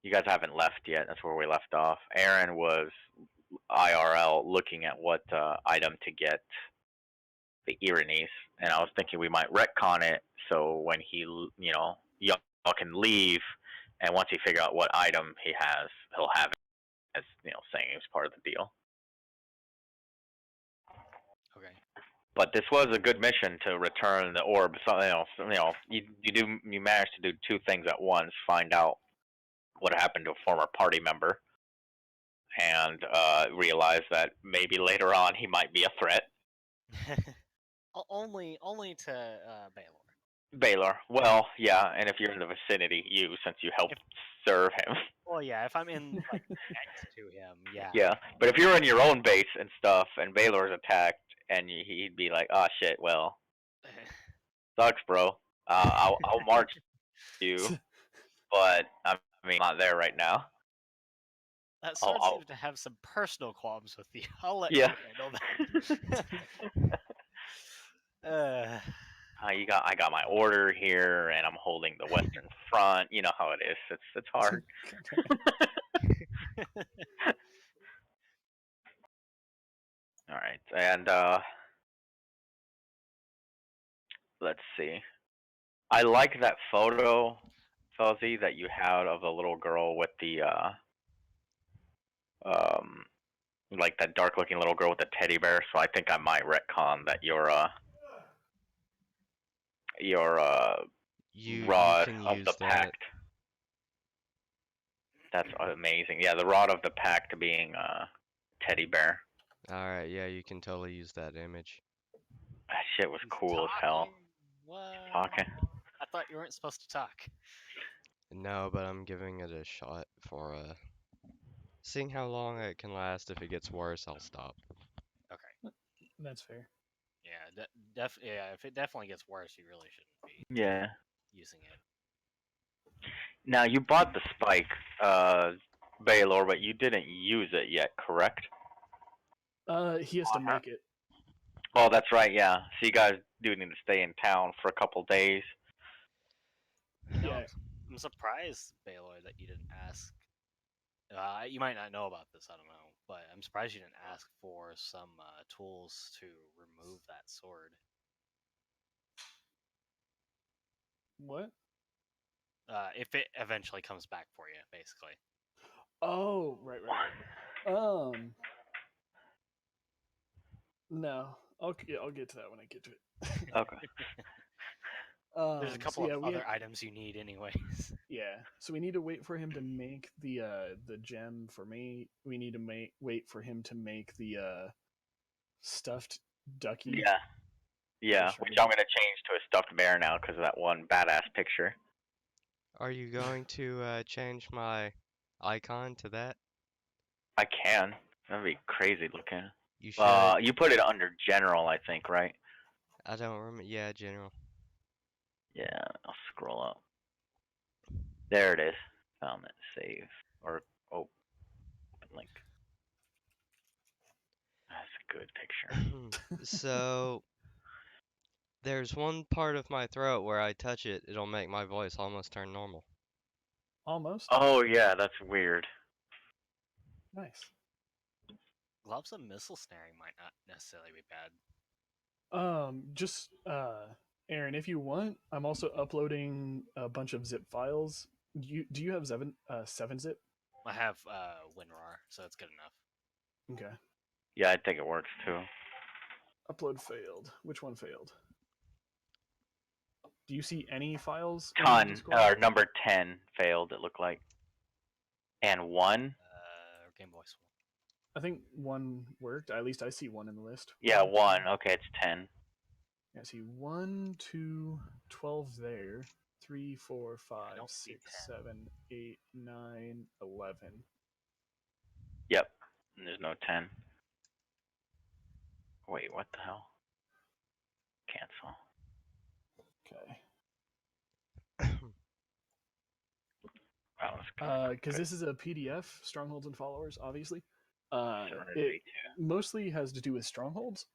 You guys haven't left yet. That's where we left off. Aaron was IRL looking at what item to get the Ironies, and I was thinking we might retcon it so when he, y'all can leave, and once he figure out what item he has, he'll have it as saying he was part of the deal. Okay. But this was a good mission to return the orb. So, you managed to do two things at once: find out what happened to a former party member, and realize that maybe later on he might be a threat. only to Baylor. Baylor. Well, yeah, and if you're in the vicinity, since you helped serve him. Well, yeah, if I'm in next to him, yeah. Yeah, but if you're in your own base and stuff, and Baylor's attacked, and he'd be like, "Oh shit, well, sucks, bro. I'll march you, but I'm not there right now." That sword seems to have some personal qualms with you. I'll let you handle that. I got my order here, and I'm holding the Western Front. You know how it is. It's hard. All right, and let's see. I like that photo, Fuzzy, that you had of the little girl with the like that dark-looking little girl with the teddy bear. So I think I might retcon that your rod of the pact. That's amazing. Yeah, the rod of the pact being teddy bear. Alright, yeah, you can totally use that image. That shit was cool as hell. What? Talking. I thought you weren't supposed to talk. No, but I'm giving it a shot for seeing how long it can last. If it gets worse, I'll stop. Okay. That's fair. Yeah, yeah. If it definitely gets worse, you really shouldn't be. Yeah. Using it. Now you bought the spike, Baylor, but you didn't use it yet, correct? He has to make it. Oh, that's right. Yeah. So you guys do need to stay in town for a couple days. Yeah. I'm surprised, Baylor, that you didn't ask. You might not know about this. I don't know, but I'm surprised you didn't ask for some tools to remove that sword. What? If it eventually comes back for you, basically. Oh, right. No, I'll get to that when I get to it. Okay. There's a couple of other items you need, anyways. Yeah, so we need to wait for him to make the gem for me. We need to wait for him to make the stuffed ducky. Yeah. Which I'm gonna change to a stuffed bear now because of that one badass picture. Are you going to change my icon to that? I can. That'd be crazy looking. You should. You put it under general, I think, right? I don't remember. Yeah, general. Yeah, I'll scroll up. There it is. Found it. Save. Or, open link. That's a good picture. So, there's one part of my throat where I touch it, it'll make my voice almost turn normal. Almost? Oh, yeah, that's weird. Nice. Gloves of missile snaring might not necessarily be bad. Just Aaron, if you want, I'm also uploading a bunch of zip files. Do you have 7-zip? I have WinRAR, so that's good enough. Okay. Yeah, I think it works too. Upload failed. Which one failed? Do you see any files? Ton, or number 10 failed, it looked like. And 1? Game Boy Swap. I think 1 worked. At least I see 1 in the list. Yeah, 1. Okay, it's 10. Yeah, I see 1, 2, 12 there. 3, 4, 5, 6, 7, 8, 9, 11. Yep. And there's no 10. Wait, what the hell? Cancel. Okay. Because this is a PDF, Strongholds and Followers, obviously. It mostly has to do with strongholds,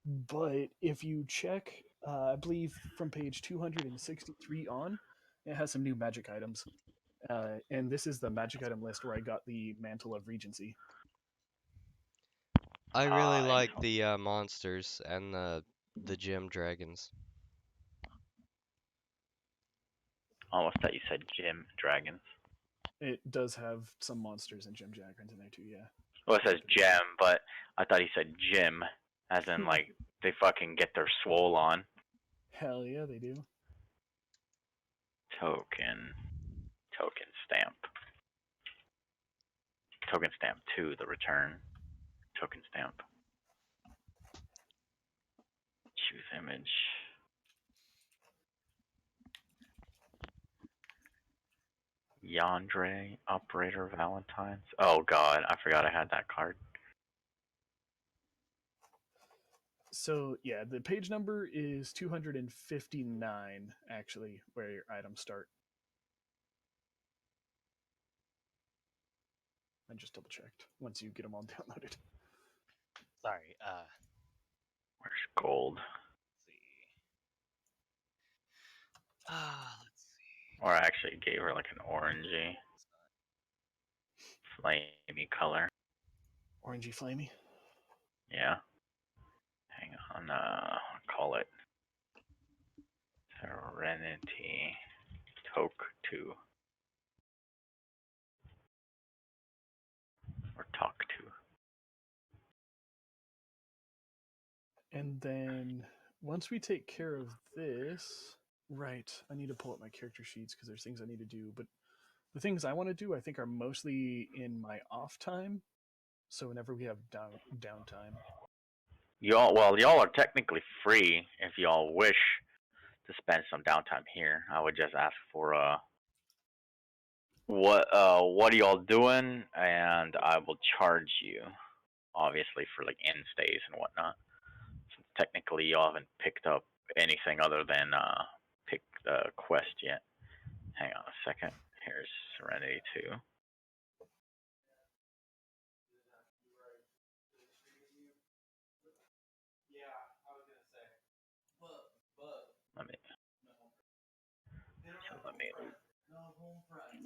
but if you check, I believe from page 263 on, it has some new magic items. And this is the magic item list where I got the Mantle of Regency. I really Ah, like the monsters and the gym dragons. almost thought you said gym dragons. It does have some monsters and gem jackers in there too, yeah. Well, it says gem, but I thought he said gym, as in like they fucking get their swole on. Hell yeah, they do. Token stamp. Token stamp 2, the return. Token stamp. Choose image. Yandere, Operator Valentine's. Oh god, I forgot I had that card. So yeah, the page number is 259 actually, where your items start. I just double checked once you get them all downloaded. Sorry. Where's gold? Let's see. Let's see. Or I actually gave her like an orangey, flamey color. Orangey flamey. Yeah. Hang on, call it Serenity Toke 2. Or Talk 2. And then once we take care of this, right, I need to pull up my character sheets because there's things I need to do. But the things I want to do, I think, are mostly in my off time. So whenever we have downtime. Y'all are technically free if y'all wish to spend some downtime here. I would just ask for what are y'all doing, and I will charge you, obviously, for like end stays and whatnot. Since technically y'all haven't picked up anything other than pick the quest yet. Hang on a second. Here's Serenity 2.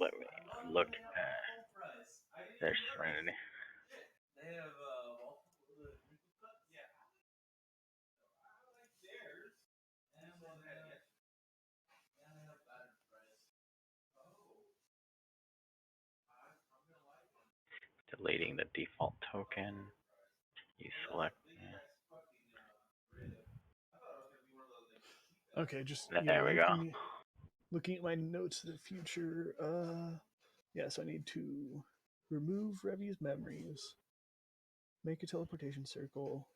Let me look at. There's Serenity. Deleting the default token. You select. Okay, just There we go. Looking at my notes of the future. Yes, I need to remove Revi's memories, make a teleportation circle,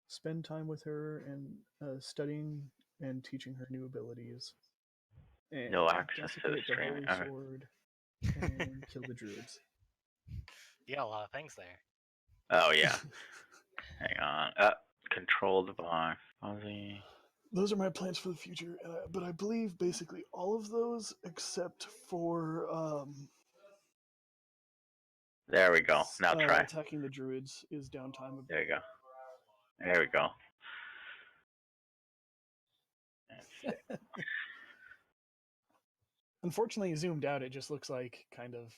spend time with her and studying and teaching her new abilities, and No access to the desecrate the stream. holy Okay. sword and kill the druids. You got a lot of things there. Oh yeah. Hang on. Controlled by fuzzy. Those are my plans for the future, but I believe basically all of those except for There we go. Now try. attacking the druids is downtime. There you go. There we go. Unfortunately, zoomed out, it just looks like kind of.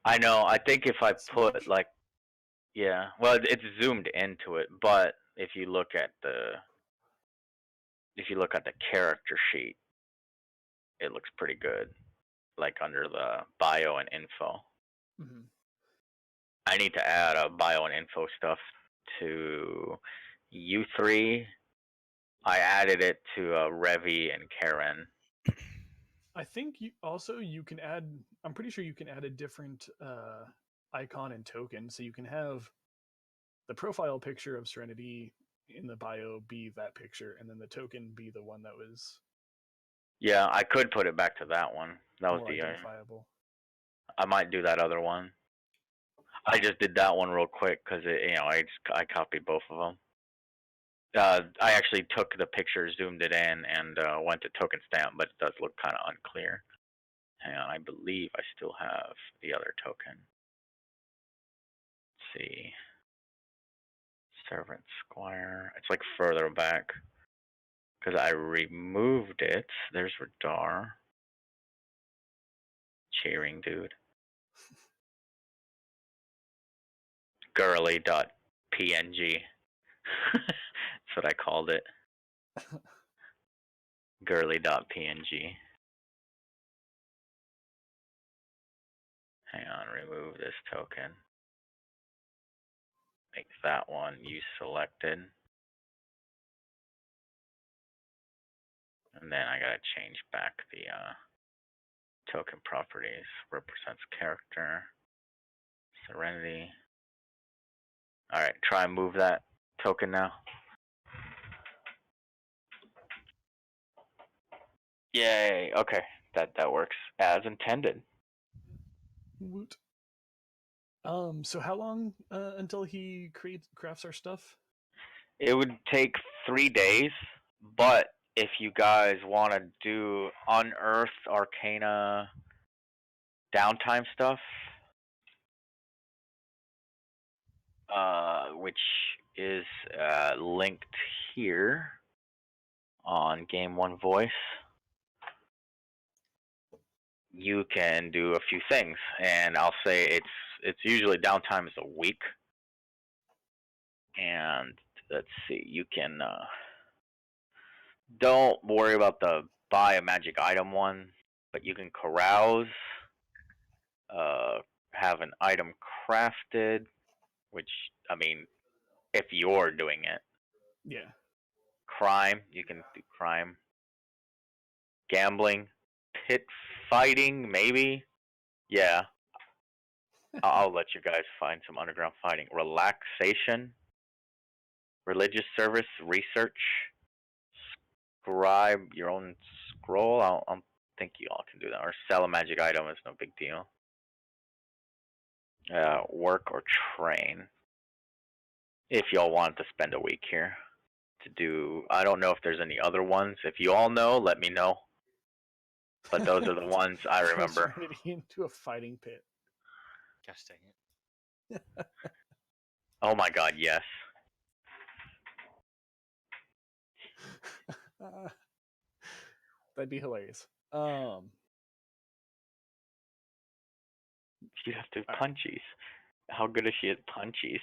I know. I think if I put Smudge. like, yeah, well, it's zoomed into it, but if you look at the character sheet, it looks pretty good. Like under the bio and info. Mm-hmm. I need to add bio and info stuff to U3. I added it to Revi and Karen. I think you can add. I'm pretty sure you can add a different icon and token, so you can have the profile picture of Serenity in the bio be that picture, and then the token be the one that was. Yeah, I could put it back to that one. That was more the. identifiable. I might do that other one. I just did that one real quick because I copied both of them. I actually took the picture, zoomed it in, and went to token stamp, but it does look kind of unclear. Hang on, I believe I still have the other token. Let's see. Servant Squire. It's like further back because I removed it. There's Radar. cheering, dude. Girly.png. That's what I called it. Girly.png. Hang on, remove this token. Make that one use selected. And then I gotta change back the token properties. Represents character. Serenity. Alright, try and move that token now. Yay, okay. That works as intended. Woot. So how long until he crafts our stuff? It would take 3 days, but if you guys want to do Unearthed Arcana downtime stuff, which is linked here on Game One Voice, you can do a few things, and I'll say it's usually downtime is a week, and let's see, you can don't worry about the buy a magic item one, but you can carouse, have an item crafted, which, I mean, if you're doing it. Yeah. Crime, you can do crime. Gambling, pit fighting, maybe. Yeah. I'll let you guys find some underground fighting. Relaxation, religious service, research, scribe your own scroll. I think you all can do that. Or sell a magic item is no big deal. Work or train. If y'all want to spend a week here to do, I don't know if there's any other ones. If you all know, let me know. But those are the ones I remember. Transformity into a fighting pit. Gosh dang it. Oh my god, yes. That'd be hilarious. She'd have to punchies. How good is she at punchies?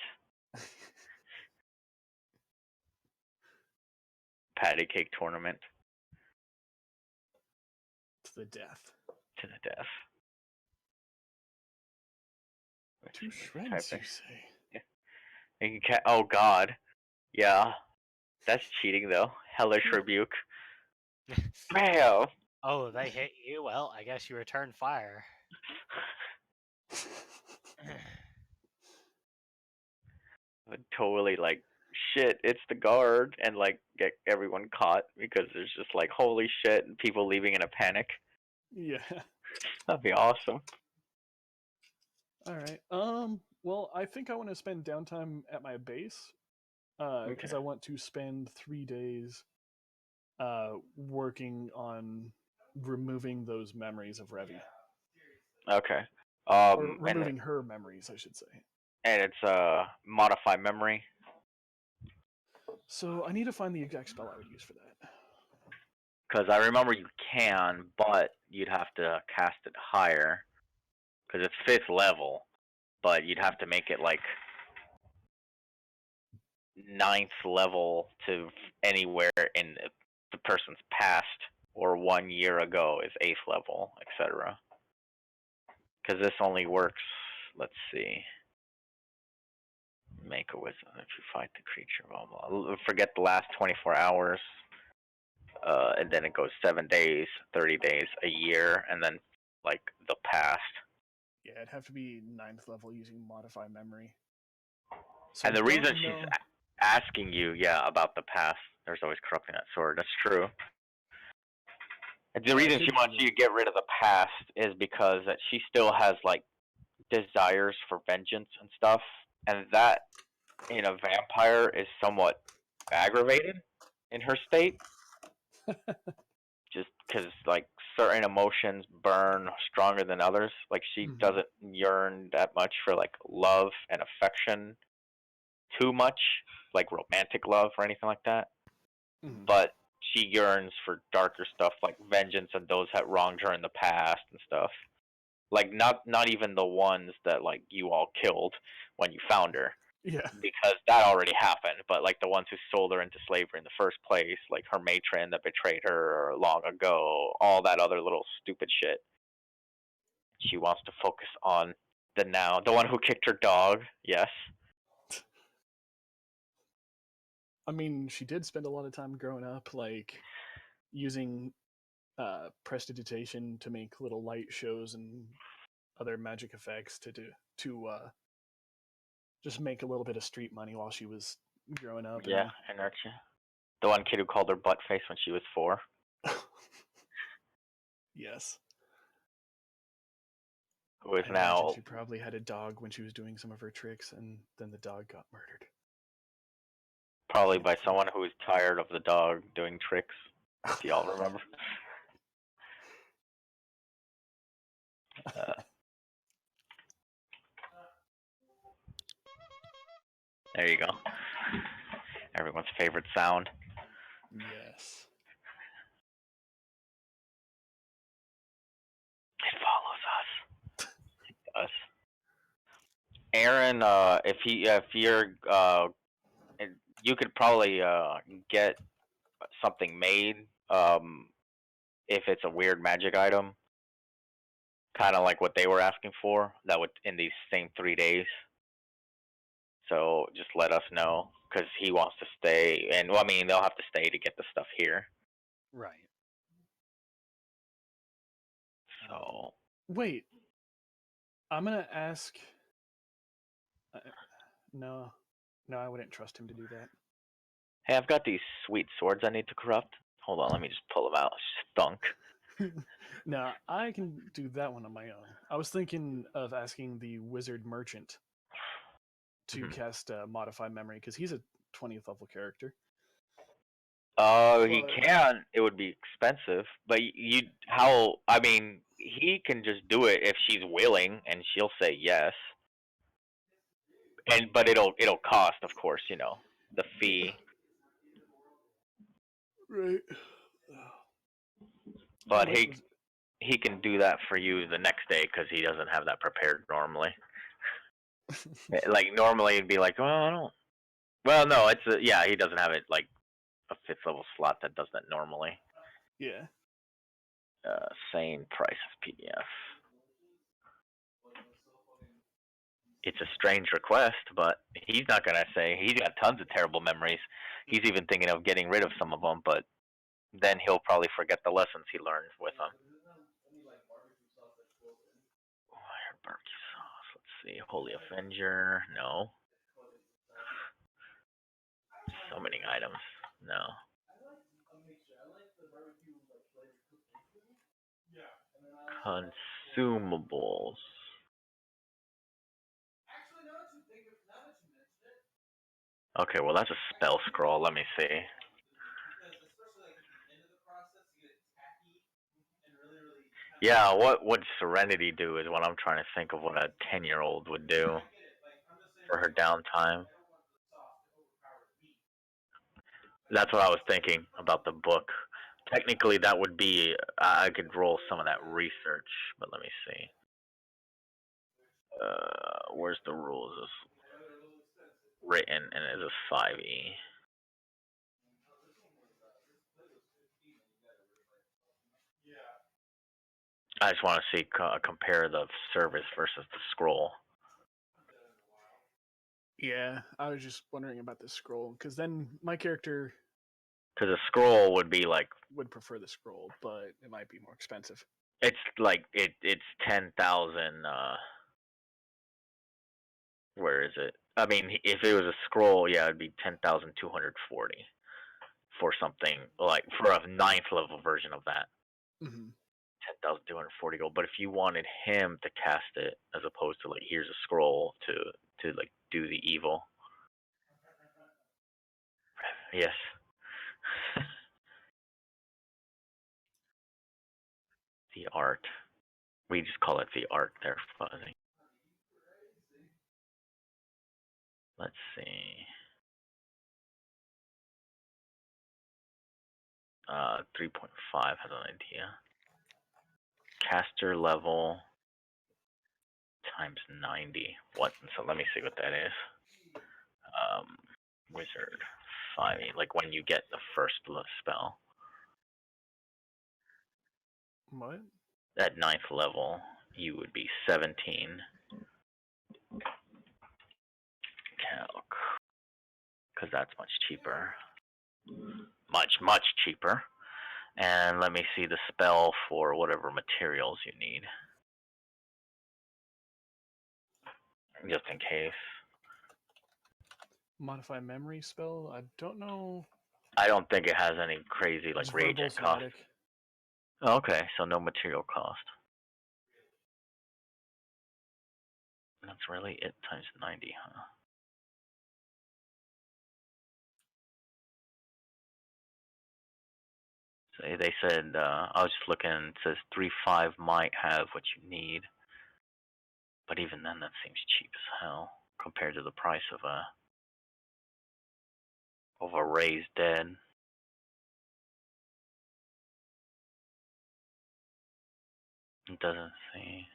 Patty cake tournament. To the death. To the death. Two shreds, you say? Yeah. Oh god. Yeah. That's cheating though. Hellish rebuke. Bam! Oh, they hit you? Well, I guess you return fire. Would totally like shit, it's the guard, and like get everyone caught because there's just like holy shit and people leaving in a panic. Yeah. That'd be awesome. Alright. Well, I think I want to spend downtime at my base. Because I want to spend 3 days working on removing those memories of Revi. Okay. Or removing her memories, I should say. And it's modify memory. So I need to find the exact spell I would use for that. Because I remember you can, but you'd have to cast it higher. Because it's 5th level, but you'd have to make it like 9th level to anywhere in the person's past, or 1 year ago is 8th level, etc. Because this only works, let's see. Make a wisdom if you fight the creature, blah blah. Forget the last 24 hours. And then it goes 7 days, 30 days, a year, and then like the past. Yeah, it'd have to be 9th level using modify memory. So and the reason she's asking you, about the past, there's always corrupting that sword. That's true. And the reason she wants you to get rid of the past is because that she still has like desires for vengeance and stuff, and that in a vampire is somewhat aggravated in her state. Just because like certain emotions burn stronger than others. Like she doesn't yearn that much for like love and affection too much, like romantic love or anything like that. But she yearns for darker stuff like vengeance on those that wronged her in the past and stuff. Like not even the ones that like you all killed when you found her, Yeah. because that already happened. But like the ones who sold her into slavery in the first place, like her matron that betrayed her long ago, all that other little stupid shit. She wants to focus on the now. The one who kicked her dog, yes. I mean, she did spend a lot of time growing up, like using prestidigitation to make little light shows and other magic effects to just make a little bit of street money while she was growing up. Yeah, inertia. The one kid who called her butt face when she was 4. Yes. Who is I imagine now she probably had a dog when she was doing some of her tricks, and then the dog got murdered. probably by someone who is tired of the dog doing tricks. If y'all remember. There you go. Everyone's favorite sound. Yes. It follows us. Us. Aaron, if you're you could probably get something made if it's a weird magic item, kind of like what they were asking for. That would in these same 3 days. So just let us know because he wants to stay, and well, I mean they'll have to stay to get the stuff here. Right. So Wait, I'm gonna ask. No, no, I wouldn't trust him to do that. hey, I've got these sweet swords I need to corrupt. Hold on, let me just pull them out. Stunk. No, I can do that one on my own. I was thinking of asking the wizard merchant to cast modify memory because he's a 20th level character. Oh, he But can. It would be expensive, but you how? I mean, he can just do it if she's willing, and she'll say yes. And but it'll cost, of course, the fee. right. But he can do that for you the next day because he doesn't have that prepared normally. Like normally it'd be like, well, I don't. Well, no, yeah, he doesn't have it like a 5th level slot that does that normally. Yeah. Same price as PDF. It's a strange request, but he's not gonna say. He's got tons of terrible memories. He's even thinking of getting rid of some of them, but then he'll probably forget the lessons he learned with them. Barbecue sauce. Let's see. Holy Avenger. No. So many items. No. Consumables. Okay, well that's a spell scroll. Let me see. Yeah, what would Serenity do is what I'm trying to think of what a 10-year-old would do for her downtime. That's what I was thinking about the book. Technically, that would be I could roll some of that research, but let me see. Where's the rules? Is written and it is a 5e. I just want to see compare the service versus the scroll. Yeah, I was just wondering about the scroll because then my character Because a scroll would be like would prefer the scroll, but it might be more expensive. it's like it's 10,000. Where is it? I mean, if it was a scroll, yeah, it'd be 10,240 for something like for a 9th level version of that. Mm-hmm. 10,240 gold. But if you wanted him to cast it, as opposed to like here's a scroll to like do the evil. Yes. The art. We just call it the art there, Fuzzy. Let's see. 3.5 has an idea. Caster level. times 90. What? So let me see what that is. Wizard 5. Like when you get the first spell. What? At 9th level, you would be 17. Calc. Because that's much cheaper. Much cheaper. And let me see the spell for whatever materials you need. Just in case. Modify memory spell? I don't know. I don't think it has any crazy It's like verbal reagent cost. somatic. Oh, okay, so no material cost. That's really it times 90, huh? So they said, I was just looking, it says 3.5 might have what you need. But even then, that seems cheap as hell compared to the price of a raised dead. It doesn't see.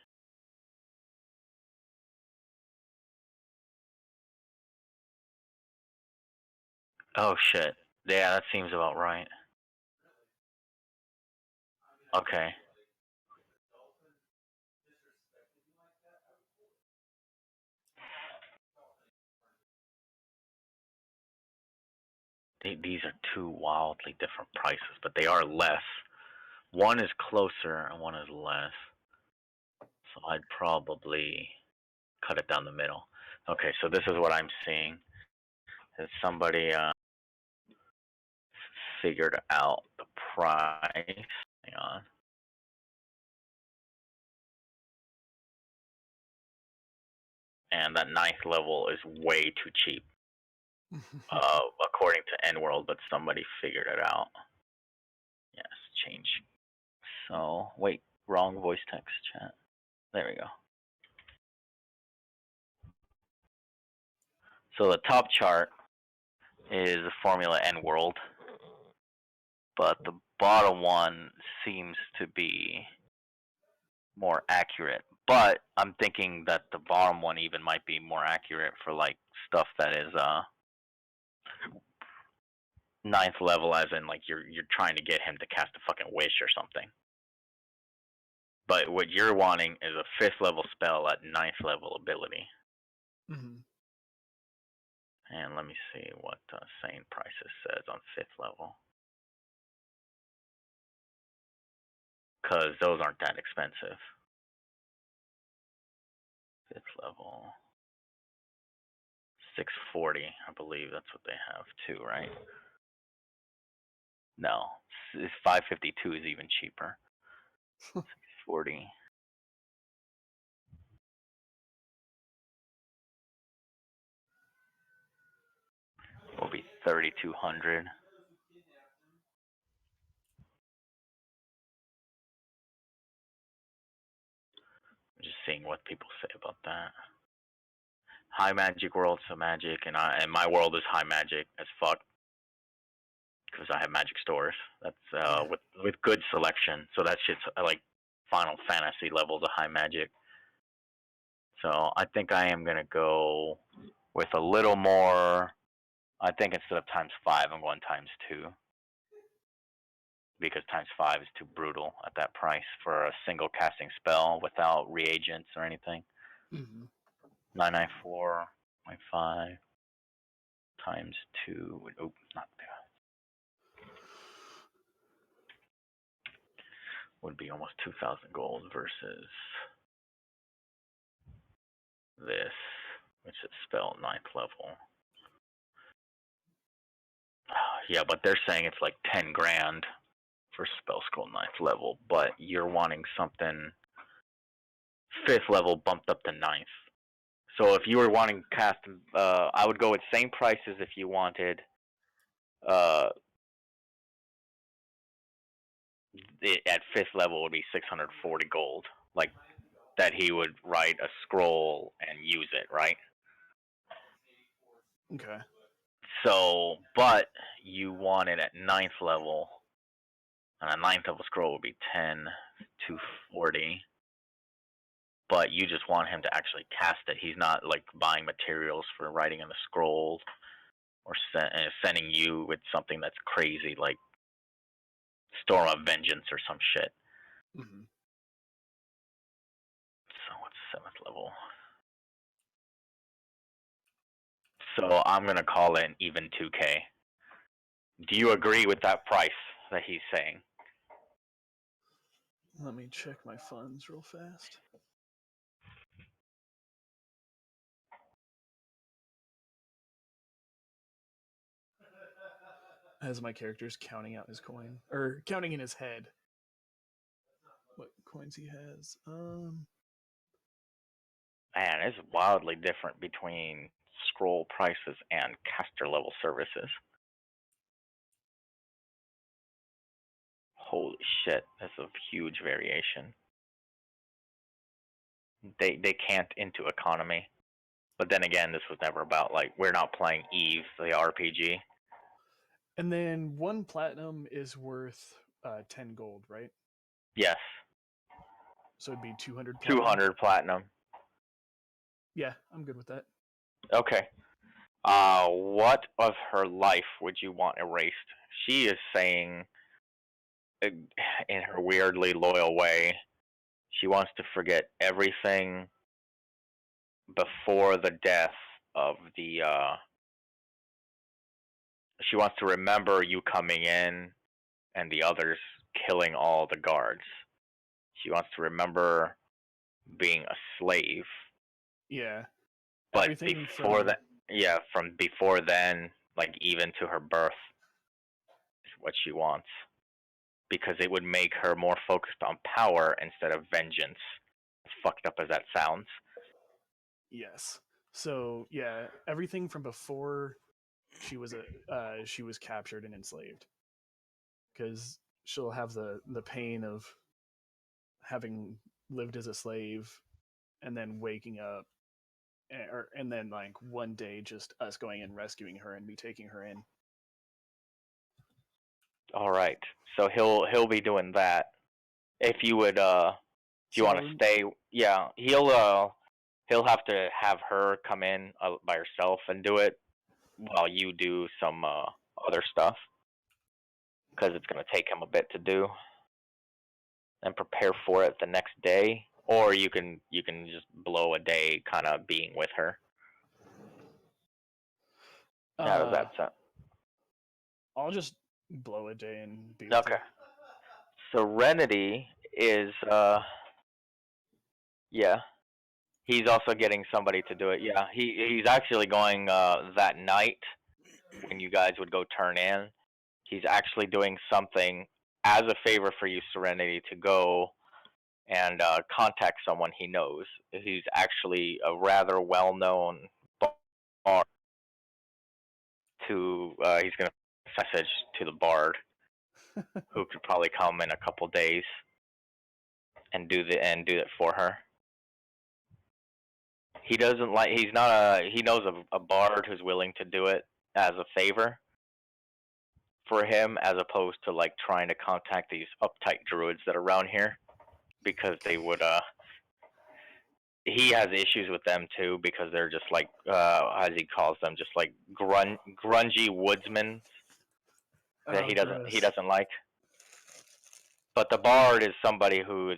Oh shit. Yeah, that seems about right. Okay. These are two wildly different prices, but they are less. One is closer and one is less. So I'd probably cut it down the middle. Okay, so this is what I'm seeing. Is somebody figured out the price. Hang on. And that 9th level is way too cheap, according to N-World, but somebody figured it out. Yes, change. So, wait, wrong voice text chat. There we go. So the top chart is the formula N-World, but the bottom one seems to be more accurate. But I'm thinking that the bottom one even might be more accurate for like stuff that is 9th level, as in like you're trying to get him to cast a fucking wish or something. But what you're wanting is a 5th level spell at 9th level ability. Mm-hmm. And let me see what Sane Prices says on 5th level. Because those aren't that expensive. 5th level. 640, I believe that's what they have too, right? No, 552 is even cheaper. 640. Will be 3,200. I'm just seeing what people say about that. High magic world, so magic, and my world is high magic as fuck because I have magic stores. That's with good selection. So that shit's like Final Fantasy levels of high magic. So I think I am gonna go with a little more. I think instead of ×5, I'm going ×2 because ×5 is too brutal at that price for a single casting spell without reagents or anything. Mm-hmm. 994.5 ×2. Oh, not bad. Would be almost 2,000 gold versus this, which is spell 9th level. Yeah, but they're saying it's like 10 grand for spell scroll 9th level, but you're wanting something 5th level bumped up to 9th. So if you were wanting to cast, I would go with same prices if you wanted it at 5th level would be 640 gold. Like that he would write a scroll and use it, right? Okay. So, but you want it at 9th level, and a 9th level scroll would be 10 to 40. but you just want him to actually cast it. He's not like buying materials for writing on the scroll or sending you with something that's crazy like Storm of Vengeance or some shit. Mm-hmm. So what's 7th level? So I'm gonna call it an even 2K. Do you agree with that price that he's saying? Let me check my funds real fast. As my character's counting out his coin, or counting in his head what coins he has. Man, it's wildly different between scroll prices and caster level services. Holy shit, that's a huge variation. They can't into economy. But then again, this was never about like we're not playing Eve, the RPG. And then 1 platinum is worth 10 gold, right? Yes. So it'd be 200 platinum. 200 platinum. Yeah, I'm good with that. Okay. What of her life would you want erased? She is saying, in her weirdly loyal way, she wants to forget everything before the death of the. She wants to remember you coming in and the others killing all the guards. She wants to remember being a slave. Yeah. But Everything before from that, yeah, from before then, like even to her birth, is what she wants. Because it would make her more focused on power instead of vengeance. As fucked up as that sounds. yes. So yeah, everything from before she was captured and enslaved, because she'll have the pain of having lived as a slave and then waking up and then like one day just us going and rescuing her and me taking her in. All right, so he'll be doing that. If you would, if you want to stay, yeah, he'll have to have her come in by herself and do it while you do some other stuff because it's gonna take him a bit to do and prepare for it the next day. Or you can just blow a day kind of being with her. How does that sound? I'll just blow a day and be with Okay. her. Serenity is yeah. He's also getting somebody to do it. Yeah. He's actually going that night when you guys would go turn in. He's actually doing something as a favor for you, Serenity, to go and contact someone he knows. He's actually a rather well-known bard. He's gonna message to the bard, who could probably come in a couple days and do it for her. He doesn't like. He's not a. He knows a bard who's willing to do it as a favor for him, as opposed to like trying to contact these uptight druids that are around here, because they would. He has issues with them too because they're just like, as he calls them, just like grungy woodsmen that he doesn't like. But the bard is somebody who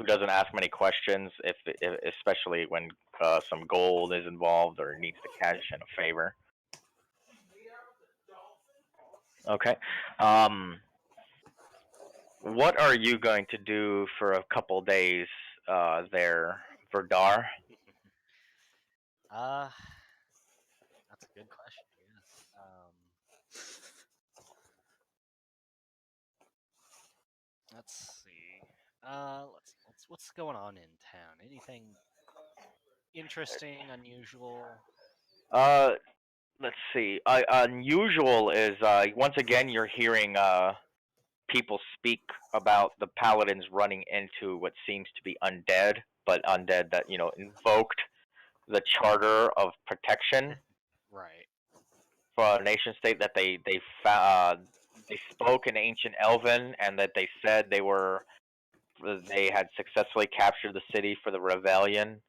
doesn't ask many questions, if especially when some gold is involved or needs to cash in a favor. Okay. What are you going to do for a couple days there, Verdar? That's a good question. Yeah. Let's see. What's going on in town? Anything interesting, unusual? Let's see. Unusual is once again you're hearing people speak about the paladins running into what seems to be undead, but undead that invoked the charter of protection Right. for a nation state, that they spoke in ancient Elven, and that they said they were they had successfully captured the city for the rebellion,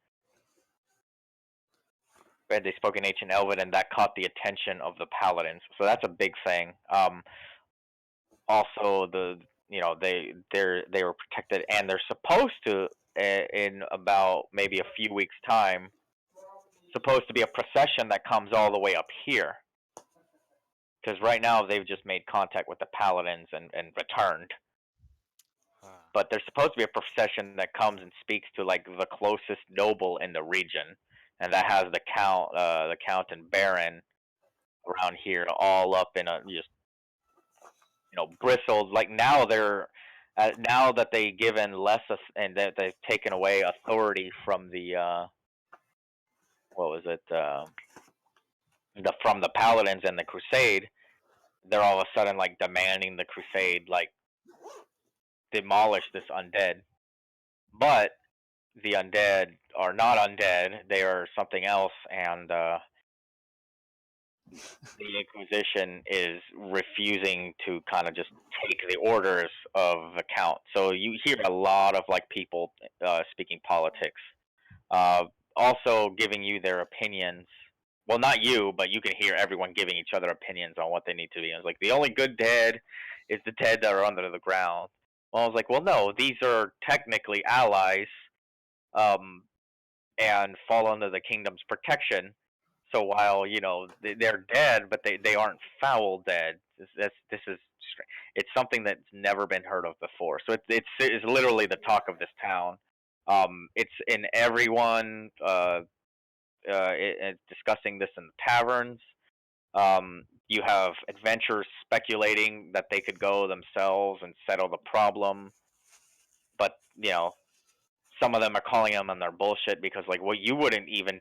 and they spoke in ancient Elven, and that caught the attention of the paladins. So that's a big thing. Also, they were protected, and they're supposed to in about maybe a few weeks' time, supposed to be a procession that comes all the way up here. Because right now they've just made contact with the paladins and returned. But there's supposed to be a procession that comes and speaks to like the closest noble in the region, and that has the count and baron around here all up in a just bristled. Like now now that they given less and that they've taken away authority from the what was it from the paladins and the crusade, they're all of a sudden like demanding the crusade like demolish this undead. But the undead are not undead; they are something else, and the Inquisition is refusing to kind of just take the orders of the count. So you hear a lot of like people speaking politics, also giving you their opinions. Well, not you, but you can hear everyone giving each other opinions on what they need to be. And it's like the only good dead is the dead that are under the ground. Well, I was like, well, no, these are technically allies, um, and fall under the kingdom's protection. So while they're dead, but they aren't foul dead. This is it's something that's never been heard of before. So it's literally the talk of this town. It's in everyone discussing this in the taverns. You have adventurers speculating that they could go themselves and settle the problem, but some of them are calling them on their bullshit because like, well, you wouldn't even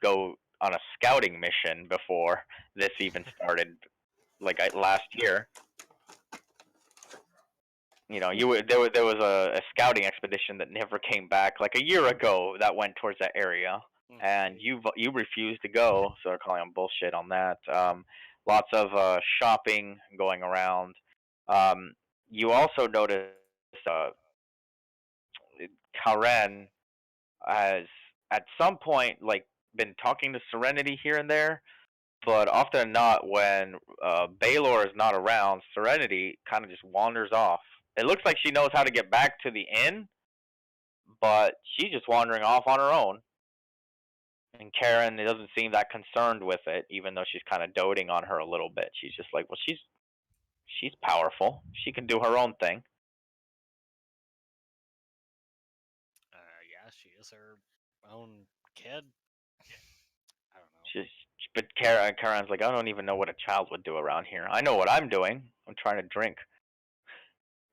go on a scouting mission before this even started, like last year. There was a scouting expedition that never came back like a year ago that went towards that area, and you refused to go, so they're calling them bullshit on that. Lots of shopping going around. You also notice uh, Karen has at some point like been talking to Serenity here and there, but often than not, when Baylor is not around, Serenity kind of just wanders off. It looks like she knows how to get back to the inn, but she's just wandering off on her own. And Karen doesn't seem that concerned with it, even though she's kind of doting on her a little bit. She's just like, well, she's powerful. She can do her own thing. Yeah, she is her own kid. I don't know. But Karen's like, I don't even know what a child would do around here. I know what I'm doing. I'm trying to drink,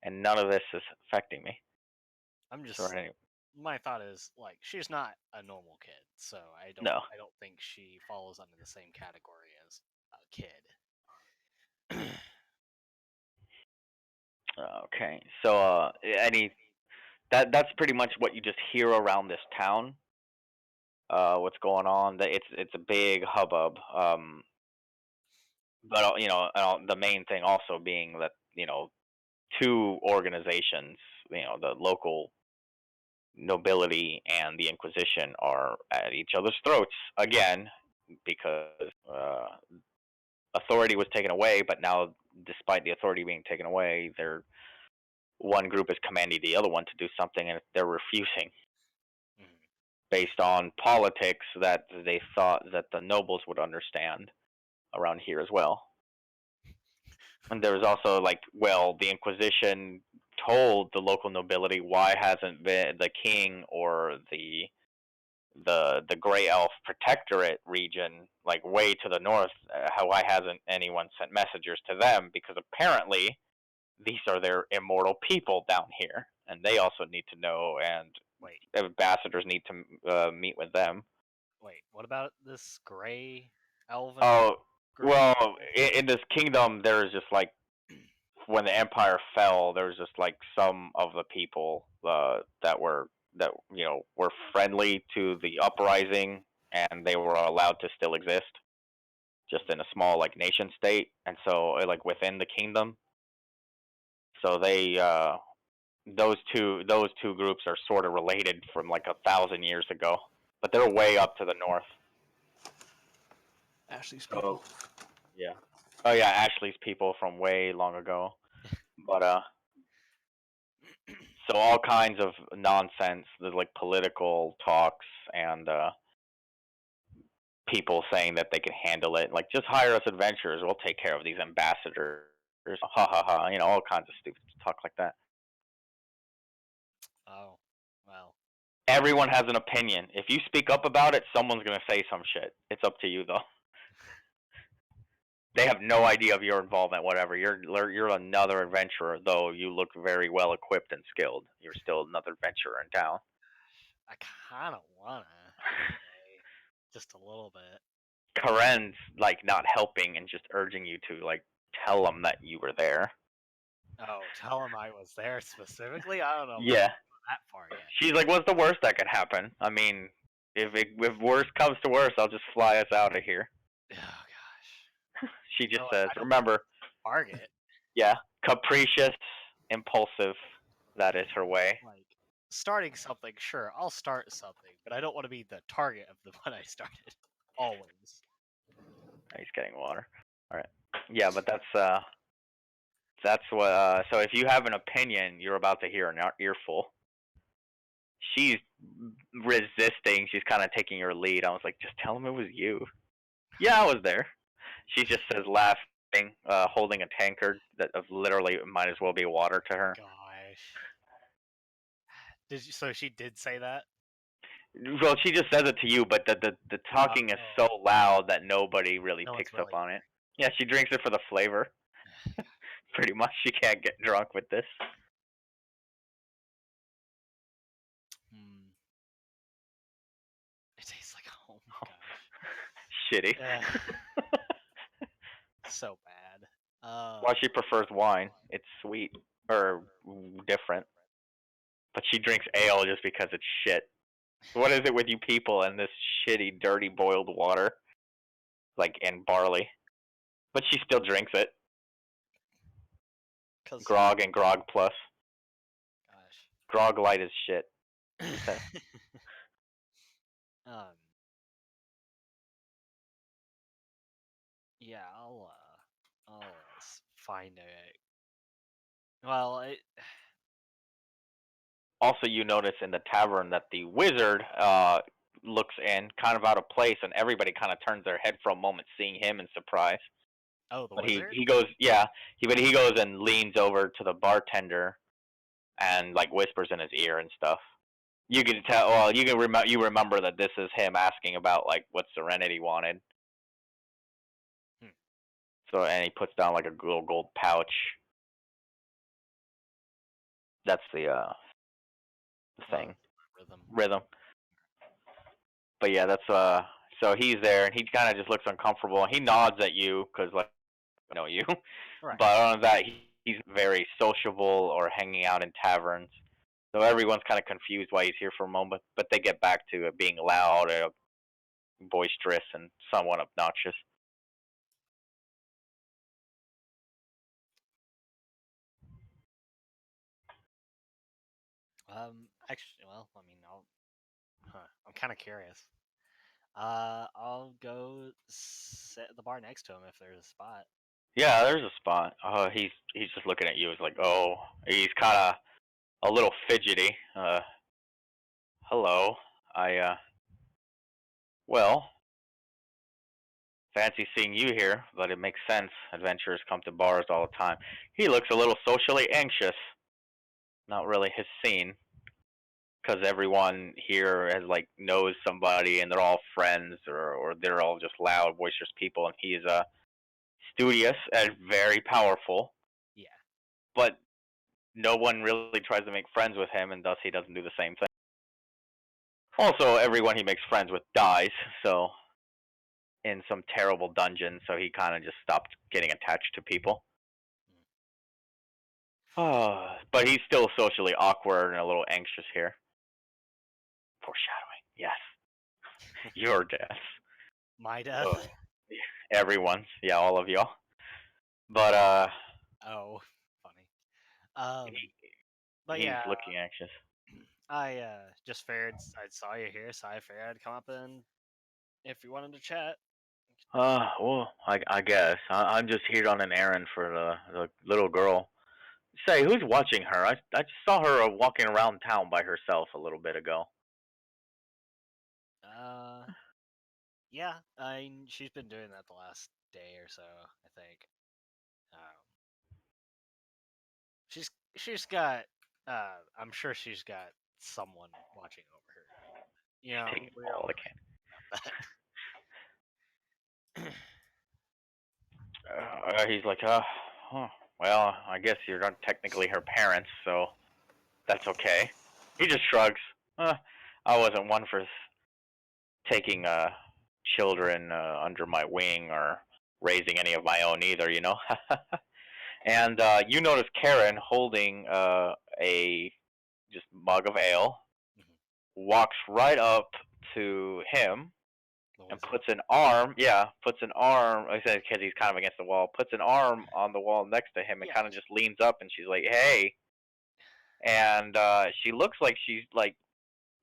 and none of this is affecting me. I'm just. So anyway. My thought is like she's not a normal kid, so I don't. No. I don't think she falls under the same category as a kid. Okay, so that's pretty much what you just hear around this town. What's going on? It's a big hubbub. But the main thing also being that two organizations, the local nobility and the Inquisition, are at each other's throats again because authority was taken away. But now, despite the authority being taken away, one group is commanding the other one to do something, and they're refusing based on politics that they thought that the nobles would understand around here as well. And there was also like, well, the Inquisition told the local nobility, why hasn't been the king or the Grey Elf Protectorate region, like way to the north, why hasn't anyone sent messengers to them? Because apparently these are their immortal people down here, and they also need to know, and ambassadors need to meet with them. Wait, what about this gray elven? Oh, well, in this kingdom, there's just like, when the empire fell, there was just like some of the people that were friendly to the uprising, and they were allowed to still exist, just in a small like nation state, and so like within the kingdom. So they those two groups are sort of related from like 1,000 years ago, but they're way up to the north. Ashley's people. Yeah. Oh yeah, Ashley's people from way long ago. But so all kinds of nonsense, there's like political talks and people saying that they can handle it. Like, just hire us adventurers, we'll take care of these ambassadors. Ha ha ha, all kinds of stupid talk like that. Oh, well. Everyone has an opinion. If you speak up about it, someone's gonna say some shit. It's up to you though. They have no idea of your involvement, whatever. You're another adventurer, though you look very well equipped and skilled. You're still another adventurer in town. I kind of wanna say, just a little bit. Karen's like not helping and just urging you to like tell them that you were there. Oh, tell him I was there specifically. I don't know. Yeah. That far yet. She's like, "What's the worst that could happen? I mean, if worst comes to worst, I'll just fly us out of here." Oh gosh. She just No, says, I don't "Remember, target. yeah, capricious, impulsive. That is her way." Like starting something, sure, I'll start something, but I don't want to be the target of the one I started. Always. He's getting water. All right. Yeah, but that's what. So if you have an opinion, you're about to hear an earful. She's resisting. She's kind of taking your lead. I was like, just tell him it was you. Yeah, I was there. She just says, laughing, holding a tankard that of literally might as well be water to her. Gosh. So she did say that? Well, she just says it to you, but the talking is so loud that nobody really No one's picks up really on it. Yeah, she drinks it for the flavor. Pretty much, she can't get drunk with this. It tastes like home. Gosh. Shitty. So bad. Well, she prefers wine. It's sweet or different. But she drinks ale just because it's shit. What is it with you people and this shitty, dirty boiled water? Like, and barley. But she still drinks it. Grog and Grog Plus. Gosh. Grog Light is shit. Yeah, I'll find a. Well, Also, you notice in the tavern that the wizard looks in, kind of out of place, and everybody kind of turns their head for a moment, seeing him in surprise. Oh, the But wizard? he goes, yeah. He goes and leans over to the bartender, and like whispers in his ear and stuff. You can tell. Well, you remember that this is him asking about like what Serenity wanted. So, and he puts down like a little gold pouch. That's the thing. Rhythm. But yeah, that's so he's there and he kind of just looks uncomfortable. He nods at you because like I know you. Right. But other than that, he's very sociable or hanging out in taverns. So everyone's kind of confused why he's here for a moment, but they get back to it being loud, boisterous, and somewhat obnoxious. Actually, well, I mean, I'm kind of curious. I'll go sit at the bar next to him if there's a spot. Yeah, there's a spot. He's just looking at you. It's like, oh, he's kind of a little fidgety. Hello. Well, fancy seeing you here, but it makes sense. Adventurers come to bars all the time. He looks a little socially anxious. Not really his scene, because everyone here has like knows somebody, and they're all friends, or they're all just loud, boisterous people, and he's studious and very powerful. Yeah. But no one really tries to make friends with him, and thus he doesn't do the same thing. Also, everyone he makes friends with dies, so in some terrible dungeon, so he kind of just stopped getting attached to people. But he's still socially awkward and a little anxious here. Foreshadowing, yes. Your death. My death? Everyone's, yeah, all of y'all. But, oh, funny. But He's yeah, looking anxious. I just figured I saw you here, so I figured I'd come up and if you wanted to chat. Well, I guess I'm just here on an errand for the little girl. Say, who's watching her? I just saw her walking around town by herself a little bit ago. Uh, yeah, she's been doing that the last day or so, I think. Um, she's got I'm sure she's got someone watching over her. You She's know, taking we all don't the really candy. know about that. He's like, huh, well, I guess you're not technically her parents, so that's okay. He just shrugs. I wasn't one for taking children under my wing or raising any of my own either, you know. And you notice Karen holding a just mug of ale, Mhm. walks right up to him The and wizard. puts an arm, yeah, puts an arm, I said because he's kind of against the wall, puts an arm on the wall next to him and Yeah. kind of just leans up and she's like, hey. And she looks like she's like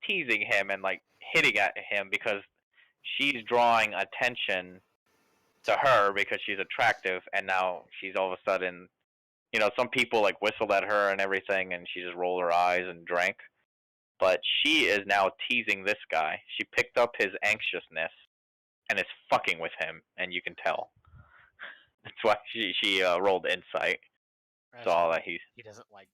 teasing him and like hitting at him because she's drawing attention to her because she's attractive and now she's all of a sudden, some people like whistled at her and everything and she just rolled her eyes and drank. But she is now teasing this guy. She picked up his anxiousness and is fucking with him, and you can tell. That's why she rolled insight. Saw that he's He doesn't like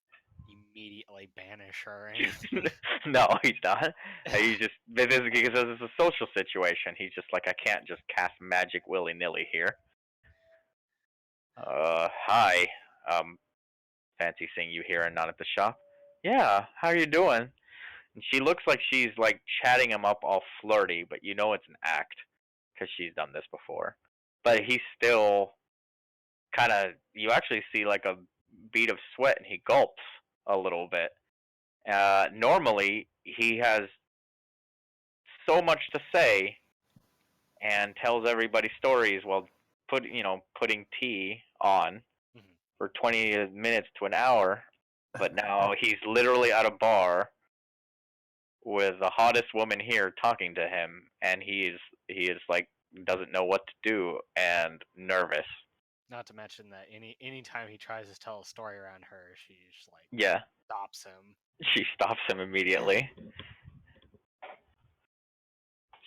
immediately banish her or anything. no, he's not. He's just because it's a social situation. He's just like I can't just cast magic willy nilly here. Hi. Um, fancy seeing you here and not at the shop. Yeah, how are you doing? And she looks like she's like chatting him up all flirty, but you know it's an act because she's done this before. But he's still kind of. You actually see like a bead of sweat, and he gulps a little bit. Normally, he has so much to say and tells everybody stories while putting tea on Mhm. for 20 minutes to an hour. But now he's literally at a bar with the hottest woman here talking to him, and he is like doesn't know what to do and nervous. Not to mention that any time he tries to tell a story around her, she just like Yeah, stops him. she stops him immediately.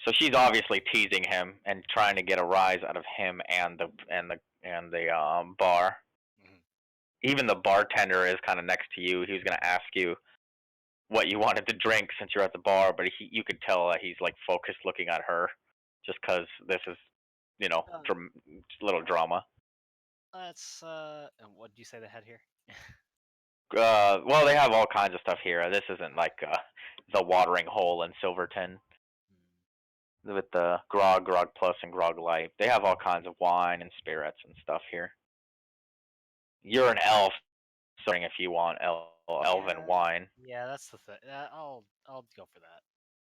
So she's obviously teasing him and trying to get a rise out of him and the bar. Mhm. Even the bartender is kind of next to you. He was gonna ask you what you wanted to drink since you're at the bar, but you could tell that he's like focused looking at her, just because this is, Uh, little drama. That's and what did you say they had here? Well, they have all kinds of stuff here. This isn't like the watering hole in Silverton with the grog plus, and grog light. They have all kinds of wine and spirits and stuff here. You're an elf, so if you want elven Yeah, wine, yeah, that's the thing. I'll go for that.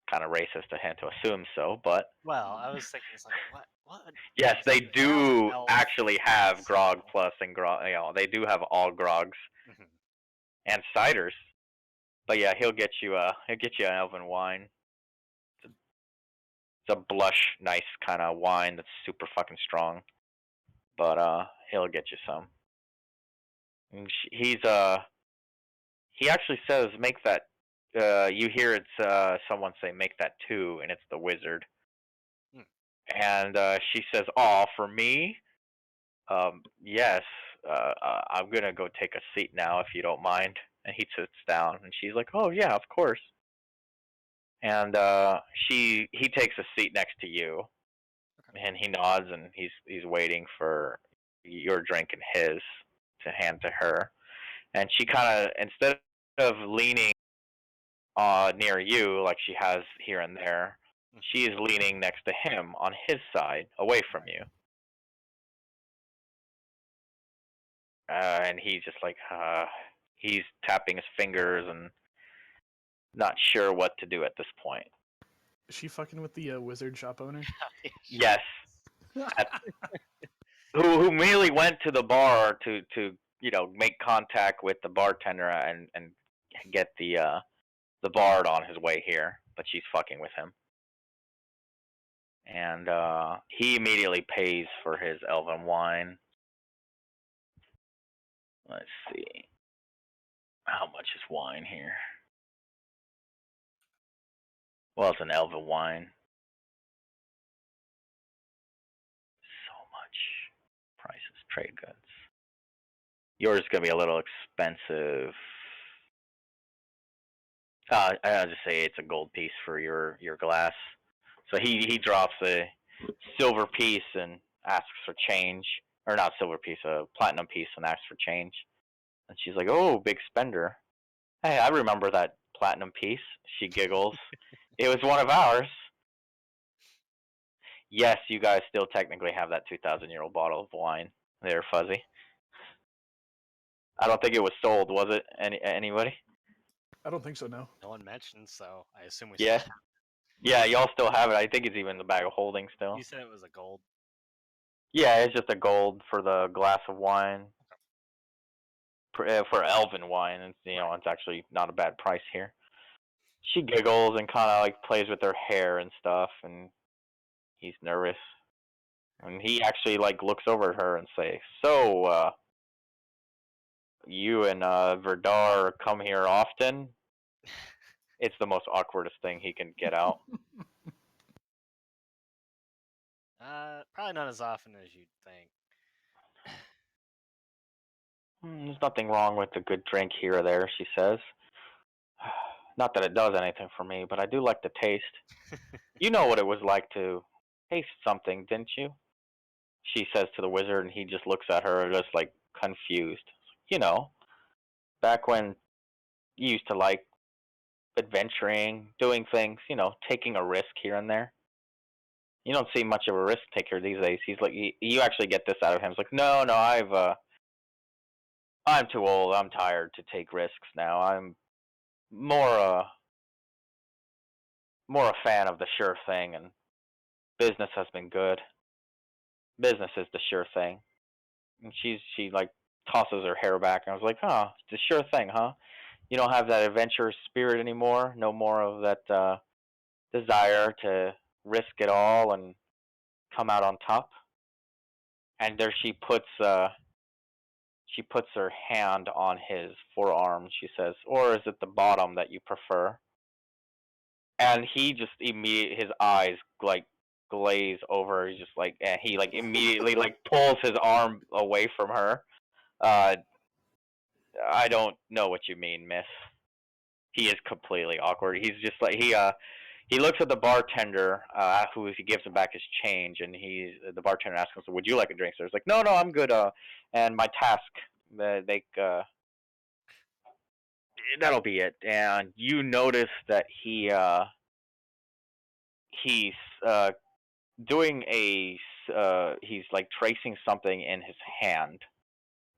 kind of racist to him to assume so, but Well, I was thinking it's like what yes, they exactly? An do elf actually have has grog alcohol. plus and grog. They do have all grogs Mhm. and ciders. But yeah, he'll get you an elven wine. It's a blush, nice kind of wine that's super fucking strong. But he'll get you some. And he actually says make that. You hear it's someone say make that two, and it's the wizard. Hmm. And she says, "Oh, for me, yes. I'm gonna go take a seat now if you don't mind." And he sits down, and she's like, "Oh yeah, of course." And he takes a seat next to you, Okay. and he nods, and he's waiting for your drink and his to hand to her. And she kind of, instead of leaning near you like she has here and there, Mhm. she is leaning next to him on his side, away from Right. you. And he's just like, he's tapping his fingers and not sure what to do at this point. Is she fucking with the wizard shop owner? Yes, at, who merely went to the bar to make contact with the bartender and get the bard on his way here, but she's fucking with him. And he immediately pays for his elven wine. Let's see. How much is wine here? Well, it's an elven wine. So much. Prices, trade goods. Yours is going to be a little expensive. I'll just say it's a gold piece for your glass. So he drops a silver piece and asks for change. Or not silver piece, a platinum piece and asks for change. And she's like, oh, big spender. Hey, I remember that platinum piece. She giggles. It was one of ours. Yes, you guys still technically have that 2,000-year-old bottle of wine there, Fuzzy. I don't think it was sold, was it? Anybody? I don't think so. No. No one mentioned, so I assume we Yeah. still have Yeah, y'all still have it. I think it's even in the bag of holding it. still. You said it was a gold. Yeah, it's just a gold for the glass of wine. For elven wine, and it's actually not a bad price here. She giggles and kind of like plays with her hair and stuff, and he's nervous. And he actually like looks over at her and says, "So, you and Verdar come here often?" It's the most awkwardest thing he can get out. Probably not as often as you'd think. There's nothing wrong with a good drink here or there, she says. Not that it does anything for me, but I do like the taste. You know what it was like to taste something, didn't you? She says to the wizard, and he just looks at her just like confused. You know, back when you used to like adventuring, doing things, taking a risk here and there. You don't see much of a risk taker these days. He's like, you actually get this out of him. He's like, no, I'm too old. I'm tired to take risks now. I'm more, more a fan of the sure thing, and business has been good. Business is the sure thing. And she like tosses her hair back, and I was like, huh, it's the sure thing, huh? You don't have that adventurous spirit anymore. No more of that desire to risk it all and come out on top. And there she puts her hand on his forearm. She says, "Or is it the bottom that you prefer?" And he just his eyes like glaze over. He's just like, and he like immediately like pulls his arm away from her. Uh, I don't know what you mean, miss. He is completely awkward. He's just like he looks at the bartender, who he gives him back his change, and the bartender asks him, "So would you like a drink, sir?" He's like, "No, no, I'm good. And my task, that'll be it." And you notice that he's doing he's like tracing something in his hand,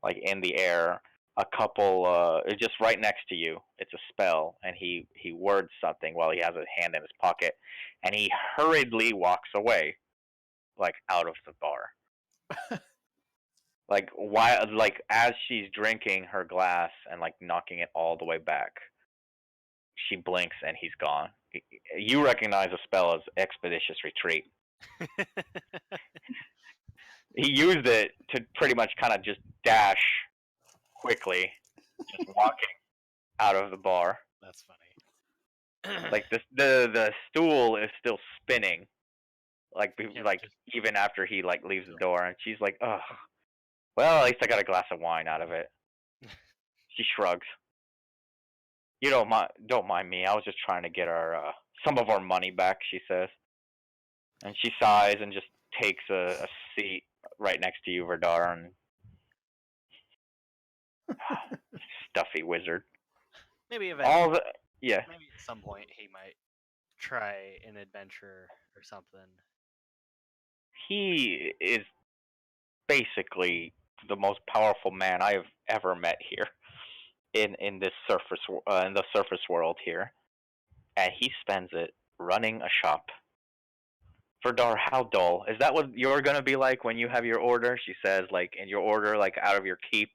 like in the air. A couple, just right next to you. It's a spell, and he words something while he has his hand in his pocket, and he hurriedly walks away, like out of the bar. Like why? Like as she's drinking her glass and like knocking it all the way back, she blinks and he's gone. You recognize the spell as Expeditious Retreat. He used it to pretty much kind of just dash quickly, just walking out of the bar. That's funny. Like the stool is still spinning, like Yeah, like just even after he like leaves the door, and she's like, "Ugh, well, at least I got a glass of wine out of it." She shrugs. You don't mind me. I was just trying to get our some of our money back, she says, and she sighs and just takes a seat right next to you, Verdar, and stuffy wizard. maybe All eventually, yeah. maybe at some point he might try an adventure or something. He is basically the most powerful man I have ever met here in this in the surface world here, and he spends it running a shop. Verdar, how dull. Is that what you're gonna be like when you have your order? She says, like, in your order, like, out of your keep,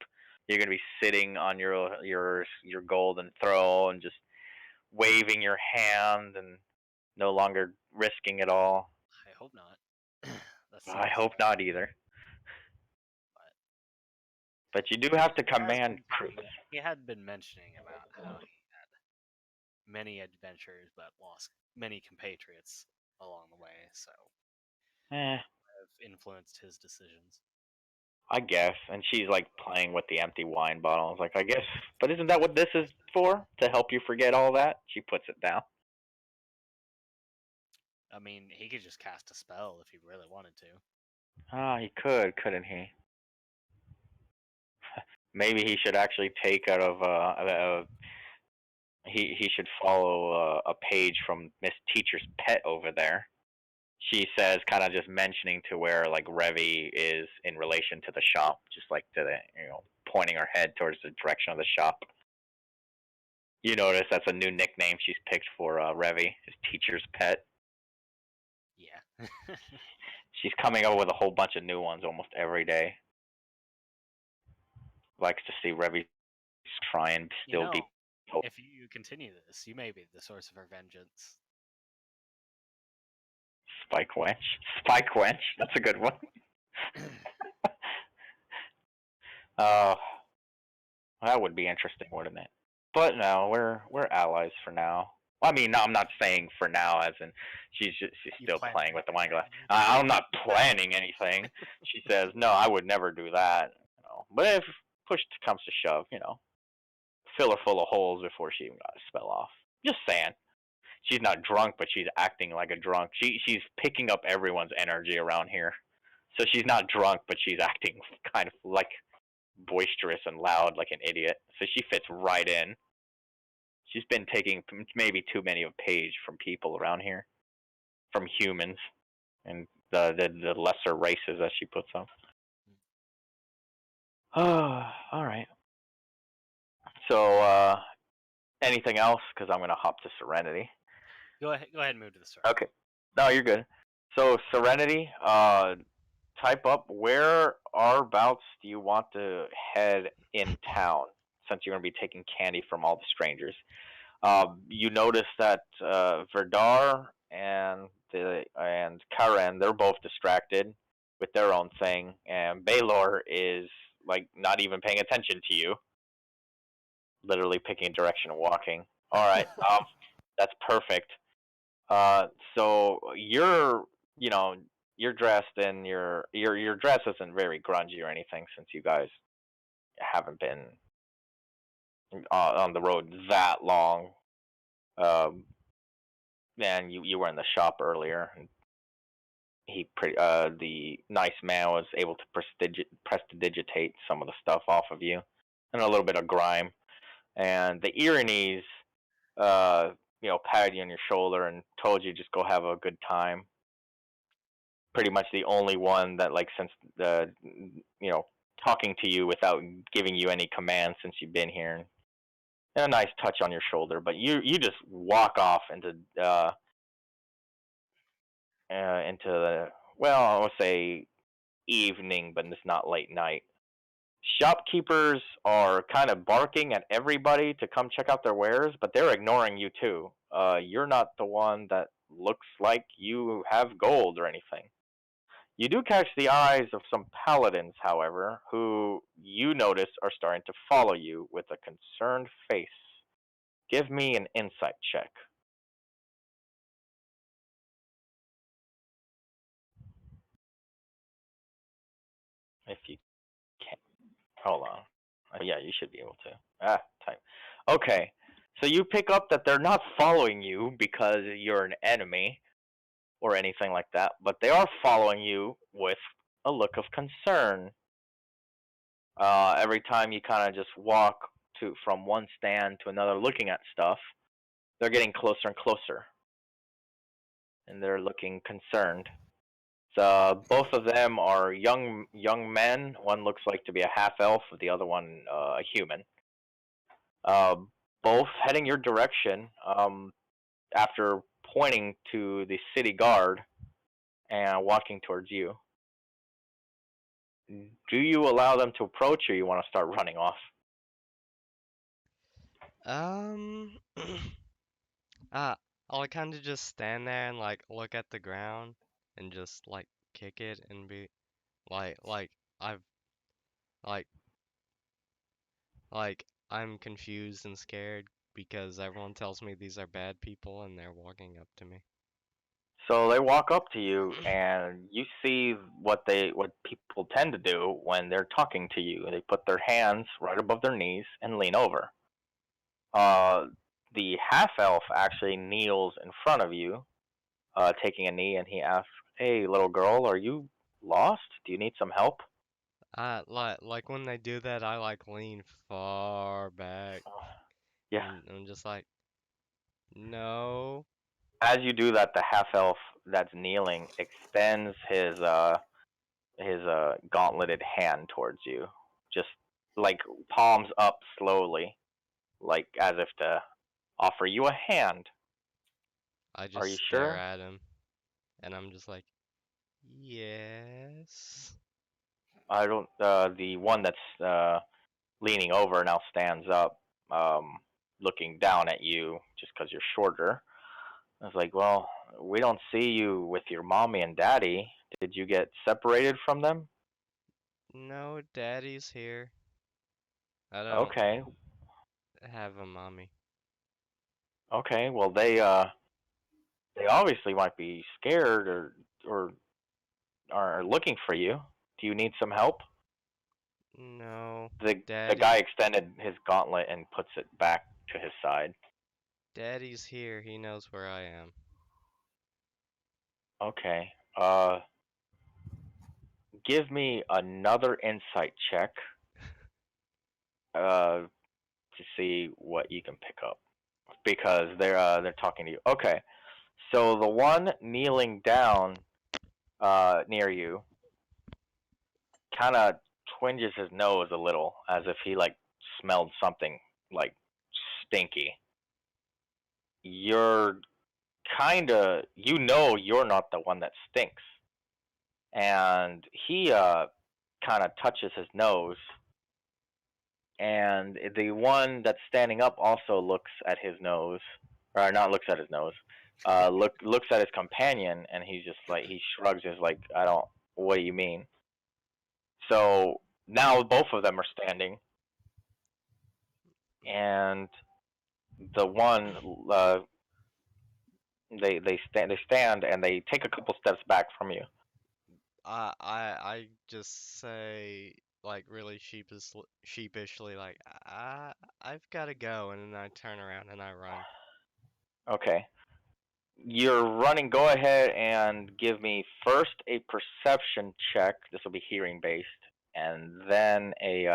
You're gonna be sitting on your golden throne, just waving your hand and no longer risking it all. I hope not. That I seems hope not either. but But you do have to he has command been troops. he had been mentioning about how he had many adventures but lost many compatriots along the way, so Eh, have influenced his decisions. I guess. And she's like playing with the empty wine bottle. I was like, I guess, but isn't that what this is for? To help you forget all that? She puts it down. I mean, he could just cast a spell if he really wanted to. Ah, he could, couldn't he? Maybe he should actually take out of he should follow a page from Miss Teacher's Pet over there. She says, kind of just mentioning to where like Revy is in relation to the shop, just like to the pointing her head towards the direction of the shop. You notice that's a new nickname she's picked for Revy, his Teacher's Pet. Yeah. She's coming up with a whole bunch of new ones almost every day. Likes to see Revy try and You still be. know, if you continue this, you may be the source of her vengeance. Spike Wench. Spike Wench. That's a good one. Uh, that would be interesting, wouldn't it? But no, we're allies for now. I mean, no, I'm not saying for now, as in she's You still plan playing to with the get wine glass. married? I'm not planning anything. She says, no, I would never do that. But if push comes to shove, fill her full of holes before she even got a spell off. Just saying. She's not drunk, but she's acting like a drunk. She's picking up everyone's energy around here. So she's not drunk, but she's acting kind of like boisterous and loud, like an idiot. So she fits right in. She's been taking maybe too many of a page from people around here, from humans, and the lesser races, as she puts them. Oh, all right. So, anything else? Because I'm gonna hop to Serenity. Go ahead and move to the story. Okay. No, you're good. So Serenity, type up whereabouts do you want to head in town, since you're gonna be taking candy from all the strangers. You notice that Verdar and Karen, they're both distracted with their own thing, and Baylor is like not even paying attention to you, literally picking a direction and walking. All right, that's perfect. Uh, so you know, you're dressed and your dress isn't very grungy or anything, since you guys haven't been on the road that long. Um, and you were in the shop earlier, and the nice man was able to prestidigitate some of the stuff off of you, and a little bit of grime. And the Irenes, uh, patted you on your shoulder and told you just go have a good time. Pretty much the only one that, like, since the talking to you without giving you any commands since you've been here. And a nice touch on your shoulder, but you just walk off into the, well, I would say evening, but it's not late night. Shopkeepers are kind of barking at everybody to come check out their wares, but they're ignoring you too. You're not the one that looks like you have gold or anything. You do catch the eyes of some paladins, however, who you notice are starting to follow you with a concerned face. Give me an insight check. If you can. Hold on. Yeah, you should be able to. Type. Okay. So you pick up that they're not following you because you're an enemy or anything like that, but they are following you with a look of concern. Every time you kind of just walk from one stand to another looking at stuff, they're getting closer and closer, and they're looking concerned. So both of them are young men. One looks like to be a half elf, the other one a human. Uh, both heading your direction. After pointing to the city guard and walking towards you. Do you allow them to approach, or you want to start running off? Um, uh, I'll kind of just stand there and like look at the ground and just like kick it and be like I've like I'm confused and scared because everyone tells me these are bad people and they're walking up to me. So they walk up to you, and you see what people tend to do when they're talking to you. They put their hands right above their knees and lean over. Uh, the half elf actually kneels in front of you, taking a knee, and he asks, "Hey, little girl, are you lost? Do you need some help?" Like when they do that, I like lean far back Yeah. and I'm just like, no. As you do that, the half elf that's kneeling extends his gauntleted hand towards you, just like palms up slowly, like as if to offer you a hand. I Are just you stare sure? at him and I'm just like, yes. I don't. The one that's leaning over now stands up, um, looking down at you just because you're shorter. I was like, well, we don't see you with your mommy and daddy. Did you get separated from them? No, daddy's here. I don't Okay, have a mommy. okay. Well, they obviously might be scared or are looking for you. Do you need some help? No, The guy daddy. extended his gauntlet and puts it back to his side. Daddy's here. He knows where I am. Okay. Give me another insight check. To see what you can pick up because they're talking to you. Okay. So the one kneeling down near you kind of twinges his nose a little as if he like smelled something like stinky. You're kind of you're not the one that stinks, and he kind of touches his nose, and the one that's standing up also looks at his nose, or not looks at his nose, looks at his companion, and he's just like he shrugs his like I don't. What do you mean? So now both of them are standing, and the one they stand and they take a couple steps back from you. I just say like really sheepishly like I've got to go and then I turn around and I run. Okay, you're running. Go ahead and give me first a perception check. This will be hearing based, and then a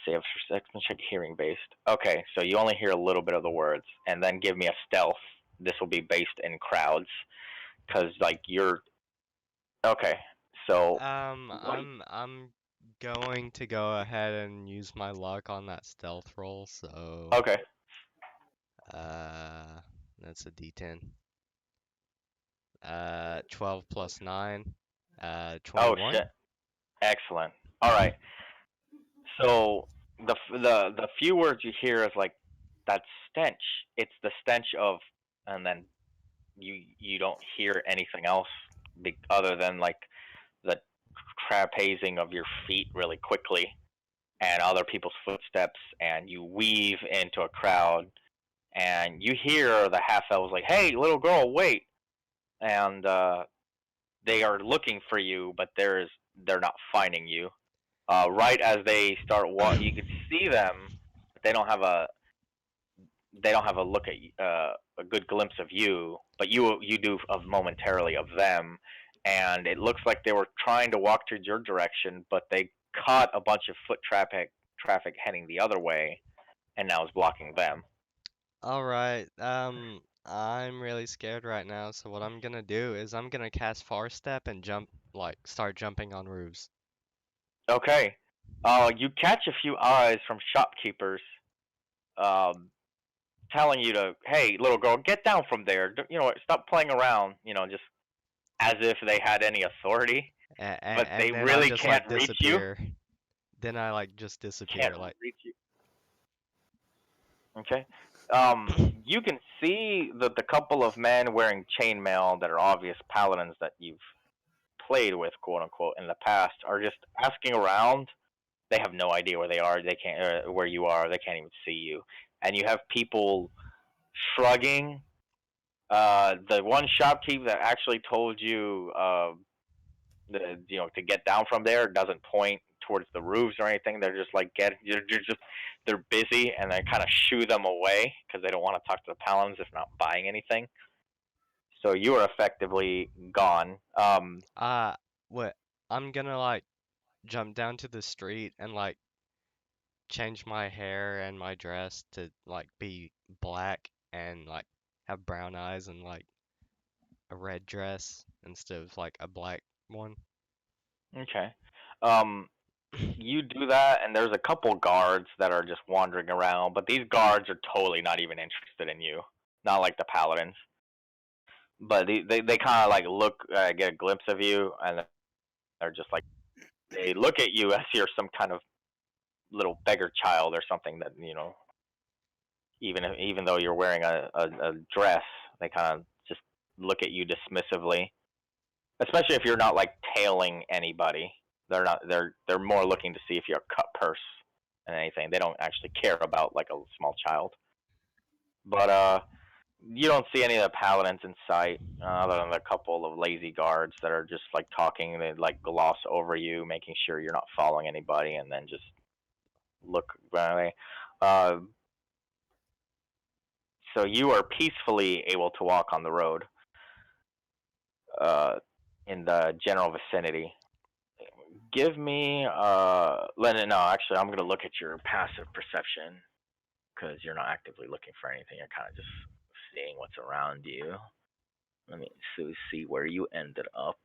say a perception check hearing based. Okay, so you only hear a little bit of the words, and then give me a stealth. This will be based in crowds, because like you're okay. So what? I'm going to go ahead and use my luck on that stealth roll, so Okay. uh that's a D10. 12 plus 9, Oh 21. shit. Excellent. All right. So the few words you hear is like that stench. It's the stench of, and then you don't hear anything else other than like the crab hazing of your feet really quickly and other people's footsteps, and you weave into a crowd, and you hear the half elves like, "Hey, little girl, wait!" And they are looking for you, but they're not finding you. Right as they start you can see them, but they don't have a look at a good glimpse of you, but you do of momentarily of them, and it looks like they were trying to walk towards your direction, but they caught a bunch of foot traffic heading the other way, and now is blocking them. All right. I'm really scared right now, so what I'm gonna do is I'm gonna cast Far Step and start jumping on roofs. Okay, you catch a few eyes from shopkeepers, um, telling you to, hey, little girl, get down from there. Stop playing around. Just as if they had any authority. but they and then I really just can't like reach you. disappear. Then I like just Can't disappear. Like, reach you. Okay. You can see that the couple of men wearing chainmail that are obvious paladins that you've played with, quote unquote, in the past, are just asking around. They have no idea where they are. They can't where you are. They can't even see you. And you have people shrugging. The one shopkeep that actually told you, to get down from there doesn't point towards the roofs or anything. They're just like they're busy and they kind of shoo them away because they don't want to talk to the paladins if not buying anything. So you are effectively gone. uh, what? I'm gonna like jump down to the street and like change my hair and my dress to like be black and like have brown eyes and like a red dress instead of like a black one. Okay. Um, you do that, and there's a couple guards that are just wandering around, but these guards are totally not even interested in you. Not like the paladins, but they kind of like look, get a glimpse of you, and they're just like they look at you as you're some kind of little beggar child or something that even though you're wearing a dress, they kind of just look at you dismissively. Especially if you're not like tailing anybody. They're not. They're more looking to see if you're a cut purse than anything. They don't actually care about like a small child. But you don't see any of the paladins in sight, other than a couple of lazy guards that are just like talking. They like gloss over you, making sure you're not following anybody, and then just look. Uh, so you are peacefully able to walk on the road uh, in the general vicinity. Give me Lennon. No, actually, I'm gonna look at your passive perception because you're not actively looking for anything. You're kind of just seeing what's around you. Let me see where you ended up.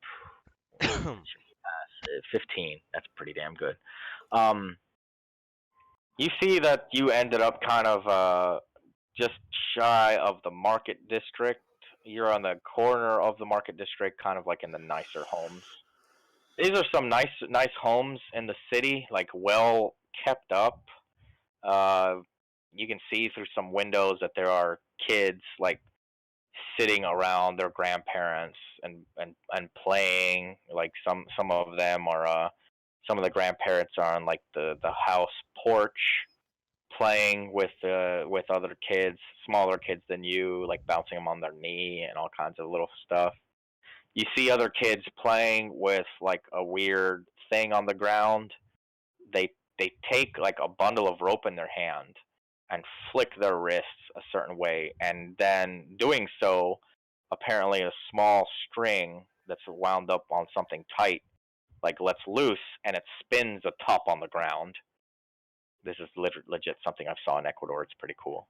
What's your passive? 15. That's pretty damn good. Um, you see that you ended up kind of just shy of the market district. You're on the corner of the market district, kind of like in the nicer homes. These are some nice homes in the city, like well kept up. Uh, you can see through some windows that there are kids like sitting around their grandparents and playing. Like some of them are some of the grandparents are on like the house porch playing with other kids, smaller kids than you, like bouncing them on their knee and all kinds of little stuff. You see other kids playing with like a weird thing on the ground. They take like a bundle of rope in their hand and flick their wrists a certain way, and then doing so, apparently a small string that's wound up on something tight like lets loose and it spins a top on the ground. This is legit something I saw in Ecuador. It's pretty cool.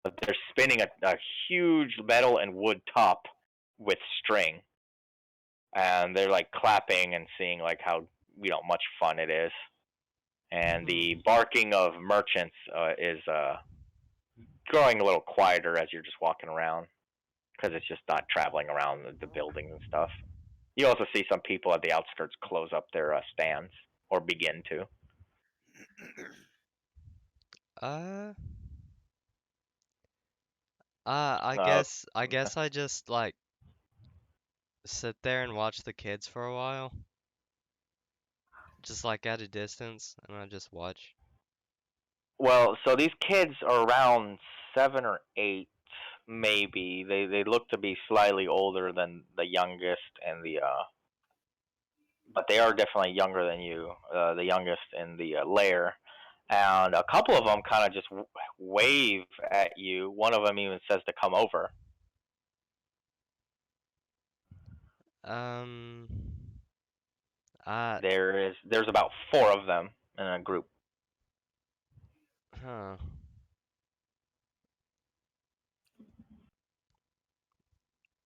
But they're spinning a huge metal and wood top with string, and they're like clapping and seeing like how much fun it is. And the Hmm. barking of merchants is growing a little quieter as you're just walking around because it's just not traveling around the buildings and stuff. You also see some people at the outskirts close up their stands or begin to. Uh, I Uh, guess I guess I just like sit there and watch the kids for a while, just like at a distance, and I just watch. well, so these kids are around 7 or 8, maybe. They look to be slightly older than the youngest and the but they are definitely younger than you, the youngest in the layer. And a couple of them kind of just wave at you. One of them even says to come over. Um, I, There's about 4 of them in a group. huh.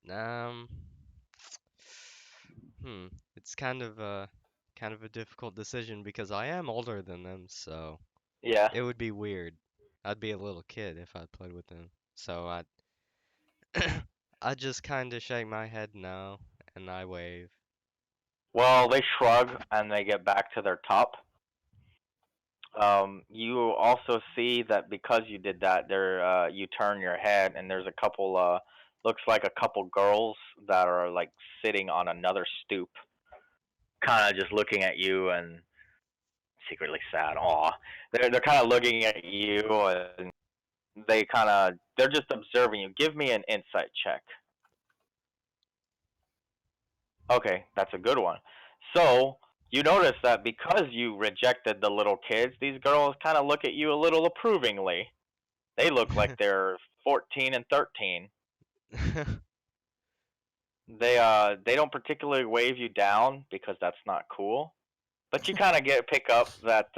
Um, hmm. It's kind of a difficult decision because I am older than them, so Yeah. it would be weird. I'd be a little kid if I played with them. So I just kind of shake my head no, and I wave. Well, they shrug and they get back to their top. You also see that because you did that, you turn your head and there's a couple, looks like a couple girls that are like sitting on another stoop, kind of just looking at you and secretly sad. Aw, they're kind of looking at you and they're just observing you. Give me an insight check. Okay, that's a good one. So you notice that because you rejected the little kids, these girls kind of look at you a little approvingly. They look like they're 14 and 13. They don't particularly wave you down because that's not cool. But you kind of get pick up that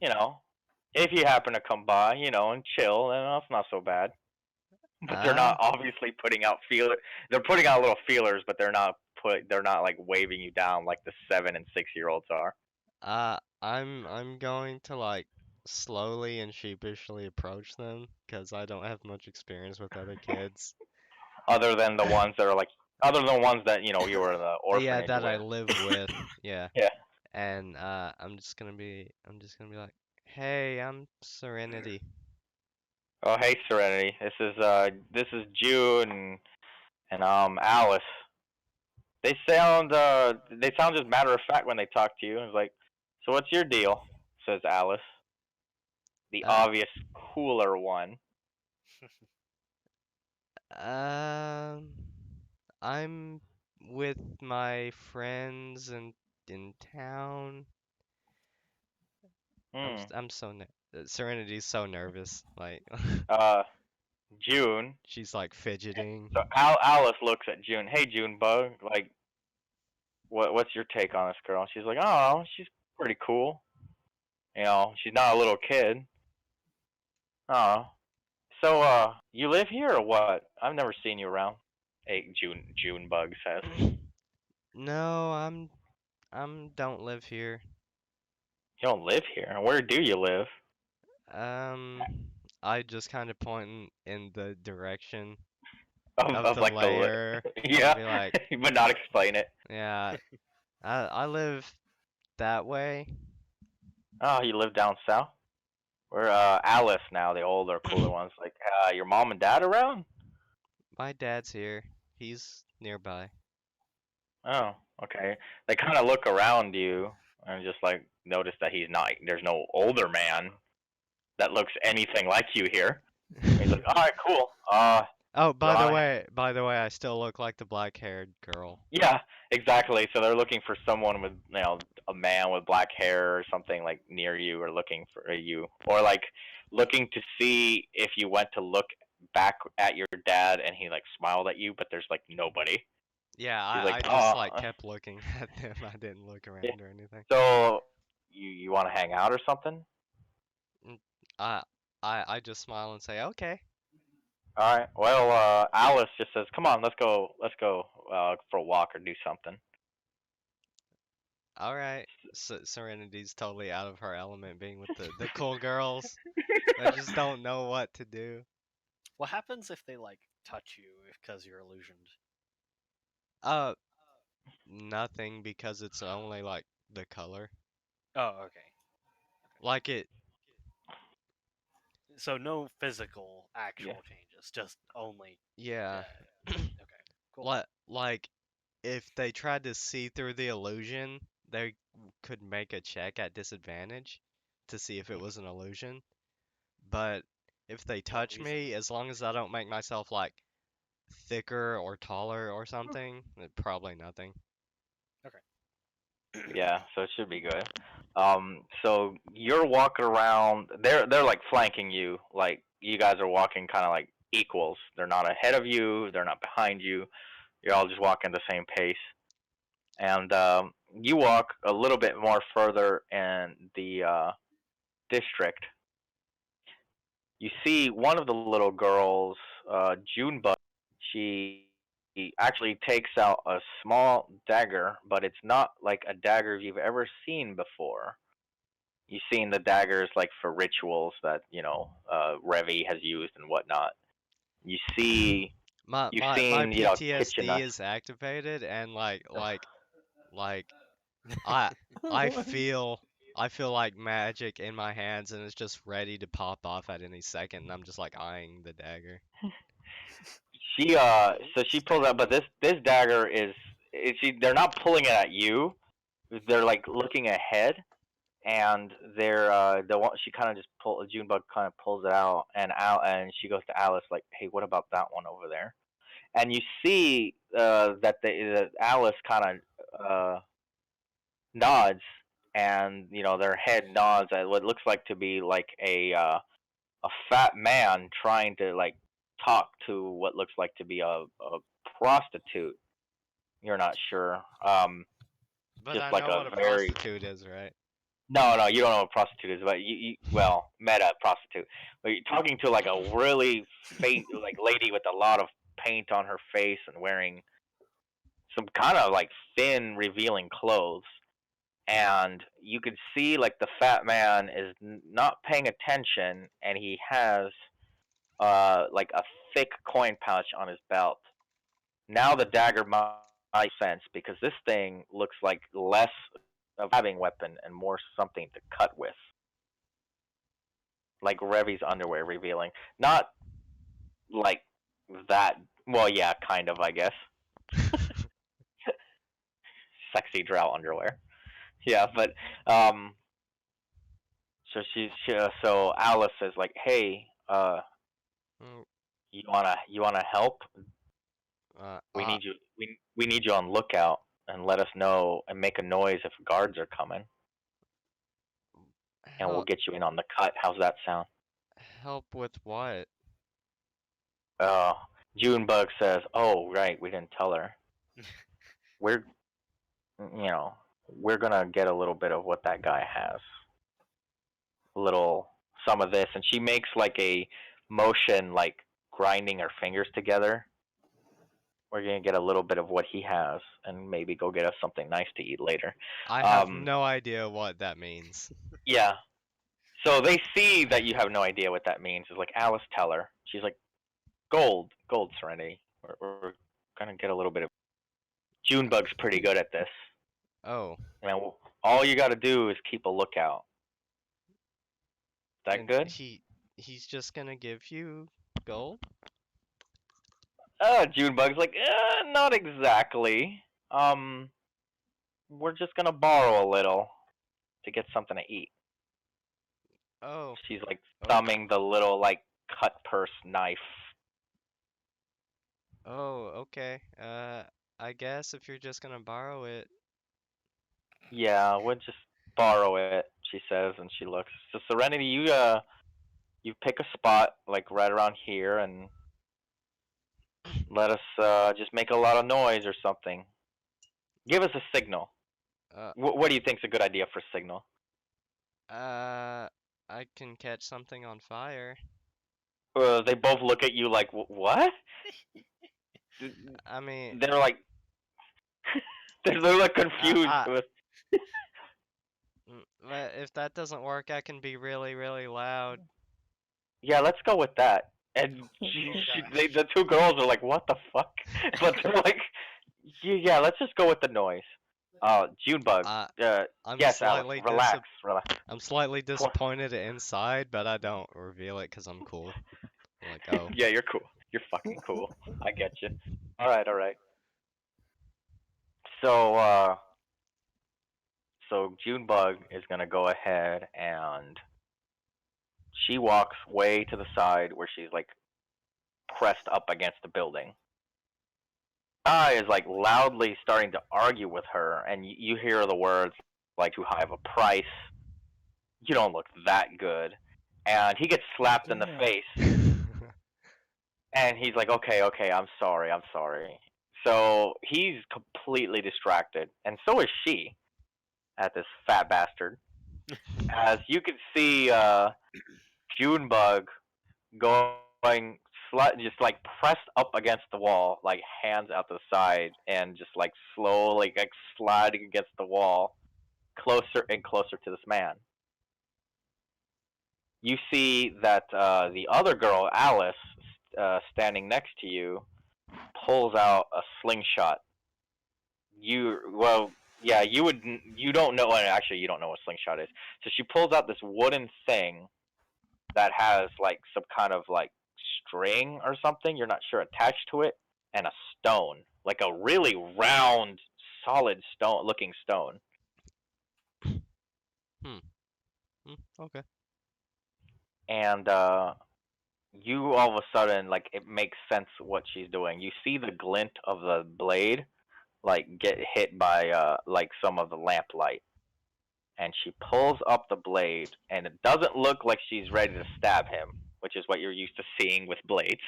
you know, if you happen to come by, and chill, then that's not so bad. But they're uh, not obviously putting out feeler. They're putting out little feelers, but they're not like waving you down like the 7 and 6 year olds are. I'm going to like slowly and sheepishly approach them because I don't have much experience with other kids. Other than the ones that are like, other than the ones that you were in the Yeah, orphanage that I with. live with. Yeah. Yeah. And I'm just gonna be like, "Hey, I'm Serenity." Oh, hey, Serenity. This is June and Alice. They sound just matter of fact when they talk to you. It's like, so what's your deal? Says Alice, the Uh, obvious cooler one. um, I'm with my friends in town. Hmm. I'm so Serenity's so nervous. Like Uh, June. she's like So fidgeting. Alice looks at June. Hey, June Bug. Like, what's your take on this girl? She's like, oh, she's pretty cool. She's not a little kid. Oh. So, you live here or what? I've never seen you around. Hey, June Bug says. No, I'm don't live here. You don't live here. Where do you live? Um, I just kind of point in the direction of Of the like layer and yeah, be like, but not explain it. yeah, I live that way. Oh, you live down south? We're Alice now, the older, cooler ones. Like, your mom and dad around? My dad's here. He's nearby. Oh, okay. They kind of look around you and just like notice that he's not. There's no older man that looks anything like you here. And he's like, all right, cool. Oh, You want? by the way, I still look like the black-haired girl. Yeah, exactly. So they're looking for someone with, a man with black hair or something like near you, or looking for you, or like looking to see if you went to look back at your dad and he like smiled at you, but there's like nobody. Yeah, He's like, I just oh, like kept looking at them. I didn't look yeah. around or anything. So you want to hang out or something? Mm, I I just smile and say, "Okay." All right. Well, Alice just says, "Come on, let's go for a walk or do something." All right. Serenity's totally out of her element being with the cool girls. They just don't know what to do. What happens if they like touch you because you're illusioned? Uh, Nothing because it's only like the color. Oh, okay. Like it, So no physical Yeah. actual changes, just only. yeah. Okay, cool. Like if they tried to see through the illusion, they could make a check at disadvantage to see if it was an illusion. But if they What touch reason? me, as long as I don't make myself like thicker or taller or something, probably nothing. Okay. Yeah, so it should be good. So you're walking around. They're like flanking you. Like you guys are walking kind of like equals. They're not ahead of you. They're not behind you. You're all just walking the same pace. And you walk a little bit more further in the district. You see one of the little girls, Junebug. She actually takes out a small dagger, but it's not like a dagger you've ever seen before. You've seen the daggers like for rituals that Revi has used and whatnot. You see, My you've my seen kitchen PTSD knife. is activated and like Like I I feel I feel like magic in my hands and it's just ready to pop off at any second and I'm just like eyeing the dagger. So she pulls out, but this dagger is they're not pulling it at you. They're like looking ahead, and the one she kind of just Junebug kind of pulls it out, and she goes to Alice like, hey, what about that one over there? And you see that Alice kind of nods, and their head nods at what looks like to be like a fat man trying to like talk to what looks like to be a prostitute. You're not sure. But Just I like know a what a very prostitute is, right? no, you don't know what a prostitute is, but you well, meta prostitute. But you're talking to like a really faint like lady with a lot of paint on her face and wearing some kind of like thin, revealing clothes. And you can see like the fat man is not paying attention, and he has like a thick coin pouch on his belt. Now the dagger might make sense because this thing looks like less of a stabbing weapon and more something to cut with, like Revy's underwear revealing. Not like that. Well, yeah, kind of, I guess. Sexy drow underwear. Yeah, but um, so Alice is like, hey, Mm, you wanna help? Uh, We uh, need you. We need you on lookout and let us know and make a noise if guards are coming, and we'll help get you in on the cut. How's that sound? help with what? Uh, Junebug says, "Oh, right, we didn't tell her. We're, you know, we're gonna get a little bit of what that guy has. A little, some of this." And she makes like a motion, like grinding her fingers together. We're gonna get a little bit of what he has, and maybe go get us something nice to eat later. I have Um, no idea what that means. yeah. So they see that you have no idea what that means. It's like, Alice, tell her. She's like, gold, Serenity. We're gonna get a little bit of. Junebug's pretty good at this. Oh, And all you got to do is keep a lookout. That and good? he's just gonna give you gold? Junebug's like, not exactly. We're just gonna borrow a little to get something to eat. Oh, She's like oh, thumbing the little like cut purse knife. oh, okay. I guess if you're just gonna borrow it. Yeah, we'll just borrow it. She says, and she looks. So Serenity, you pick a spot like right around here, and let us just make a lot of noise or something. Give us a signal. Uh, What do you think's a good idea for signal? uh, I can catch something on fire. They both look at you like, what? I mean, They're like, they're like confused. I, but if that doesn't work, I can be really, really loud. Yeah, let's go with that. And the two girls are like, what the fuck? But they're like, yeah, let's just go with the noise. Junebug. I, I'm Yes, Alice, slightly relax, relax. I'm slightly disappointed inside, but I don't reveal it because I'm cool. I'm like, oh, Yeah, you're cool. You're fucking cool. I get you. All right, all right. So, so Junebug is gonna go ahead and she walks way to the side where she's like pressed up against the building. Guy is like loudly starting to argue with her, and you hear the words like "too high of a price." You don't look that good, and he gets slapped in the Damn. face, and he's like, "Okay, okay, I'm sorry, I'm sorry." So he's completely distracted, and so is she at this fat bastard. As you can see, Junebug going just like pressed up against the wall, like hands out the side, and just like slowly like sliding against the wall, closer and closer to this man. You see that the other girl, Alice, standing next to you, pulls out a slingshot. Yeah, you don't know, and actually you don't know what slingshot is. So she pulls out this wooden thing that has like some kind of like string or something, you're not sure, attached to it, and a stone, like a really round, solid stone looking stone. Hmm. Okay. And you all of a sudden, like, it makes sense what she's doing. You see the glint of the blade like get hit by like some of the lamplight, and she pulls up the blade, and it doesn't look like she's ready to stab him, which is what you're used to seeing with blades.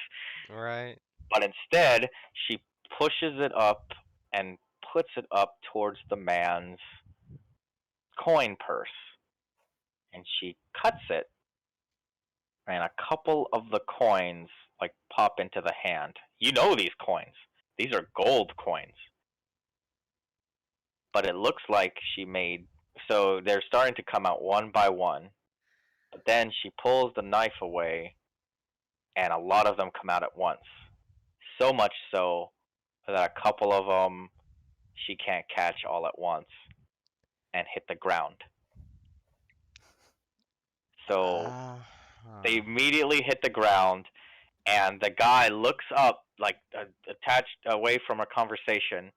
Right. But instead, she pushes it up and puts it up towards the man's coin purse, and she cuts it, and a couple of the coins like pop into the hand. You know these coins. These are gold coins. But it looks like she made, so they're starting to come out one by one. But then she pulls the knife away, and a lot of them come out at once. So much so that a couple of them she can't catch all at once and hit the ground. So they Huh. immediately hit the ground, and the guy looks up, like attached away from a conversation,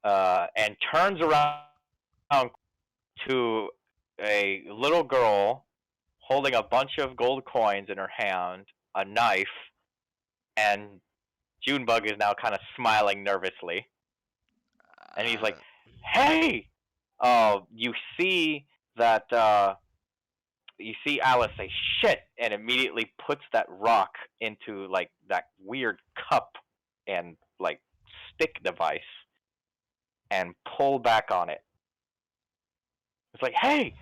and turns around to a little girl holding a bunch of gold coins in her hand, a knife, and Junebug is now kind of smiling nervously. And he's like, Uh, "Hey!" You see that you see Alice say "shit" and immediately puts that rock into like that weird cup and like stick device and pull back on it. It's like, "Hey,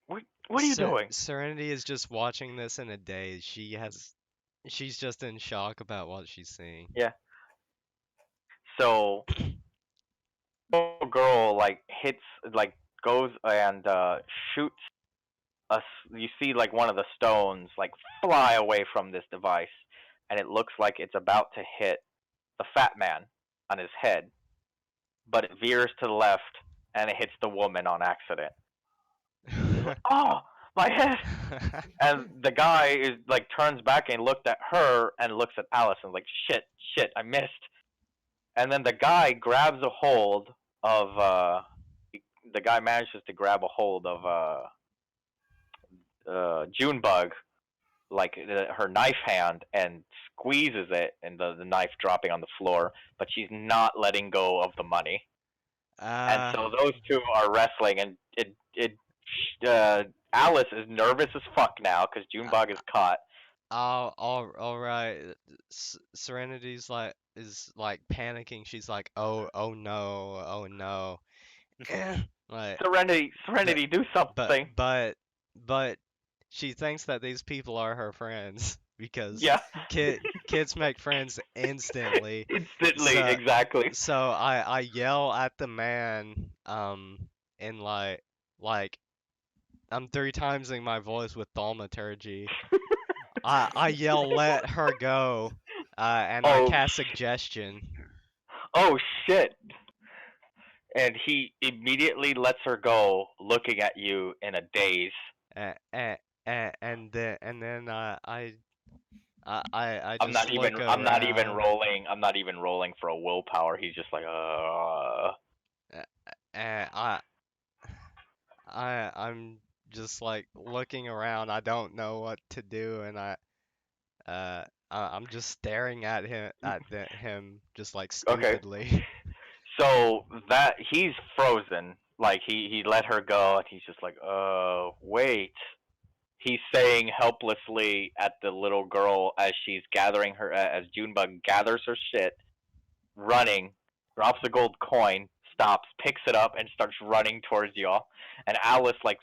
what are you doing?" Serenity is just watching this in a daze. She's just in shock about what she's seeing. Yeah. So little girl like hits, like goes and shoots us. You see like one of the stones like fly away from this device, and it looks like it's about to hit the fat man on his head, but it veers to the left and it hits the woman on accident. She's like, "Oh, my head!" And the guy is like turns back and looked at her and looks at Alice and like, "Shit, shit, I missed." And then the guy grabs a hold of the guy manages to grab a hold of Junebug, like her knife hand, and squeezes it, and the knife dropping on the floor. But she's not letting go of the money, and uh, so those two are wrestling, and Alice is nervous as fuck now because Junebug is caught. all right. Serenity's like is like panicking. She's like, oh no, oh no. Like, Serenity, but Serenity, do but something. but but she thinks that these people are her friends because Yeah, kids make friends instantly. instantly, So exactly. I yell at the man in like I'm three timesing my voice with thaumaturgy. I yell let her go, and I Oh, cast suggestion. oh shit! And he immediately lets her go, looking at you in a daze. And then I just look I'm not even around. rolling. I'm not even rolling for a willpower. He's just like, And I'm just like looking around. I don't know what to do, and I'm just staring at him just like Okay. stupidly. So that he's frozen. Like he let her go, and he's just like, wait. He's saying helplessly at the little girl as she's gathering her, as Junebug gathers her shit, running, drops a gold coin, stops, picks it up, and starts running towards y'all. And Alice like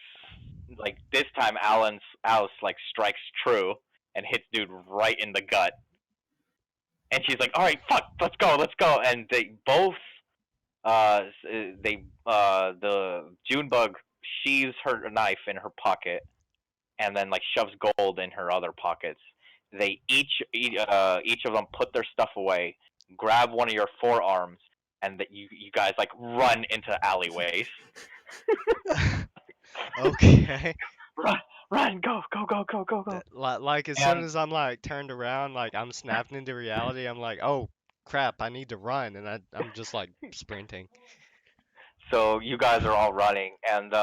this time, Alice like strikes true and hits dude right in the gut. And she's like, "All right, fuck, let's go, let's go." And they both, the Junebug sheaves her knife in her pocket and then like shoves gold in her other pockets. They each of them put their stuff away, grab one of your forearms, and that you guys like run into alleyways. Okay. Run, run, go, go, go, go, go, go. Like as soon And as I'm like turned around, like I'm snapped into reality, I'm like, oh crap, I need to run, and I'm just like sprinting. so you guys are all running, and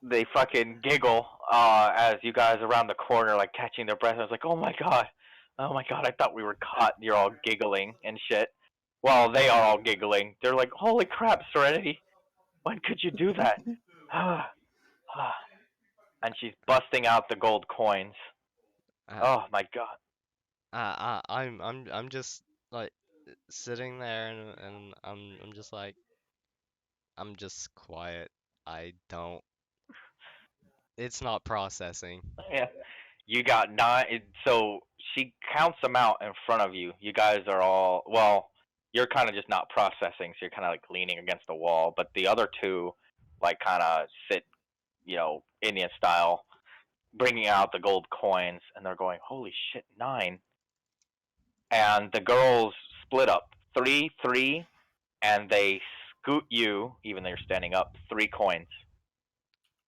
they fucking giggle as you guys around the corner, like catching their breath. I was like, oh my god, I thought we were caught. You're all giggling and shit. Well, they are all giggling. They're like, holy crap, Serenity, when could you do that? And she's busting out the gold coins. Uh, Oh my god. I'm just like sitting there and I'm just like I'm just quiet. I don't. It's not processing. Yeah. You got nine. So she counts them out in front of you. You guys are all, well, you're kind of just not processing, so you're kind of like leaning against the wall. But the other two, like, kind of sit, Indian style, bringing out the gold coins, and they're going, holy shit, nine. And the girls split up, three, three, and they scoot you, even though you're standing up, three coins.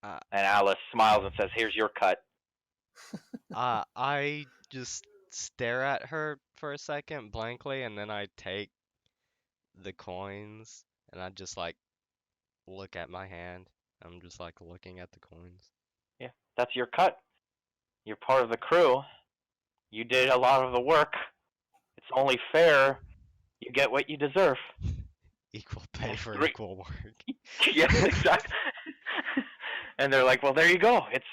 Uh, And Alice smiles and says, here's your cut. I just stare at her for a second blankly, and then I take the coins, and I just like look at my hand. I'm just like looking at the coins. Yeah, that's your cut. You're part of the crew. You did a lot of the work. It's only fair you get what you deserve. Equal And pay it's for three. equal work. Yes, exactly. And they're like, well, there you go. It's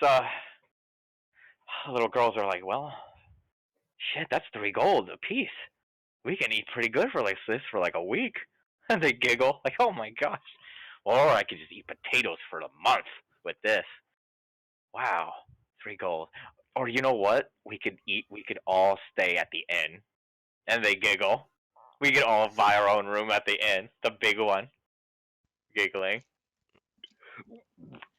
little girls are like, well, shit, that's 3 gold a piece. We can eat pretty good for like this for like a week. And they giggle like, oh my gosh. Or I could just eat potatoes for a month with this. Wow, 3 gold. Or you know what? We could all stay at the inn. And they giggle. We could all buy our own room at the inn, the big one, giggling.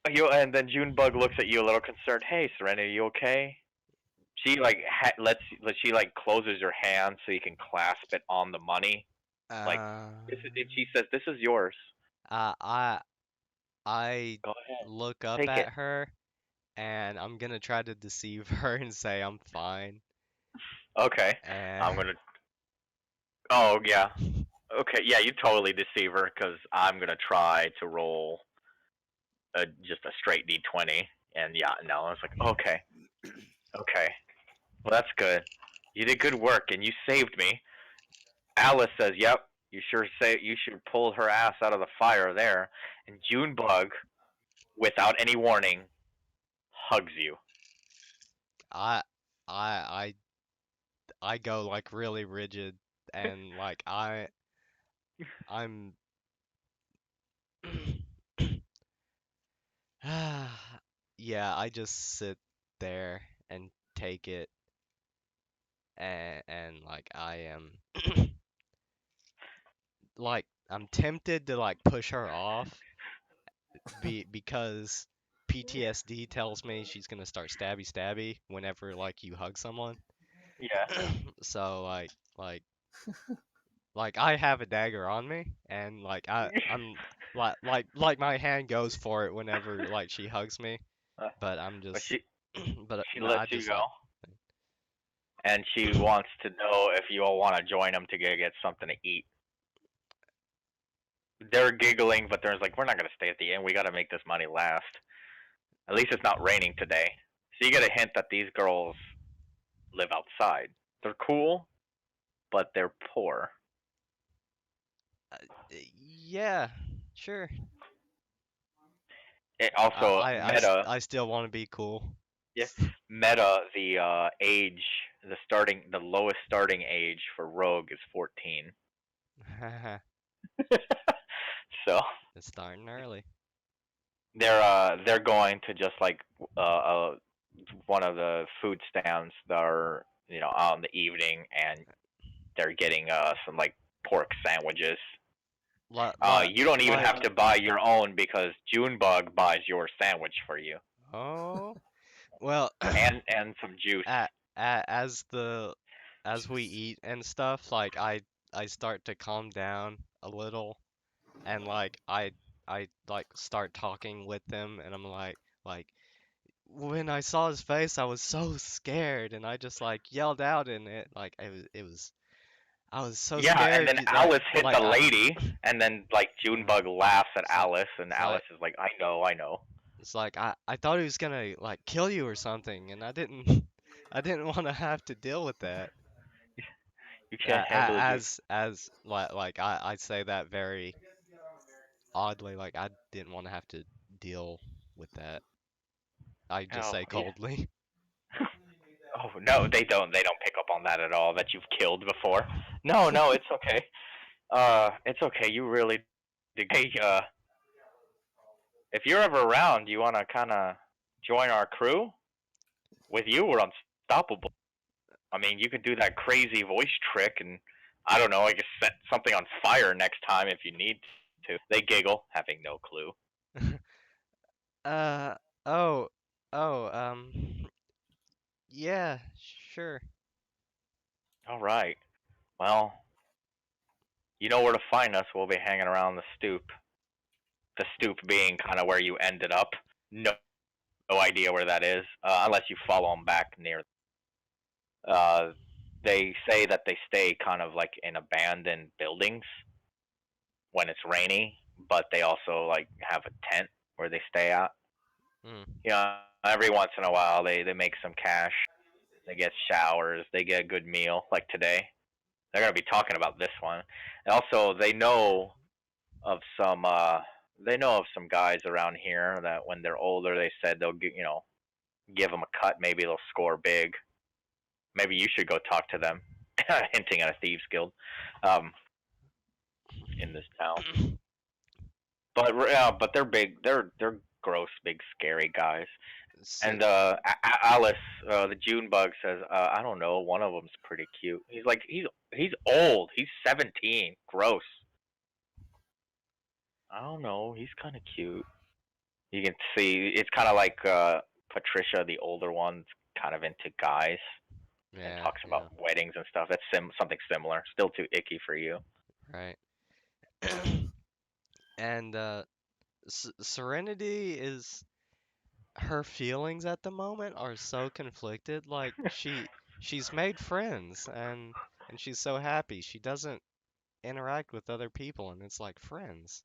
And then Junebug looks at you a little concerned. Hey, Serenity, you okay? She like she like closes her hand so you can clasp it on the money. Like Uh, she says, "This is yours. uh, I I Go ahead, look up take it." at her, and I'm gonna try to deceive her and say I'm fine. Okay, And I'm gonna. Oh yeah. Okay, yeah, you totally deceive her because I'm gonna try to roll just a straight D20, and yeah, no, I was like, okay, okay, well that's good. You did good work, and you saved me. Alice says, "Yep, you should pull her ass out of the fire there." And Junebug, without any warning, hugs you. I I I go like really rigid, and like I'm yeah, I just sit there and take it, and like I am like I'm tempted to like push her off because PTSD tells me she's gonna start stabby whenever like you hug someone. Yeah. So like I have a dagger on me, and like I'm like my hand goes for it whenever like she hugs me, but I'm But just but she no, lets I you just go, like and she wants to know if you all want to join them to get something to eat. They're giggling, but they're like, "We're not gonna stay at the inn. We got to make this money last. At least it's not raining today." So you get a hint that these girls live outside. They're cool, but they're poor. yeah, sure. It also meta, I still want to be cool. yeah, meta. The age, the lowest starting age for rogue is 14. So It's starting early. they're going to just like uh, uh one of the food stands that are on the evening, and they're getting some like pork sandwiches. You don't even have to buy your own because Junebug buys your sandwich for you, Oh, well, and some juice. a as the as we eat and stuff, like I start to calm down a little, and like I like start talking with them, and I'm like when I saw his face, I was so scared, and I just like yelled out in it, like it was I was so Yeah, and scared then that Alice hit the like lady, and then like uh, Junebug laughs at it's like Alice, and it's like Alice is like, "I know, I know." it's like I thought he was gonna like kill you or something, and I didn't I didn't want to have to deal with that. You can't handle it, dude. As like I say that very oddly, like I didn't want to have to deal with that. I just Oh, say yeah. coldly. Oh no, they don't. They don't pick up on that at all. That you've killed before. No, no, it's okay. It's okay. You really did. Hey, if you're ever around, do you want to kind of join our crew? With you, we're unstoppable. I mean, you could do that crazy voice trick, and I don't know. I guess set something on fire next time if you need to. They giggle, having no clue. Uh oh oh yeah, sure. All right. Well, you know where to find us. We'll be hanging around the stoop. The stoop being kind of where you ended up. No, no idea where that is, unless you follow them back near. Uh, they say that they stay kind of like in abandoned buildings when it's rainy, but they also like have a tent where they stay at. Mm. Yeah, every once in a while they make some cash. They get showers. They get a good meal like today. They're gonna be talking about this one. And also, of some they know of some guys around here that when they're older, they said they'll give them a cut. Maybe they'll score big. Maybe you should go talk to them, hinting at a thieves guild um, in this town. But they're big. They're gross, big, scary guys. So, And Alice, the June bug says, I don't know. One of them's pretty cute. He's old. He's 17. Gross. I don't know. He's kind of cute. You can see it's kind of like Patricia, the older one's kind of into guys and yeah, talks about yeah, weddings and stuff. That's something similar. Still too icky for you. right. And Serenity is her feelings at the moment are so conflicted. Like she's made friends and she's so happy. She doesn't interact with other people and it's like friends.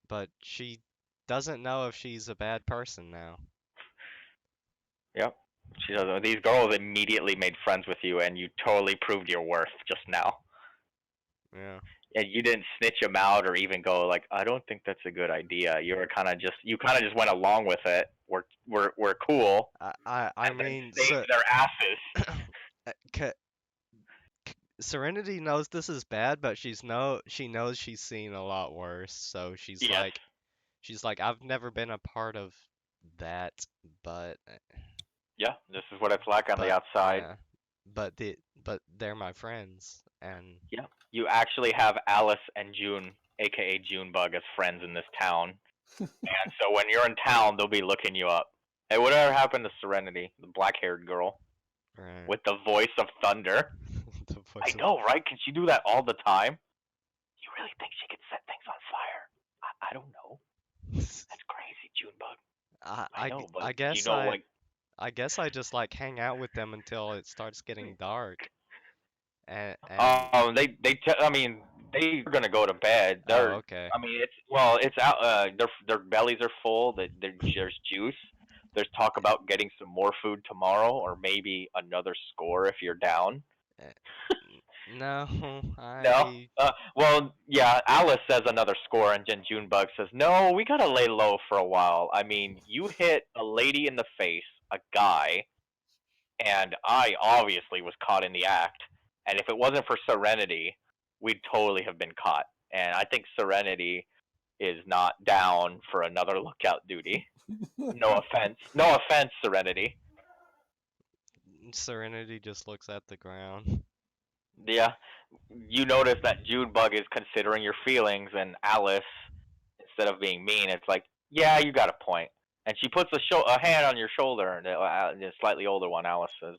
But she doesn't know if she's a bad person now. Yep. She doesn't. These girls immediately made friends with you, and you totally proved your worth just now. Yeah. And you didn't snitch them out or even go like, I don't think that's a good idea. You kind of just went along with it. We're cool, I and then mean, saved their asses. Ca Serenity knows this is bad, but she knows she's seen a lot worse. So Yes. she's like I've never been a part of that, but Yeah. This is what it's like on the but outside. yeah, but they're my friends, and Yeah. You actually have Alice and June, aka Junebug, as friends in this town. And so when you're in town, they'll be looking you up. Hey, whatever happened to Serenity, the black-haired girl right. with the voice of thunder? The I voice of know, right? Can she do that all the time? You really think she could set things on fire? I don't know. That's crazy, Junebug. I know, but I you guess know, like, I guess I just like hang out with them until it starts getting dark, and I mean, they're gonna go to bed. oh, okay. I mean, it's out. Their bellies are full. There's juice. There's talk about getting some more food tomorrow, or maybe another score if you're down. Uh, no, No. I Well, yeah. Alice says another score, and then Junebug says, "No, we gotta lay low for a while. I mean, you hit a lady in the face, a guy, and I obviously was caught in the act. And if it wasn't for Serenity, we'd totally have been caught. And I think Serenity is not down for another lookout duty. No offense. No offense, Serenity. Serenity just looks at the ground. Yeah, you notice that Junebug is considering your feelings, and Alice, instead of being mean, it's like, yeah, you got a point. And she puts a hand on your shoulder, and the slightly older one, Alice says,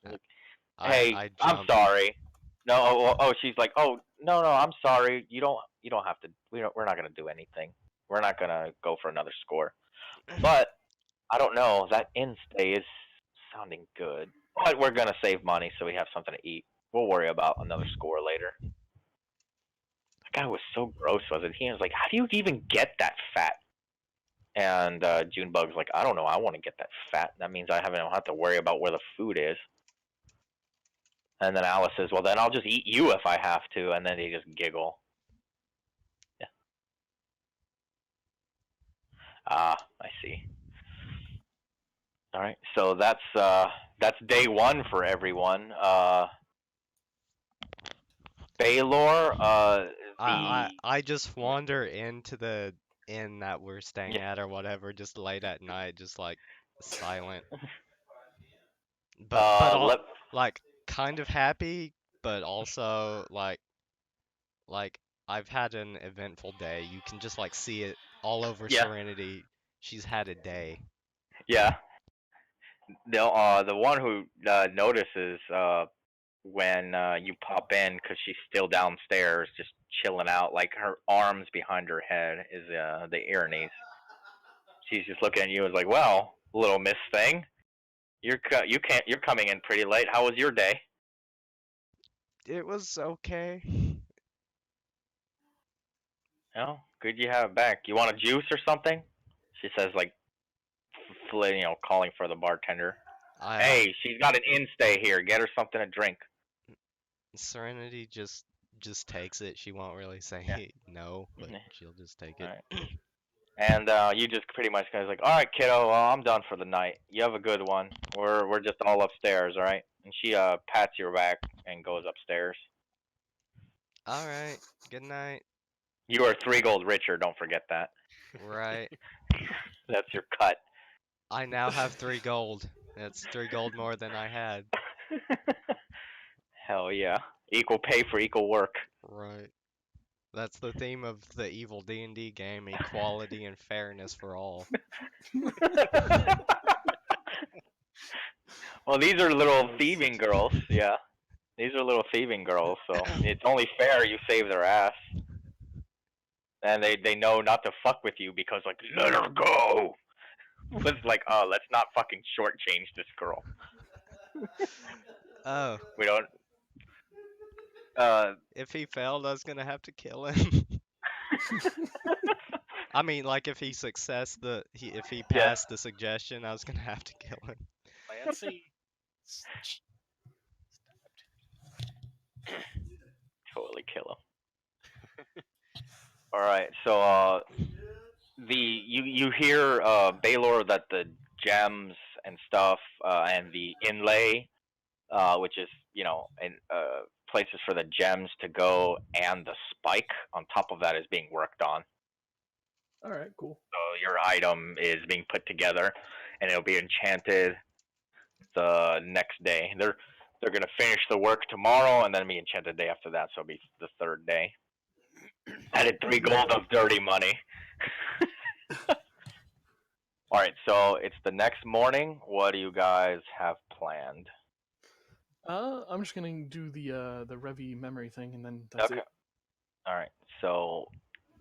I "Hey, I I'm jump. sorry. No, she's like, oh no, I'm sorry. You don't have to. We're not gonna do anything. We're not gonna go for another score. But I don't know. That in stay is sounding good. But we're gonna save money so we have something to eat. We'll worry about another score later. That guy was so gross, wasn't he? He was like, how do you even get that fat? And Junebug's like, I don't know. I want to get that fat. That means I don't have to worry about where the food is. And then Alice says, well, then I'll just eat you if I have to. And then they just giggle. Yeah. Ah, I see. All right. So that's day one for everyone. Baylor, I just wander into the inn that we're staying yeah, at or whatever, just late at night, just like silent. But all let like kind of happy, but also like I've had an eventful day. You can just like see it all over yeah, Serenity. She's had a day. yeah. The one who notices when you pop in because she's still downstairs, just chilling out, like her arms behind her head is the Irenes. She's just looking at you as like, well, little Miss Thing, you're coming in pretty late. How was your day? It was okay. Oh, good you have it back. You want a juice or something? She says, like, calling for the bartender. I Hey, she's got an in-stay here. Get her something to drink. Serenity just takes it. She won't really Yeah. say no, but Mhm. she'll just take All it. right. And you just pretty much guys like, all right, kiddo, well, I'm done for the night. You have a good one. We're just all upstairs, all right? And she pats your back and goes upstairs. All right. Good night. You are 3 gold richer. Don't forget that. Right. That's your cut. I now have 3 gold. That's 3 gold more than I had. Hell yeah. Equal pay for equal work. Right. That's the theme of the evil D&D game, equality and fairness for all. Well, these are little Oh, thieving girls. Yeah. These are little thieving girls, so it's only fair you save their ass. And they know not to fuck with you because, like, let her go. It's like, oh, let's not fucking shortchange this girl. Oh, We don't. Uh, if he failed, I was gonna have to kill him. I mean, like if if he yeah, passed the suggestion, I was gonna have to kill him. Clancy. totally kill him. All right, so you hear Baylor that the gems and stuff and the inlay, which is and places for the gems to go, and the spike on top of that is being worked on. All right, cool. So your item is being put together, and it'll be enchanted the next day. They're gonna finish the work tomorrow, and then be enchanted the day after that. So it'll be the third day. Added 3 gold of dirty money. All right, so it's the next morning. What do you guys have planned? I'm just gonna do the Revy memory thing, and then that's Okay. it. All right. So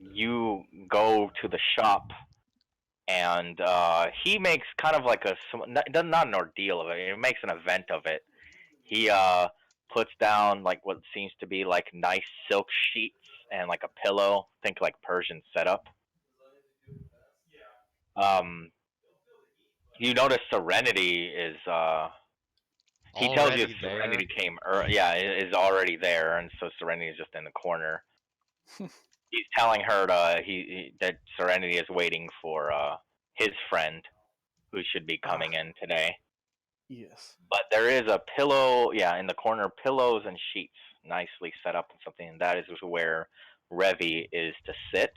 you go to the shop, and he makes kind of like not an ordeal of it. He makes an event of it. He puts down like what seems to be like nice silk sheets and like a pillow. Think like Persian setup. Um, you notice Serenity is he tells you Already there. Serenity came yeah, is already there, and so Serenity is just in the corner. He's telling her that Serenity is waiting for his friend who should be Ah, coming in today. yes. But there is a pillow, yeah, in the corner, pillows and sheets nicely set up and something, and that is where Revi is to sit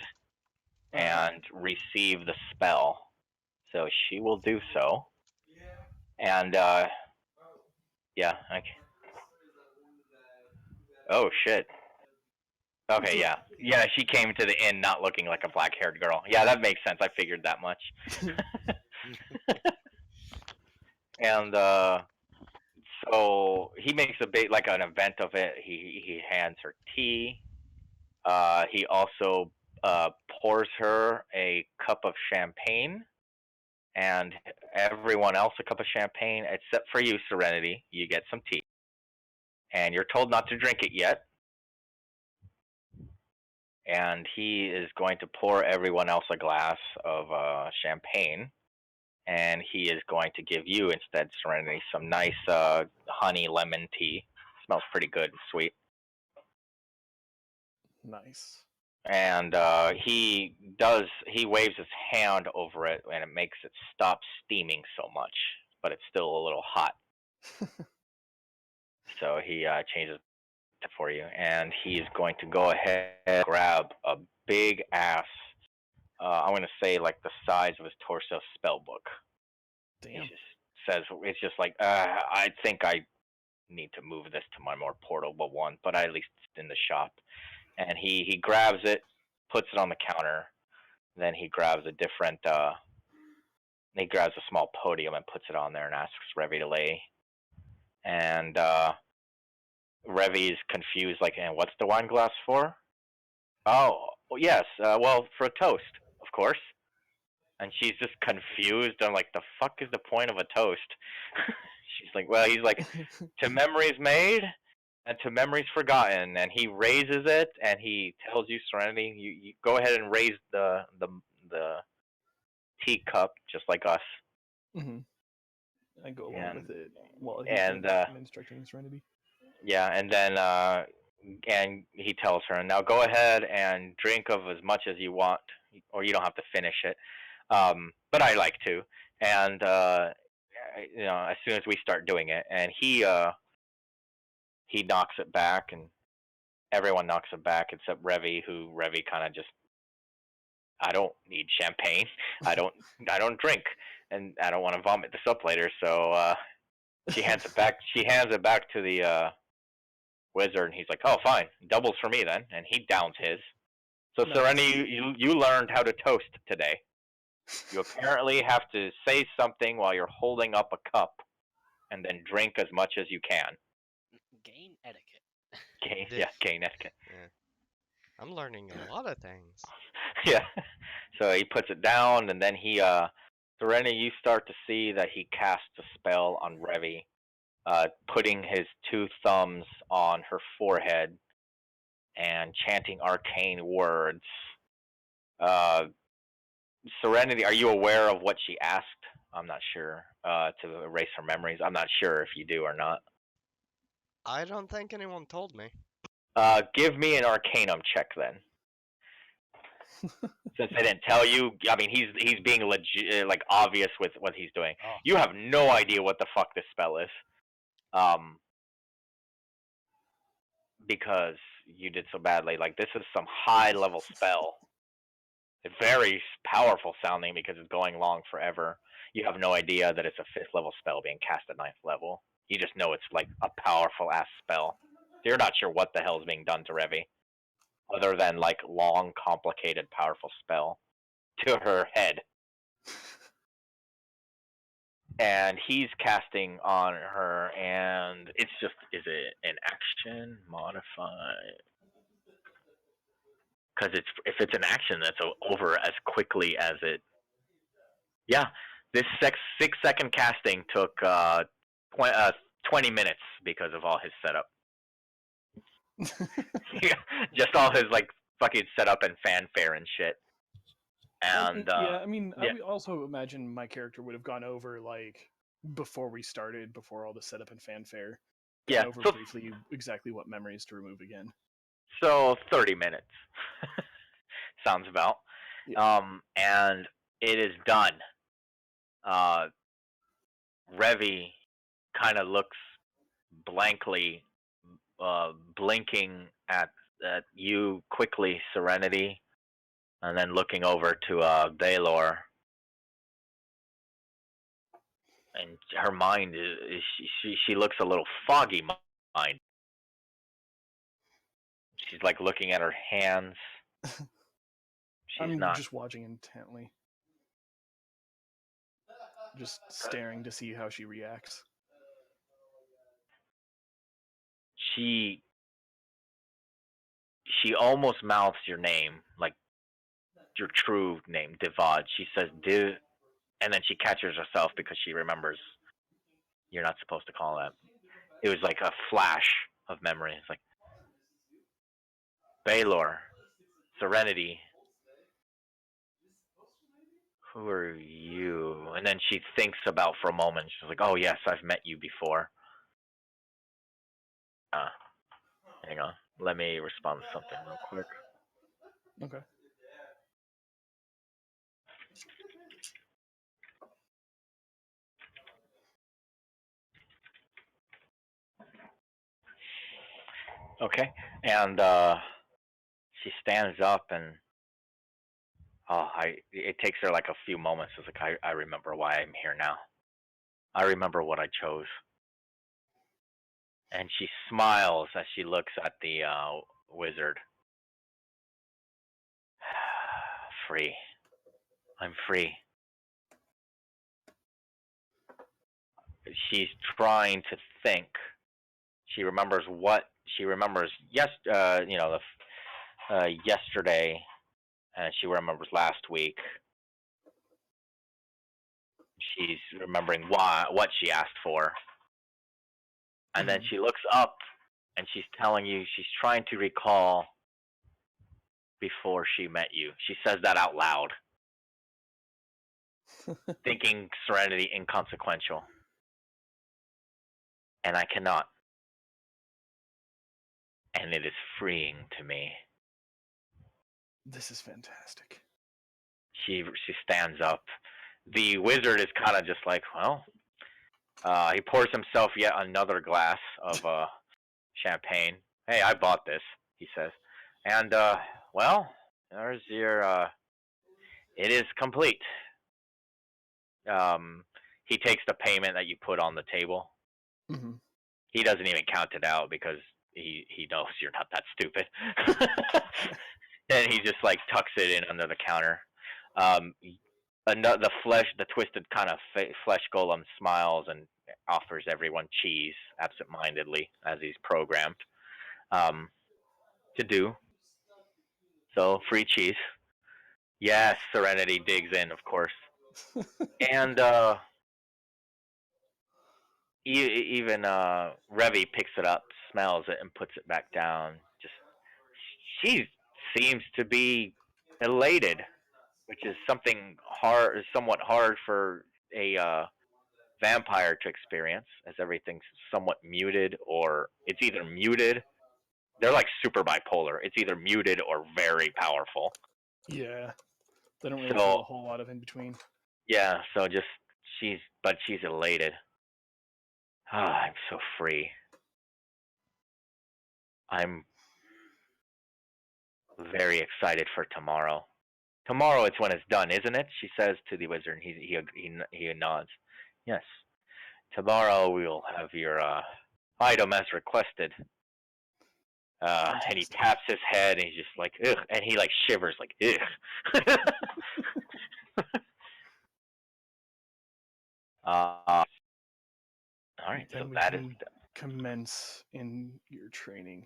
All right. and receive the spell. So she will do so. And yeah, okay. Oh shit. Okay, yeah. Yeah, she came to the inn not looking like a black-haired girl. Yeah, that makes sense. I figured that much. And So he makes a big like an event of it. He hands her tea. He also pours her a cup of champagne, and everyone else a cup of champagne except for you, Serenity. You get some tea, and you're told not to drink it yet. And he is going to pour everyone else a glass of champagne, and he is going to give you instead, Serenity, some nice honey lemon tea. Smells pretty good and sweet. Nice. And he waves his hand over it, and it makes it stop steaming so much, but it's still a little hot. So he changes it for you, and he's going to go ahead and grab a big ass. I'm going to say like the size of his torso spell book. He Damn. just says it's just like I think I need to move this to my more portable one, but at least it's in the shop. And he grabs it, puts it on the counter. Then he grabs a different. He grabs a small podium and puts it on there and asks Revy to lay. And Revy's confused, like, and what's the wine glass for? Oh, well, yes. Well, for a toast, of course. And she's just confused. I'm like, the fuck is the point of a toast? She's like, well, he's like, to memories made and to memories forgotten. And he raises it and he tells you, Serenity, you go ahead and raise the teacup just like us. Mm-hmm. I go along And with it while he's and doing it and instructing Serenity. yeah, and then and he tells her, now go ahead and drink of as much as you want, or you don't have to finish it. But I like to, and as soon as we start doing it, and he knocks it back, and everyone knocks it back except Revy, who Revy kind of just, I don't need champagne, I don't drink, and I don't want to vomit this up later, so she hands it back. She hands it back to the wizard, and he's like, "Oh, fine, doubles for me then," and he downs his. So, Nice. Serenity, you learned how to toast today. You apparently have to say something while you're holding up a cup, and then drink as much as you can. Gain etiquette. Gain etiquette. Yeah. I'm learning a lot of things. Yeah. So he puts it down, and then Serenity, you start to see that he casts a spell on Revy, putting his two thumbs on her forehead and chanting arcane words. Uh, Serenity, are you aware of what she asked? I'm not sure. To erase her memories. I'm not sure if you do or not. I don't think anyone told me. Give me an Arcanum check then. Since they didn't tell you, I mean, he's being legit, like obvious with what he's doing. Oh. You have no idea what the fuck this spell is, because you did so badly. Like this is some high level spell. It's very powerful sounding because it's going long forever. You have no idea that it's a 5th level spell being cast at 9th level. You just know it's like a powerful ass spell. So you're not sure what the hell is being done to Revy, other than like long, complicated, powerful spell to her head. And he's casting on her, and it's just, is it an action modify? Because if it's an action, that's over as quickly as it. Yeah, this 6-second casting took 20 minutes because of all his setup. Just all his like fucking setup and fanfare and shit. And I would also imagine my character would have gone over like before we started, before all the setup and fanfare. Gone over briefly exactly what memories to remove again. So 30 minutes sounds about. Yeah. And it is done. Revy kind of looks blankly, blinking at you quickly, Serenity, and then looking over to Baylor. And her mind is she looks a little foggy mind. She's like looking at her hands. I'm just watching intently. Just staring to see how she reacts. she she almost mouths your name, like your true name, Divad. She says Div, and then she catches herself because she remembers you're not supposed to call that. It was like a flash of memory. It's like Baylor, Serenity. Who are you? And then she thinks about for a moment. She's like, oh yes, I've met you before. Uh, hang on. Let me respond to something real quick. Okay. Okay. And she stands up and it takes her like a few moments. It's like I remember why I'm here now. I remember what I chose. And she smiles as she looks at the wizard. Free. I'm free. She's trying to think. She remembers what she remembers. Yes, yesterday, and she remembers last week. She's remembering what she asked for, and then she looks up, and she's telling you she's trying to recall before she met you. She says that out loud, thinking Serenity inconsequential, and I cannot, and it is freeing to me. This is fantastic. She stands up. The wizard is kind of just like, well, he pours himself yet another glass of champagne. Hey, I bought this, he says. And, well, there's your, it is complete. He takes the payment that you put on the table. Mm-hmm. He doesn't even count it out because he knows you're not that stupid. And he just, like, tucks it in under the counter. The twisted kind of flesh golem smiles and offers everyone cheese absent-mindedly as he's programmed to do. So free cheese. Yes, Serenity digs in, of course, and even Revy picks it up, smells it, and puts it back down. Just she seems to be elated, which is somewhat hard for a vampire to experience, as everything's somewhat muted, or it's either muted. They're like super bipolar. It's either muted or very powerful. Yeah. They don't really So feel a whole lot of in between. yeah, so just she's elated. I'm so free. I'm very excited for tomorrow. Tomorrow it's when it's done, isn't it? She says to the wizard. He nods. Yes. Tomorrow we'll have your item as requested. And he taps his head, and he's just like, ugh, and he like shivers, like, ugh. All right, Then so we that is can commence in your training.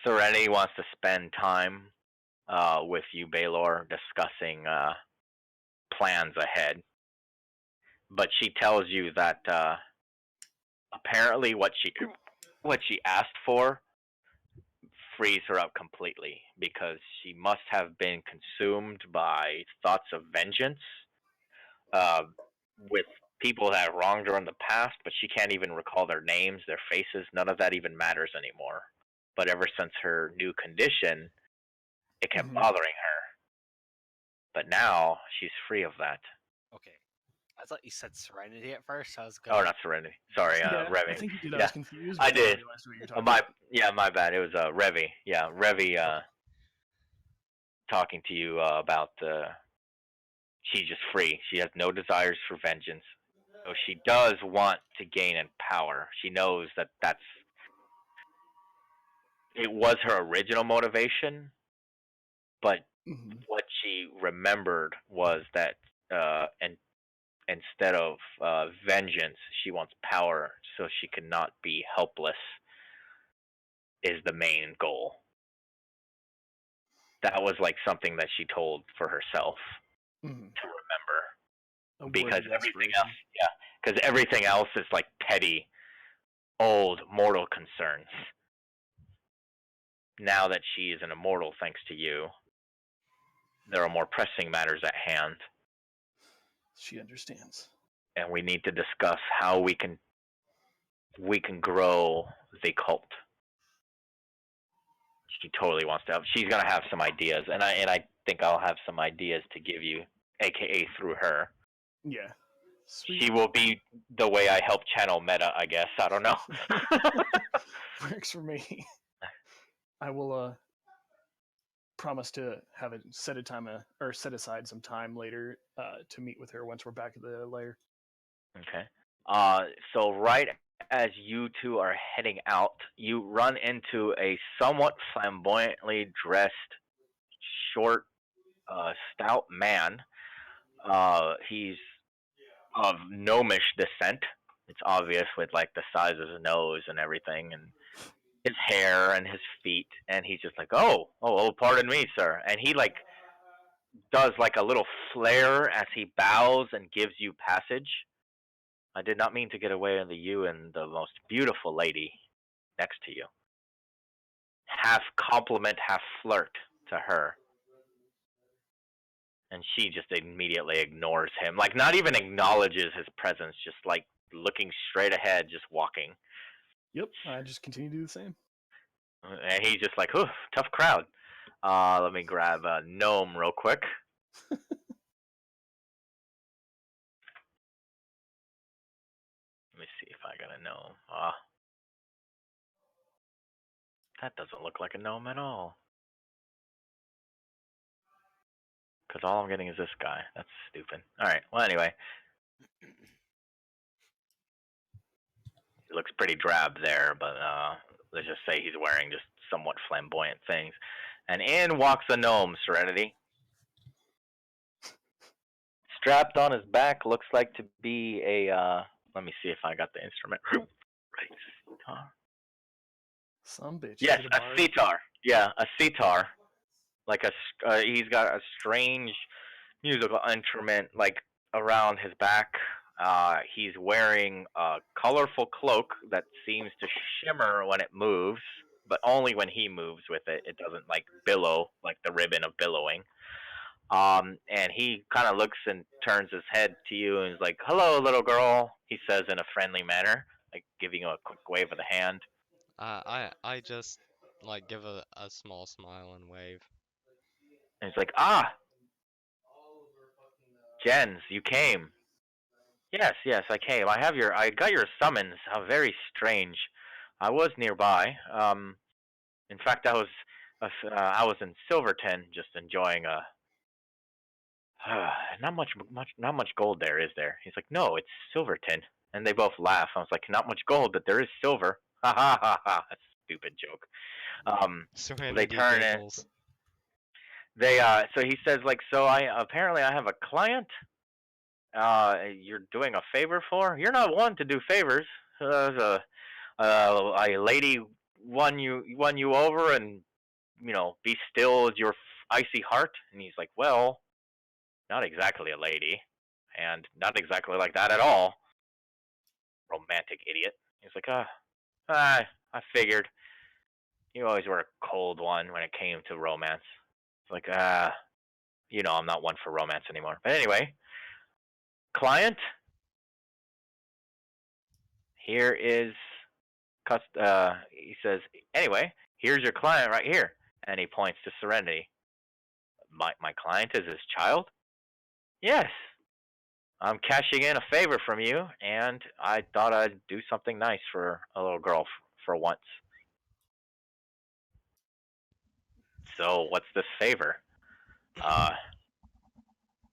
Serenity wants to spend time with you, Baylor, discussing plans ahead. But she tells you that apparently what she asked for frees her up completely because she must have been consumed by thoughts of vengeance uh, with people that have wronged her in the past, but she can't even recall their names, their faces. None of that even matters anymore. But ever since her new condition, it kept bothering her. But now she's free of that. Okay. I thought you said Serenity at first. I was Oh, gonna. not Serenity. Sorry, Yeah, Revy. I think you did. I Yeah, was confused. I But then I did. realized what you're talking about. My bad. It was Revy. Yeah, Revy talking to you about she's just free. She has no desires for vengeance. So she does want to gain in power. She knows that it was her original motivation, but what she remembered was that and instead of vengeance, she wants power so she cannot be helpless is the main goal. That was like something that she told for herself Mhm. to remember. A Because worthy everything aspiration. else, yeah, because everything else is like petty, old, mortal concerns. Now that she is an immortal, thanks to you, there are more pressing matters at hand, She understands. and we need to discuss how we can grow the cult. She totally wants to help. She's gonna have some ideas, and I think I'll have some ideas to give you, aka through her. Yeah. Sweet. She will be the way I help channel meta, I guess. I don't know. Works for me. I will promise to have it set a time or set aside some time later to meet with her once we're back at the lair. Okay. So right as you two are heading out, you run into a somewhat flamboyantly dressed, short, stout man. He's of gnomish descent. It's obvious with like the size of his nose and everything, and his hair and his feet. And he's just like, oh, pardon me, sir. And he like does like a little flare as he bows and gives you passage. I did not mean to get away on you and the most beautiful lady next to you. Half compliment, half flirt to her. And she just immediately ignores him. Like, not even acknowledges his presence, just like looking straight ahead, just walking. Yep, I just continue to do the same. And he's just like, tough crowd. Let me grab a gnome real quick. Let me see if I got a gnome. That doesn't look like a gnome at all. Because all I'm getting is this guy. That's stupid. Alright, well, anyway. He looks pretty drab there, but let's just say he's wearing just somewhat flamboyant things. And in walks a gnome, Serenity. Strapped on his back looks like to be a, let me see if I got the instrument. Right, sitar. Some bitch. Yes, Is it a bard? sitar. Yeah, a sitar. Like he's got a strange musical instrument like around his back. He's wearing a colorful cloak that seems to shimmer when it moves, but only when he moves with it. It doesn't like billow like the ribbon of billowing. And he kind of looks and turns his head to you and is like, "Hello, little girl," he says in a friendly manner, like giving you a quick wave of the hand. I just like give a small smile and wave. And he's like, Jens, you came. Yes, I came. I got your summons. How very strange. I was nearby. In fact, I was in Silverton, just enjoying a. Not much gold there, is there? He's like, no, it's Silverton, and they both laugh. I was like, not much gold, but there is silver. Ha ha ha ha. That's a stupid joke. They Serenity turn it. giggles. So he says like, so I have a client. You're doing a favor for? You're not one to do favors. A lady won you over, and be still your icy heart. And he's like, well, not exactly a lady, and not exactly like that at all. Romantic idiot. He's like, I figured. You always were a cold one when it came to romance. It's like, I'm not one for romance anymore. But anyway, client, here is he says, anyway, here's your client right here. And he points to Serenity. My client is his child? Yes. I'm cashing in a favor from you, and I thought I'd do something nice for a little girl for once. So, what's this favor?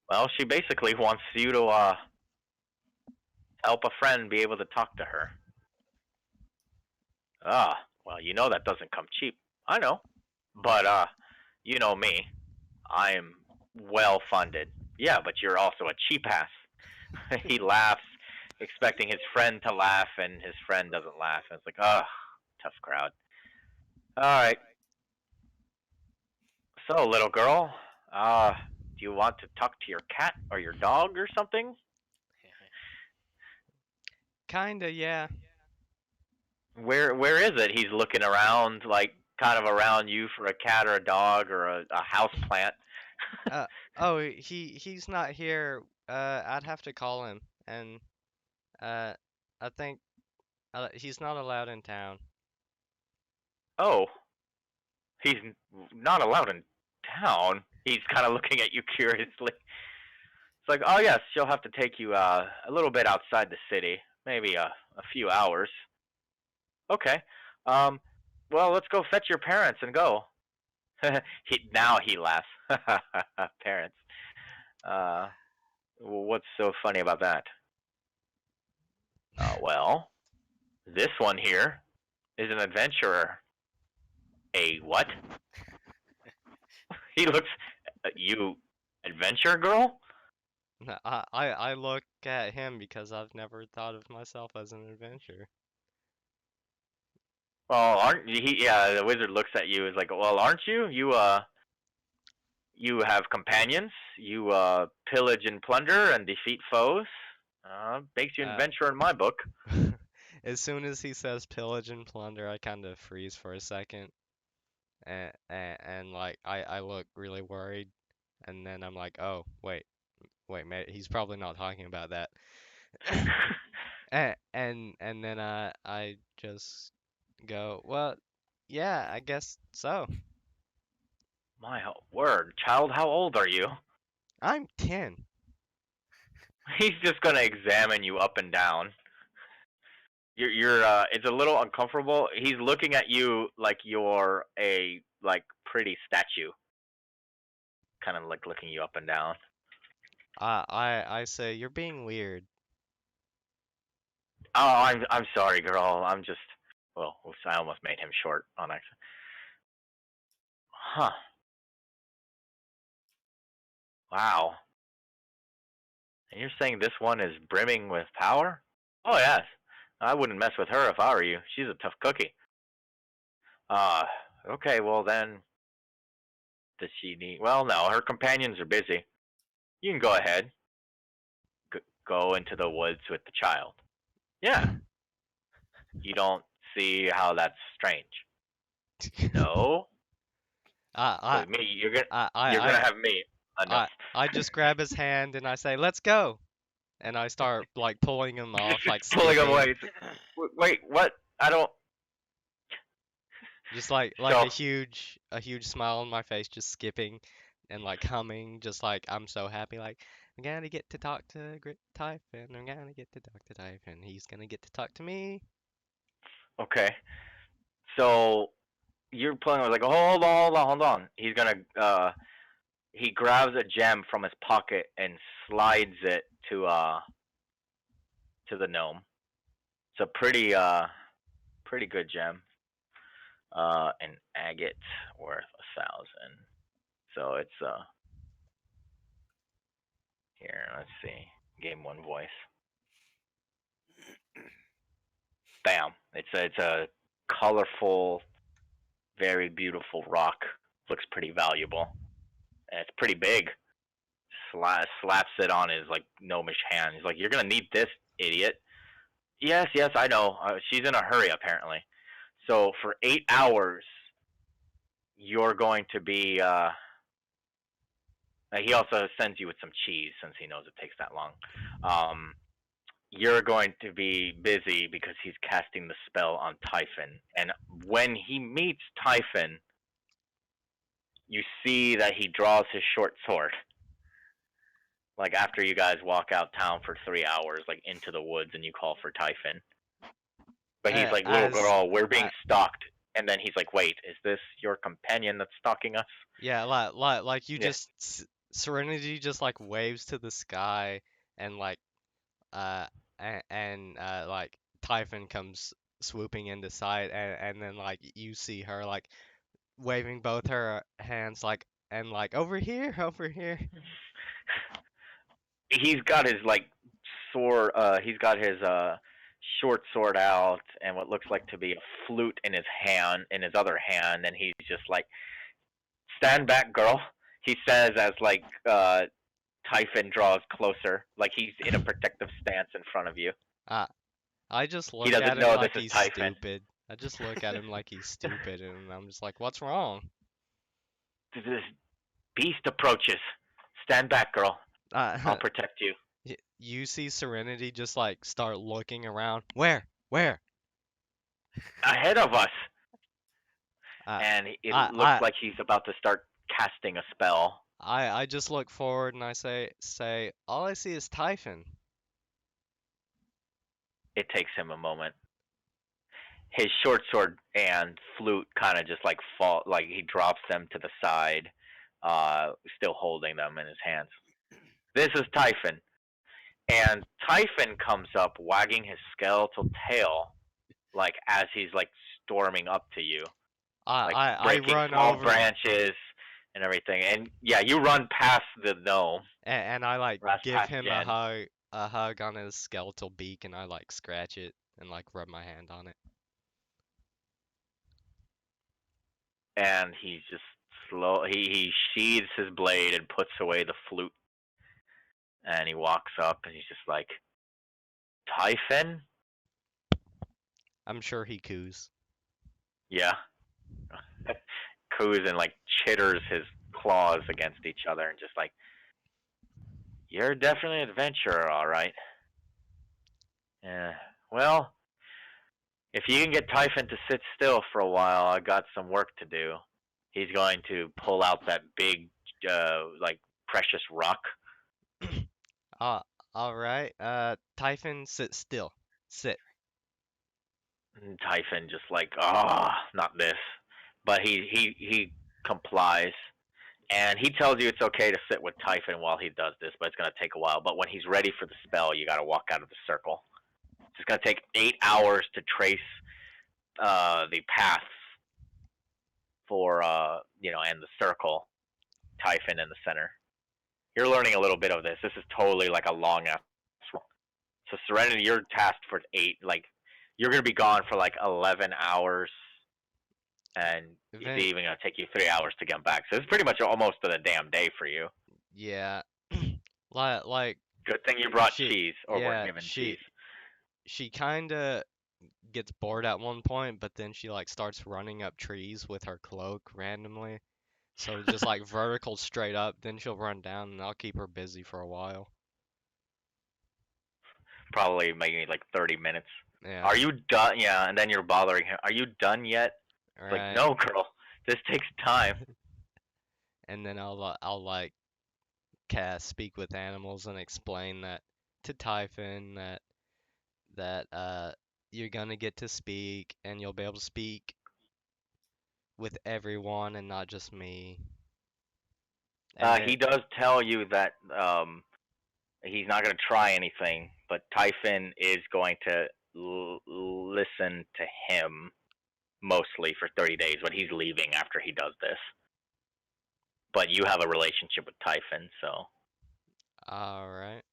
Well, she basically wants you to help a friend be able to talk to her. Well, that doesn't come cheap. I know. But you know me. I'm well funded. Yeah, but you're also a cheap ass. He laughs, expecting his friend to laugh, and his friend doesn't laugh. And it's like, tough crowd. All right. So, little girl, do you want to talk to your cat or your dog or something? Kinda, yeah. Where is it? He's looking around, like kind of around you for a cat or a dog or a house plant. Uh, oh, he's not here. I'd have to call him, and uh, I think he's not allowed in town. Oh, he's not allowed in town. He's kind of looking at you curiously. It's like, oh yes, she'll have to take you a little bit outside the city, maybe a few hours. Okay. Um, well, let's go fetch your parents and go. Now he laughs. Parents. Uh, what's so funny about that? Well, this one here is an adventurer. A what? He looks. You adventure girl? I look at him because I've never thought of myself as an adventurer. Well, aren't he? Yeah, the wizard looks at you. Is like, well, aren't you? You have companions. You pillage and plunder and defeat foes. Makes you an Uh, adventurer in my book. as soon as he says pillage and plunder, I kind of freeze for a second, and like I look really worried, and then I'm like, oh wait, mate, he's probably not talking about that. And then I just go, well, yeah, I guess so. My word, child, how old are you? I'm 10. He's just gonna examine you up and down. You're it's a little uncomfortable. He's looking at you like you're a like pretty statue, kind of like looking you up and down. I say you're being weird. Oh, I'm sorry, girl. I'm just well, oops, I almost made him short on accident. Huh. Wow. And you're saying this one is brimming with power? Oh yes. I wouldn't mess with her if I were you. She's a tough cookie. Uh, okay, well then, does she need? Well, no, her companions are busy. You can go ahead. Go into the woods with the child. Yeah, you don't see how that's strange. No, I with me, you're I gonna have me. Enough. I just grab his hand and I say, "Let's go." And I start like pulling him off, like Pulling him skipping, away. Wait, what? I don't. just like So a huge smile on my face, just skipping and like humming, just like I'm so happy. Like I'm gonna get to talk to Grit Typhon. I'm gonna get to talk to Typhon. He's gonna get to talk to me. okay, so you're pulling. I was like, hold on. He's gonna. He grabs a gem from his pocket and slides it to the gnome. It's a pretty good gem. An agate worth 1,000. So it's here. Let's see. Game one voice. Bam. It's a colorful, very beautiful rock. Looks pretty valuable, and it's pretty big. Slaps it on his like gnomish hand. He's like, "You're gonna need this, idiot." Yes, yes, I know. She's in a hurry apparently. So for 8 hours, you're going to be. He also sends you with some cheese since he knows it takes that long. Um, you're going to be busy because he's casting the spell on Typhon. And when he meets Typhon, you see that he draws his short sword. Like after you guys walk out town for 3 hours, like into the woods, and you call for Typhon. But he's like, little As girl, we're being uh, stalked. And then he's like, wait, is this your companion that's stalking us? yeah, like you Yeah. just Serenity just like waves to the sky and like uh like Typhon comes swooping into sight and then like you see her like waving both her hands like and like over here, over here. He's got his like sword. He's got his short sword out and what looks like to be a flute in his other hand, and he's just like, "Stand back, girl." He says as like Typhon draws closer, like he's in a protective stance in front of you. I I just He look at doesn't him know this like is he's Typhon. stupid. I just look at him like he's stupid, and I'm just like, what's wrong? This beast approaches. Stand back, girl. I'll Uh, protect you. you see Serenity just like start looking around. Where? Where? Ahead of us. Uh, And it I looks I like he's about to start casting a spell. I just look forward and I say, all I see is Typhon. It takes him a moment. His short sword and flute kind of just like fall, like he drops them to the side, still holding them in his hands. This is Typhon. And Typhon comes up wagging his skeletal tail, like as he's like storming up to you, like I breaking run small over branches and everything. And yeah, you run past the gnome, and I like give past him Jen, a hug on his skeletal beak and I like scratch it and like rub my hand on it. and he's just slow. He sheathes his blade and puts away the flute, and he walks up and he's just like, Typhon? I'm sure he coos. Yeah. Coos and like chitters his claws against each other and just like, you're definitely an adventurer, all right. Yeah. Well, if you can get Typhon to sit still for a while, I got some work to do. He's going to pull out that big, like precious rock. Uh, all right. Typhon, sit still. Sit. And Typhon just like, ah, not this. But he complies, and he tells you it's okay to sit with Typhon while he does this, but it's gonna take a while. But when he's ready for the spell, you gotta walk out of the circle. It's gonna take 8 hours to trace the paths for and the circle, Typhon in the center. You're learning a little bit of this. This is totally like a long ass. So Serenity, you're tasked for 8. Like you're gonna be gone for like 11 hours, and it's Event. even gonna take you 3 hours to get back. So it's pretty much almost a damn day for you. Yeah. Like Good thing you brought she. cheese, or were Yeah. given cheese. She kinda gets bored at one point, but then she like starts running up trees with her cloak randomly. So just like vertical straight up, then she'll run down and I'll keep her busy for a while. Probably maybe like 30 minutes. Yeah. Are you done? Yeah, and then you're bothering him. Are you done yet? It's like, Alright. no, girl. This takes time. And then I'll like cast speak with animals and explain that to Typhon that you're gonna get to speak and you'll be able to speak with everyone and not just me. And then He does tell you that he's not going to try anything, but Typhon is going to listen to him mostly for 30 days, but he's leaving after he does this. But you have a relationship with Typhon, so alright.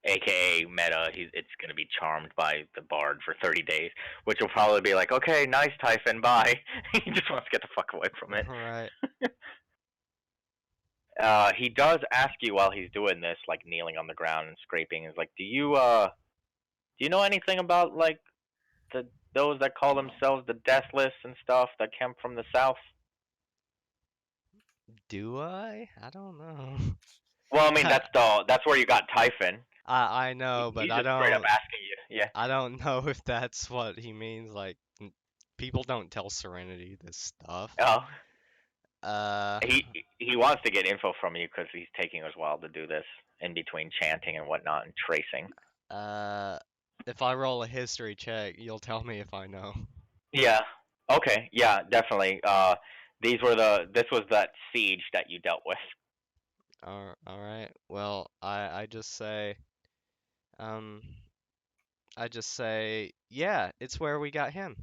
aka Meta, it's going to be charmed by the bard for 30 days, which will probably be like, okay, nice Typhon, bye. He just wants to get the fuck away from it. Right. He does ask you while he's doing this, like kneeling on the ground and scraping, is like, do you know anything about like the those that call themselves the Deathless and stuff that came from the south? Do I? I don't know. Well, I mean that's where you got Typhon. I know, but He's just straight up asking you. Yeah. I don't know if that's what he means. Like, people don't tell Serenity this stuff. Oh, Uh, he wants to get info from you because he's taking us a while to do this in between chanting and whatnot and tracing. uh, if I roll a history check, you'll tell me if I know. Yeah. Okay. Yeah. Definitely. This was that siege that you dealt with. All right. Well, um, I just say, yeah, it's where we got him.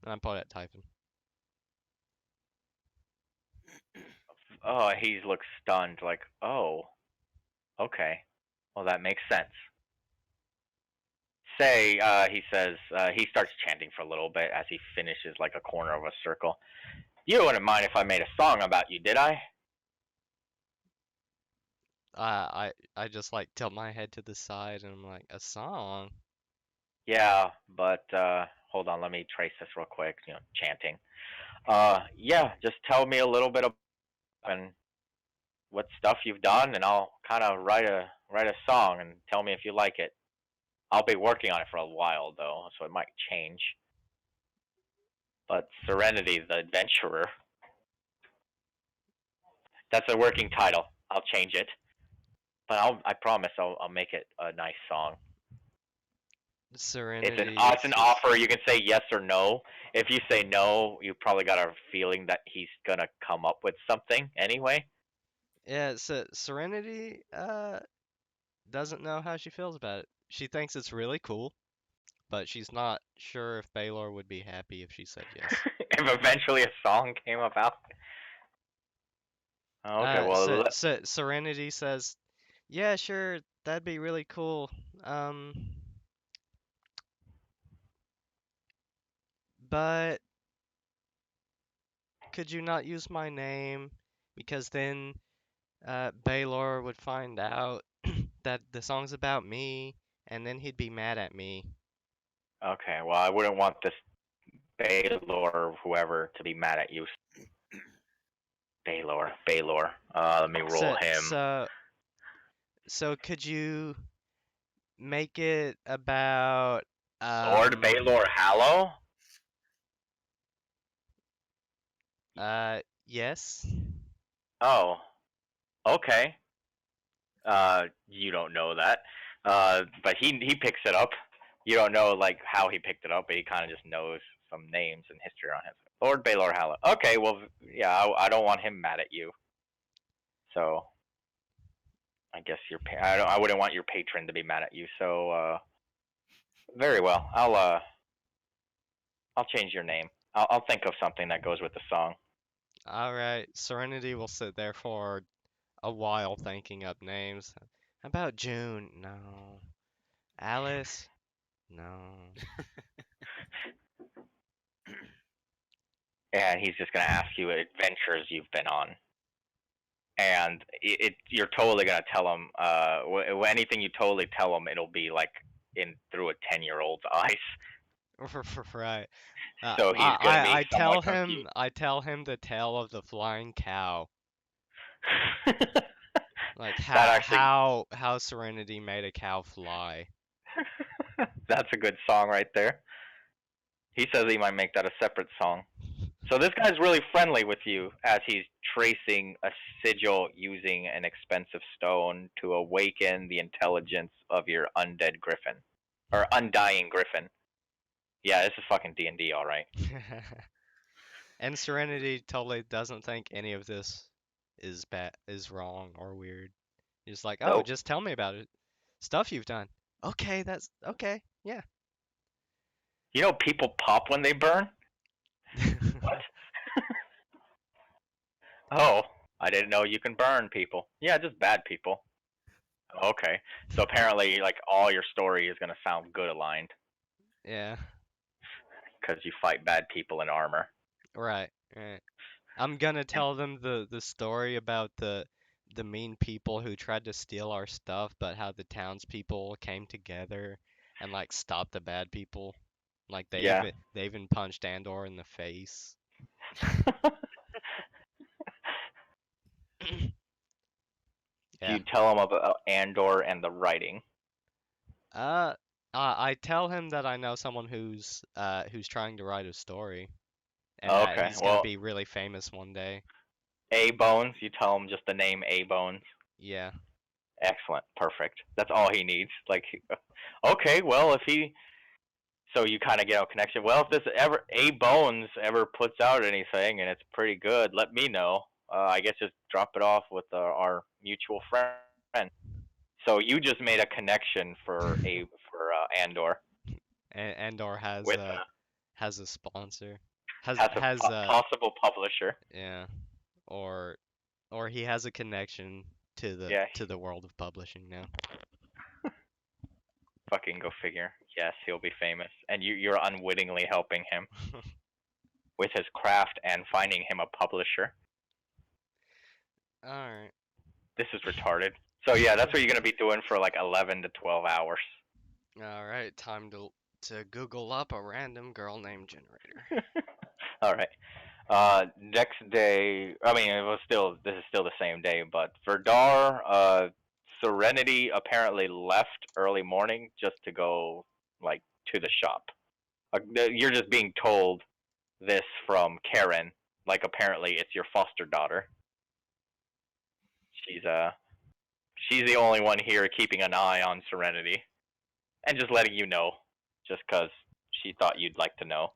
And I point at Typhon. Oh, he looks stunned. Like, oh, okay. Well, that makes sense. say, he says, he starts chanting for a little bit as he finishes like a corner of a circle. You wouldn't mind if I made a song about you, did I? I just like tilt my head to the side and I'm like, a song? Yeah, but hold on, let me trace this real quick. Chanting. Yeah, just tell me a little bit about and what stuff you've done, and I'll kind of write a song and tell me if you like it. I'll be working on it for a while though, so it might change. But Serenity, the Adventurer, that's a working title. I'll change it, but I promise I'll make it a nice song. Serenity It's is an just offer. You can say yes or no. If you say no, you probably got a feeling that he's gonna come up with something anyway. yeah, so Serenity doesn't know how she feels about it. She thinks it's really cool, but she's not sure if Baylor would be happy if she said yes. If eventually a song came about. Okay, So well, Serenity says, "Yeah, sure, that'd be really cool. Um, but could you not use my name? Because then Baylor would find out that the song's about me, and then he'd be mad at me." okay, well, I wouldn't want this Baylor or whoever to be mad at you. Baylor. Let me roll So him. so so could you make it about Lord Baylor Hallow? yes. Oh, okay. You don't know that. But he picks it up. You don't know like how he picked it up, but he kind of just knows some names and history on him. Lord Baylor Hallow. Okay, well, yeah, I don't want him mad at you. So I guess I wouldn't want your patron to be mad at you. So very well. I'll change your name. I'll think of something that goes with the song. All right. Serenity will sit there for a while thinking up names. How about June? No. Alice? No. And he's just gonna ask you adventures you've been on, and you're totally gonna tell him. Anything you totally tell him, it'll be like in through a 10-year-old's eyes. Right. So he's gonna be I somewhat tell him confused. the tale of the flying cow. Like That actually, how Serenity made a cow fly. that's a good song right there. He says he might make that a separate song. So this guy's really friendly with you as he's tracing a sigil using an expensive stone to awaken the intelligence of your undead griffin. Or undying griffin. Yeah, this is fucking D&D, alright. And Serenity totally doesn't think any of this is wrong or weird. He's like, "Oh, So, just tell me about it. Stuff you've done." Okay, that's okay. Yeah. people pop when they burn? What? Oh, I didn't know you can burn people. Yeah, just bad people. Okay. So apparently, like, all your story is gonna sound good aligned. Yeah. Because you fight bad people in armor. Right. Right. I'm gonna And tell them the story about the mean people who tried to steal our stuff, but how the townspeople came together and like stopped the bad people. Like yeah. they even punched Andor in the face. Do Yeah. you tell him about Andor and the writing? Uh, I tell him that I know someone who's trying to write a story and that Okay. he's gonna Well, be really famous one day. A Bones. You tell him just the name A Bones. Yeah. Excellent. Perfect. That's all he needs. Like, okay. Well, if he, so you kind of get a connection. Well, if this ever A Bones ever puts out anything and it's pretty good, let me know. I guess just drop it off with our mutual friend. So you just made a connection for Andor And Andor with has a sponsor. has a Has possible publisher. yeah. Or he has a connection Yeah, to the world of publishing now. Fucking go figure. Yes, he'll be famous, and you're unwittingly helping him with his craft and finding him a publisher. Alright. This is retarded. So yeah, that's what you're gonna be doing for like 11 to 12 hours. Alright, time to Google up a random girl name generator. All right. Next day, I mean, this is still the same day, but Verdar, Serenity apparently left early morning just to go, like, to the shop. You're just being told this from Karen, like, apparently it's your foster daughter. She's, uh, she's the only one here keeping an eye on Serenity, and just letting you know, just 'cause she thought you'd like to know.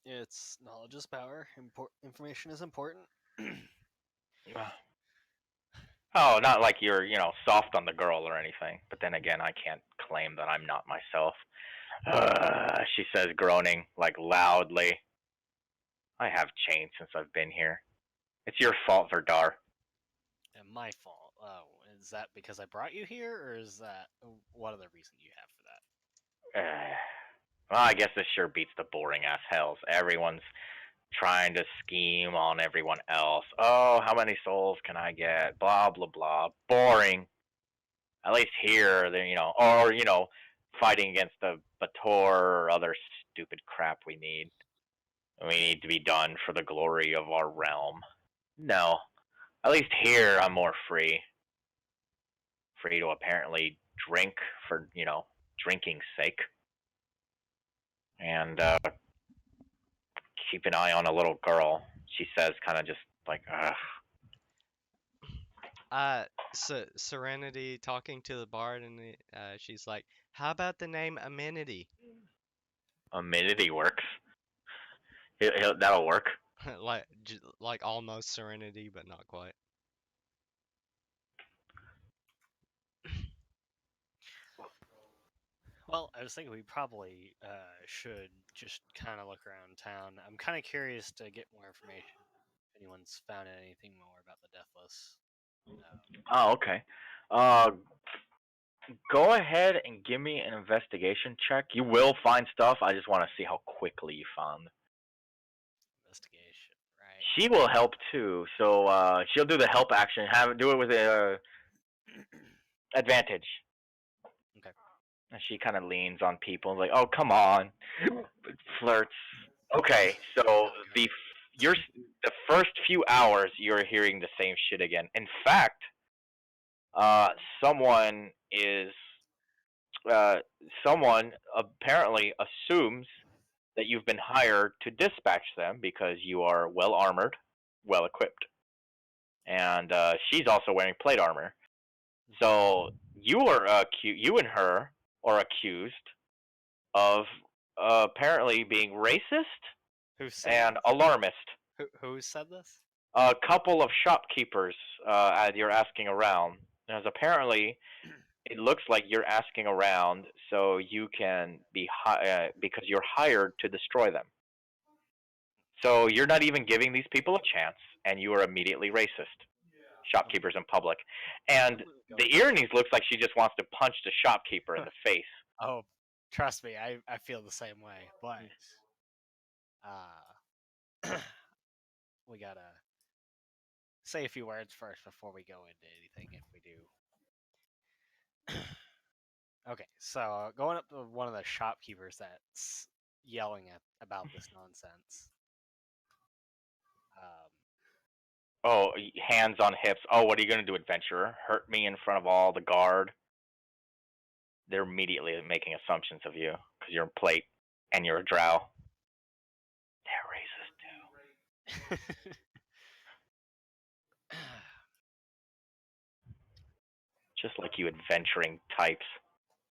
It's knowledge is power. Information is important. Oh, not like you're, soft on the girl or anything. But then again, I can't claim that I'm not myself. She says, groaning, like loudly. I have changed since I've been here. It's your fault, Verdar. And my fault. Oh, is that because I brought you here, or is that what other reason you have for that? Well, I guess this sure beats the boring ass hells. Everyone's trying to scheme on everyone else. Oh, how many souls can I get? Blah, blah, blah. Boring. At least here, or, fighting against the Bator or other stupid crap we need. We need to be done for the glory of our realm. No. At least here, I'm more free. Free to apparently drink for, drinking's sake. And, keep an eye on a little girl. She says, kind of just like, ugh. Serenity talking to the bard, and she's like, "How about the name Amenity?" Amenity works. That'll work. like almost Serenity, but not quite. Well, I was thinking we probably should just kind of look around town. I'm kind of curious to get more information. If anyone's found anything more about the Deathless. Oh, okay. Uh, Go ahead and give me an investigation check. You will find stuff. I just want to see how quickly you found. Investigation, right? She will help too. So she'll do the help action. Do it with a advantage. Okay. And she kind of leans on people like, "Oh, come on," flirts. Okay, so the first few hours you're hearing the same shit again. In fact, someone is uh, someone apparently assumes that you've been hired to dispatch them because you are well armored, well equipped, and she's also wearing plate armor. So you and her are accused of apparently being racist Who said and this? alarmist. Who said this? A couple of shopkeepers, as you're asking around, as apparently it looks like you're asking around so you can because you're hired to destroy them. So you're not even giving these people a chance, and you are immediately racist. Shopkeepers in public, and the Irenes looks like she just wants to punch the shopkeeper in the face. Oh, trust me, I feel the same way. But we gotta say a few words first before we go into anything. If we do. Okay, so going up to one of the shopkeepers that's yelling about this nonsense. Oh, hands on hips. Oh, what are you gonna do, adventurer? Hurt me in front of all the guard? They're immediately making assumptions of you because you're a plate and you're a drow. They're racist too. Just like you adventuring types.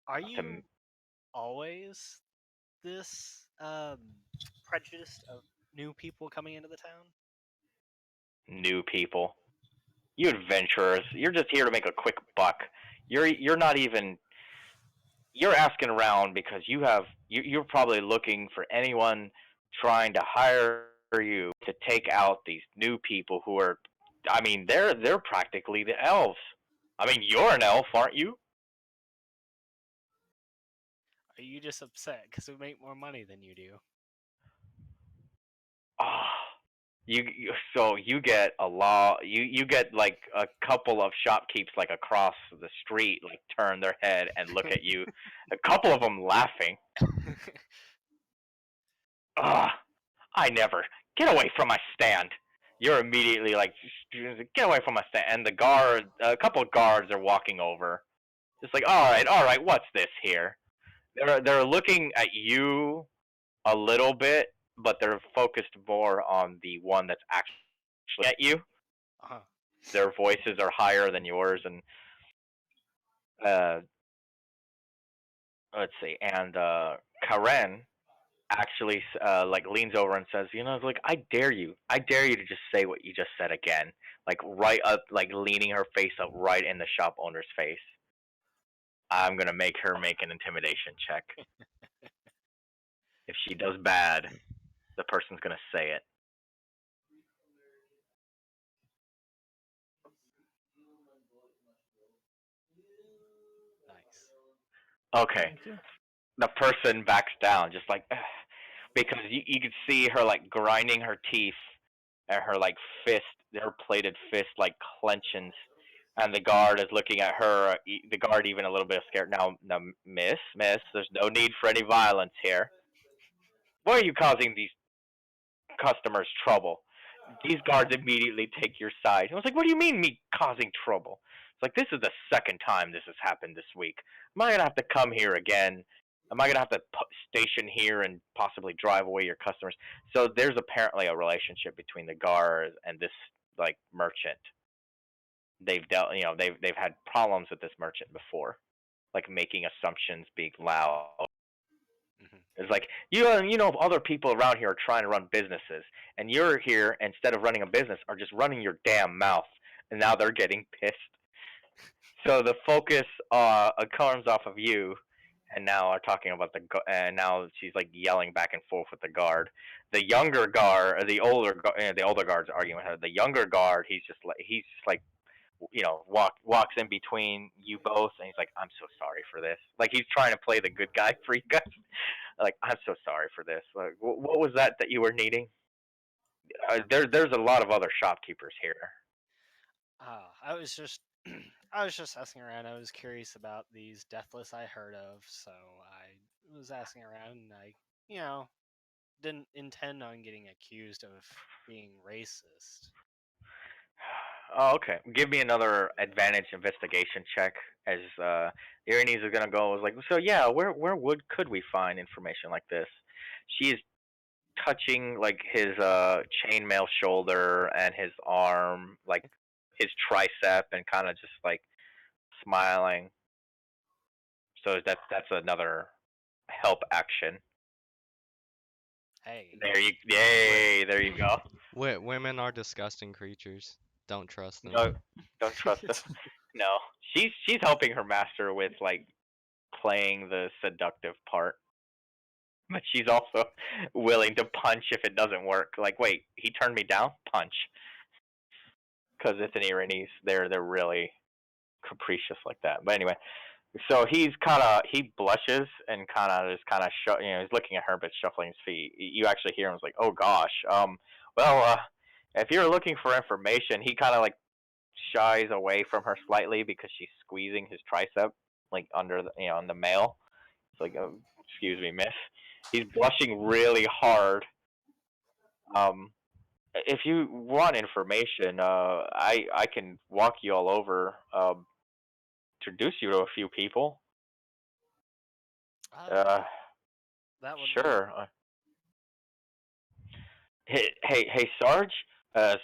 Are you always this prejudiced of new people coming into the town? New people. You adventurers, you're just here to make a quick buck. You're not even you're asking around because you're probably looking for anyone trying to hire you to take out these new people who are I mean, they're practically the elves. I mean, you're an elf, aren't you? Are you just upset because we make more money than you do? Ah, so you get a lot. You get like a couple of shopkeepers like across the street, like turn their head and look at you. A couple of them laughing. Ah, I never get away from my stand. You're immediately like, get away from my stand. And a couple of guards are walking over. It's like, all right, what's this here? They're looking at you a little bit, but they're focused more on the one that's actually at you. Uh-huh. Their voices are higher than yours, and uh, let's see. And Karen actually like leans over and says, like I dare you to just say what you just said again, like right up, like leaning her face up right in the shop owner's face. I'm gonna make her make an intimidation check. If she does bad, the person's gonna say it. Nice. Okay, Thank you. the person backs down, just like because you could see her like grinding her teeth, and her like fist, her plated fist like clenches, and the guard is looking at her. The guard even a little bit scared. Now, miss, there's no need for any violence here. Why are you causing these customers trouble? These guards immediately take your side. I was like, what do you mean me causing trouble? It's like, this is the second time this has happened this week. Am I going to have to come here again? Am I going to have to station here and possibly drive away your customers? So there's apparently a relationship between the guards and this like merchant. They've had problems with this merchant before, like making assumptions, being loud. Hmm. It's like other people around here are trying to run businesses, and you're here instead of running a business, are just running your damn mouth, and now they're getting pissed. So the focus comes off of you, and now are talking about and now she's like yelling back and forth with the guard. The younger guard, the older guard's arguing with her. The younger guard, he's just like walks in between you both, and he's like, I'm so sorry for this. Like he's trying to play the good guy for you guys. Like, I'm so sorry for this. Like, what was that you were needing? There's a lot of other shopkeepers here. I was just I was just asking around. I was curious about these deathless I heard of, so I was asking around, and I, you know, didn't intend on getting accused of being racist. Oh, okay. Give me another advantage investigation check as Irenes is gonna go. Was like, so yeah, where could we find information like this? She's touching like his chainmail shoulder and his arm, like his tricep, and kind of just like smiling. So that's another help action. Hey, Yay, there you go. Women are disgusting creatures. Don't trust them. No, don't trust him. No, she's helping her master with like playing the seductive part, but she's also willing to punch if it doesn't work. Like, wait, he turned me down. Punch, because it's an Irenes. They're really capricious like that. But anyway, so he blushes and he's looking at her but shuffling his feet. You actually hear him was like, oh gosh, well, if you're looking for information, he kind of like shies away from her slightly because she's squeezing his tricep like under in the mail. It's like, oh, excuse me, miss. He's blushing really hard. Um, if you want information, I can walk you all over. Introduce you to a few people. Uh, that would be sure. Hey, Sarge.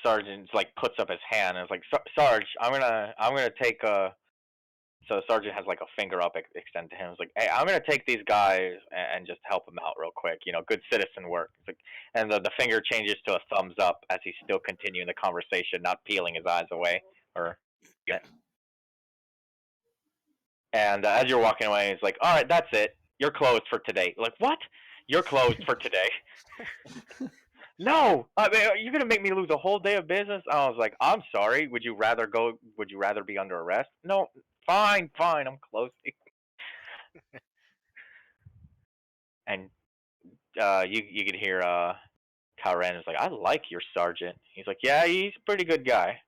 Sergeant like puts up his hand and is like, Sarge, I'm gonna take So the sergeant has like a finger up extended to him. It's like, hey, I'm gonna take these guys and just help them out real quick. Good citizen work. It's like, and the finger changes to a thumbs up as he's still continuing the conversation, not peeling his eyes away or. And as you're walking away, he's like, all right, that's it. You're closed for today. Like, what? You're closed for today. No, I mean, you're gonna make me lose a whole day of business. I was like, I'm sorry. Would you rather go? Would you rather be under arrest? No, fine. I'm closing. and you could hear Karen is like, I like your sergeant. He's like, yeah, he's a pretty good guy.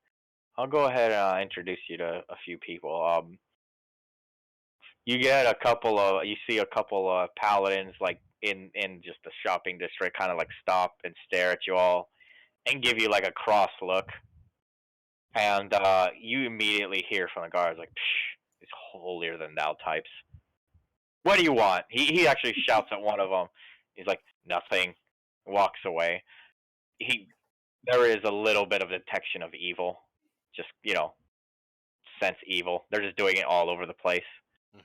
I'll go ahead and introduce you to a few people. You see a couple of paladins like in just the shopping district, kind of like stop and stare at you all and give you like a cross look, and you immediately hear from the guards like, Psh, these holier than thou types. What do you want? He actually shouts at one of them. He's like, nothing. Walks away. He There is a little bit of detection of evil, just sense evil. They're just doing it all over the place, Hmm.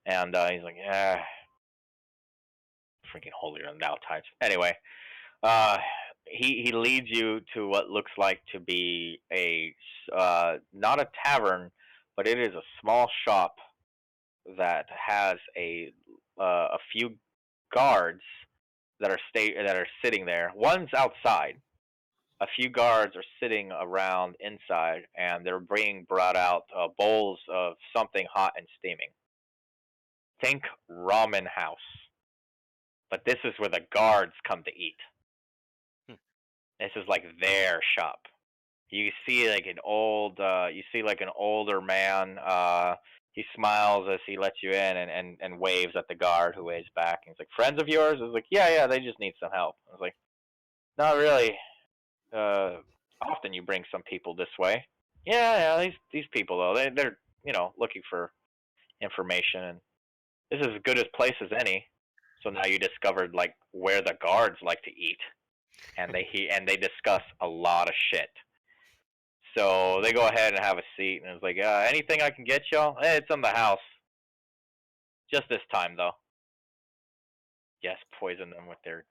and he's like, yeah, freaking holier than thou types. Anyway, uh, he leads you to what looks like to be not a tavern, but it is a small shop that has a few guards that are sitting there. One's outside. A few guards are sitting around inside, and they're being brought out bowls of something hot and steaming. Think ramen house, but this is where the guards come to eat. Hmm. This is like their shop. You see like you see like an older man. He smiles as he lets you in and waves at the guard who waves back. And he's like, "Friends of yours?" I was like, "Yeah, yeah, they just need some help." I was like, "Not really. Uh, Often you bring some people this way." Yeah, yeah, these people though, they're looking for information, and this is as good a place as any. So now you discovered like where the guards like to eat, and they discuss a lot of shit. So they go ahead and have a seat, and it's like, anything I can get y'all? It's in the house. Just this time, though. Yes, poison them with their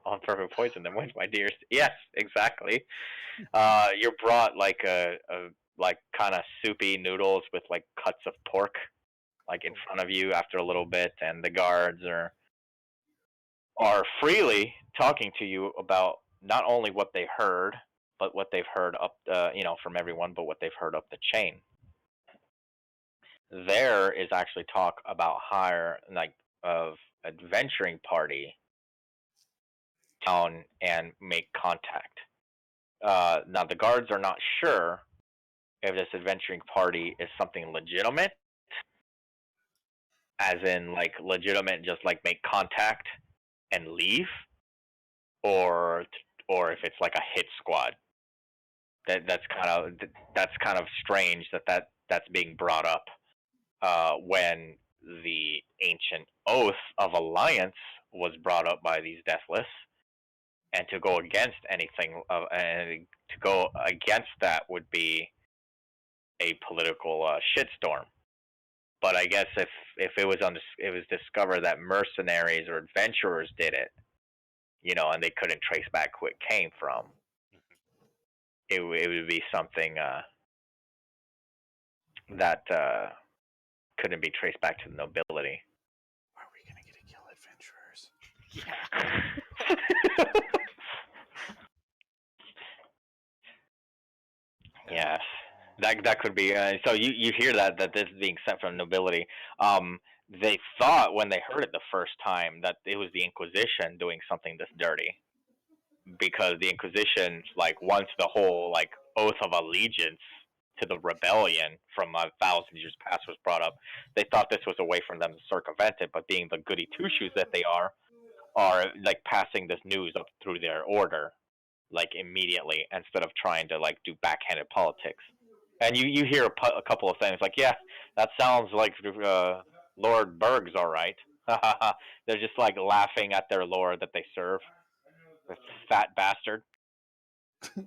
on purpose. Poison them with my dears. Yes, exactly. You're brought like a like kind of soupy noodles with like cuts of pork, like in front of you after a little bit, and the guards are freely talking to you about not only what they heard, but what they've heard up, from everyone, but what they've heard up the chain. There is actually talk about hire like of adventuring party down and make contact. Now the guards are not sure if this adventuring party is something legitimate, as in like legitimate, just like make contact and leave, or or if it's like a hit squad. That's kind of strange that's being brought up when the ancient oath of alliance was brought up by these deathless, and to go against anything and to go against that would be a political shitstorm. But I guess if it was discovered that mercenaries or adventurers did it, and they couldn't trace back who it came from, it would be something that couldn't be traced back to the nobility. Are we gonna get to kill adventurers? Yeah. Yes, that could be. So you hear that this is being sent from nobility. They thought when they heard it the first time that it was the Inquisition doing something this dirty, because the Inquisition like once the whole like oath of allegiance to the rebellion from 1,000 years past was brought up. They thought this was a way for them to circumvent it, but being the goody two shoes that they are like passing this news up through their order like immediately instead of trying to like do backhanded politics. And you hear a couple of things like, yeah, that sounds like Lord Berg's all right. They're just like laughing at their lord that they serve, this fat bastard.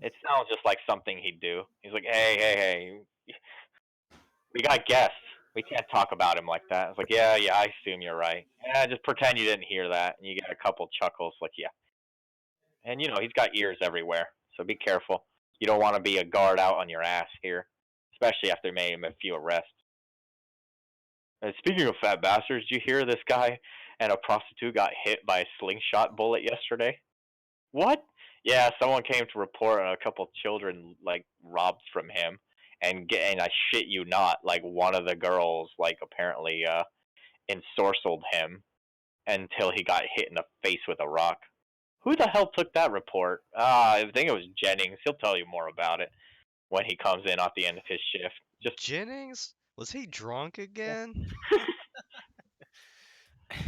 It sounds just like something he'd do. He's like, hey, we got guests. We can't talk about him like that. It's like, yeah, yeah, I assume you're right. Yeah, just pretend you didn't hear that, and you get a couple chuckles, like, yeah. And he's got ears everywhere, so be careful. You don't want to be a guard out on your ass here, especially after made him a few arrests. And speaking of fat bastards, did you hear this guy and a prostitute got hit by a slingshot bullet yesterday? What? Yeah, someone came to report a couple children like robbed from him, and I shit you not, like one of the girls like apparently ensorcelled him until he got hit in the face with a rock. Who the hell took that report? I think it was Jennings. He'll tell you more about it when he comes in at the end of his shift. Just Jennings? Was he drunk again?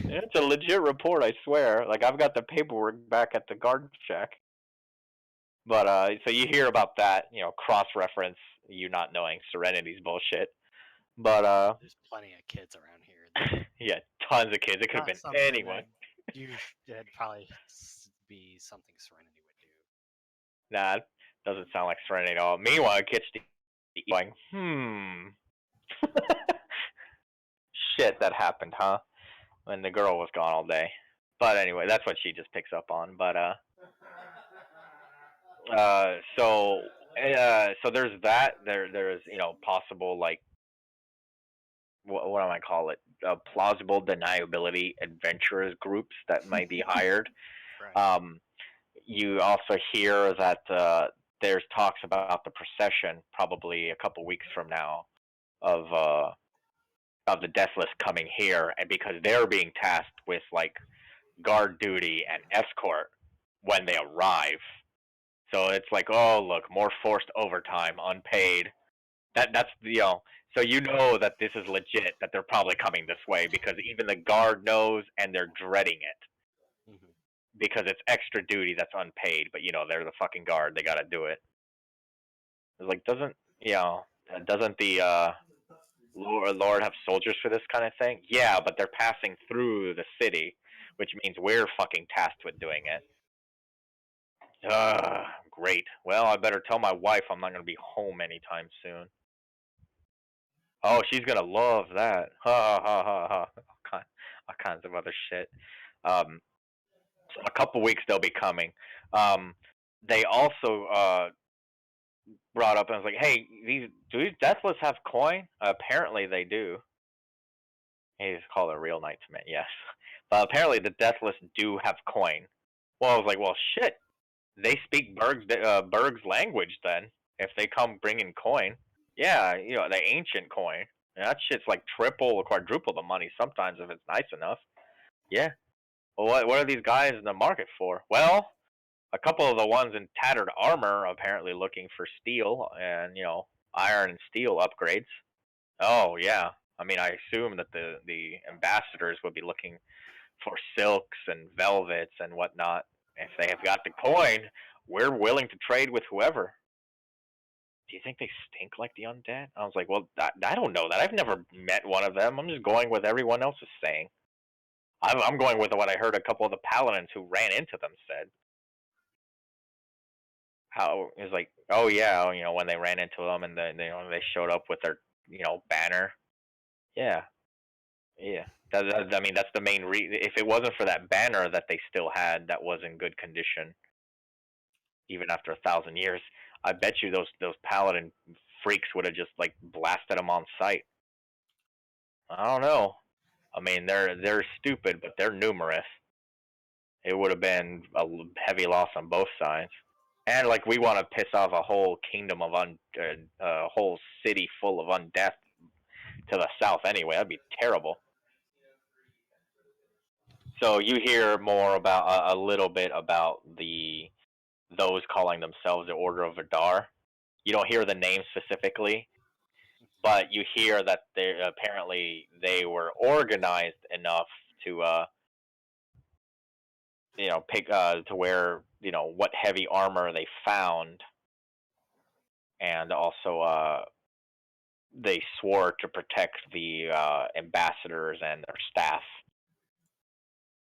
it's a legit report, I swear. Like I've got the paperwork back at the guard shack. But so you hear about that, cross reference you not knowing Serenity's bullshit. But There's plenty of kids around here. That, yeah, tons of kids. It could have not been something anyone. that that'd probably be something Serenity would do. Nah, it doesn't sound like Serenity at all. Meanwhile, Kit's going, shit, that happened, huh? When the girl was gone all day. But anyway, that's what she just picks up on. But so there's that. There's possible like what do I call it? Plausible deniability adventurers groups that might be hired. Right. You also hear that there's talks about the procession probably a couple weeks from now of the Deathless coming here, and because they're being tasked with like guard duty and escort when they arrive. So it's like, oh look, more forced overtime, unpaid. That's so that this is legit. That they're probably coming this way because even the guard knows and they're dreading it Mm-hmm. because it's extra duty that's unpaid. But they're the fucking guard. They got to do it. It's like doesn't the Lord have soldiers for this kind of thing? Yeah, but they're passing through the city, which means we're fucking tasked with doing it. Great. Well, I better tell my wife I'm not gonna be home anytime soon. Oh, she's gonna love that. Ha ha ha ha. All kinds of other shit. Um, so in a couple weeks they'll be coming. They also brought up and was like, hey, do these Deathless have coin? Apparently they do. He's called a real Knightsman, yes. But apparently the Deathless do have coin. Well, I was like, well, shit. They speak Berg's language then. If they come bringing coin, yeah, the ancient coin. And that shit's like triple or quadruple the money sometimes if it's nice enough. Yeah. Well, what are these guys in the market for? Well, a couple of the ones in tattered armor are apparently looking for steel and iron and steel upgrades. Oh yeah. I mean, I assume that the ambassadors would be looking for silks and velvets and whatnot. If they have got the coin, we're willing to trade with whoever. Do you think they stink like the undead? I was like, well, I don't know that. I've never met one of them. I'm just going with everyone else is saying. I'm going with what I heard a couple of the paladins who ran into them said. How it was like, oh yeah, when they ran into them and they showed up with their banner. Yeah, yeah. I mean, that's the main reason. If it wasn't for that banner that they still had, that was in good condition, even after 1,000 years, I bet you those paladin freaks would have just like blasted them on sight. I don't know. I mean, they're stupid, but they're numerous. It would have been a heavy loss on both sides. And like we want to piss off a whole kingdom of a whole city full of undeath to the south anyway. That'd be terrible. So you hear more about a little bit about those calling themselves the Order of Vidar. You don't hear the name specifically, but you hear that they were organized enough to pick to wear what heavy armor they found, and also they swore to protect the ambassadors and their staff.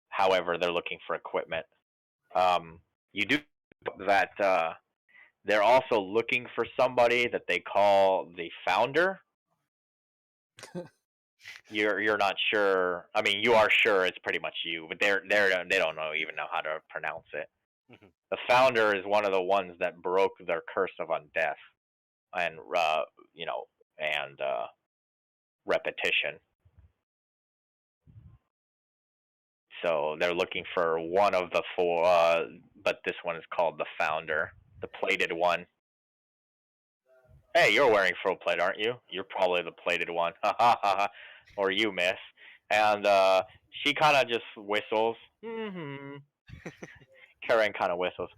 However, they're looking for equipment. You do that. They're also looking for somebody that they call the founder. You're not sure. I mean, you are sure it's pretty much you, but they don't even know how to pronounce it. Mm-hmm. The founder is one of the ones that broke their curse of undeath and and repetition. So they're looking for one of the four, but this one is called the founder, the plated one. Hey, you're wearing full plate, aren't you? You're probably the plated one. Ha ha ha. Or you, miss. and she kind of just whistles. Mm-hmm. Karen kind of whistles.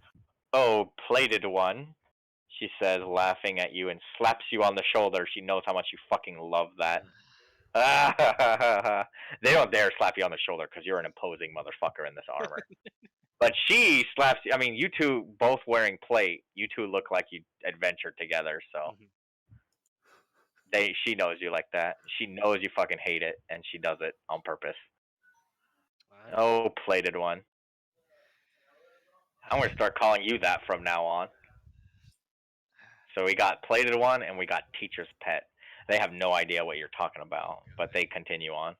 Oh, plated one, she says, laughing at you, and slaps you on the shoulder. She knows how much you fucking love that. They don't dare slap you on the shoulder because you're an imposing motherfucker in this armor. But she slaps you. I mean, you two both wearing plate. You two look like you adventured together. So she knows you like that. She knows you fucking hate it, and she does it on purpose. Alright. Oh, plated one. I'm gonna start calling you that from now on. So we got plated one, and we got teacher's pet. They have no idea what you're talking about, but they continue on.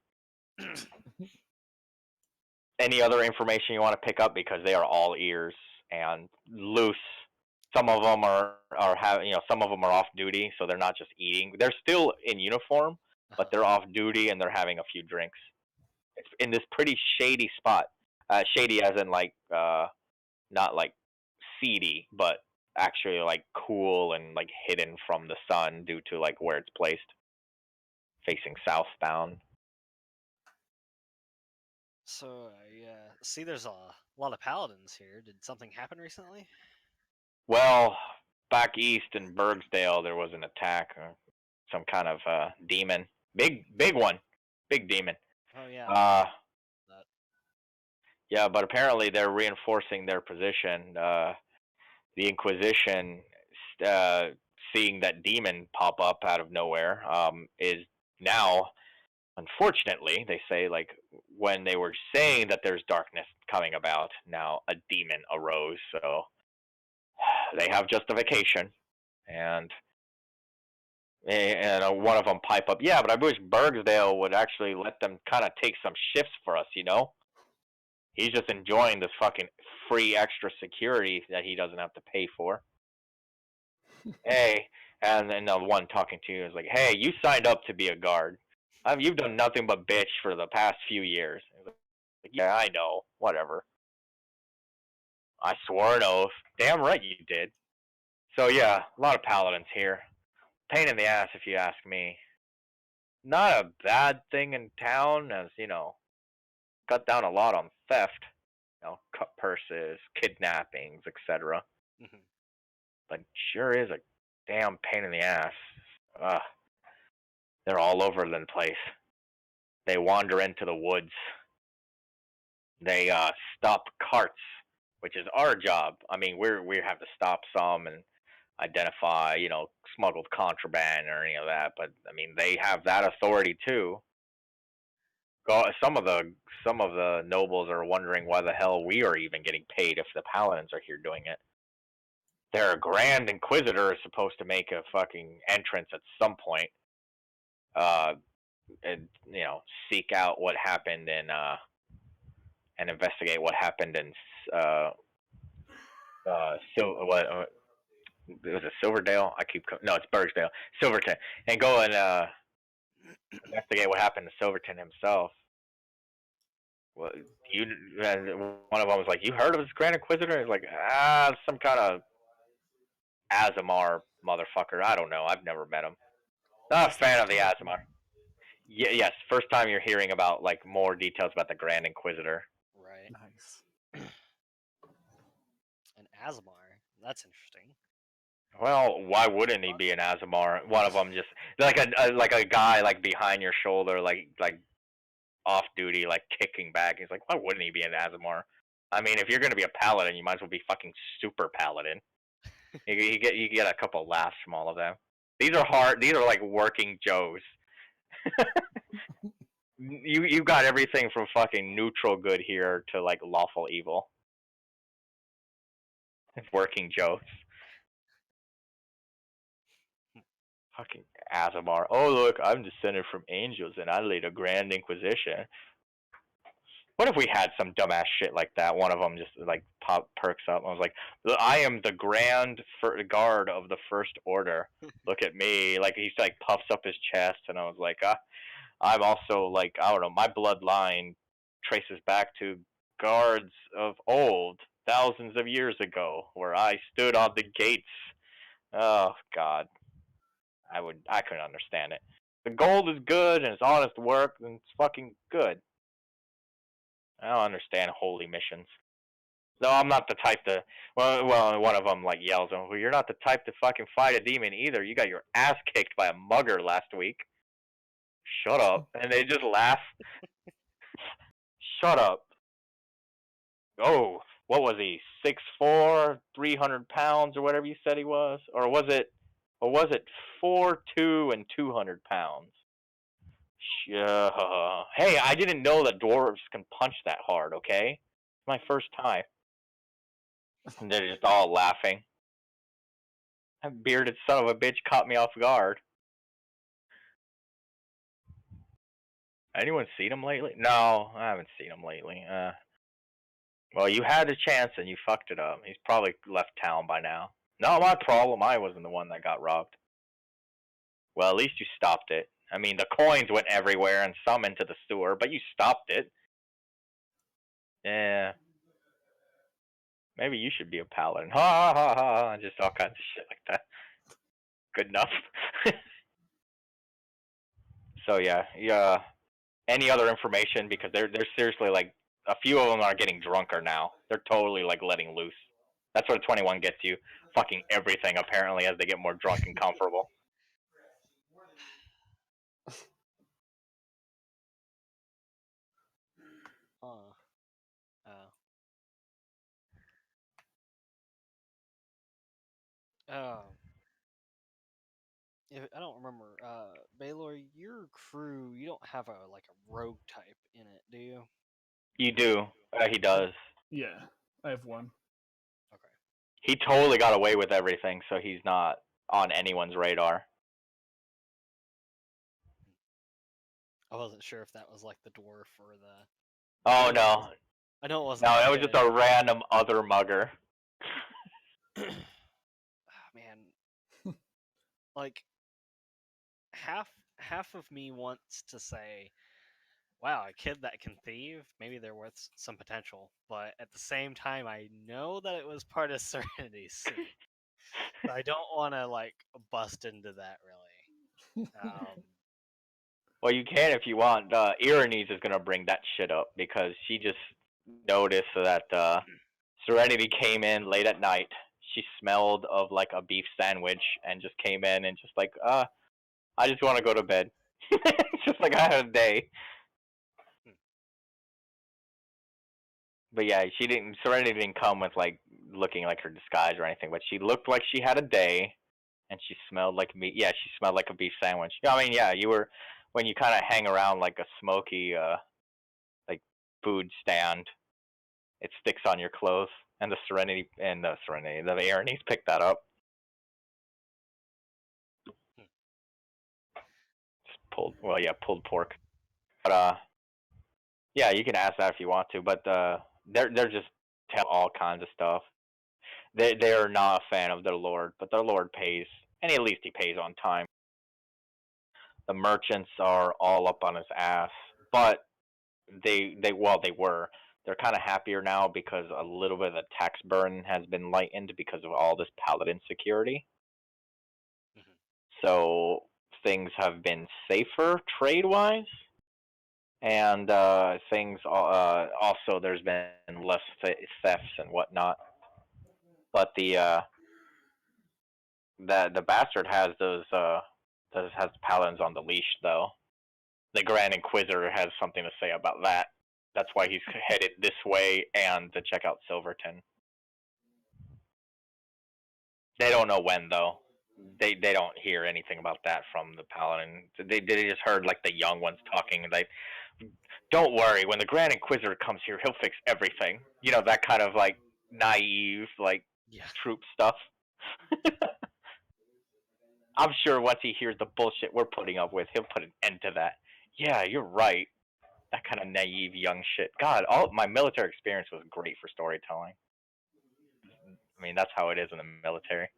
Any other information you want to pick up, because they are all ears and loose. Some of them are having, some of them are off duty, so they're not just eating. They're still in uniform, but they're off duty and they're having a few drinks. It's in this pretty shady spot. Shady as in like not like seedy, but actually like cool and like hidden from the sun due to like where it's placed, facing southbound. So I see there's a lot of paladins here. Did something happen recently? Well, back east in Bergsdale, there was an attack. Some kind of demon, big one, big demon. Oh yeah. That. Yeah, but apparently they're reinforcing their position. The Inquisition, seeing that demon pop up out of nowhere, is now, unfortunately, they say, like, when they were saying that there's darkness coming about, now a demon arose. So they have justification, and one of them pipe up, yeah, but I wish Bergsdale would actually let them kind of take some shifts for us, He's just enjoying this fucking free extra security that he doesn't have to pay for. Hey, and then the one talking to you is like, hey, you signed up to be a guard. You've done nothing but bitch for the past few years. Like, yeah, I know. Whatever. I swore an oath. Damn right you did. So yeah, a lot of paladins here. Pain in the ass if you ask me. Not a bad thing in town, as cut down a lot on theft. Cut purses, kidnappings, etc. But sure is a damn pain in the ass. Ugh. They're all over the place. They wander into the woods. They stop carts, which is our job. I mean, we have to stop some and identify, smuggled contraband or any of that. But I mean, they have that authority too. Some of the nobles are wondering why the hell we are even getting paid if the paladins are here doing it. Their Grand Inquisitor is supposed to make a fucking entrance at some point. And seek out what happened and investigate what happened in what was it, Silverdale? No, it's Bergsdale, Silverton, and go and investigate what happened to Silverton himself. Well, one of them was like, "You heard of this Grand Inquisitor?" He's like, some kind of Azamar motherfucker. I don't know. I've never met him. Not a fan of the Azamar. Yeah, yes, first time you're hearing about like more details about the Grand Inquisitor. Right. Nice. An Azamar. That's interesting. Well, why wouldn't he be an Azamar? One of them just like a guy like behind your shoulder, like off duty, like kicking back. He's like, why wouldn't he be an Azamar? I mean, if you're gonna be a paladin, you might as well be fucking super paladin. You get a couple laughs from all of them. These are hard. These are like working Joes. You got everything from fucking neutral good here to like lawful evil. Working Joes. Fucking Azamar. Oh look, I'm descended from angels and I lead a grand inquisition. What if we had some dumbass shit like that? One of them just like perks up and was like, I am the grand guard of the first order. Look at me. Like he's like puffs up his chest and I was like, I'm also like, I don't know, my bloodline traces back to guards of old, thousands of years ago, where I stood on the gates. Oh God. I couldn't understand it. The gold is good and it's honest work, and it's fucking good. I don't understand holy missions. No, I'm not the type to. Well, one of them like yells, "Well, you're not the type to fucking fight a demon either. You got your ass kicked by a mugger last week." Shut up, and they just laugh. Shut up. Oh, what was he? 6'4", 300 pounds, or whatever you said he was, or was it? Or was it 4'2" and 200 pounds? Hey, I didn't know that dwarves can punch that hard. Okay, it's my first time. And they're just all laughing. That bearded son of a bitch caught me off guard. Anyone seen him lately? No, I haven't seen him lately. Well, you had a chance and you fucked it up. He's probably left town by now. Not my problem. I wasn't the one that got robbed. Well, at least you stopped it. I mean, the coins went everywhere and some into the sewer, but you stopped it. Yeah. Maybe you should be a paladin. Ha ha ha ha. Just all kinds of shit like that. Good enough. So yeah. Any other information? Because they're seriously like a few of them are getting drunker now. They're totally like letting loose. That's what a 21 gets you. Fucking everything apparently as they get more drunk and comfortable. Huh. Um, I don't remember. Baylor, your crew, you don't have a like a rogue type in it, do you? You do. He does. Yeah, I have one. Okay. He totally got away with everything, so he's not on anyone's radar. I wasn't sure if that was like the dwarf or the. Oh no. I know it wasn't. No, the it was just a random other mugger. Man, like half of me wants to say, wow, a kid that can thieve, maybe they're worth some potential. But at the same time, I know that it was part of Serenity's scene. So I don't want to like bust into that really. Well, you can if you want. Irenes is gonna bring that shit up because she just noticed that Serenity came in late at night. She smelled of like a beef sandwich and just came in and just like, I just want to go to bed. Just like I had a day. But yeah, she didn't. Serenity didn't come with like looking like her disguise or anything, but she looked like she had a day, and she smelled like meat. Yeah, she smelled like a beef sandwich. Yeah, I mean, yeah, you were when you kind of hang around like a smoky, like food stand, it sticks on your clothes, and the Airneys picked that up. Just pulled pork. But yeah, you can ask that if you want to, but they're just tell all kinds of stuff. They're not a fan of their lord, but their lord pays, and at least he pays on time. The merchants are all up on his ass, but they were. They're kind of happier now because a little bit of the tax burden has been lightened because of all this paladin security. Mhm. So things have been safer trade wise, and things also there's been less thefts and whatnot. But the bastard has has paladins on the leash though. The Grand Inquisitor has something to say about that. That's why he's headed this way and to check out Silverton. They don't know when though. They don't hear anything about that from the paladin. They just heard like the young ones talking. Like, don't worry, when the Grand Inquisitor comes here, he'll fix everything. You know, that kind of like naive like Yeah. troop stuff. I'm sure once he hears the bullshit we're putting up with, he'll put an end to that. Yeah, you're right. That kind of naive young shit. God, all my military experience was great for storytelling. I mean, that's how it is in the military.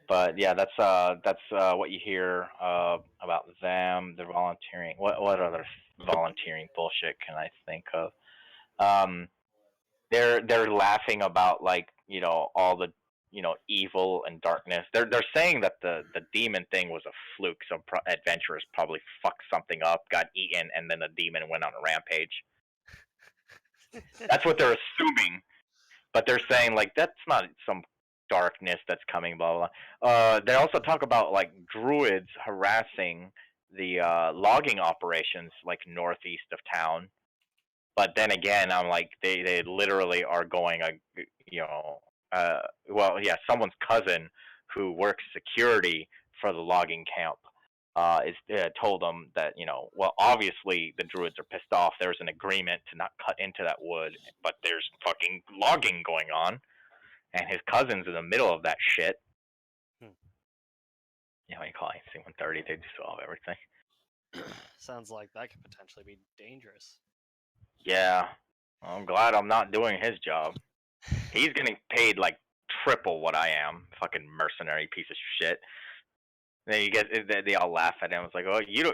But yeah, that's what you hear about them. They're volunteering. What other volunteering bullshit can I think of? Um, they're laughing about like all the evil and darkness. They're saying that the demon thing was a fluke. Some adventurers probably fucked something up, got eaten, and then the demon went on a rampage. That's what they're assuming. But they're saying like that's not some darkness that's coming, blah blah. They also talk about like druids harassing the logging operations like northeast of town. But then again, I'm like they literally are going you know well yeah, someone's cousin who works security for the logging camp is told them that well obviously the druids are pissed off. There's an agreement to not cut into that wood, but there's fucking logging going on, and his cousin's in the middle of that shit. Hmm. You know, you call it C-130, they just solve everything. Sounds like that could potentially be dangerous. Yeah, I'm glad I'm not doing his job. He's getting paid like triple what I am. Fucking mercenary piece of shit. Then they all laugh at him. It's like, oh, you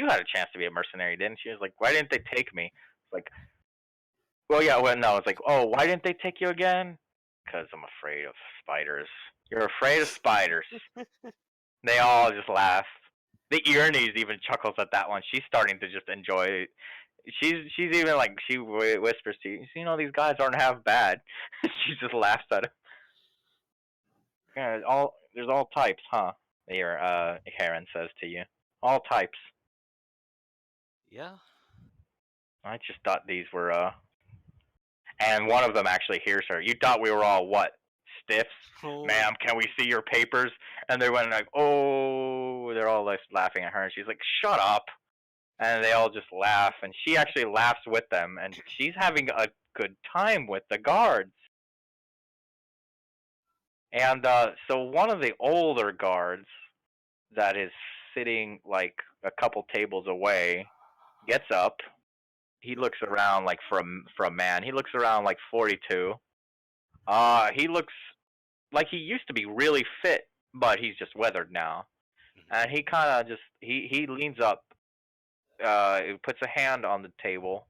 had a chance to be a mercenary, didn't you? It's like, why didn't they take me? It's like, well, yeah, well, no. It's like, oh, why didn't they take you again? Because I'm afraid of spiders. You're afraid of spiders. They all just laugh. The Earnies even chuckles at that one. She's starting to just enjoy it. She's even like she whispers to you, these guys aren't half bad. She just laughs at him. Yeah, there's all types, huh? Here, Heron says to you, all types. Yeah. I just thought these were and one of them actually hears her. You thought we were all what? Stiffs? Oh. Ma'am, can we see your papers? And they went like, oh, they're all like laughing at her, and she's like, shut up. And they all just laugh, and she actually laughs with them, and she's having a good time with the guards. And so one of the older guards that is sitting like a couple tables away gets up. He looks around like for a man. He looks around like 42. He looks like he used to be really fit, but he's just weathered now. And he kind of just he leans up, puts a hand on the table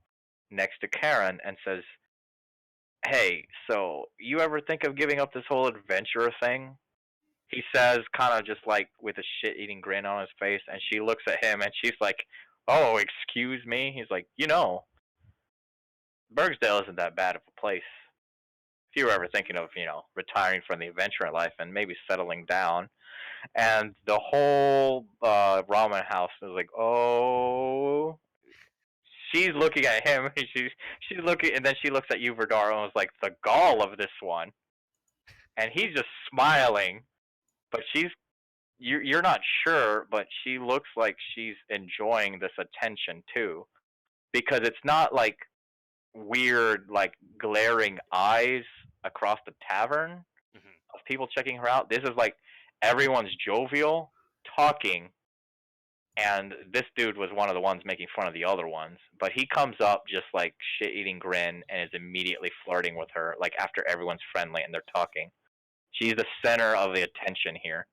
next to Karen and says, "Hey, so you ever think of giving up this whole adventurer thing?" He says, kind of just like with a shit-eating grin on his face, and she looks at him and she's like, "Oh, excuse me." He's like, Bergsdale isn't that bad of a place. If you were ever thinking of, retiring from the adventurer life and maybe settling down." And the whole ramen house is like, "Oh." She's looking at him, and she's looking, and then she looks at you, Verdaro, and was like, "The gall of this one." And he's just smiling, but you're not sure, but she looks like she's enjoying this attention too, because it's not like weird, like glaring eyes across the tavern of people checking her out. This is like everyone's jovial, talking, and this dude was one of the ones making fun of the other ones. But he comes up just like shit-eating grin and is immediately flirting with her, like after everyone's friendly and they're talking. She's the center of the attention here,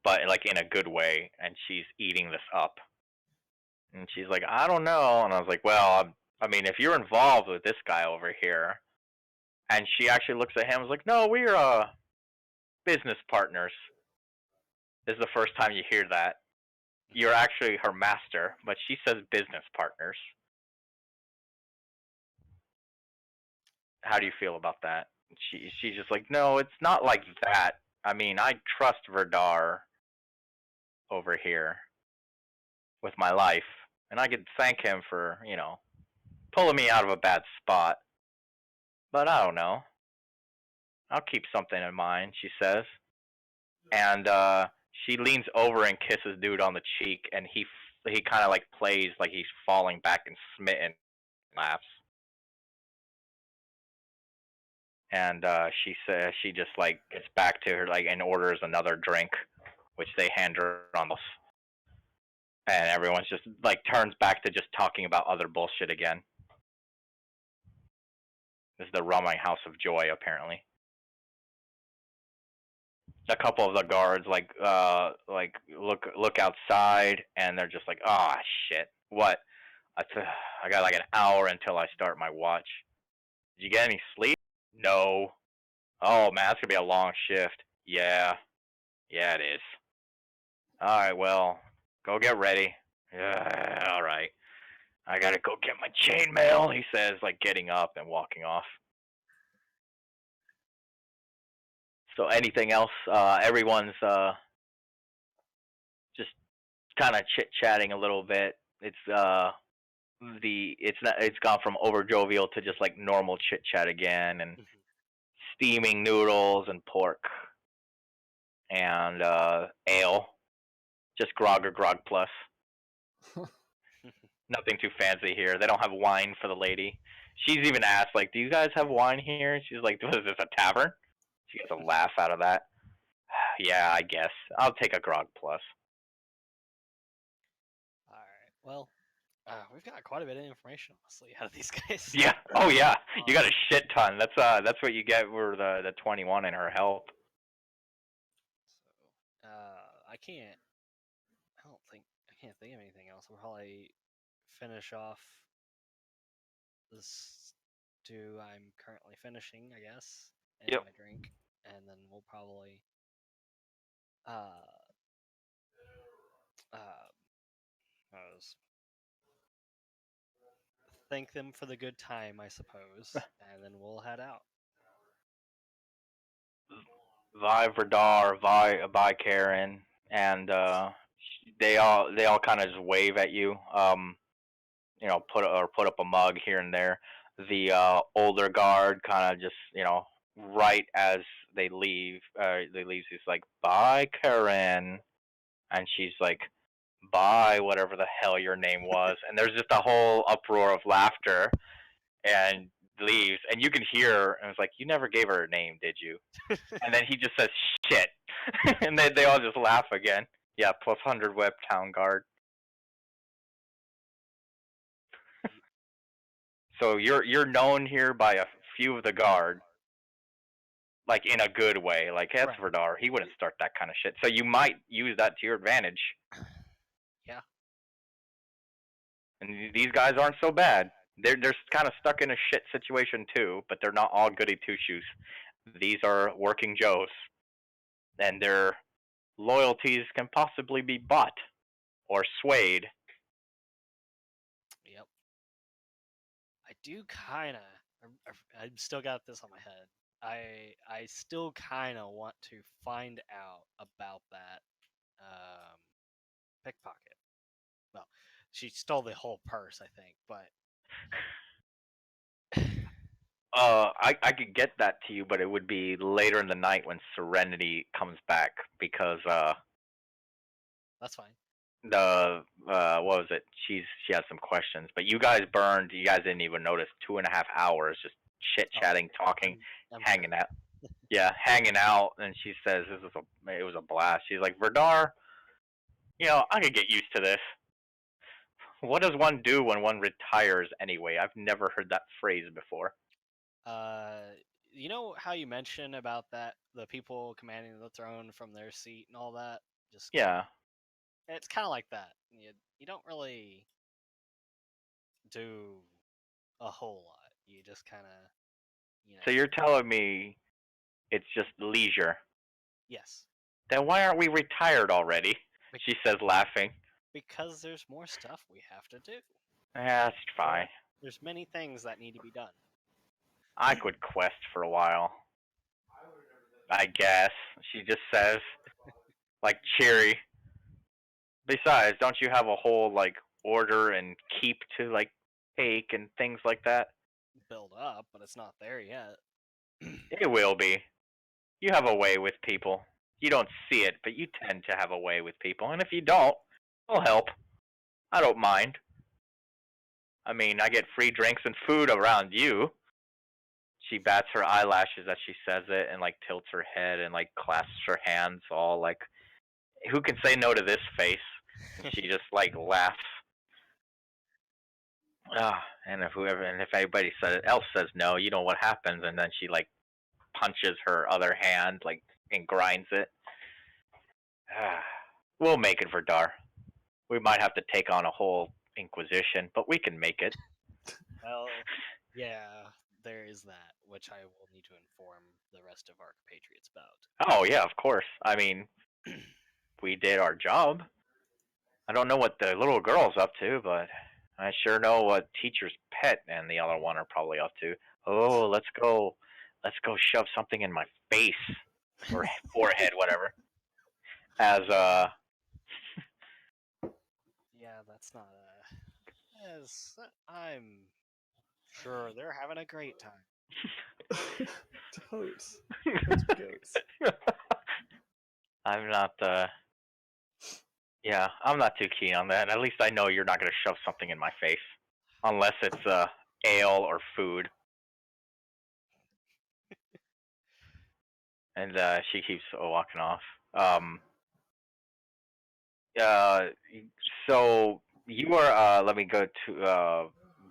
but like in a good way, and she's eating this up. And she's like, "I don't know," and I was like, "Well, I mean, if you're involved with this guy over here," and she actually looks at him and was like, "No, we're business partners." This is the first time you hear that. You're actually her master, but she says business partners. How do you feel about that? She's just like, "No, it's not like that. I mean, I trust Verdar over here with my life, and I could thank him for, pulling me out of a bad spot. But I don't know. I'll keep something in mind," she says. And she leans over and kisses dude on the cheek, and he kind of like plays like he's falling back and smitten, laughs. And she says she just like gets back to her like and orders another drink, which they hand her on the, and everyone's just like turns back to just talking about other bullshit again. This is the Ramen House of Joy, apparently. A couple of the guards like look outside, and they're just like, "Ah, shit, what? I got like an hour until I start my watch. Did you get any sleep?" "No." Oh man, that's gonna be a long shift. Yeah, yeah, it is. All right, well, go get ready. Yeah, all right. I gotta go get my chainmail. He says, like getting up and walking off. So anything else? Everyone's just kind of chit chatting a little bit. It's gone from over jovial to just like normal chit chat again, and Mhm. steaming noodles and pork and ale, just grog or grog plus. Nothing too fancy here. They don't have wine for the lady. She's even asked like, "Do you guys have wine here?" She's like, "What is this, a tavern?" She gets a laugh out of that. Yeah, I guess I'll take a grog plus. All right. Well, we've got quite a bit of information, honestly, out of these guys. Yeah. Oh yeah. You got a Um, shit ton. That's what you get for the 21 in her help. So, I can't. I don't think I can't think of anything else. We'll probably finish off this stew I'm currently finishing, I guess, and Yep. my drink, and then we'll probably uh uh thank them for the good time, I suppose, and then we'll head out. Vi Verdar, Vi Karen, and they all kind of just wave at you. Put up a mug here and there. The older guard kind of just right as they leave. She's like, "Bye, Karen," and she's like, "Bye, whatever the hell your name was." And there's just a whole uproar of laughter, and leaves, and you can hear, and it's like, "You never gave her a name, did you?" And then he just says, "Shit," and they all just laugh again. Yeah, plus 100 web town guard. So you're known here by a few of the guard, like in a good way. Like that's Right. Verdar. He wouldn't start that kind of shit. So you might use that to your advantage. Yeah. And these guys aren't so bad. They're kind of stuck in a shit situation too, but they're not all goody two shoes. These are working Joes, and their loyalties can possibly be bought or swayed. Yep. I do kind of. I've still got this on my head. I still kind of want to find out about that um, pickpocket. Well, she stole the whole purse, I think, but I could get that to you, but it would be later in the night when Serenity comes back because that's fine. the what was it? She has some questions, but you guys burned. You guys didn't even notice 2.5 hours just chit Oh, chatting, talking, I'm hanging sure. out. Yeah, hanging out, and she says it was a blast. She's like, Verdar, I could get used to this. What does one do when one retires anyway? I've never heard that phrase before. Uh, you know how you mentioned about that the people commanding the throne from their seat and all that, just kind of. Yeah. It's kind of like that. You don't really do a whole lot. You just kind of So you're telling me it's just leisure. yes. Then why aren't we retired already? Bec- She says, laughing. because there's more stuff we have to do. Yeah, that's fine. There's many things that need to be done. I could quest for a while. I guess. She just says, like, cheery. Besides, don't you have a whole, like, order and keep to, like, take and things like that? Build up, but it's not there yet. It will be. You have a way with people. You don't see it, but you tend to have a way with people. And if you don't, I'll help. I don't mind. I mean, I get free drinks and food around you. She bats her eyelashes as she says it and like tilts her head and like clasps her hands all like, who can say no to this face? And she just like laughs. And if anybody else says no, you know what happens. And then she like punches her other hand like and grinds it. We'll make it, Verdar. We might have to take on a whole Inquisition, but we can make it. Well, yeah, there is that. which I will need to inform the rest of our compatriots about. Oh yeah, of course. I mean, we did our job. I don't know what the little girl's up to, but I sure know what teacher's pet and the other one are probably up to. Oh, let's go shove something in my face or forehead, whatever. As Yeah, that's not as I'm sure they're having a great time. Totes. Totes goats. I'm not yeah, I'm not too keen on that. At least I know you're not gonna shove something in my face, unless it's ale or food. And she keeps walking off. Um, uh, so you were let me go to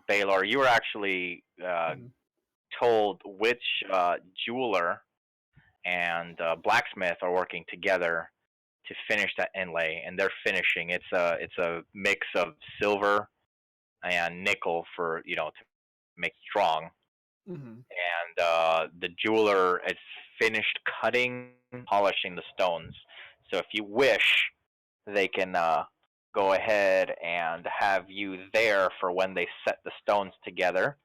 Baylor. You were actually Mhm. told which jeweler and blacksmith are working together to finish that inlay, and they're finishing. It's a mix of silver and nickel for to make it strong. Mhm. And the jeweler is finished cutting, polishing the stones. So if you wish, they can go ahead and have you there for when they set the stones together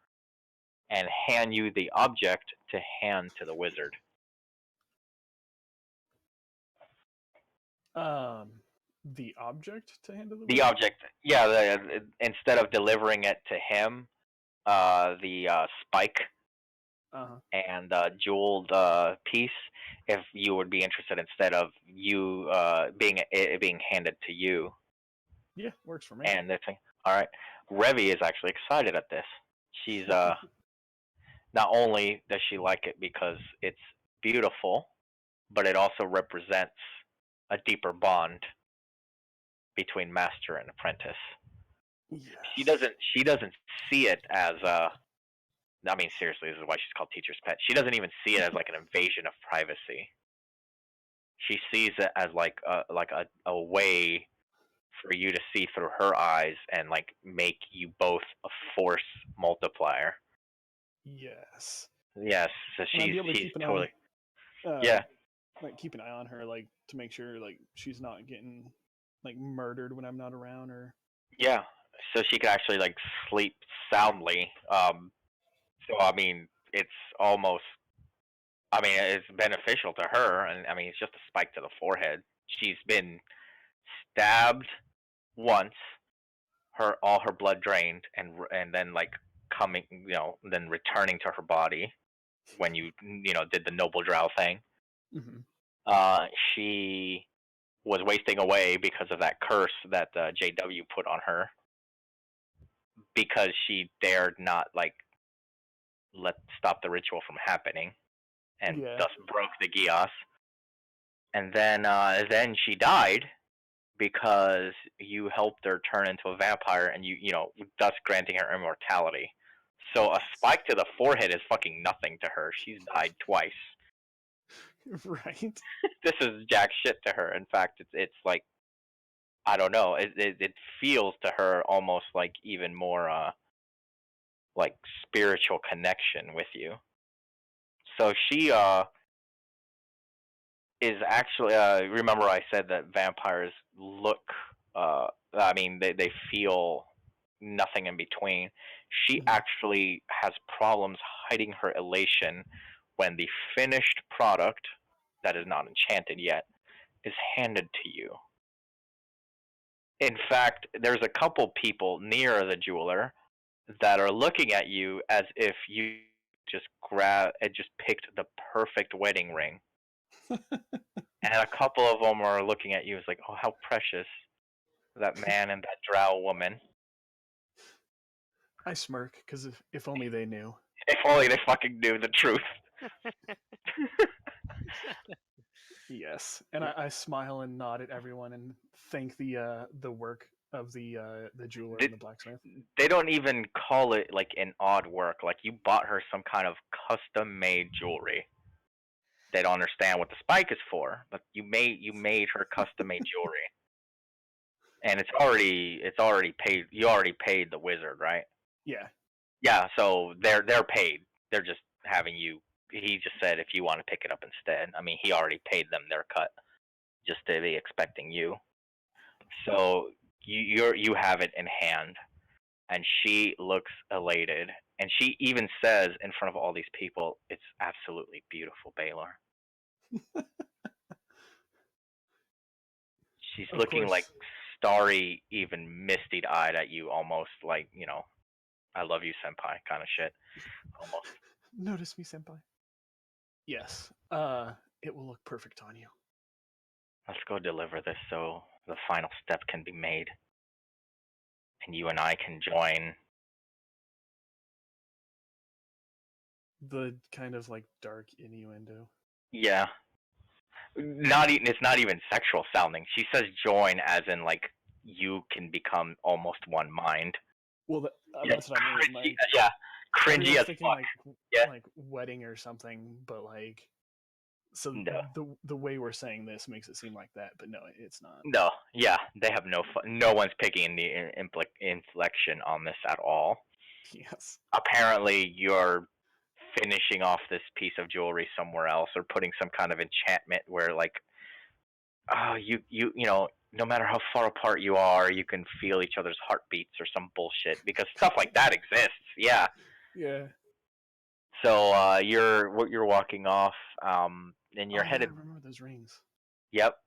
and hand you the object to hand to the wizard. The object to hand to the The wizard. object, yeah. Instead of delivering it to him, the spike Uh huh. and jeweled piece, if you would be interested, instead of you being it being handed to you. Yeah, works for me. And the thing, all right, Revy is actually excited at this. She's not only does she like it because it's beautiful, but it also represents a deeper bond between master and apprentice. Yes. She doesn't see it as I mean, seriously, this is why she's called teacher's pet. She doesn't even see it as like an invasion of privacy. She sees it as like a way for you to see through her eyes and like make you both a force multiplier. Yes. Yes, so And I'd be able to she's keep an eye, totally uh, yeah, like keep an eye on her, like to make sure like she's not getting like murdered when I'm not around, or yeah. So she can actually like sleep soundly. So I mean, it's almost. I mean, it's beneficial to her, and I mean, it's just a spike to the forehead. She's been stabbed once, her all her blood drained, and then like coming, then returning to her body when you did the noble drow thing. hmm She was wasting away because of that curse that JW put on her because she dared not like let stop the ritual from happening and yeah, thus broke the Gios. And then she died because you helped her turn into a vampire and thus granting her immortality. So a yes, spike to the forehead is fucking nothing to her. She's died twice. right. This is jack shit to her. In fact, it's like I don't know. It feels to her almost like even more like spiritual connection with you. So she is actually remember I said that vampires look I mean they feel nothing in between. She hmm actually has problems hiding her elation when the finished product that is not enchanted yet is handed to you. In fact, there's a couple people near the jeweler that are looking at you as if you just picked the perfect wedding ring. And a couple of them are looking at you as like, "Oh, how precious that man and that drow woman." I smirk because if only they knew. If only they fucking knew the truth. Yes, and I smile and nod at everyone and thank the work of the jeweler They, and the blacksmith. they don't even call it like an odd work. Like you bought her some kind of custom made jewelry. They don't understand what the spike is for, but you made her custom made jewelry, and it's already paid. You already paid the wizard, right? Yeah, Yeah, so they're paid. They're just having you. He just said if you want to pick it up instead. I mean, he already paid them their cut just to be expecting you. So you have it in hand, and she looks elated, and she even says in front of all these people, "It's absolutely beautiful, Baylor." She's Of looking like course. starry, even misty-eyed at you, almost like "I love you, senpai" kind of shit, almost. Notice me, senpai. Yes. It will look perfect on you. Let's go deliver this so the final step can be made, and you and I can join. The kind of like dark innuendo. Yeah, not even it's not even sexual sounding. She says join as in like you can become almost one mind. Well, Yeah, that's what I mean. cringy. Like Yeah, cringy everyone's as thinking fuck. Yeah, like wedding or something, but like so no, the way we're saying this makes it seem like that, but no, it's not. no, yeah, they have no fun. No one's picking the inflection on this at all. Yes. Apparently, you're finishing off this piece of jewelry somewhere else, or putting some kind of enchantment where like no matter how far apart you are, you can feel each other's heartbeats or some bullshit because stuff like that exists. Yeah. Yeah. So you're walking off, and you're Oh yeah, I headed. remember those rings. Yep.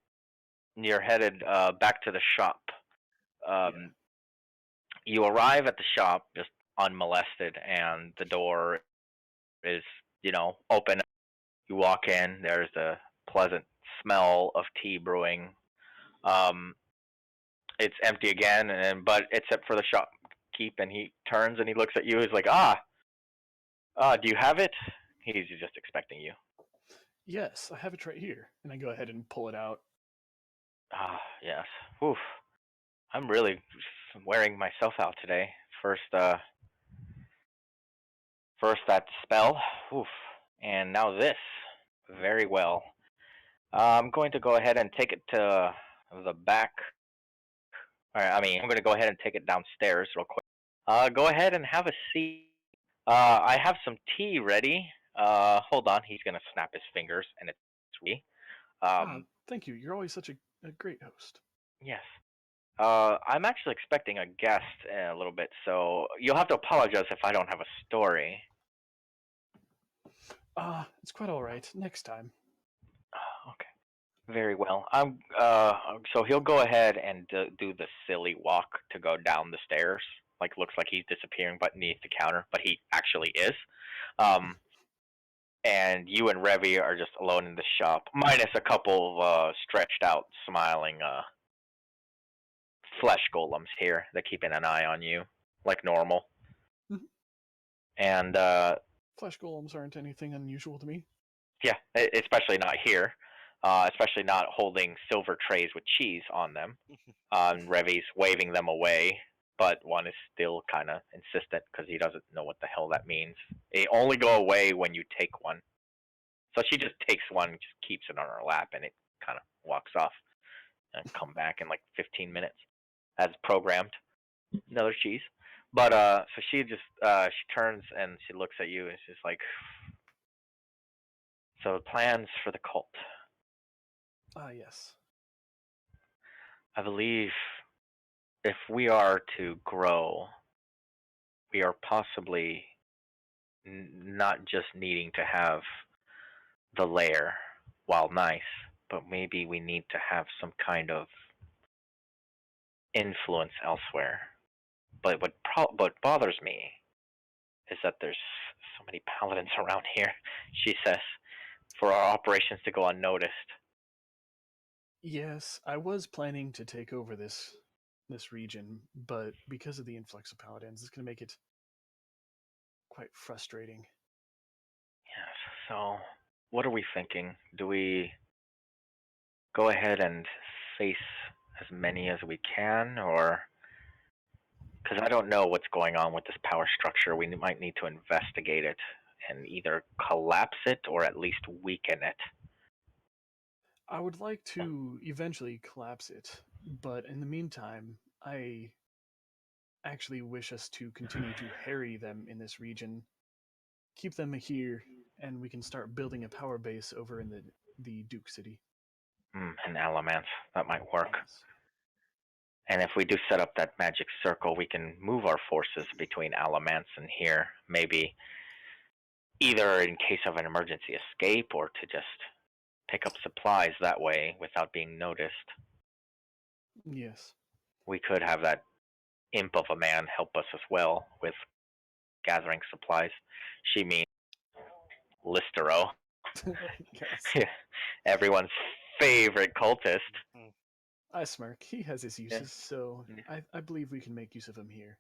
You're headed back to the shop. Yeah. Um, you arrive at the shop just unmolested, and the door is open. You walk in. There's a pleasant smell of tea brewing. Um, it's empty again, but except for the shopkeep, and he turns and he looks at you. He's like, do you have it? He's just expecting you. Yes, I have it right here, and I go ahead and pull it out. Yes. Oof. I'm really wearing myself out today. First that spell. Oof. And now this. Very well. I'm going to go ahead and take it to the back. I'm going to go ahead and take it downstairs real quick. Go ahead and have a seat. I have some tea ready. Hold on. He's going to snap his fingers, and it's ready. Thank you. You're always such a great host. Yes. I'm actually expecting a guest in a little bit, so you'll have to apologize if I don't have a story. It's quite all right. Next time. Okay. Very well. So he'll go ahead and do the silly walk to go down the stairs. Like looks like he's disappearing beneath the counter, but he actually is. Um, and you and Revy are just alone in the shop, minus a couple of stretched out, smiling flesh golems here that keeping an eye on you, like normal. Mhm. And Flesh golems aren't anything unusual to me. yeah, especially not here. Especially not holding silver trays with cheese on them. Revy's waving them away, but one is still kind of insistent because he doesn't know what the hell that means. They only go away when you take one. So she just takes one, just keeps it on her lap, and it kind of walks off and come back in like 15 minutes as programmed. Another cheese. But so she turns and she looks at you and she's like, "So plans for the cult? Yes. I believe if we are to grow, we are possibly not just needing to have the lair, while nice, but maybe we need to have some kind of influence elsewhere. But what bothers me is that there's so many paladins around here," she says, "for our operations to go unnoticed." Yes, I was planning to take over this region, but because of the influx of paladins, it's going to make it quite frustrating. Yes. So, what are we thinking? Do we go ahead and face as many as we can, or because I don't know what's going on with this power structure, we might need to investigate it and either collapse it or at least weaken it. I would like to eventually collapse it, but in the meantime, I actually wish us to continue to harry them in this region keep them here, and we can start building a power base over in the Duke City. And Alamance. That might work. Yes. And if we do set up that magic circle, we can move our forces between Alamance and here. Maybe either in case of an emergency escape or to just pick up supplies that way without being noticed. Yes. We could have that imp of a man help us as well with gathering supplies. She means Listero. Yes. Everyone's favorite cultist. Mm. I smirk. He has his Yeah. uses, so Yeah. I believe we can make use of him here.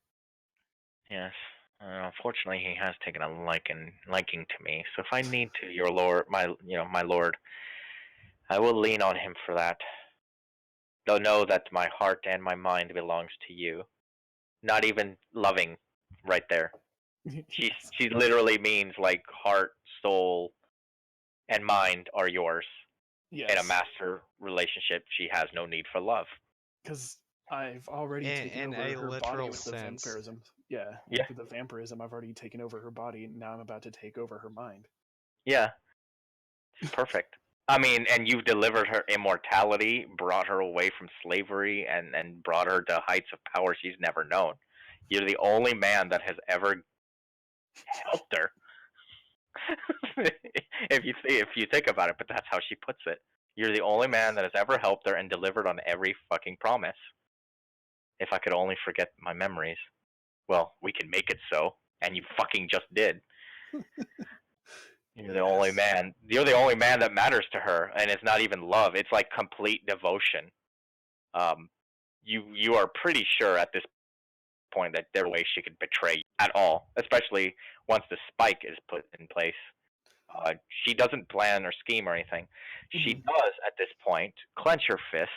Yes. Unfortunately, he has taken a liking to me. So if I need to, your lord, my lord, I will lean on him for that. Though know that my heart and my mind belongs to you. Not even loving, right there. Yes. She literally means like heart, soul, and mind are yours. In a Yes. master relationship, she has no need for love. Because I've already taken In over a her body literal with the sense. vampirism. Yeah, Yeah. with the vampirism, I've already taken over her body, and now I'm about to take over her mind. Yeah, it's perfect. I mean, and you've delivered her immortality, brought her away from slavery, and brought her to heights of power she's never known. You're the only man that has ever helped her. If you think about it, but that's how she puts it. You're the only man that has ever helped her and delivered on every fucking promise. If I could only forget my memories. Well, we can make it so, and you fucking just did. You're the only Yes. man. You're the only man that matters to her, and it's not even love. It's like complete devotion. Um, you are pretty sure at this point that there way she could betray you at all, especially once the spike is put in place. She doesn't plan or scheme or anything. She Mhm. does at this point clench her fist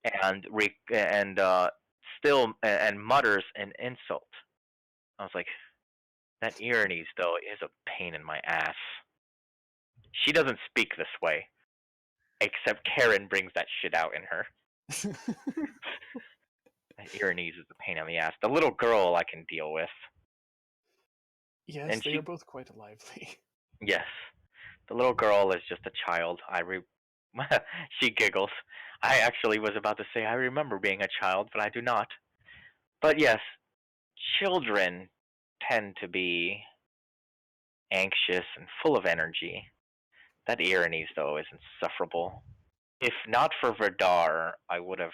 and still and mutters an insult. I was like, that Irenes though is a pain in my ass. She doesn't speak this way, except Karen brings that shit out in her. That Irenes is a pain in the ass. The little girl I can deal with, Yes, and they are she, both quite lively. yes, the little girl is just a child. She giggles. I actually was about to say I remember being a child, but I do not. But yes, children tend to be anxious and full of energy. That Irenes, though, is insufferable. If not for Verdar, I would have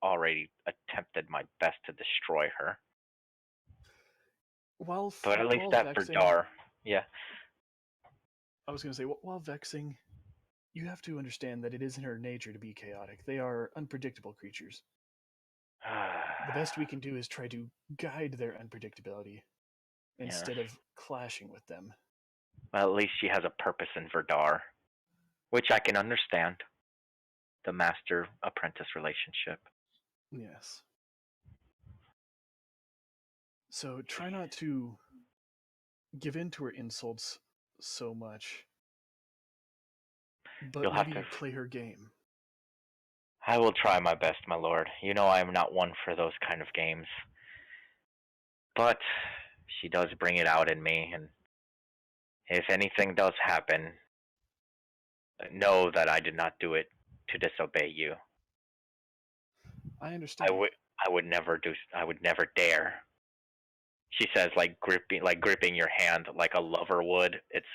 already attempted my best to destroy her. But at least While that vexing, Verdar, yeah. I was going to say, while vexing, you have to understand that it is in her nature to be chaotic. They are unpredictable creatures. The best we can do is try to guide their unpredictability Yeah. instead of clashing with them. Well, at least she has a purpose in Verdar, which I can understand. The master apprentice relationship. Yes. So try not to give in to her insults so much, but You'll have maybe to. play her game. I will try my best, my lord. You know I am not one for those kind of games. But she does bring it out in me, and if anything does happen, know that I did not do it to disobey you. I I understand. would I would never do I would never dare. She says like gripping your hand like a lover would. It's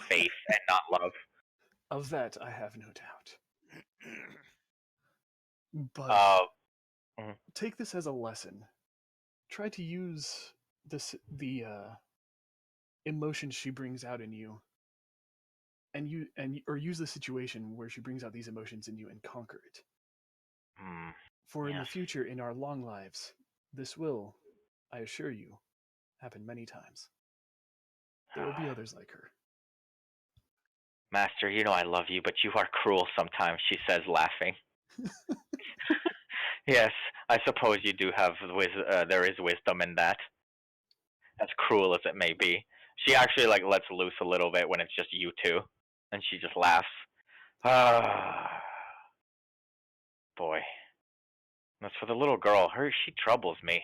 faith and not love. Of that, I have no doubt. But Uh mhm. take this as a lesson. Try to use the emotions she brings out in you, or use the situation where she brings out these emotions in you and conquer it. Mm, For in the yes. future, in our long lives, this will, I assure you, happen many times. There will be others like her. Master, you know I love you, but you are cruel sometimes, she says laughing. Yes, I suppose you do have there is wisdom in that. As cruel as it may be. She actually like lets loose a little bit when it's just you two, and she just laughs. Ah, boy. As for the little girl, she troubles me.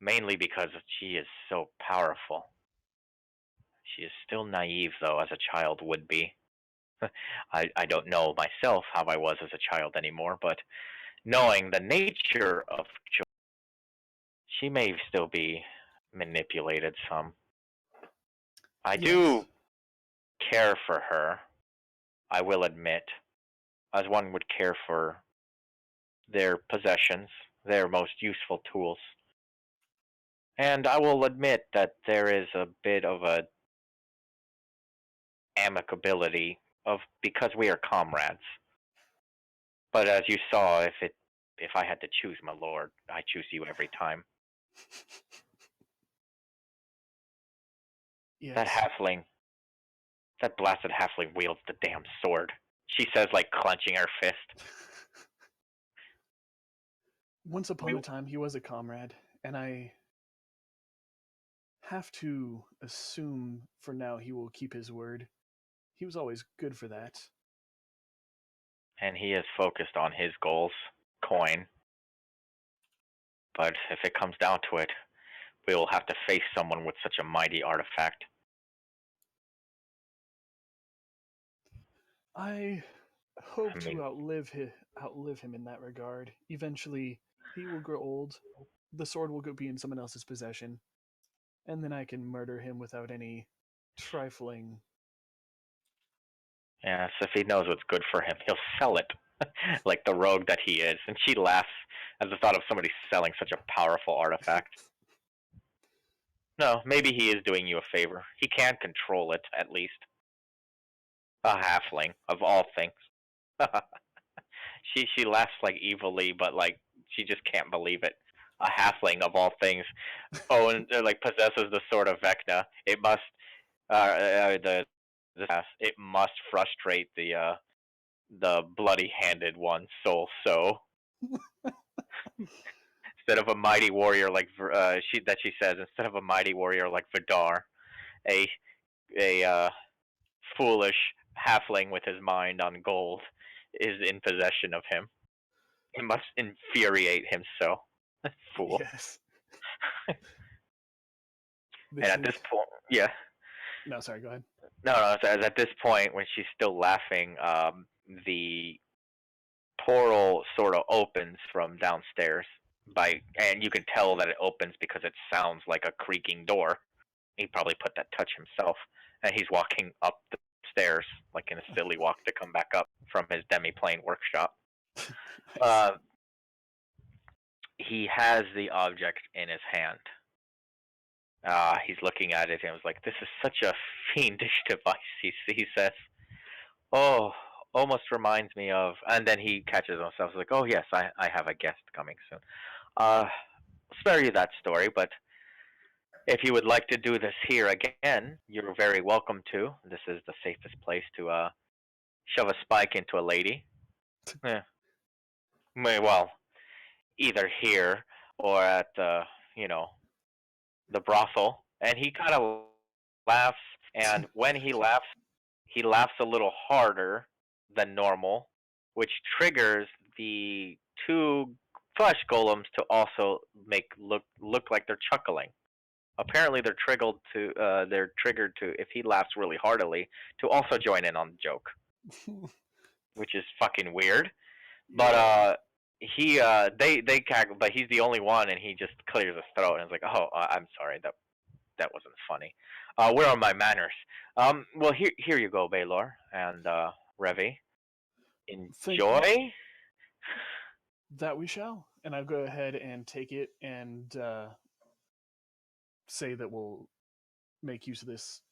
mainly because she is so powerful. She is still naive, though, as a child would be. I don't know myself how I was as a child anymore, but knowing the nature of joy, she may still be manipulated some. I Yes. do care for her, I will admit, as one would care for their possessions, their most useful tools. And I will admit that there is a bit of a amicability of because we are comrades. But as you saw, if I had to choose, my lord, I choose you every time. That Yes. halfling, that blasted halfling wields the damn sword. She says, like clenching her fist. Once upon a time, he was a comrade, and I have to assume for now he will keep his word. He was always good for that. And he is focused on his goals, coin. But if it comes down to it, we will have to face someone with such a mighty artifact. I hope I to mean, outlive him in that regard. Eventually, he will grow old. The sword will be in someone else's possession, and then I can murder him without any trifling. yes, if he knows what's good for him, he'll sell it, like the rogue that he is. And she laughs at the thought of somebody selling such a powerful artifact. No, maybe he is doing you a favor. He can control it, at least. A halfling, of all things. She laughs like evilly, but like she just can't believe it. A halfling of all things owns like possesses the sword of Vecna. It must it must frustrate the bloody-handed one so. Instead of a mighty warrior like she says, instead of a mighty warrior like Vidar, a a foolish halfling with his mind on gold is in possession of him. It must infuriate him so. Fool. Yes. And This at is this point, yeah, no. Sorry. Go ahead. no. So at this point, when she's still laughing, the portal sort of opens from downstairs and you can tell that it opens because it sounds like a creaking door. He probably put that touch himself, and he's walking up the stairs like in a silly walk to come back up from his demi-plane workshop. Nice. He has the object in his hand. He's looking at it and was like, "This is such a fiendish device." He says, "Oh, almost reminds me of." And then he catches himself. He's like, "Oh yes, I have a guest coming soon. I'll spare you that story, but if you would like to do this here again, you're very welcome to. This is the safest place to shove a spike into a lady. Yeah. Well, either here or at you know, the brothel." And he kind of laughs, and when he laughs a little harder than normal, which triggers the two flesh golems to also look like they're chuckling. Apparently, they're triggered to, if he laughs really heartily, to also join in on the joke, which is fucking weird. But Yeah. they cackle, but he's the only one, and he just clears his throat and is like, "Oh, I'm sorry, that wasn't funny. Where are my manners? Well, here you go, Baylor and Revi. Thank you. Enjoy." That we shall. And I'll go ahead and take it and say that we'll make use of this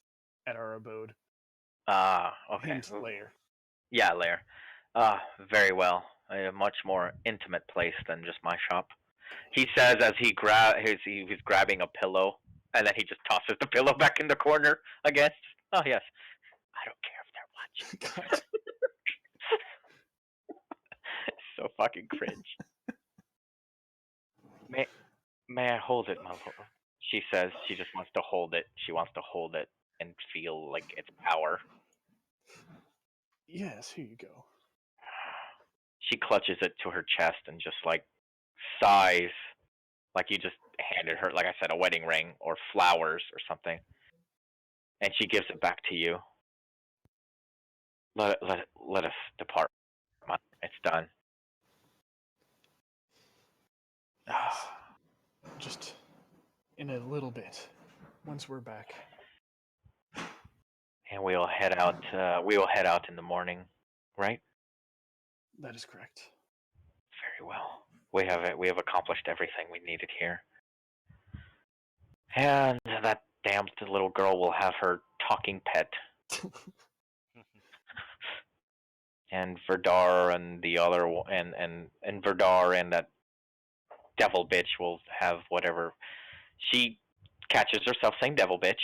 at our abode. Okay. Hint layer. Yeah, Lair. Very well. A much more intimate place than just my shop. He says as he's grabbing a pillow, and then he just tosses the pillow back in the corner again. Oh yes, I don't care if they're watching. God. So fucking cringe. May may I hold it, my lord? She says she just wants to hold it. She wants to hold it and feel like its power. Yes, here you go. She clutches it to her chest and just like sighs like you just handed her, like I said, a wedding ring or flowers or something, and she gives it back to you. Let us depart. It's done. Yes. Just in a little bit, once we're back. And we'll head out. We will head out in the morning, right? That is correct. Very well. We have accomplished everything we needed here. And that damned little girl will have her talking pet. And Verdar and the other and Verdar and that devil bitch will have whatever. She catches herself saying devil bitch.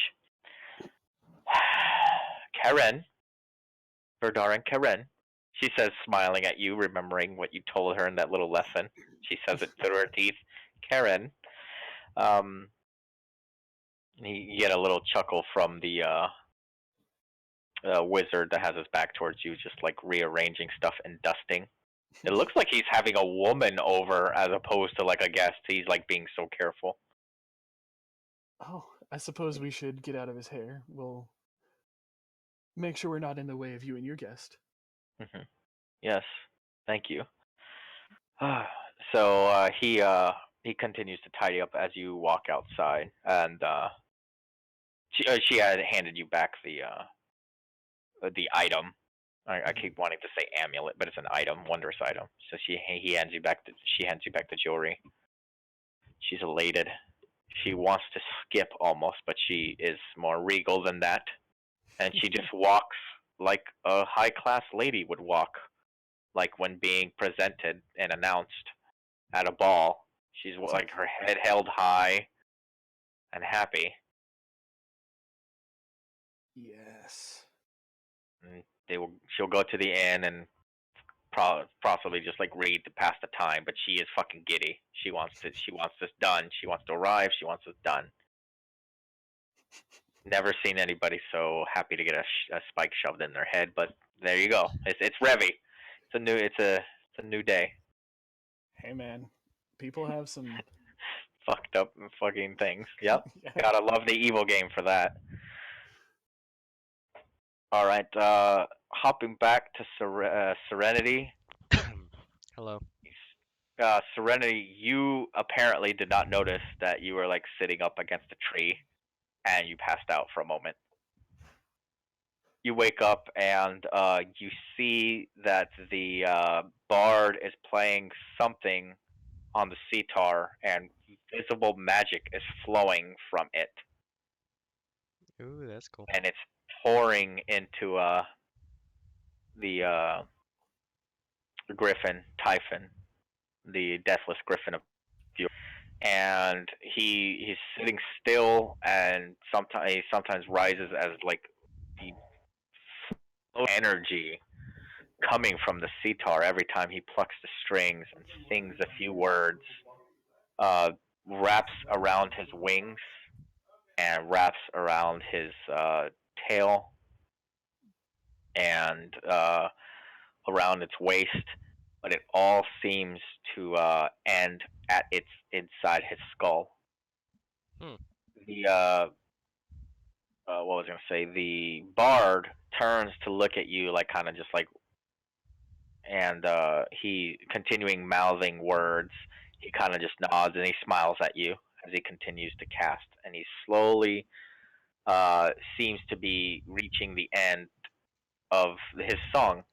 Karen, Verdar and Karen. She says, smiling at you, remembering what you told her in that little lesson. She says it through her teeth. Karen. Um, you get a little chuckle from the wizard that has his back towards you, just like rearranging stuff and dusting. It looks like he's having a woman over as opposed to like a guest. He's like being so careful. Oh, I suppose we should get out of his hair. We'll make sure we're not in the way of you and your guest. Hmm. Yes, thank you. So he continues to tidy up as you walk outside, and she had handed you back the item. I keep wanting to say amulet, but it's an item, wondrous item. So she hands you back the jewelry. She's elated. She wants to skip almost, but she is more regal than that, and she just walks like a high class lady would walk, like when being presented and announced at a ball. She's like her head held high and happy. Yes. And she'll go to the inn and possibly just like read to pass the time, but she is fucking giddy. She wants this done. She wants to arrive. She wants this done. Never seen anybody so happy to get a spike shoved in their head, but there you go. It's Revy. It's a new day. Hey, man. People have some. Fucked up fucking things. Yep. Yeah. Gotta love the evil game for that. All right. Hopping back to Serenity. Hello. Serenity, you apparently did not notice that you were like sitting up against a tree, and you passed out for a moment. You wake up and you see that the bard is playing something on the sitar, and visible magic is flowing from it, Ooh, that's cool. and it's pouring into the griffin, Typhon, the deathless griffin of fuel. And he's sitting still, and he sometimes rises as like the energy coming from the sitar every time he plucks the strings and sings a few words, uh, wraps around his wings and wraps around his tail and around its waist, but it all seems to end at its inside his skull. Hmm. The what was I gonna say? The bard turns to look at you, like kind of just like, and he continuing mouthing words. He kind of just nods and he smiles at you as he continues to cast, and he slowly seems to be reaching the end of his song.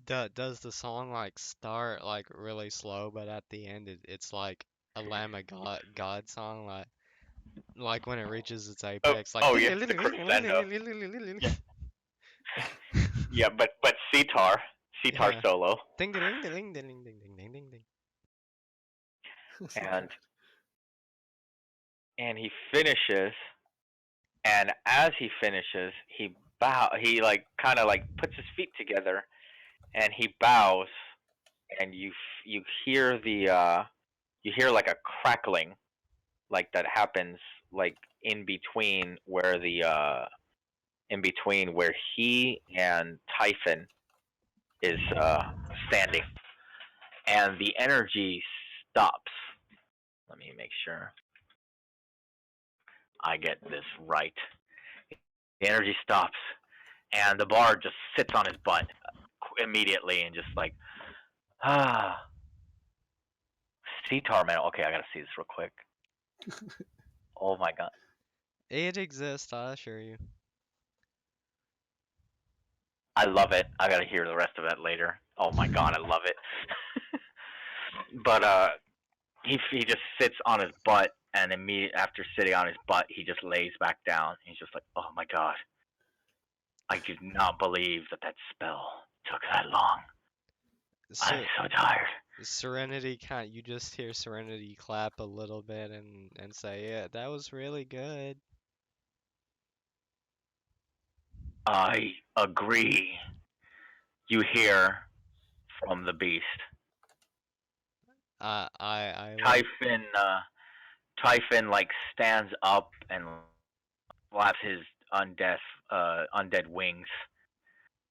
Does the song like start like really slow, but at the end it's like a Lamb of God song, like when it reaches its Oh, apex, like oh yeah, the crescendo. Yeah, yeah, but sitar yeah. solo, Ding ding ding ding ding ding ding ding ding ding. and he finishes, and as he finishes, he like kind of like puts his feet together, and he bows, and you hear you hear like a crackling, like that happens like in between where he and Typhon is standing, and the energy stops, Let me make sure I get this right. The energy stops, and the bard just sits on his butt immediately and just like, ah, sea torment. Okay, I gotta see this real quick. Oh my god. It exists, I assure you. I love it. I gotta hear the rest of that later. Oh my god, I love it. But he just sits on his butt, and immediately after sitting on his butt, he just lays back down. He's just like, oh my god, I could not believe that spell took that long. I'm So, so tired. Serenity can't you just hear Serenity clap a little bit and say, "Yeah, that was really good." I agree. You hear from the beast. I look. Typhon, Typhon like stands up and flaps his undead wings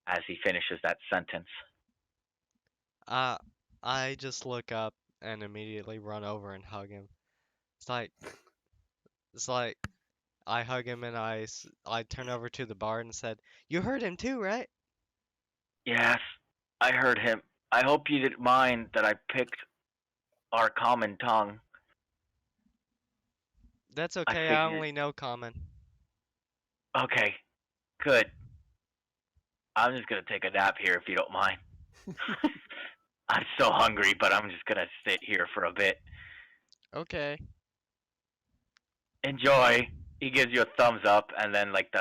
as he finishes that sentence. Uh, I just look up and immediately run over and hug him. It's like, it's like I hug him and I turn over to the bard and said, "You heard him too, right?" Yes, I heard him. I hope you didn't mind that I picked our common tongue. That's I okay. I figured. only know common. Okay, good. I'm just gonna take a nap here if you don't mind. I'm so hungry, but I'm just gonna sit here for a bit. Okay. Enjoy. He gives you a thumbs up, and then like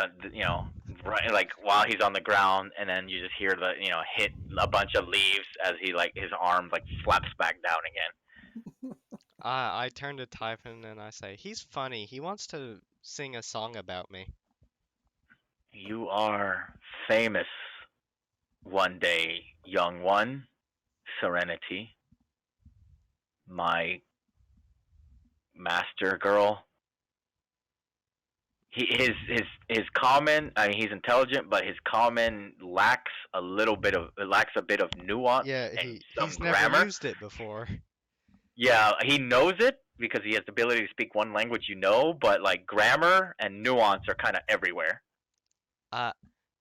right, like while he's on the ground, and then you just hear the hit a bunch of leaves as he like his arm like flaps back down again. I turn to Typhon and I say, "He's funny. He wants to sing a song about me." You are famous one day, young one. Serenity, my master girl. His common. I mean, he's intelligent, but his common lacks a bit of nuance Yeah, and he's some never grammar. used it before. Yeah, he knows it because he has the ability to speak one language but like grammar and nuance are kind of everywhere I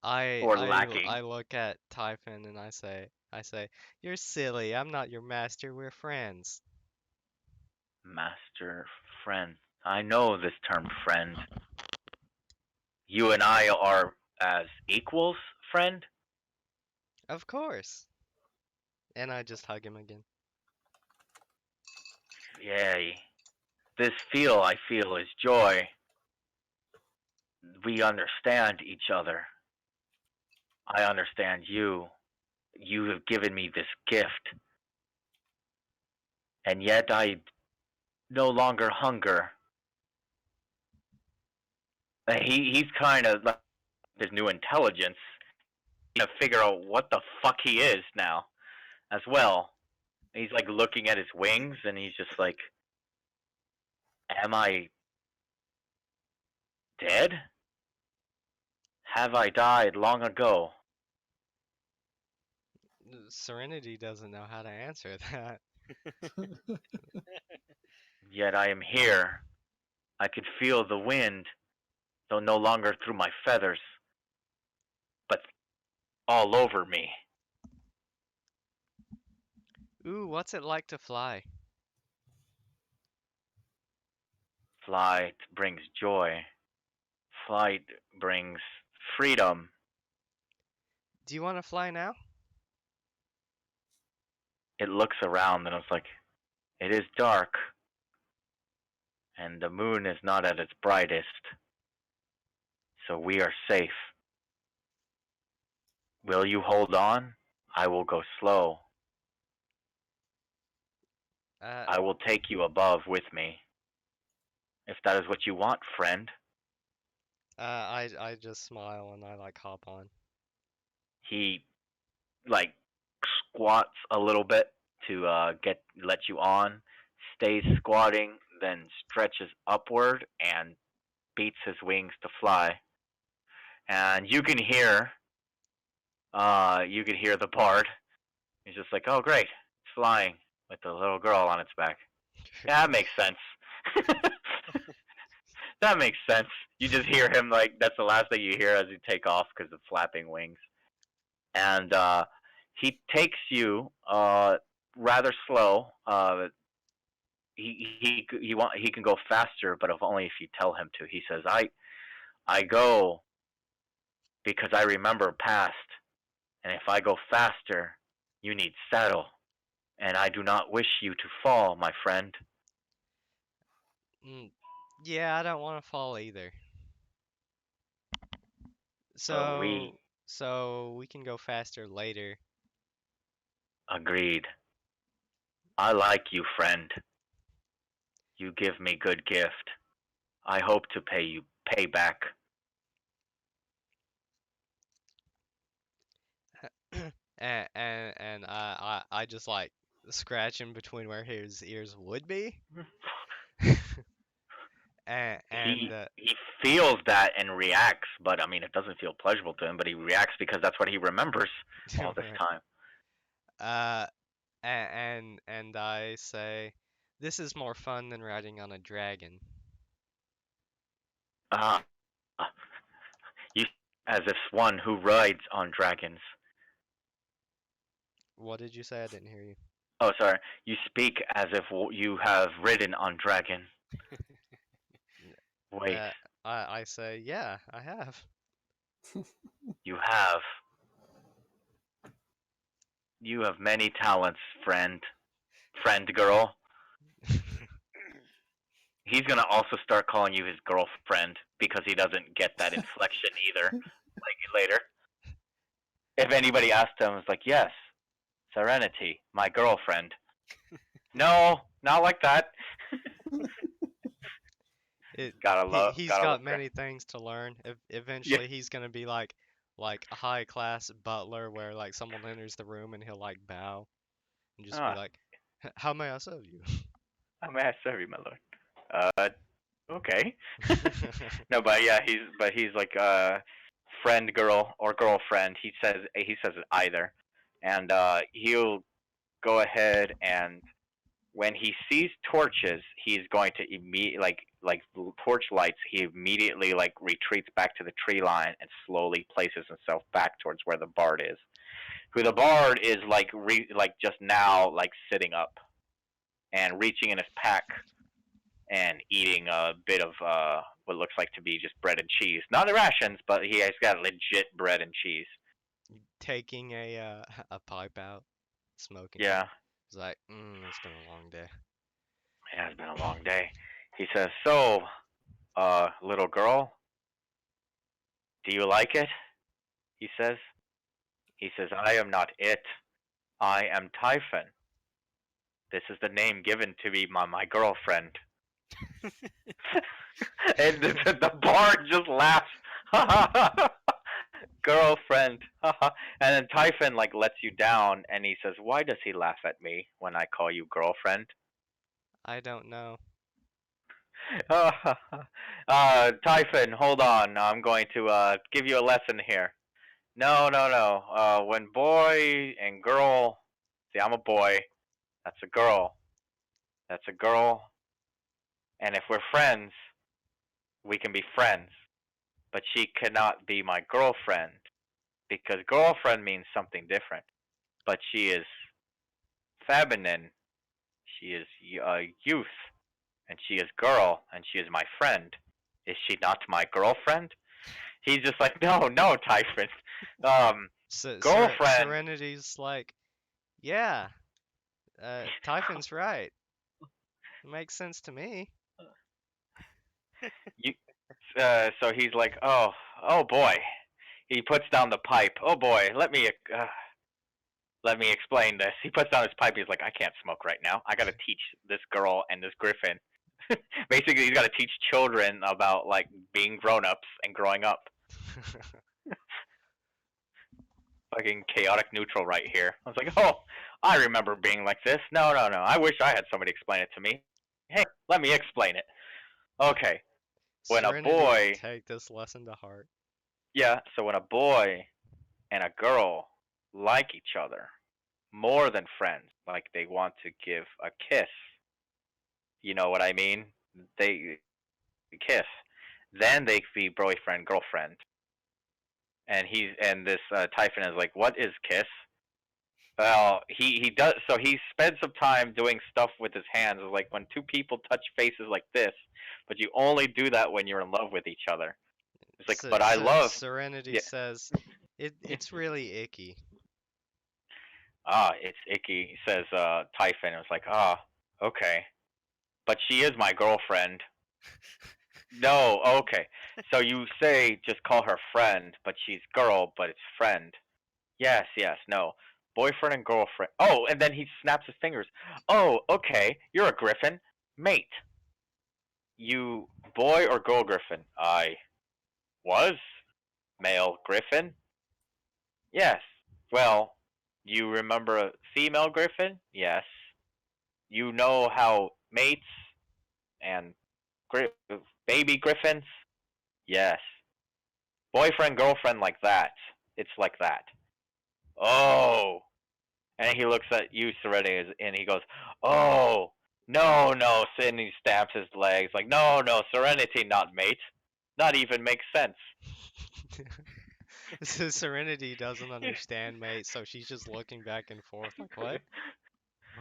I or I lacking. I look at Typhon and I say, "You're silly. I'm not your master. We're friends." Master friend. I know this term friend. You and I are as equals, friend? Of course. And I just hug him again. Yay. This feel I feel is joy. We understand each other. I understand you. You have given me this gift, and yet I no longer hunger. He's kind of like his new intelligence. To figure out what the fuck he is now, as well. He's like looking at his wings, and he's just like, "Am I dead? Have I died long ago? Serenity doesn't know how to answer that. Yet I am here. I could feel the wind, though no longer through my feathers, but all over me. Ooh, what's it like to fly? Flight brings joy. Flight brings freedom." Do you want to fly now? It looks around and it's like, it is dark, and the moon is not at its brightest, so we are safe. Will you hold on? I will go slow. Uh, I will take you above with me, if that is what you want, friend. I just smile and I like hop on. He like squats a little bit to let you on, stays squatting, then stretches upward and beats his wings to fly. And you can hear the bard. He's just like, "Oh great, it's flying with the little girl on its back." That makes sense. That makes sense. You just hear him like that's the last thing you hear as you take off because of flapping wings. And he takes you rather slow. He can go faster, but if only if you tell him to. He says, I go because I remember past, and if I go faster, you need saddle, and I do not wish you to fall, my friend. Mm, yeah, I don't want to fall either. We So we can go faster later. agreed. I like you, friend. You give me good gift. I hope to pay back. And I just like scratch in between where his ears would be. And He feels that and reacts, but I mean it doesn't feel pleasurable to him, but he reacts because that's what he remembers all this time. uh and I say, this is more fun than riding on a dragon. Ah, you as if one who rides on dragons. What did you say? I didn't hear you. Oh, sorry. You speak as if you have ridden on dragon. Wait, Uh, I say, yeah, I have. you have. You have many talents, friend. Friend girl. He's gonna also start calling you his girlfriend because he doesn't get that inflection either. Like later. If anybody asked him, it's like, yes, Serenity, my girlfriend. No, not like that. He's Gotta love got her. many things to learn. Yeah. Eventually he's gonna be like a high class butler where like someone enters the room and he'll like bow and just be Ah, like, how may I serve you? how may I serve you, my lord? Uh, okay. No, but yeah, he's like friend girl or girlfriend. He says it either, and he'll go ahead and when he sees torches, he's going to immediately like torch lights. He immediately like retreats back to the tree line and slowly places himself back towards where the bard is. Who the bard is like just now like sitting up and reaching in his pack and eating a bit of what looks like to be just bread and cheese. Not the rations, but he has got legit bread and cheese. Taking a pipe out, smoking it. Yeah, He's like, it's been a long day. it has been a long day. He says, "So, little girl, do you like it?" He says. He says, "I am not it. I am Typhon. This is the name given to me by my girlfriend." And the bard just laughs. Girlfriend. And then Typhon like lets you down and he says, "Why does he laugh at me when I call you girlfriend?" I don't know. Typhon, hold on. I'm going to give you a lesson here. No, no, no. When boy and girl, see, I'm a boy. That's a girl. That's a girl. And if we're friends, we can be friends. But she cannot be my girlfriend because girlfriend means something different. But she is feminine. She is youth, and she is girl, and she is my friend. Is she not my girlfriend? He's just like, no, no, Typhon. Girlfriend. Serenity's like, yeah, Typhon's right. It makes sense to me. You. So he's like, oh boy. He puts down the pipe. Oh boy, let me explain this. He puts down his pipe. He's like, I can't smoke right now. I gotta teach this girl and this griffin. Basically, he's gotta teach children about like being grown-ups and growing up. Fucking chaotic neutral right here. I was like, oh, I remember being like this. No, no, no. I wish I had somebody explain it to me. Hey, let me explain it. Okay, when a Serenity will boy, take this lesson to heart. yeah, so when a boy and a girl like each other more than friends, like they want to give a kiss, You know what I mean? They kiss. Then they be boyfriend girlfriend. And this Typhon is like, what is kiss? Well, he does. So he spends some time doing stuff with his hands, like when two people touch faces like this, but you only do that when you're in love with each other. It's like, but I love, Serenity yeah, says, it's really icky. it's icky, says Typhon. It's like, okay, but she is my girlfriend. No, okay. So you say just call her friend, but she's girl, but it's friend. Yes, yes, no. Boyfriend and girlfriend. Oh, and then he snaps his fingers. Oh, okay. You're a griffin. Mate. You boy or girl griffin? I was male griffin. Yes. Well, you remember a female griffin? Yes. You know how mates and gri- baby griffins? Yes. Boyfriend, girlfriend like that. It's like that. Oh. And he looks at you, Serenity, and he goes, "Oh, no, no." And he stamps his legs like, "No, no, Serenity, not mate. Not even makes sense." So Serenity doesn't understand, mate, so she's just looking back and forth like, what?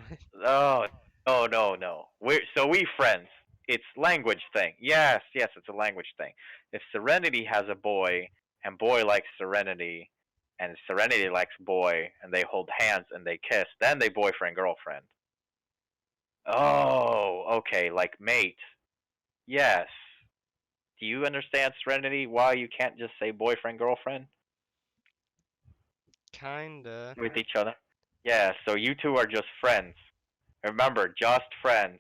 What? Oh, no, no, no. We friends. It's language thing. Yes, yes, it's a language thing. If Serenity has a boy and boy likes Serenity, and Serenity likes boy, and they hold hands and they kiss, then they boyfriend girlfriend. Oh, okay, like mate. Yes. Do you understand, Serenity, why you can't just say boyfriend girlfriend Kinda. with each other? Yeah, so you two are just friends. Remember, just friends.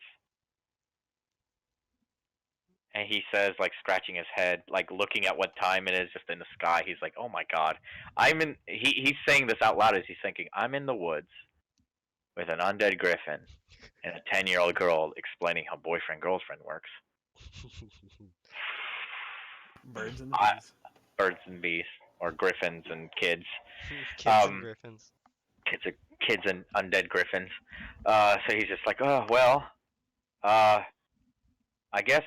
And he says, like scratching his head, like looking at what time it is, just in the sky. He's like, "Oh my God, I'm in." He's saying this out loud as he's thinking, "I'm in the woods with an undead griffin and a 10-year-old girl explaining how boyfriend girlfriend works." Birds and the I, bees. birds and bees, or griffins and kids. Kids and Um, griffins. kids and undead griffins. So he's just like, "Oh well, uh, I guess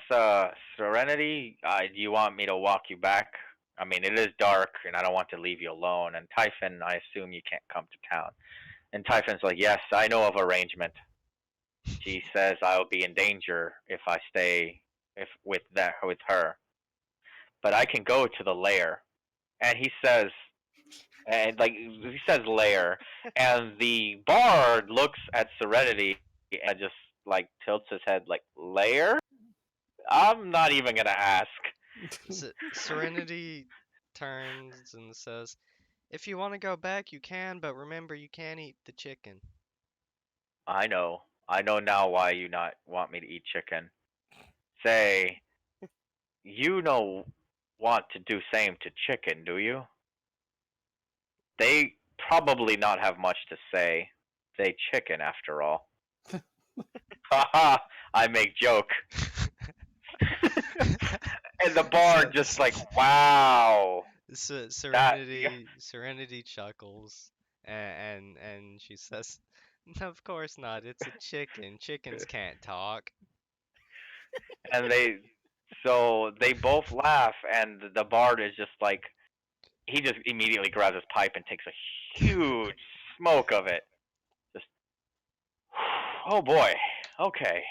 Serenity. Do you want me to walk you back? I mean, it is dark, and I don't want to leave you alone. And Typhon, I assume you can't come to town." And Typhon's like, "Yes, I know of arrangement. She says I'll be in danger if I stay if with her, but I can go to the lair." And he says, and like he says lair, and the bard looks at Serenity and just like tilts his head like, lair? I'm not even gonna ask. Serenity turns and says, if you want to go back, you can, but remember, you can't eat the chicken. I know. I know now why you not want me to eat chicken. Say, you know want to do same to chicken, do you? They probably not have much to say. They chicken after all. Haha, I make joke. And the bard just like, wow. That Serenity chuckles and she says, of course not. It's a chicken. Chickens can't talk. and they both laugh, and the bard is just like, he just immediately grabs his pipe and takes a huge smoke of it. Just, oh boy. Okay.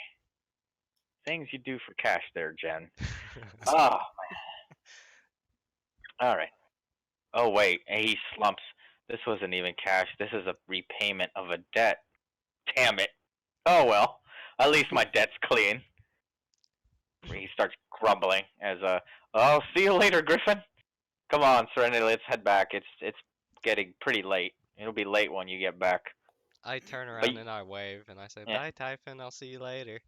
Things you do for cash there, Jen. Oh, all right. Oh wait, and he slumps. This wasn't even cash. This is a repayment of a debt. Damn it. Oh well. At least my debt's clean. He starts grumbling as I'll see you later, Griffin. Come on, Serenity, let's head back. It's getting pretty late. It'll be late when you get back. I turn But around and I wave and I say, yeah, bye, Typhon. I'll see you later.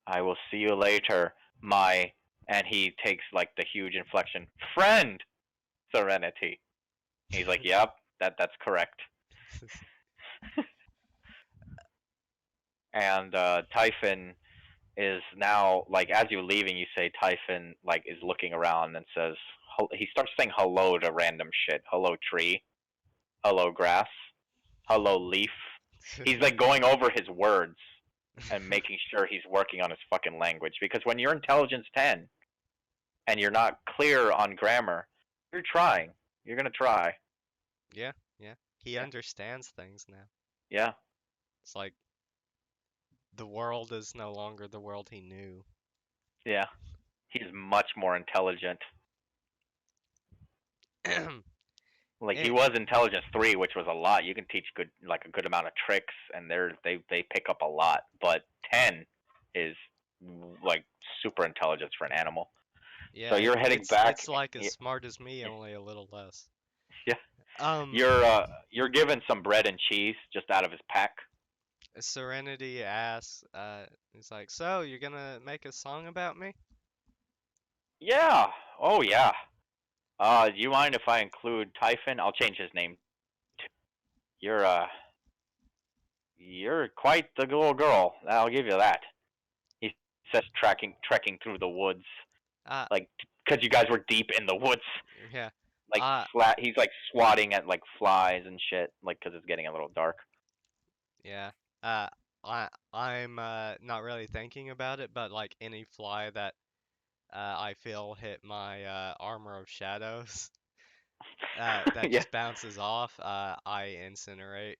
I will see you later, my. And he takes like the huge inflection. Friend, Serenity. He's like, yep, that's correct. And Typhon is now like, as you're leaving, you say Typhon like is looking around and says, he starts saying hello to random shit. Hello tree. Hello grass. Hello leaf. He's like going over his words. and making sure he's working on his fucking language. Because when you're intelligence 10 and you're not clear on grammar, you're trying. You're gonna try. Yeah, yeah. He Yeah. understands things now. Yeah. It's like the world is no longer the world he knew. Yeah. He's much more intelligent. Like he Eh, was intelligence 3, which was a lot. You can teach a good amount of tricks, and they pick up a lot. But 10 is like super intelligence for an animal. So yeah, you're heading back. it's like as smart as me, only a little less. Yeah. Um, You're given some bread and cheese just out of his pack. Serenity asks, he's like, so you're gonna make a song about me? Yeah. Oh yeah. Do you mind if I include Typhon? I'll change his name. You're you're quite the little girl. I'll give you that. He says, trekking through the woods, Uh, like, because you guys were deep in the woods, yeah. like flat. He's like swatting at like flies and shit, like because it's getting a little dark. Yeah. Uh, I'm not really thinking about it, but like any fly that I feel hit my armor of shadows, that Yeah. just bounces off, I incinerate.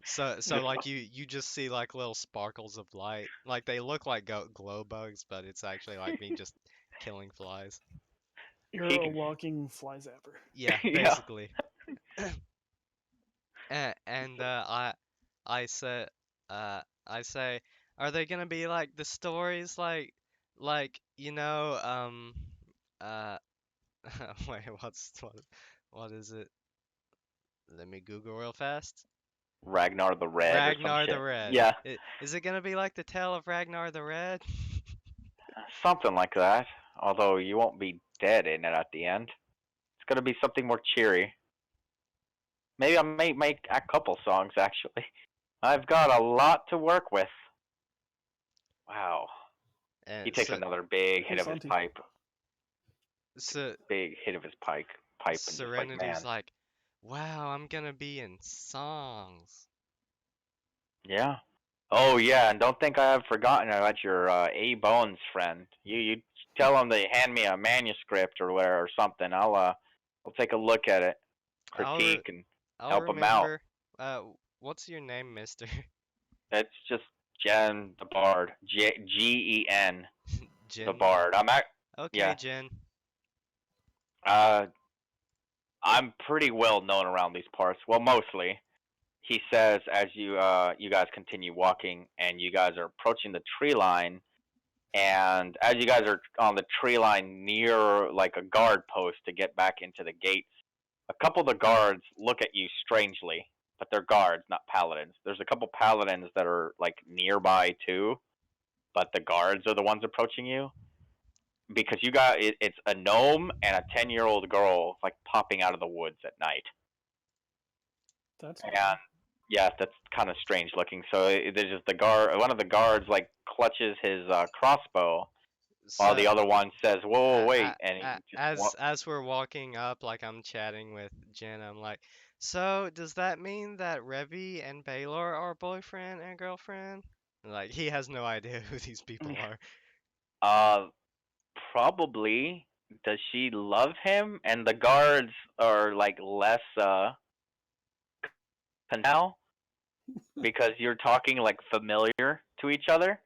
So Just like you just see like little sparkles of light. Like they look like glow bugs, but it's actually like me just killing flies. You're he a can. walking fly zapper. Yeah, Yeah. basically. And I say I say, are they gonna be like the stories like uh wait, what is it? Let me Google real fast. Ragnar the Red or some Ragnar the shit. Red. Yeah, Is it gonna be like the tale of Ragnar the Red? something like that. Although you won't be dead in it at the end. It's gonna be something more cheery. Maybe I may make a couple songs actually. I've got a lot to work with. Wow. He And takes another big Hey, hit of his Santi. pipe. so Big hit of his pipe and just like, Serenity's man. like, wow, I'm gonna be in songs. Yeah. Oh yeah, and don't think I have forgotten about your A Bones friend. You tell him to hand me a manuscript or where or something. I'll take a look at it, I'll re critique, and I'll help him out. remember. What's your name, Mister? It's just Jen the Bard. Gen the Jin? Bard. Okay, Yeah. Jin. Uh I'm pretty well known around these parts. Well, mostly. He says as you guys continue walking and you guys are approaching the tree line, and as you guys are on the tree line near like a guard post to get back into the gates, a couple of the guards look at you strangely, but they're guards, not paladins. There's a couple paladins that are like nearby too, but the guards are the ones approaching you because it's a gnome and a 10-year-old girl like popping out of the woods at night. That's And new. yeah, that's kind of strange looking. So there's just the guard. One of the guards like clutches his crossbow, while the So, other one says, "Whoa, whoa, wait!" And he just as we're walking up, like I'm chatting with Jen, I'm like, so does that mean that Revi and Baylor are boyfriend and girlfriend? Like he has no idea who these people are. uh, probably. Does she love him? And the guards are like less now because you're talking like familiar to each other.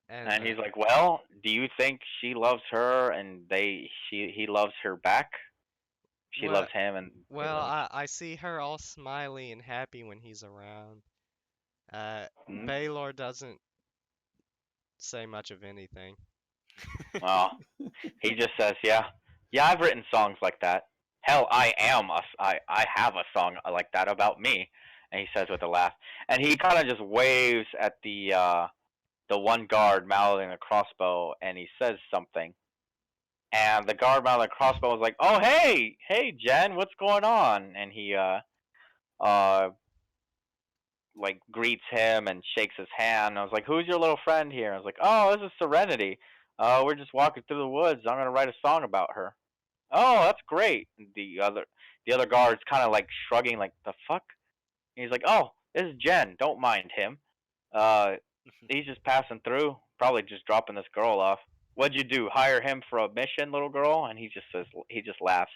And And he's like, "Well, do you think she loves her and he loves her back? She well, loves him and they well, love each I see her all smiley and happy when he's around. other." Baylor doesn't say much of anything. Well, he just says, "Yeah, yeah, I've written songs like that. Hell, I have a song like that about me." And he says with a laugh, and he kind of just waves at the one guard mouthing a crossbow, and he says something. And the guard mouthing the crossbow was like, "Oh, hey, Jen, what's going on?" And he uh like greets him and shakes his hand. I was like, "Who's your little friend here?" I was like, "Oh, this is Serenity. We're just walking through the woods. I'm gonna write a song about her." "Oh, that's great." The other guard's kind of like shrugging, like, "The fuck?" And he's like, "Oh, this is Jen. Don't mind him. Uh, he's just passing through. Probably just dropping this girl off. What'd you do? Hire him for a mission, little girl? And he just laughs.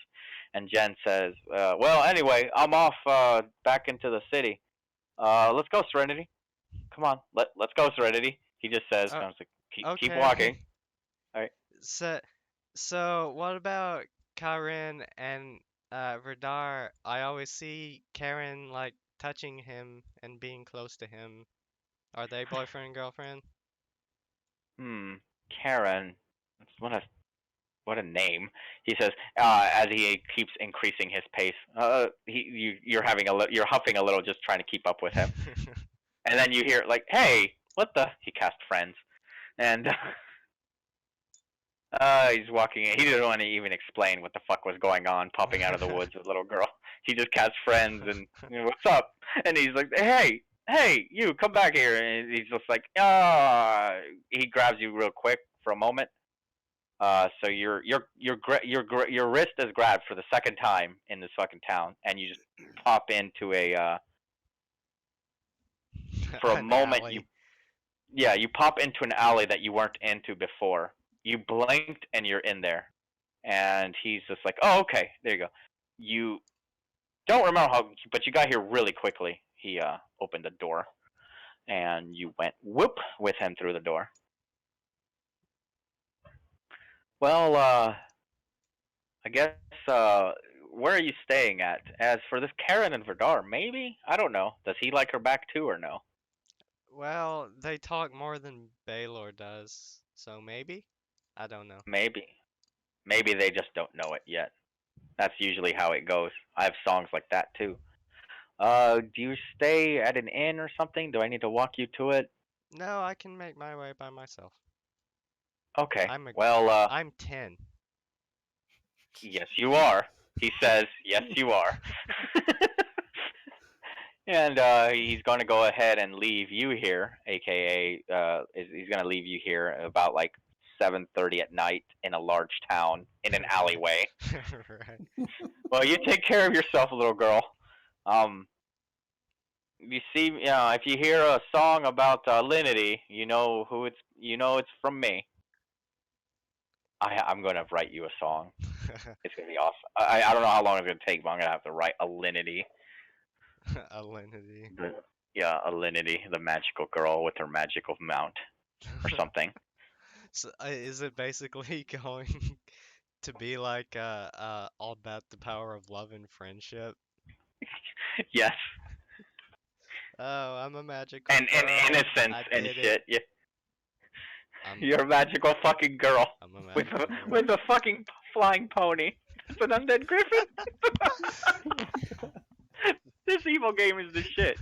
And Jen says, well, anyway, I'm off back into the city. Let's go, Serenity. Come on, let's go, Serenity. He just says, Uh, I was like, keep walking. okay. All right. So, so what about Karen and Verdar? I always see Karen like touching him and being close to him. Are they boyfriend and girlfriend? Hmm. Karen. What a name. He says as he keeps increasing his pace. You're huffing a little, just trying to keep up with him. And then you hear like, hey, what the? He cast friends, and he's walking in. He didn't want to even explain what the fuck was going on, popping out of the woods with a little girl. He just cast friends and, what's up? And he's like, hey, you come back here. And he's just like, he grabs you real quick for a moment. So your wrist is grabbed for the second time in this fucking town, and you just pop into for a An moment alley. you pop into an alley that you weren't into before. You blinked and you're in there, and he's just like, oh, okay, there you go. You don't remember how, but you got here really quickly. He opened the door, and you went whoop with him through the door. Well, I guess where are you staying at? As for this Karen and Verdar, maybe? I don't know. Does he like her back too or no? Well, they talk more than Baylor does, so maybe? I don't know. Maybe. Maybe they just don't know it yet. That's usually how it goes. I have songs like that too. Do you stay at an inn or something? Do I need to walk you to it? No, I can make my way by myself. Okay. I'm a Well, I'm 10. yes you are. He says, yes you are. And he's going to go ahead and leave you here, aka he's going to leave you here about like 7:30 at night in a large town in an alleyway. Right. Well, you take care of yourself, little girl. Um, you see, if you hear a song about Linity, you know it's from me. I'm going to write you a song. It's going to be awesome. I don't know how long it's going to take, but I'm going to have to write a Linity. Alinity. Yeah, a Linity, the magical girl with her magical mount or something. So, is it basically going to be like all about the power of love and friendship? Yes, Oh, I'm a magical and girl. innocence I and did it. shit. Yeah, I'm you're a magical fucking girl I'm a with magical girl. with a fucking flying pony. It's an undead griffin. This evil game is the shit.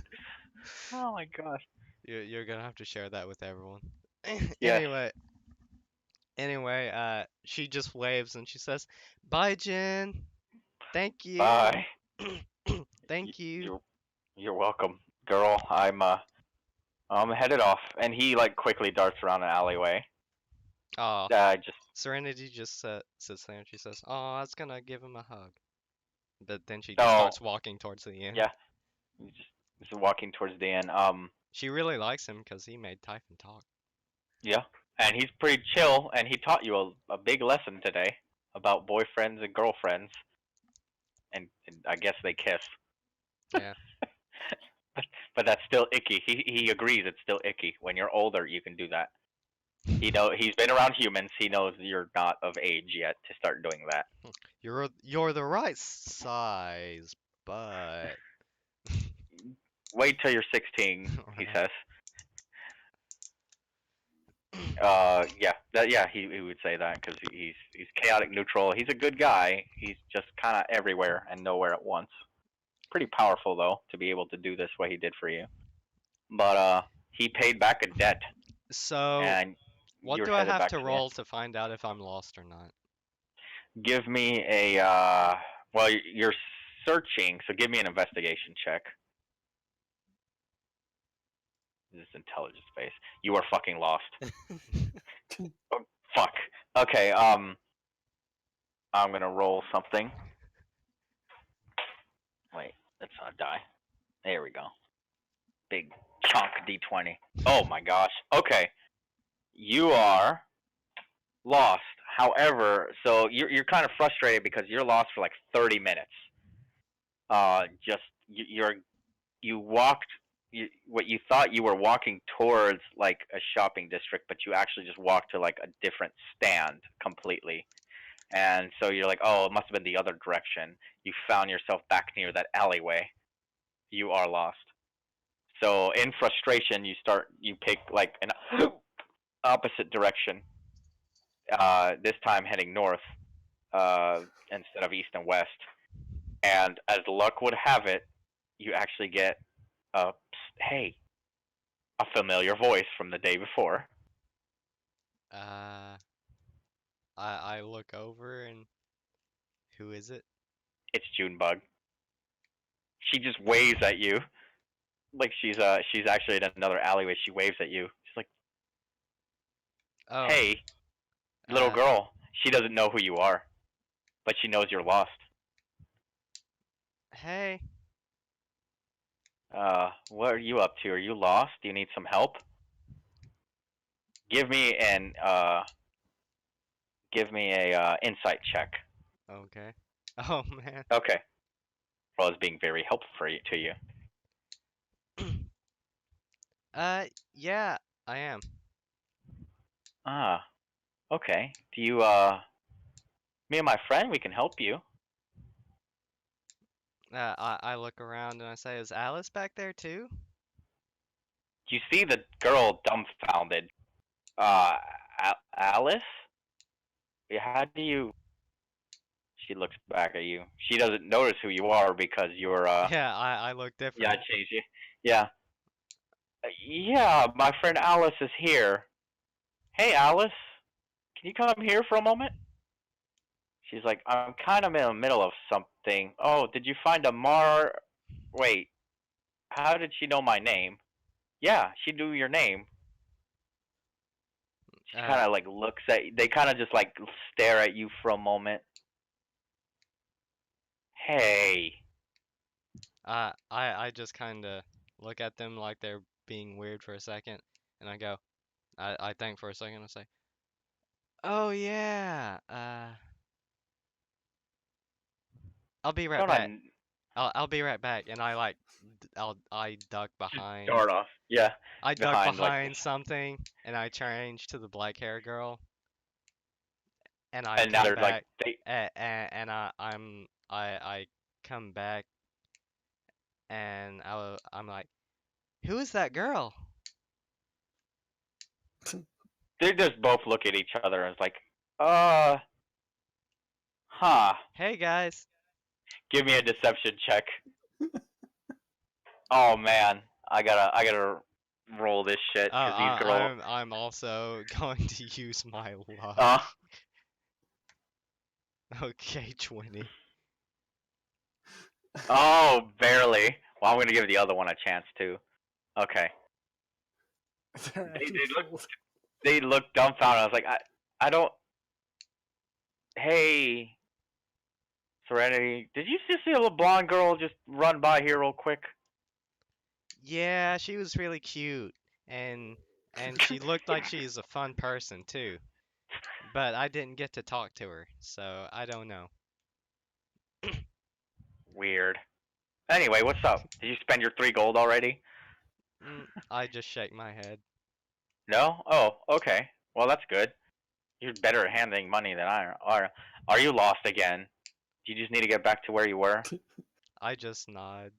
Oh my gosh. You're gonna have to share that with everyone. Yes. Anyway, she just waves and she says, "Bye, Jen. Thank you. Bye. Thank you." You're you're welcome, girl. I'm headed off, and he like quickly darts around an alleyway. Oh, Just Serenity just sits there and she says, "Oh, I was gonna give him a hug." But then she just oh starts walking towards the end. yeah, you just walking towards the end. She really likes him because he made Typhon talk. Yeah, and he's pretty chill, and he taught you a big lesson today about boyfriends and girlfriends, and I guess they kiss. Yeah. But that's still icky. He agrees it's still icky. When you're older, you can do that. He's been around humans. He knows you're not of age yet to start doing that. You're the right size, but Wait till you're 16, he right. says. Yeah, he would say that because he's chaotic neutral. He's a good guy. He's just kind of everywhere and nowhere at once. Pretty powerful though to be able to do this what he did for you. But he paid back a debt, So, and what you're do I headed have back to to the inn. roll to find out if I'm lost or not? Give me a well, you're searching, so give me an investigation check. This is intelligence based. You are fucking lost. Oh, fuck. Okay. I'm gonna roll something. Wait, let's not die. There we go. big chunk D20. Oh my gosh. Okay, you are lost. However, so you're kind of frustrated because you're lost for like 30 minutes. Just you walked what you thought you were walking towards like a shopping district, but you actually just walked to like a different stand completely. And so you're like, oh, it must have been the other direction. You found yourself back near that alleyway. You are lost. So in frustration, you pick like an opposite direction. This time heading north instead of east and west. And as luck would have it, you actually get a hey, a familiar voice from the day before. Uh, I look over and who is it? It's Junebug. She just waves at you like she's actually in another alleyway. She waves at you. She's like, Oh, "Hey, little uh, girl." She doesn't know who you are, but she knows you're lost. hey. What are you up to? Are you lost? Do you need some help? Give me an give me a insight check. Okay. Oh man. Okay. Well, it's being very helpful to you. Yeah, I am. Ah, okay. Do you me and my friend, we can help you. I look around and I say, is Alice back there too? You see the girl dumbfounded. Uh, Alice? How do you? She looks back at you. She doesn't notice who you are because you're Yeah, I look yeah, I different. changed you. Yeah. Yeah, my friend Alice is here. Hey, Alice, can you come here for a moment? She's like, I'm kind of in the middle of something. Oh, did you find a Wait, how did she know my name? Yeah, she knew your name. She kind Uh, of like looks at. They kind of just like stare at you for a moment. Hey, I just kind of look at them like they're being weird for a second, and I go, I think for a second, I say, oh yeah, I'll be right don't I back. I'll be right back, and I like, I duck just behind, start off? Yeah, I duck behind like this, behind something, and I change to the black hair girl, and I and now come they're like back, they. and I come back, and I'm like, who is that girl? They just both look at each other and it's like, uh, huh. Hey guys. Give me a deception check. Oh man, I gotta roll this shit because these girls. I'm also going to use my luck. Uh, Okay, 20. oh, barely. Well, I'm gonna give the other one a chance too. Okay. They're They, actually they look fooled. they look dumbfounded. I was like, I don't. Hey, Serenity, did you just see a little blonde girl just run by here real quick? Yeah, she was really cute and she looked like she's a fun person too. But I didn't get to talk to her, so I don't know. Weird. Anyway, what's up? Did you spend your 3 gold already? I just shake my head. No? Oh, okay. Well, that's good. You're better at handling money than I are. Are you lost again? Do you just need to get back to where you were? I just nod.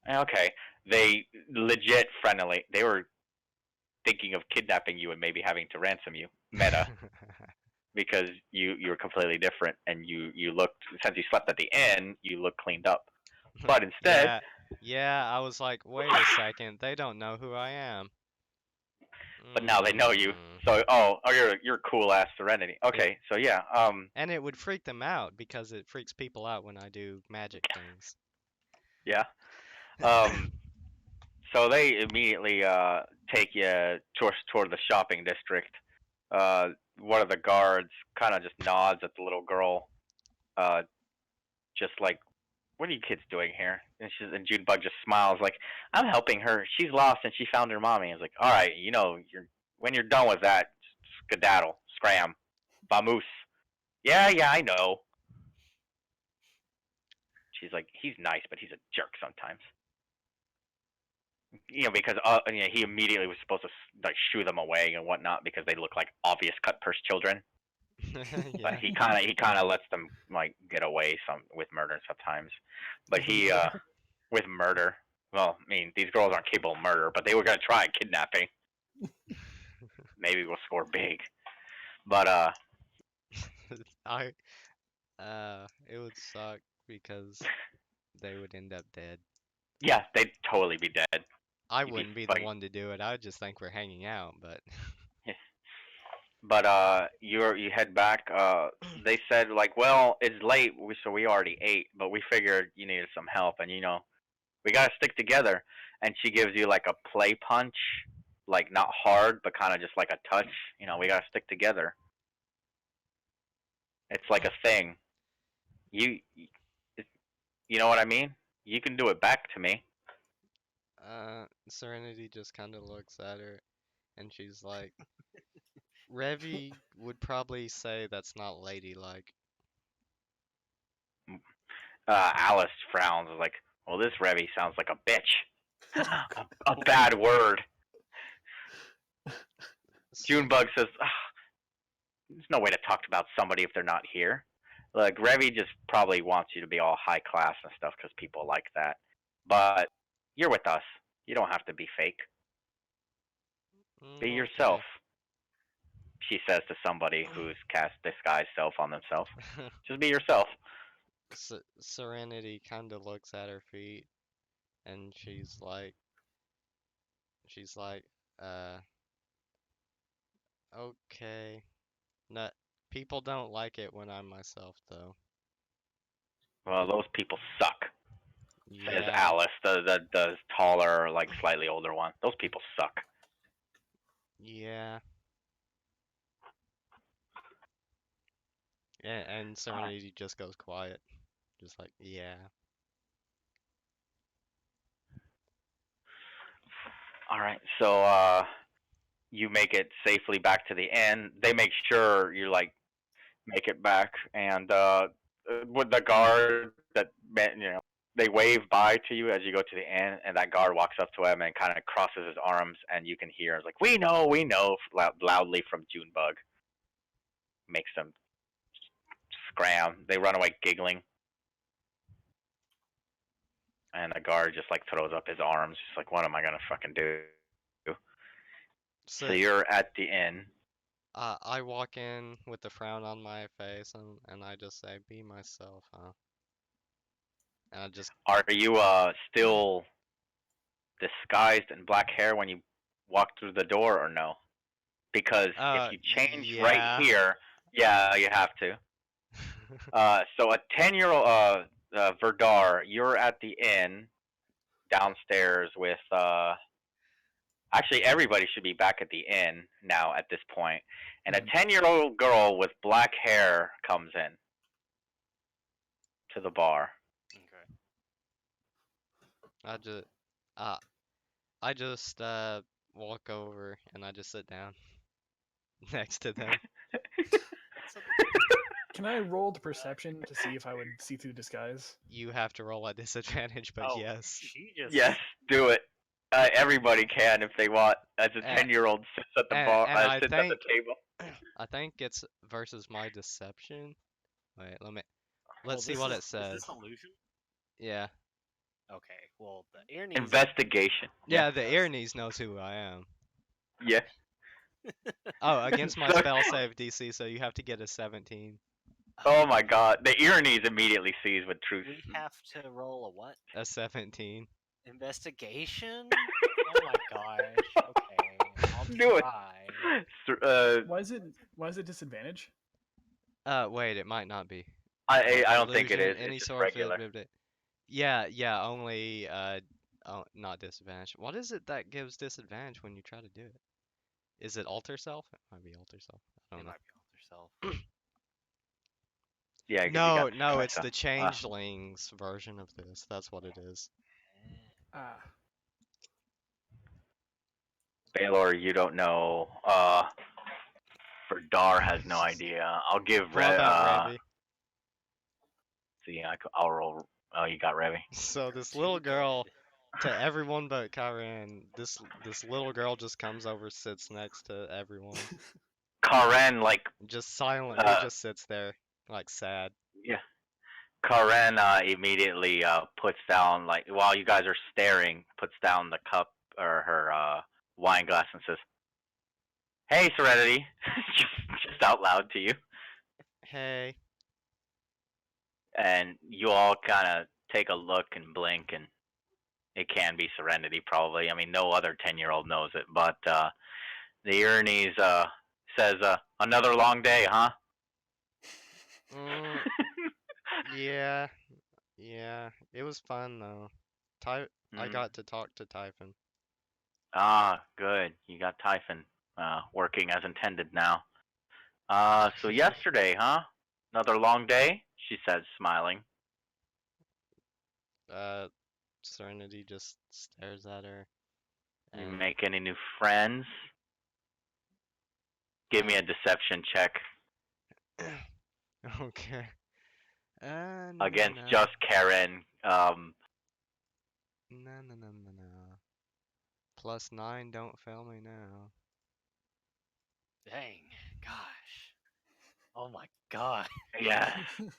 Okay. They legit friendly. They were thinking of kidnapping you and maybe having to ransom you. Meta. Because you were completely different and you looked since you slept at the inn, you look cleaned up. But instead, Yeah, yeah, I was like, wait a second, they don't know who I am. but now they know you. Mm, So you're cool ass Serenity. it Okay, so yeah, and it would freak them out because it freaks people out when I do magic things. yeah. Um so they immediately take you toward the shopping district. One of the guards kind of just nods at the little girl, just like, what are you kids doing here? And Junebug just smiles like, I'm helping her. She's lost and she found her mommy. I was like, all right, when you're done with that, skedaddle, scram, vamoose. Yeah, I know. She's like, he's nice, but he's a jerk sometimes. Because he immediately was supposed to like shoo them away and whatnot because they look like obvious cut purse children. But Yeah. he kind of lets them like get away some with murder sometimes. But he with murder. Well, I mean, these girls aren't capable of murder, but they were gonna try kidnapping. Maybe we'll score big. But I it would suck because they would end up dead. yeah, they'd totally be dead. I You'd be wouldn't be the fight. one to do it. I would just think we're hanging out, but But you head back. They said like, well, it's late, so we already ate, but we figured you needed some help, and we gotta stick together. And she gives you like a play punch, like not hard, but kind of just like a touch. We gotta stick together. It's like a thing. You, you know what I mean? You can do it back to me. Serenity just kind of looks at her and she's like, Revy would probably say that's not ladylike. Alice frowns like, well, this Revy sounds like a bitch. Oh, God. A bad word. So, Junebug says, there's no way to talk about somebody if they're not here. Like, Revy just probably wants you to be all high class and stuff because people like that. But you're with us. You don't have to be fake. Be yourself, okay. she says to somebody who's cast disguise self on themselves. Just be yourself. Serenity kind of looks at her feet and she's like, uh, okay. No, people don't like it when I'm myself, though. Well, those people suck, says Yeah, Alice, the taller, like slightly older one. Those people suck. yeah. And Alright. Serenity just goes quiet. Just like, yeah. Alright, so you make it safely back to the inn. They make sure you like make it back, and with the guard they wave bye to you as you go to the inn, and that guard walks up to him and kind of crosses his arms, and you can hear it's like, we know, loudly from Junebug. Makes them scram. They run away giggling, and the guard just like throws up his arms, just like, what am I gonna fucking do? So So, you're at the inn. I walk in with a frown on my face and I just say, be myself, huh? And I just, Are you still disguised in black hair when you walk through the door, or no? Because if you change right yeah. here, yeah, you have to. So a 10-year-old Verdar, you're at the inn downstairs with actually everybody should be back at the inn now at this point. And a 10-year-old girl with black hair comes in to the bar. Okay. I just, uh, I just walk over and I just sit down next to them. That's a, Can I roll the perception to see if I would see through disguise? You have to roll at disadvantage, but oh, yes. she just. Yes, do it. Everybody can if they want. As a And, 10-year-old sits at the bar, and I sits at the think table. I think it's versus my deception. Wait, Well, let's see what it Is says. this illusion? Yeah. Okay. Well, the ear needs. Investigation. Yeah, the Earnies knows who I am. Yeah. Oh, against my So- spell save DC, so you have to get a 17. Oh my god. The Earnies immediately sees with truth. We have to roll a what? A 17. Investigation? Oh my gosh. Okay. I'll Do it. try. Why is it disadvantage? Wait, it might not be. I don't think it Illusion, is. any It's just sort regular. of yeah, only oh, not disadvantage. What is it that gives disadvantage when you try to do it? Is it alter self? It might be alter self. I It don't know. might be off herself. Yeah, because you got No, no, it's Squisha. the changelings version of this. That's what it is. Ah. Baylor, you don't know. For Dar has no idea. I'll give What about Revy? See, I'll roll. Oh, you got Revy. So this Too little girl, good. to everyone but Karen, this little girl just comes over, sits next to everyone, Karen, like, just silently uh, just sits there, like sad. yeah. Karen immediately puts down, like, while you guys are staring, puts down the cup or her wine glass and says, "Hey, Serenity," just out loud to you, Hey, and you all kind of take a look and blink, and it can be Serenity probably. I mean, no other 10-year-old knows it, but the Ernie's says, "Another long day, huh?" mm, yeah, yeah, it was fun though. I Mm. got to talk to Typhon. Ah, good. You got Typhon working as intended now. So yesterday, huh? Another long day? She says, smiling. Serenity just stares at her, You and make any new friends? Give me uh, a deception check okay. No, no, against no, just Karen. no, no, no, no, no. +9, don't fail me now. Dang, gosh. Oh my god. Yes.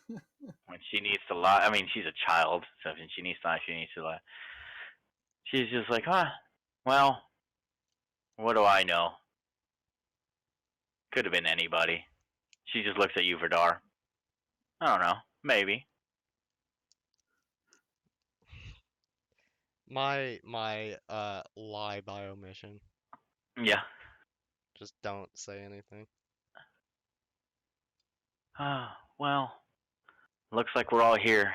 When she needs to lie, I mean, she's a child, so when she needs to lie, she needs to lie. She's just like, huh? Well, what do I know? Could have been anybody. She just looks at you, Verdar. I don't know. Maybe. My lie by omission. Yeah. Just don't say anything. Well, looks like we're all here.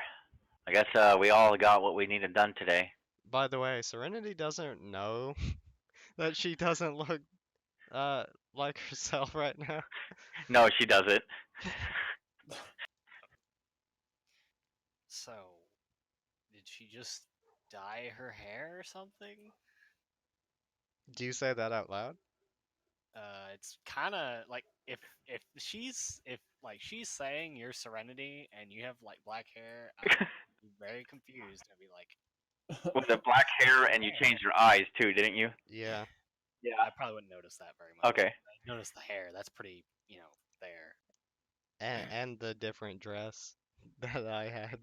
I guess we all got what we needed done today. By the way, Serenity doesn't know that she doesn't look uh like herself right now. No, she doesn't. So, did she just dye her hair or something? Do you say that out loud? It's kind of like if she's saying you're Serenity and you have like black hair, I'd be very confused. I'd be like, With the black hair, and you hair. changed your eyes too, didn't you? Yeah. Yeah. I probably wouldn't notice that very much. Okay. I notice the hair. That's pretty, there. And the different dress that I had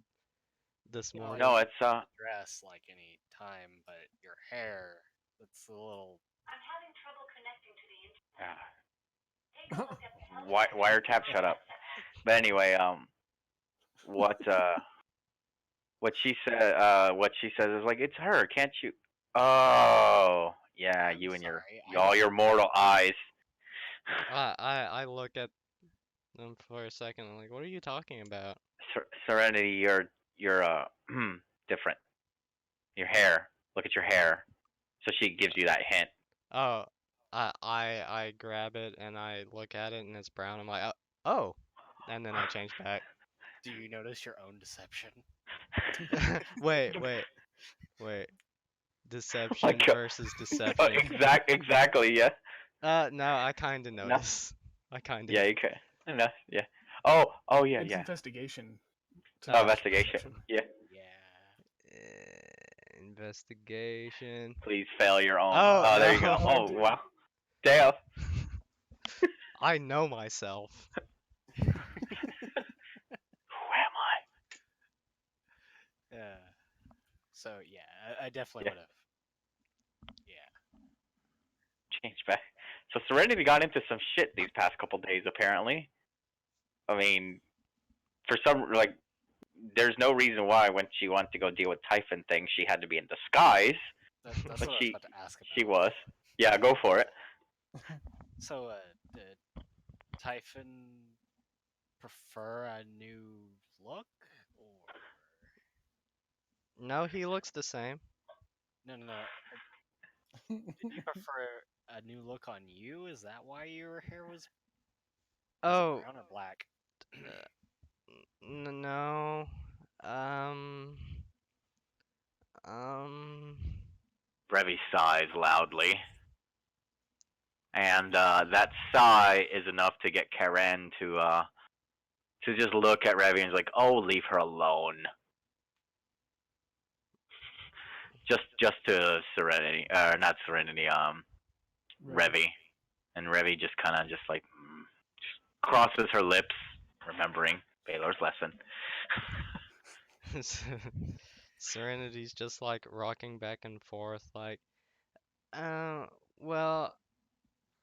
this Well, morning. No, you it's dress like any time, but your hair, that's a little. wiretap. Shut up. But anyway, what what she says is like, it's her. Can't you? Oh, yeah, I'm you and sorry, I all don't your know. mortal eyes. I look at them for a second. I'm like, what are you talking about? Serenity, you're different. Your hair. Look at your hair. So she gives you that hint. Oh, I grab it and I look at it and it's brown. I'm like, oh, and then I change back. Do you notice your own deception? Wait, wait, wait. Like Deception versus deception. exactly, yeah. No, I kind of No, notice. I kind of. yeah, you can. No, yeah. Oh, yeah, It's yeah. investigation to Oh, match investigation. perception. Yeah. Yeah. Investigation. Please fail your own. Oh Oh, there you go. no. Oh, wow. Damn. I know myself. Who am I? Yeah. So yeah, I definitely Yeah. would have. Yeah. Change back. So Serenity got into some shit these past couple days, apparently. I mean, for some, like, there's no reason why when she went to go deal with Typhon things, she had to be in disguise, That's but what I was about to ask she about. was. Yeah, go for it. So, did Typhon prefer a new look, or No, he looks the same. no? Did he prefer a new look on you? Is that why your hair was it Oh, brown or black? No. Um. Um. Revy sighs loudly, and that sigh is enough to get Karen to just look at Revy and is like, "Oh, leave her alone." Just to Serenity, not Serenity, Revy. Revy, and Revy just kind of just like just crosses her lips, remembering Baylor's lesson. Serenity's just like rocking back and forth, like, uh, well,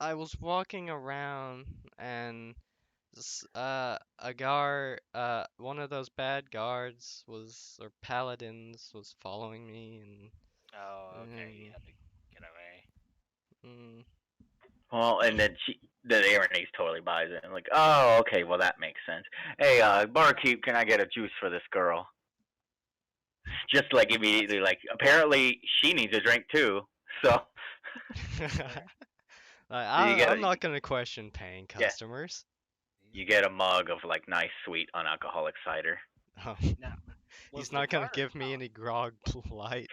I was walking around and a guard, one of those bad guards or paladins was following me Oh, okay. You and, had to get away. mm, Well, and then the Aaronese totally buys it. And like, oh, okay, well that makes sense. Hey, barkeep, can I get a juice for this girl? Just like That's immediately, like apparently she needs a drink too. So fair. like, you get a I'm not gonna question paying yeah, customers. you get a mug of like nice sweet unalcoholic cider. Oh, Now, was he's the not gonna guard? give me any grog light.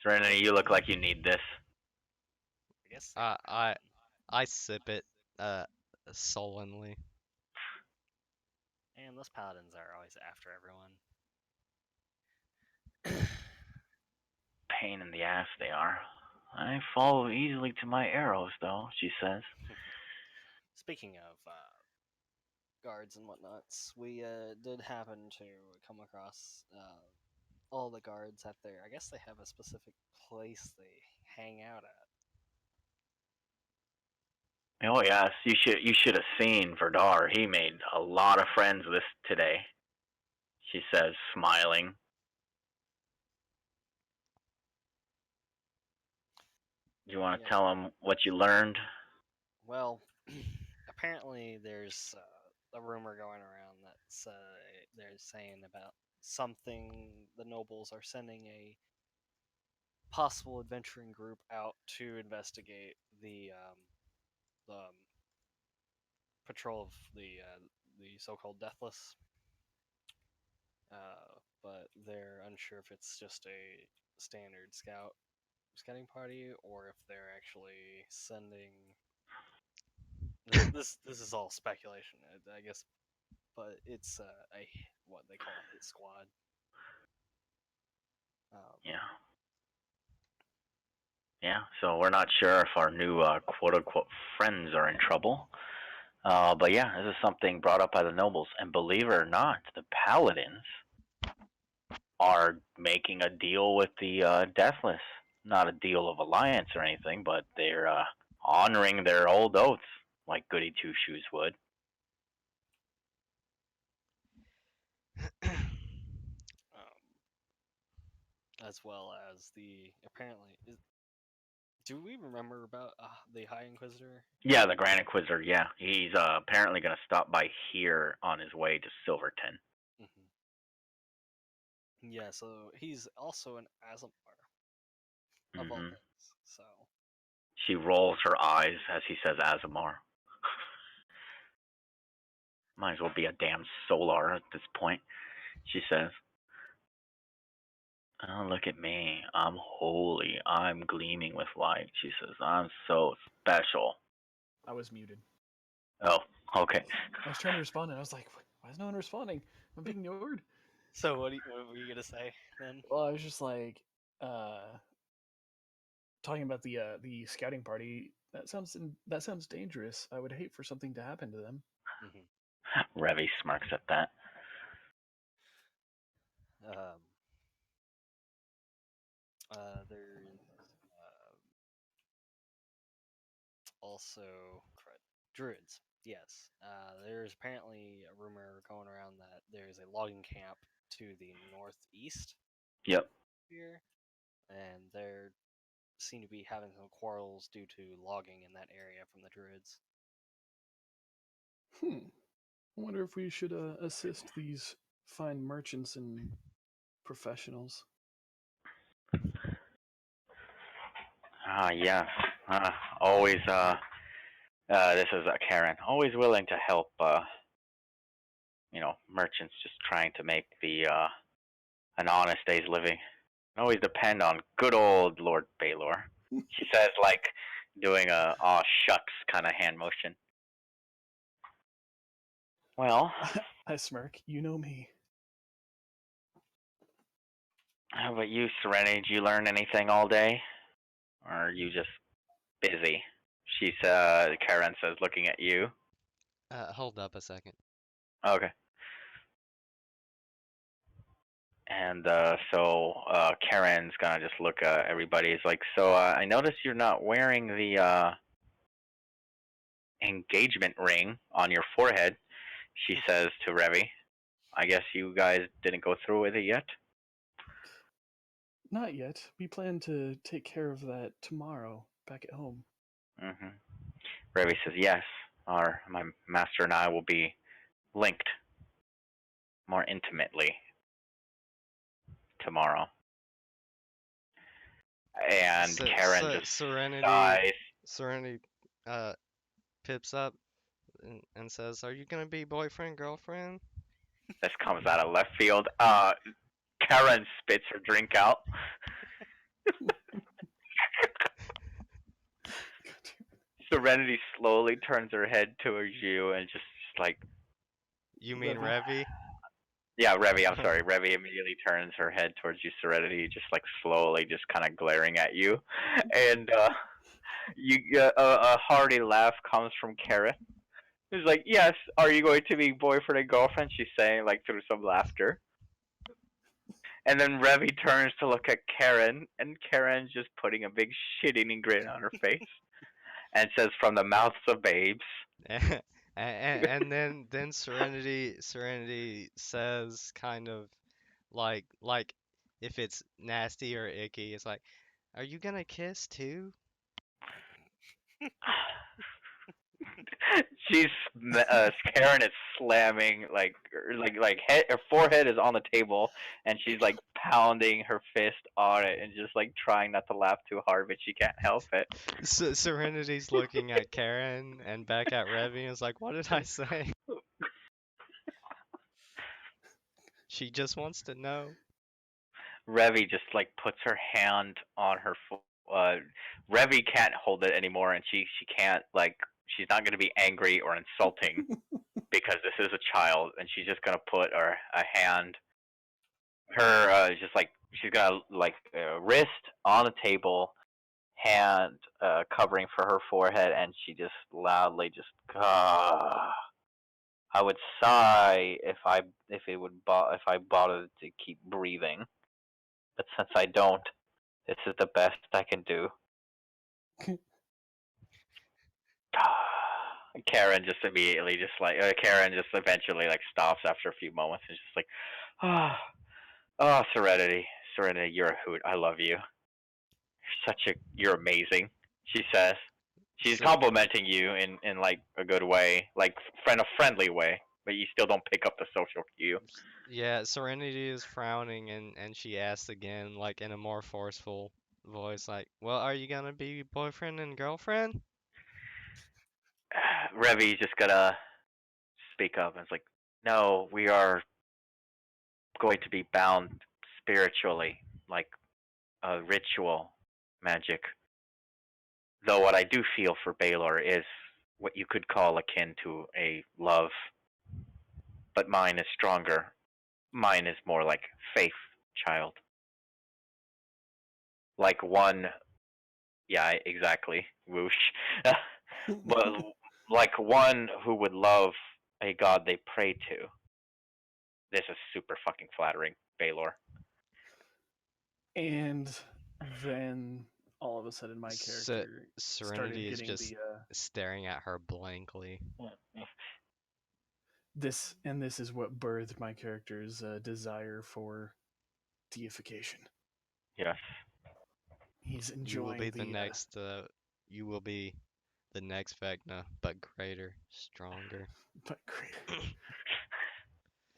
Serenity, you look like you need this. I guess they I are I then. I sip it sullenly. And those paladins are always after everyone. Pain in the ass they are. I fall easily to my arrows, though, she says. Speaking of guards and whatnots, we did happen to come across all the guards at their. I guess they have a specific place they hang out at. Oh yes, you should have seen Verdar. He made a lot of friends this today. She says, smiling. Do you want to Yes. tell him what you learned? Well, apparently there's a rumor going around that's they're saying about something the nobles are sending a possible adventuring group out to investigate the patrol of the so-called Deathless, but they're unsure if it's just a standard scouting party or if they're actually sending. This is all speculation, I guess, but it's a what they call a hit squad. Um, Yeah. Yeah, so we're not sure if our new quote unquote friends are in trouble. But yeah, this is something brought up by the nobles. And believe it or not, the paladins are making a deal with the Deathless. Not a deal of alliance or anything, but they're honoring their old oaths, like Goody Two Shoes would. um, as well as the apparently do we remember about the High Inquisitor? Yeah, the Grand Inquisitor, yeah. He's apparently going to stop by here on his way to Silverton. Yeah, so he's also an Azamar of all Hmm. things. So She rolls her eyes as he says Azamar. Might as well be a damn Solar at this point, she says. Oh, look at me. I'm holy. I'm gleaming with light. She says, I'm so special. I was muted. Oh, okay. I was trying to respond, and I was like, why is no one responding? I'm being ignored. so what were you gonna say then? Well, I was just like, talking about the scouting party. That sounds dangerous. I would hate for something to happen to them. Hmm. Revy smirks at that. Um, there's also druids. Yes, there's apparently a rumor going around that there's a logging camp to the northeast Yep. here, and they seem to be having some quarrels due to logging in that area from the druids. I wonder if we should assist these fine merchants and professionals. Ah, yes. Always This is Karen. Always willing to help. Merchants just trying to make the an honest day's living. Always depend on good old Lord Baylor. She says, like doing a aw shucks kind of hand motion. Well, I smirk. You know me. how about you, Serenity? Did you learn anything all day, or are you just busy? Karen says, looking at you. Hold up a second. Okay. And Karen's gonna just look at everybody. He's like, so I noticed you're not wearing the engagement ring on your forehead. She says to Revy. I guess you guys didn't go through with it yet? Not yet. We plan to take care of that tomorrow back at home. Mm-hmm. Revy says, yes. My master and I will be linked more intimately tomorrow. And Karen just sighs. Serenity pips up and says, "Are you gonna be boyfriend, girlfriend?" This comes out of left field. Karen spits her drink out. Serenity slowly turns her head towards you and just like. You mean Revy? Revy? Yeah, Revy. I'm sorry. Revy immediately turns her head towards you, Serenity, just like slowly, just kind of glaring at you, and a hearty laugh comes from Karen. He's like, "Yes, are you going to be boyfriend and girlfriend?" She's saying, like through some laughter. And then Revy turns to look at Karen, and Karen's just putting a big shit-eating grin on her face, and says, "From the mouths of babes." And then Serenity says kind of like if it's nasty or icky, it's like, "Are you gonna kiss too?" She's Karen is slamming her forehead is on the table and she's like pounding her fist on it and just like trying not to laugh too hard, but she can't help it. Serenity's looking at Karen and back at Revy and is like, "What did I say?" She just wants to know. Revy just like puts her hand on her Revy can't hold it anymore, and she can't like she's not going to be angry or insulting because this is a child, and she's just going to put a hand her just like she's got like wrist on the table, hand covering for her forehead, and she just loudly just I would sigh if I bothered to keep breathing, but since I don't, this is the best I can do. Karen just immediately just like Karen just eventually like stops after a few moments and just like ah oh, Serenity, you're a hoot. I love you. You're amazing. She says. She's So complimenting you in like a good way, like a friendly way, but you still don't pick up the social cue. yeah, Serenity is frowning and she asks again, like in a more forceful voice, like, "Well, are you gonna be boyfriend and girlfriend?" Revy's just gonna speak up and it's like, no, we are going to be bound spiritually, like a ritual magic. Though what I do feel for Baylor is what you could call akin to a love, but mine is stronger. Mine is more like faith, child. Like one, yeah, exactly, whoosh. But like one who would love a god they pray to. This is super fucking flattering, Baylor. And then all of a sudden, my Se character started Serenity is getting just the staring at her blankly. this is what birthed my character's desire for deification. Yes. He's You will be enjoying the the next you will be the next Vecna, but greater, stronger. but great.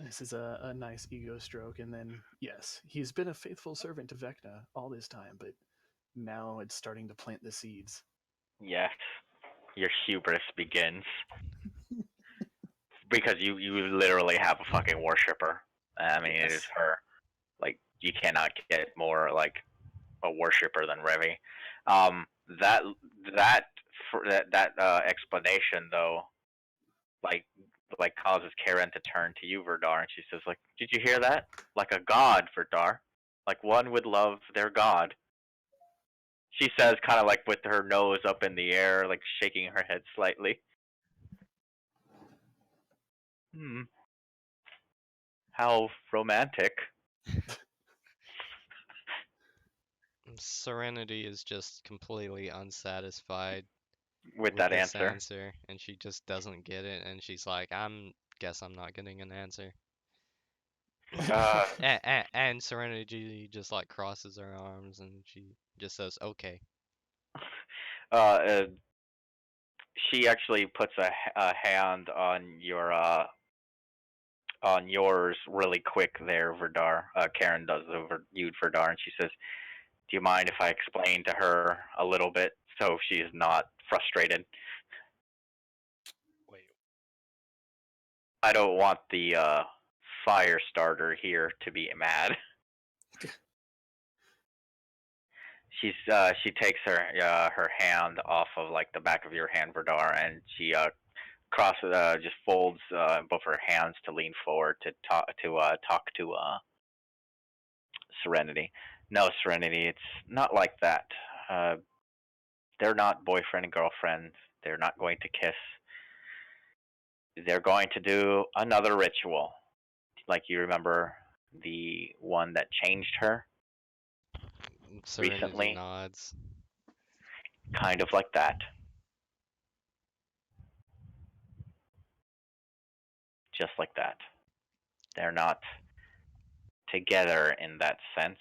This is a nice ego stroke, and then yes, he's been a faithful servant to Vecna all this time, but now it's starting to plant the seeds. Yes. your hubris begins because you literally have a fucking worshiper. I mean, it is Yes. her. Like you cannot get more like a worshiper than Revi. Um, that that that explanation though, like causes Karen to turn to you, Verdar, and she says like, "Did you hear that? Like a god, Verdar. Like one would love their god." She says, kind of like with her nose up in the air, like shaking her head slightly. Hmm. How romantic. Serenity is just completely unsatisfied With with that this answer. answer, and she just doesn't get it, and she's like, guess I'm not getting an answer. Uh, And Serenity just like crosses her arms and she just says, "Okay." uh, she actually puts a hand on yours really quick there, Verdar. Karen does over you, Verdar, and she says, "Do you mind if I explain to her a little bit so she's not frustrated? Wait, I don't want the fire starter here to be mad." She takes her hand off of like the back of your hand, Verdar, and she crosses just folds both her hands to lean forward to talk to Serenity. No, Serenity, it's not like that. Uh, they're not boyfriend and girlfriend. They're not going to kiss. They're going to do another ritual. Like you remember the one that changed her Serenity recently? nods. Kind of like that. Just like that. They're not together in that sense,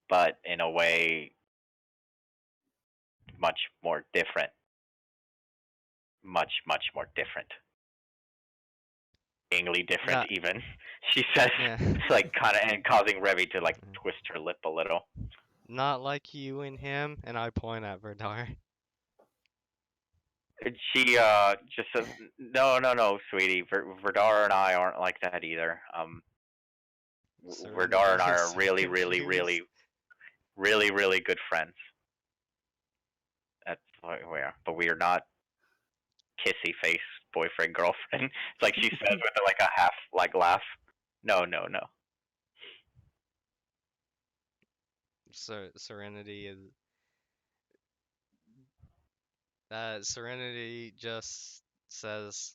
but in a way much more different. Much more different. Ingly different Not, even. She says, yeah. like kind of, and causing Revy to like twist her lip a little. Not like you and him, and I point at Verdar. And she just says, no, sweetie. Verdar and I aren't like that either. Verdar Serenity and I is are so really, really, confused. really, really, really good friends. That's what we are, but we are not kissy face boyfriend girlfriend. It's like she says with like a half like laugh. No. Serenity is Serenity just says,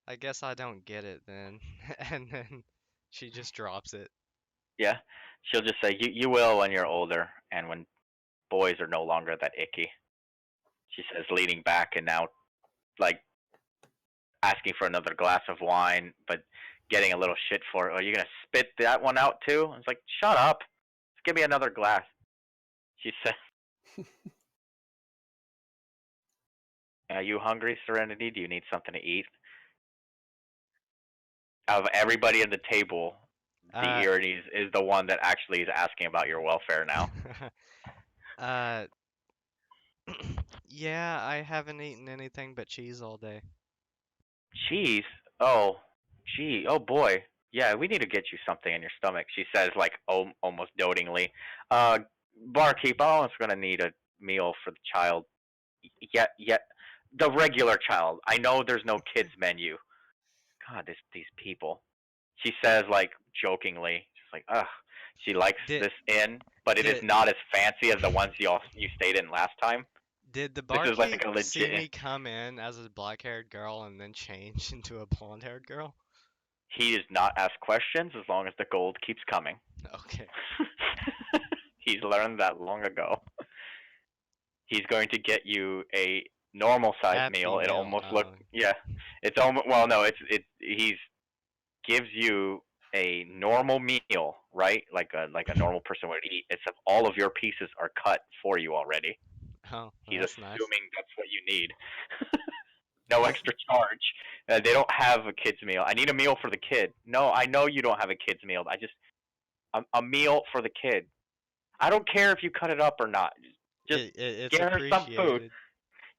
"I guess I don't get it then," and then she just drops it. Yeah, she'll just say you will when you're older and when boys are no longer that icky. She says, leaning back and now like asking for another glass of wine, but getting a little shit for it. Are you gonna spit that one out too? It's like, shut up. Just give me another glass. She said, "Are you hungry, Serenity? Do you need something to eat?" Of everybody at the table, the Uh, Irides is the one that actually is asking about your welfare now. uh, yeah, I haven't eaten anything but cheese all day. Cheese? Oh, gee, oh boy. Yeah, we need to get you something in your stomach, she says, like almost dotingly. Uh, Barkeep, I'm also gonna need a meal for the child. Yeah, the regular child. I know there's no kids menu. God, these people. She says like jokingly, she's like, ugh. She likes Did this inn, but it is did not as fancy as the ones you stayed in last time. did the This is like barkeep a see legit. me come in as a black-haired girl and then change into a blonde-haired girl? He does not ask questions as long as the gold keeps coming. Okay. He's learned that long ago. He's going to get you a normal sized Happy meal. It Meal. almost look yeah. It's almost well no, he's gives you a normal meal, right? Like a normal person would eat, except all of your pieces are cut for you already. Oh, He's that's nice. assuming that's what you need. No extra charge. They don't have a kids meal. I need a meal for the kid. No, I know you don't have a kids meal. I just a meal for the kid. I don't care if you cut it up or not. Just It's get her some food. appreciated.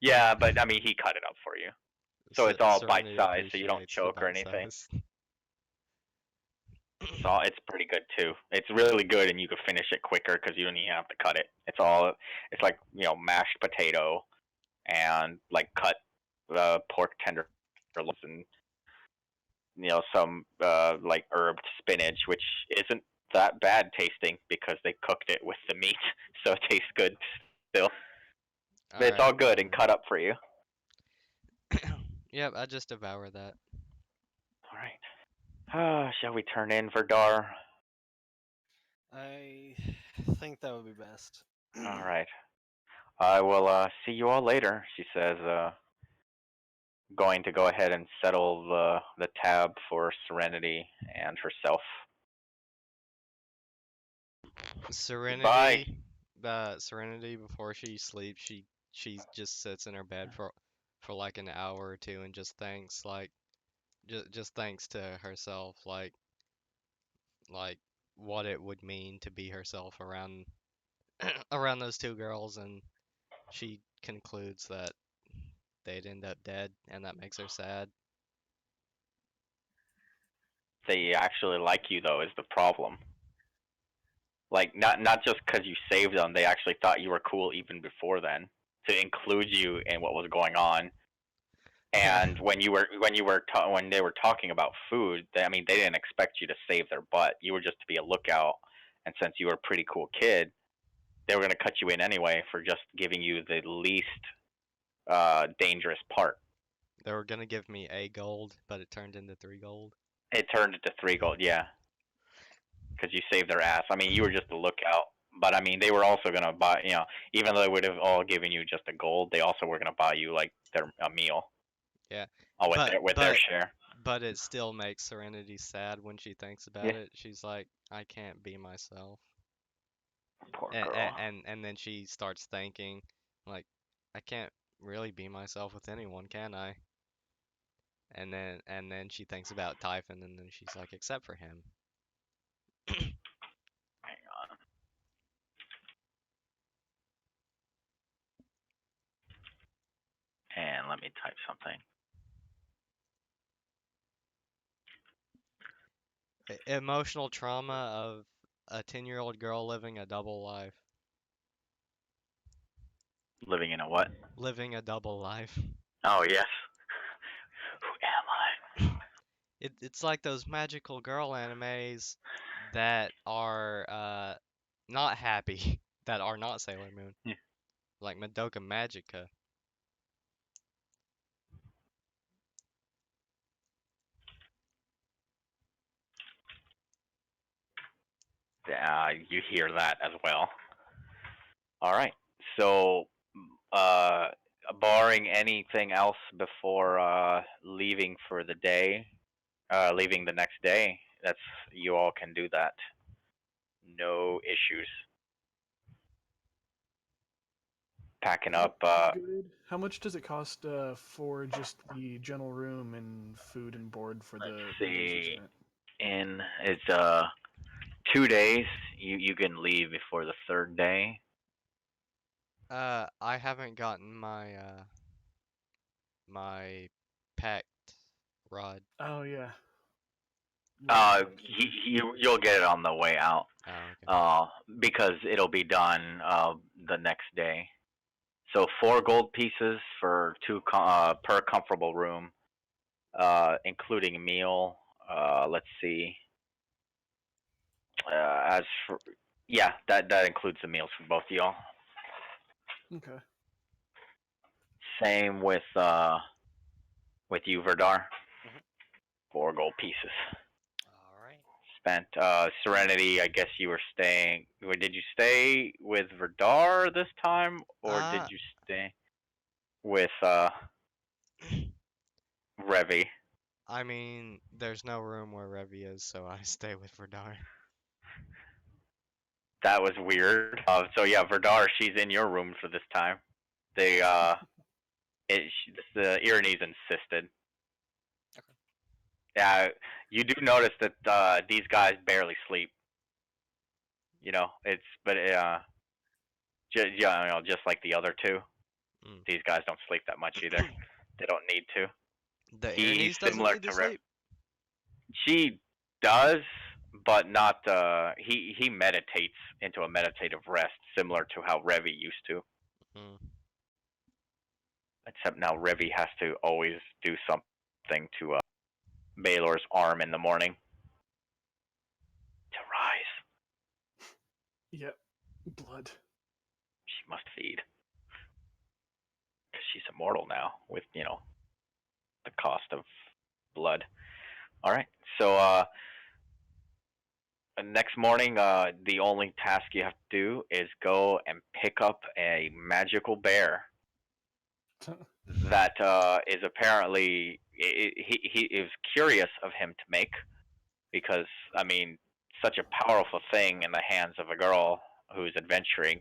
Yeah, but I mean, he cut it up for you, so it's all bite Serenity sized, so you don't appreciates the choke or bite anything. size. So it's pretty good too. It's really good, and you can finish it quicker because you don't even have to cut it. It's like mashed potato and like cut pork tenderloins and some like herbed spinach, which isn't that bad tasting because they cooked it with the meat, so it tastes good still. All But it's all right. good and cut up for you. Yep, I just devour that. All right. Shall we turn in Verdar? I think that would be best. All right. I will see you all later, she says, going to go ahead and settle the tab for Serenity and herself. Goodbye. Serenity before she sleeps, she just sits in her bed for like an hour or two and just thinks just thanks to herself like what it would mean to be herself around around those two girls, and she concludes that they'd end up dead, and that makes her sad. They actually like you though is the problem. Like not just because you saved them, they actually thought you were cool even before then to include you in what was going on. And when they were talking about food, I mean they didn't expect you to save their butt. You were just to be a lookout, and since you were a pretty cool kid, they were gonna cut you in anyway for just giving you the least dangerous part. They were gonna give me a gold, but it turned into 3 gold. It turned into 3 gold, yeah, because you saved their ass. I mean, you were just a lookout, but I mean, they were also gonna buy. Even though they would have all given you just a gold, they also were gonna buy you like a meal, Yeah, with but their share. but it still makes Serenity sad when she thinks about Yeah, it. She's like, I can't be myself. poor And girl. and then she starts thinking, like, I can't really be myself with anyone, can I? And then she thinks about Typhon, and then she's like, except for him. Hang on. And let me type something. Emotional trauma of a 10-year-old girl living a double life. Living in a what? Living a double life. Oh yes. Who am It's like those magical girl animes that are not happy, that are not Sailor Moon, I? like Madoka Magica. You hear that as well. All right. So, uh, barring anything else before leaving for the day, leaving the next day, that's you all can do that. No issues. Packing Sounds up. good. How much does it cost for just the general room and food and board for Let's the days we see. spent? In it's 2 days. You can leave before the third day. I haven't gotten my packed rod. Oh yeah. Yeah. You'll get it on the way out. Oh, okay. Uh, because it'll be done the next day. So 4 gold pieces for per comfortable room, including a meal. Let's see. As for Yeah, that includes the meals for both of y'all. Okay. Same with you, Verdar. Mhm. 4 gold pieces All right. spent. Serenity. I guess you were staying. Did you stay with Verdar this time, or did Uh, you stay with Revi? I mean, there's no room where Revi is, so I stay with Verdar. That was weird. So yeah, Verdar, she's in your room for this time. They the Irenes insisted. Okay. Yeah, you do notice that these guys barely sleep. It's but just like the other two. Mm. These guys don't sleep that much either. They don't need to. The He's Airnies doesn't similar need to to Rev. sleep. She does, but not. He meditates into a meditative rest, similar to how Revi used to. Mm. Except now Revi has to always do something to Baylor's arm in the morning to rise. Yep. Blood. She must feed because she's immortal now with the cost of blood. All right, so next morning, the only task you have to do is go and pick up a magical bear that is apparently he is curious of him to make because I mean such a powerful thing in the hands of a girl who's adventuring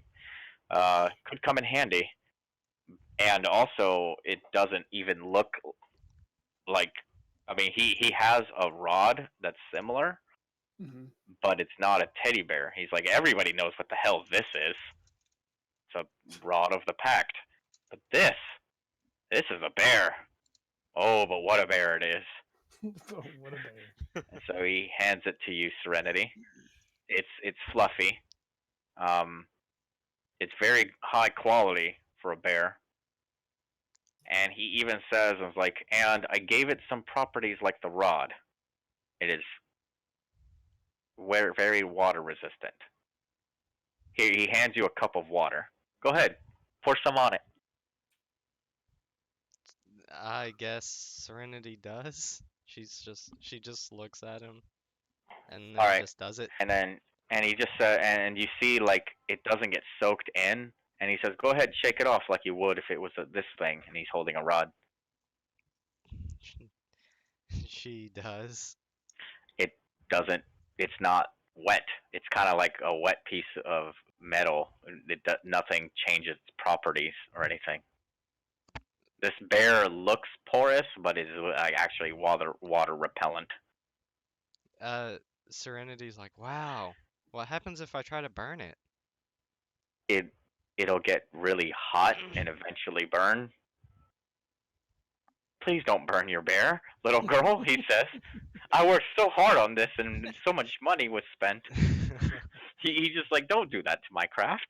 could come in handy, and also it doesn't even look like I mean he has a rod that's similar, Mm-hmm. but it's not a teddy bear. He's like everybody knows what the hell this is. It's a rod of the pact, but this is a bear. Oh, but what a bear it is! Oh, what a bear. And so he hands it to you, Serenity. It's fluffy. Um, it's very high quality for a bear. And he even says, "I was like, and I gave it some properties like the rod. It is very water resistant. Here, he hands you a cup of water. Go ahead, pour some on it. I guess Serenity does. She just looks at him and All then right, just does it. and he just and you see like it doesn't get soaked in, and he says, "Go ahead, shake it off like you would if it was this thing." And he's holding a rod. She does. It doesn't. It's not wet. It's kind of like a wet piece of metal. Nothing changes its properties or anything. This bear looks porous, but is actually water repellent. Uh, Serenity's like, wow. What happens if I try to burn it? It it'll get really hot and eventually burn. Please don't burn your bear, little girl, he says. I worked so hard on this and so much money was spent. He just like, don't do that to my craft.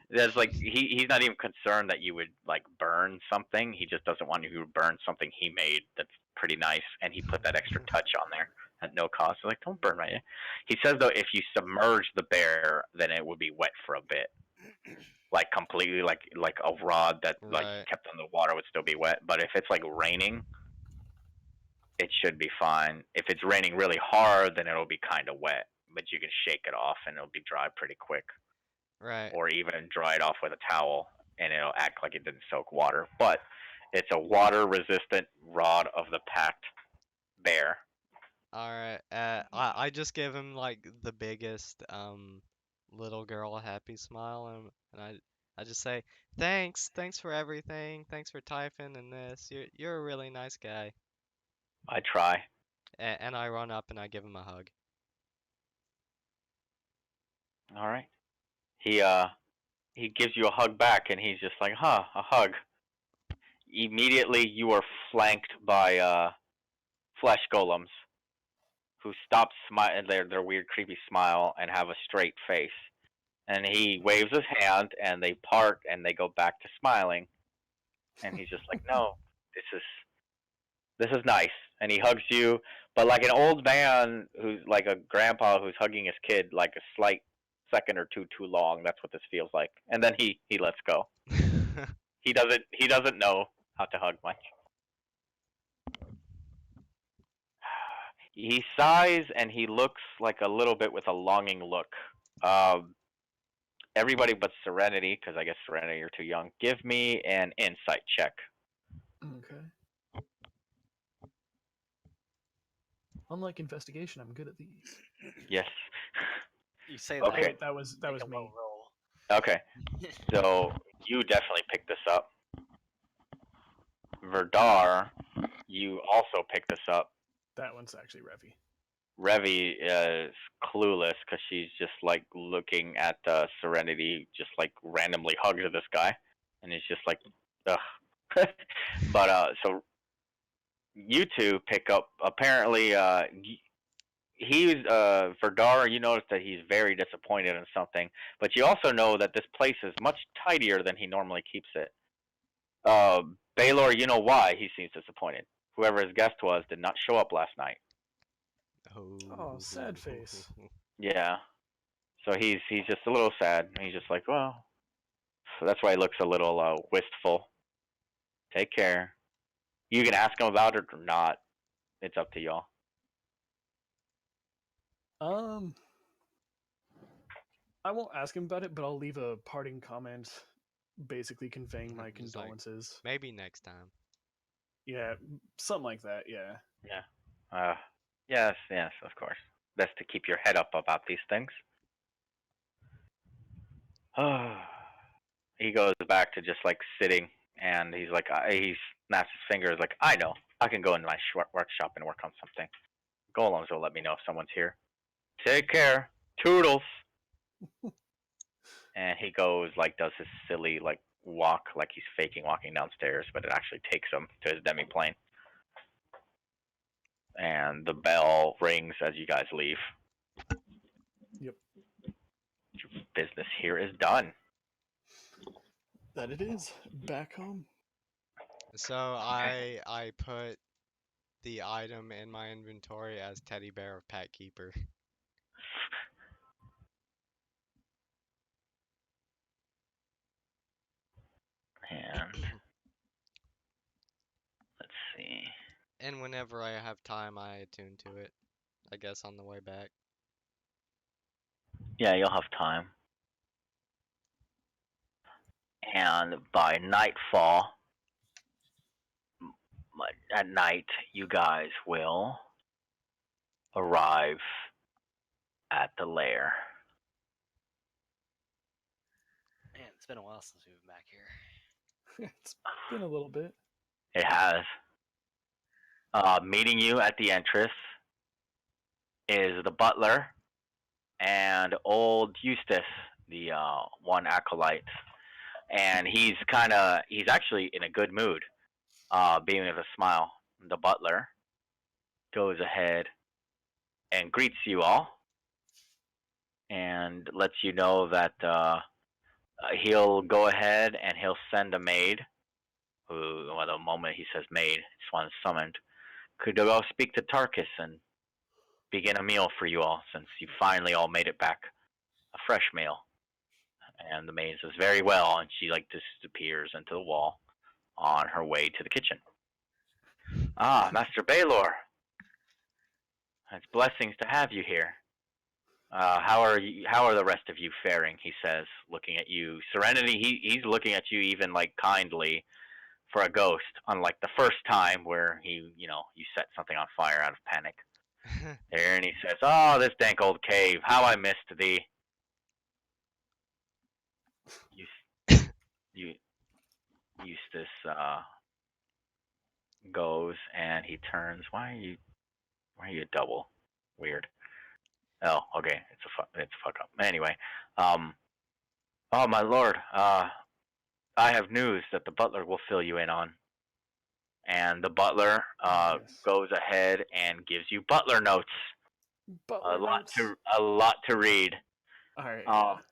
There's like he's not even concerned that you would like burn something. He just doesn't want you to burn something he made that's pretty nice, and he put that extra touch on there at no cost. Like, don't burn my. He says though, if you submerge the bear, then it would be wet for a bit, like completely, like a rod that like Right. kept on the water would still be wet. But if it's like raining, it should be fine. If it's raining really hard, then it'll be kind of wet, but you can shake it off and it'll be dry pretty quick. Right. Or even dry it off with a towel and it'll act like it didn't soak water. But it's a water resistant rod of the packed bear. All right. I just give him like the biggest little girl happy smile and I just say, "Thanks for everything. Thanks for Typhon and this. You're a really nice guy." I try. And I run up and I give him a hug. All right. He gives you a hug back and he's just like, huh, a hug. Immediately you are flanked by flesh golems who stop smiling their weird creepy smile and have a straight face. And he waves his hand and they part and they go back to smiling. And he's just like, no, this is this is nice. And he hugs you, but like an old man who's like a grandpa who's hugging his kid, like a slight second or two too long. That's what this feels like. And then he lets go. He doesn't know how to hug much. He sighs and he looks like a little bit with a longing look. Um, Everybody but Serenity, because I guess Serenity you're too young. Give me an insight check. Okay. Unlike investigation, I'm good at these. Yes. You say Okay. that. That was Make a me. low roll. Okay. So you definitely picked this up. Verdar, you also picked this up. That one's actually Revy. Revi is clueless because she's just like looking at Serenity, just like randomly hugs this guy, and he's just like, ugh. But so you two pick up. Apparently, he's Verdar. You notice that he's very disappointed in something, but you also know that this place is much tidier than he normally keeps it. Uh, Baylor, you know why he seems disappointed. Whoever his guest was did not show up last night. Oh, sad face. Yeah. So he's just a little sad. He's just like, well, so that's why he looks a little wistful. Take care. You can ask him about it or not. It's up to y'all. Um, I won't ask him about it, but I'll leave a parting comment, basically conveying my Just like, condolences. maybe next time. Yeah, something like that. Yeah. Yeah. Yes, yes, of course. Best to keep your head up about these things. He goes back to just like sitting, and he's like, he snaps his fingers, like, I know, I can go into my workshop and work on something. Golems will let me know if someone's here. Take care, toodles. And he goes like, does his silly like walk, like he's faking walking downstairs, but it actually takes him to his demiplane. And the bell rings as you guys leave. Yep. Your business here is done. That it is. Back home. So Okay. I put the item in my inventory as teddy bear of Pet Keeper. And let's see. And whenever I have time, I attune to it. I guess on the way back. Yeah, you'll have time. And by nightfall, at night, you guys will arrive at the lair. Man, it's been a while since we've been back here. It's been a little bit. It has. Meeting you at the entrance is the butler and old Eustace, the one acolyte. And he's actually in a good mood, beaming with a smile. The butler goes ahead and greets you all and lets you know that he'll go ahead and he'll send a maid who, well, the moment he says maid, this one's summoned, could go speak to Tarkus and begin a meal for you all since you finally all made it back. A fresh meal. And the maid says, very well, and she like disappears into the wall on her way to the kitchen. Ah, Master Baylor. It's blessings to have you here. How are you? How are the rest of you faring? He says, looking at you. Serenity, he's looking at you even like kindly for a ghost, unlike the first time where you set something on fire out of panic. There, and he says, "Oh, this dank old cave. How I missed thee." You, Eustace goes and he turns. Why are you a double? Weird. Oh, okay. It's a fuck up. Anyway, um, oh my lord, I have news that the butler will fill you in on. And the butler Yes. goes ahead and gives you butler notes. Butler notes. A lot to read. All right. Um, Yeah.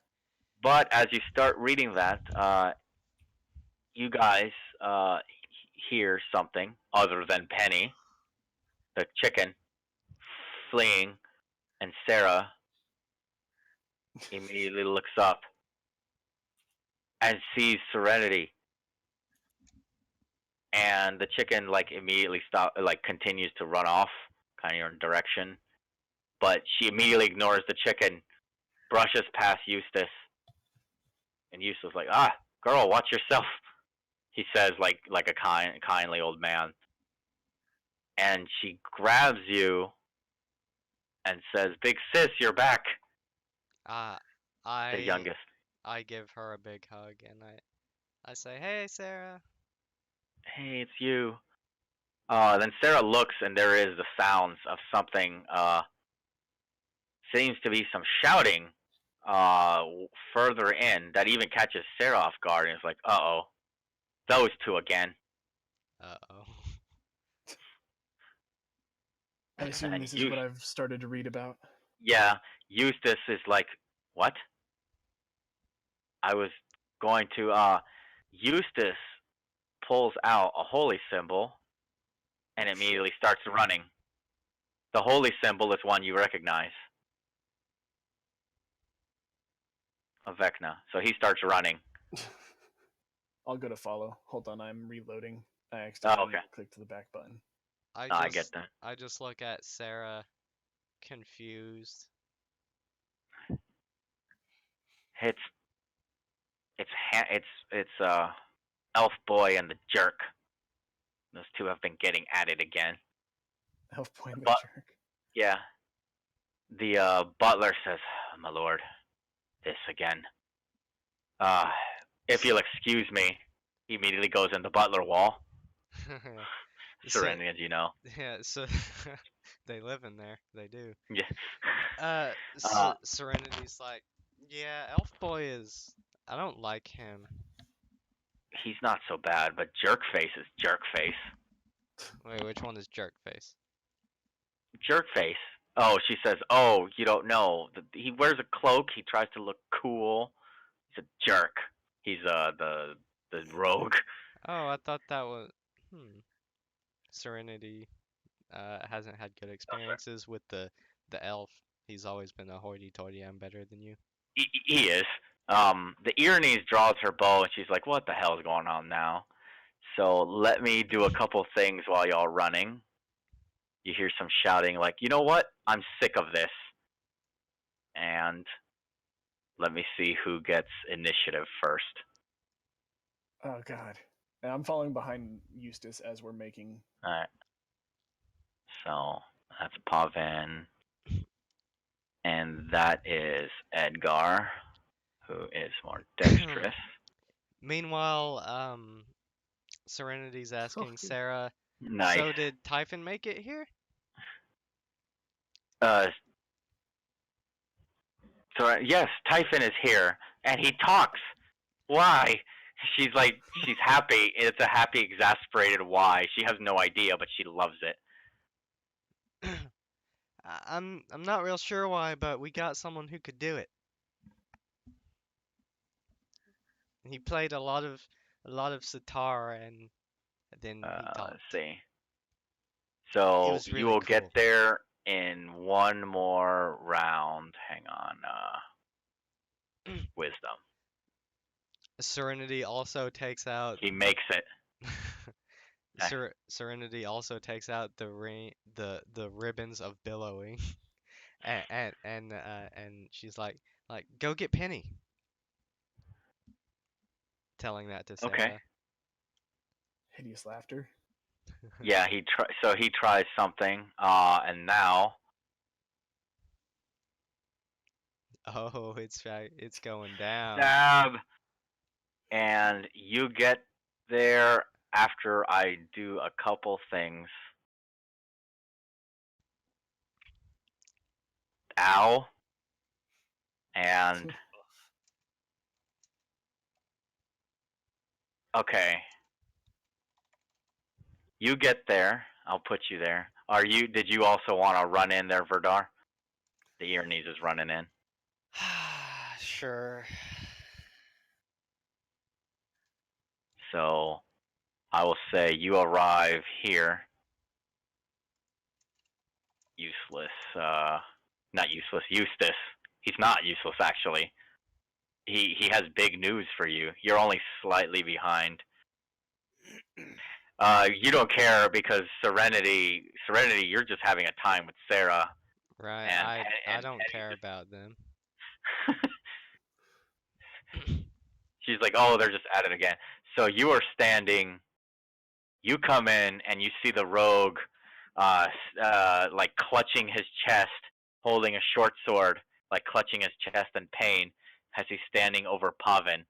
but as you start reading that, you guys hear something other than Penny, the chicken, fleeing, and Sarah immediately looks up and sees Serenity, and the chicken like immediately continues to run off, kind of your direction, but she immediately ignores the chicken, brushes past Eustace, and Eustace is like, ah, girl, watch yourself. He says like a kindly old man, and she grabs you and says, "Big sis, you're back." Uh, The I youngest. I give her a big hug and I say, "Hey, Sarah." Hey, it's you. Then Sarah looks, and there is the sounds of something seems to be some shouting further in that even catches Sarah off guard, and it's like, uh-oh, those two again. Uh-oh. I assume And this is what I've started to read about. yeah, Eustace is like, what? I was going to, Eustace pulls out a holy symbol and immediately starts running. The holy symbol is one you recognize. Of Vecna. So he starts running. I'll go to follow. Hold on, I'm reloading. I Oh, accidentally okay. clicked the back button. I get that. I just look at Sarah confused. It's Elf Boy and the Jerk. Those two have been getting at it again. Elf Boy and the But Jerk. yeah, the butler says, "My lord, this again. Uh, if you'll excuse me," he immediately goes in the butler wall. So, Serenity, as you know. yeah, so they live in there. They do. Yeah. Serenity's like, yeah, Elf Boy is. I don't like him. He's not so bad, but Jerkface is Jerkface. Wait, which one is Jerkface? Jerkface. Oh, she says, "Oh, you don't know. He wears a cloak. He tries to look cool. He's a jerk. He's the rogue." Oh, I thought that was. Serenity hasn't had good experiences with the elf. He's always been a hoity-toity. I'm better than you. He is. The Irenes draws her bow, and she's like, "What the hell is going on now?" So let me do a couple things while y'all running. You hear some shouting, like, "You know what? I'm sick of this." And let me see who gets initiative first. Oh god. And I'm following behind Eustace as we're making. All right. So that's Pavin, and that is Edgar, who is more dexterous. Meanwhile, Serenity's asking Okay. Sarah, Nice. so did Typhon make it here? So yes, Typhon is here, and he talks. Why? She's like, she's happy. It's a happy, exasperated why. She has no idea, but she loves it. I'm not real sure why, but we got someone who could do it. He played a lot of sitar and then he Let's talked. see. It So was you really will cool. get there in one more round. Hang on. Wisdom. Serenity also takes out He makes it. Okay. Serenity also takes out the ribbons of billowing, and she's like go get Penny. Telling that to Okay. Sarah. Hideous laughter. Yeah, so he tries something, and now Oh, it's going down. stab, and you get there after I do a couple things. Ow, and okay, you get there. I'll put you there. Did you also want to run in there, Verdar? The Earnese is running in. Sure. So I will say you arrive here. Useless. Not useless. Eustace. He's not useless, actually. He has big news for you. You're only slightly behind. You don't care because Serenity, you're just having a time with Sarah. Right, And I don't Penny care about them. she's like, "Oh, they're just at it again." So you are standing. You come in and you see the rogue, like clutching his chest, holding a short sword, like clutching his chest in pain as he's standing over Pavin.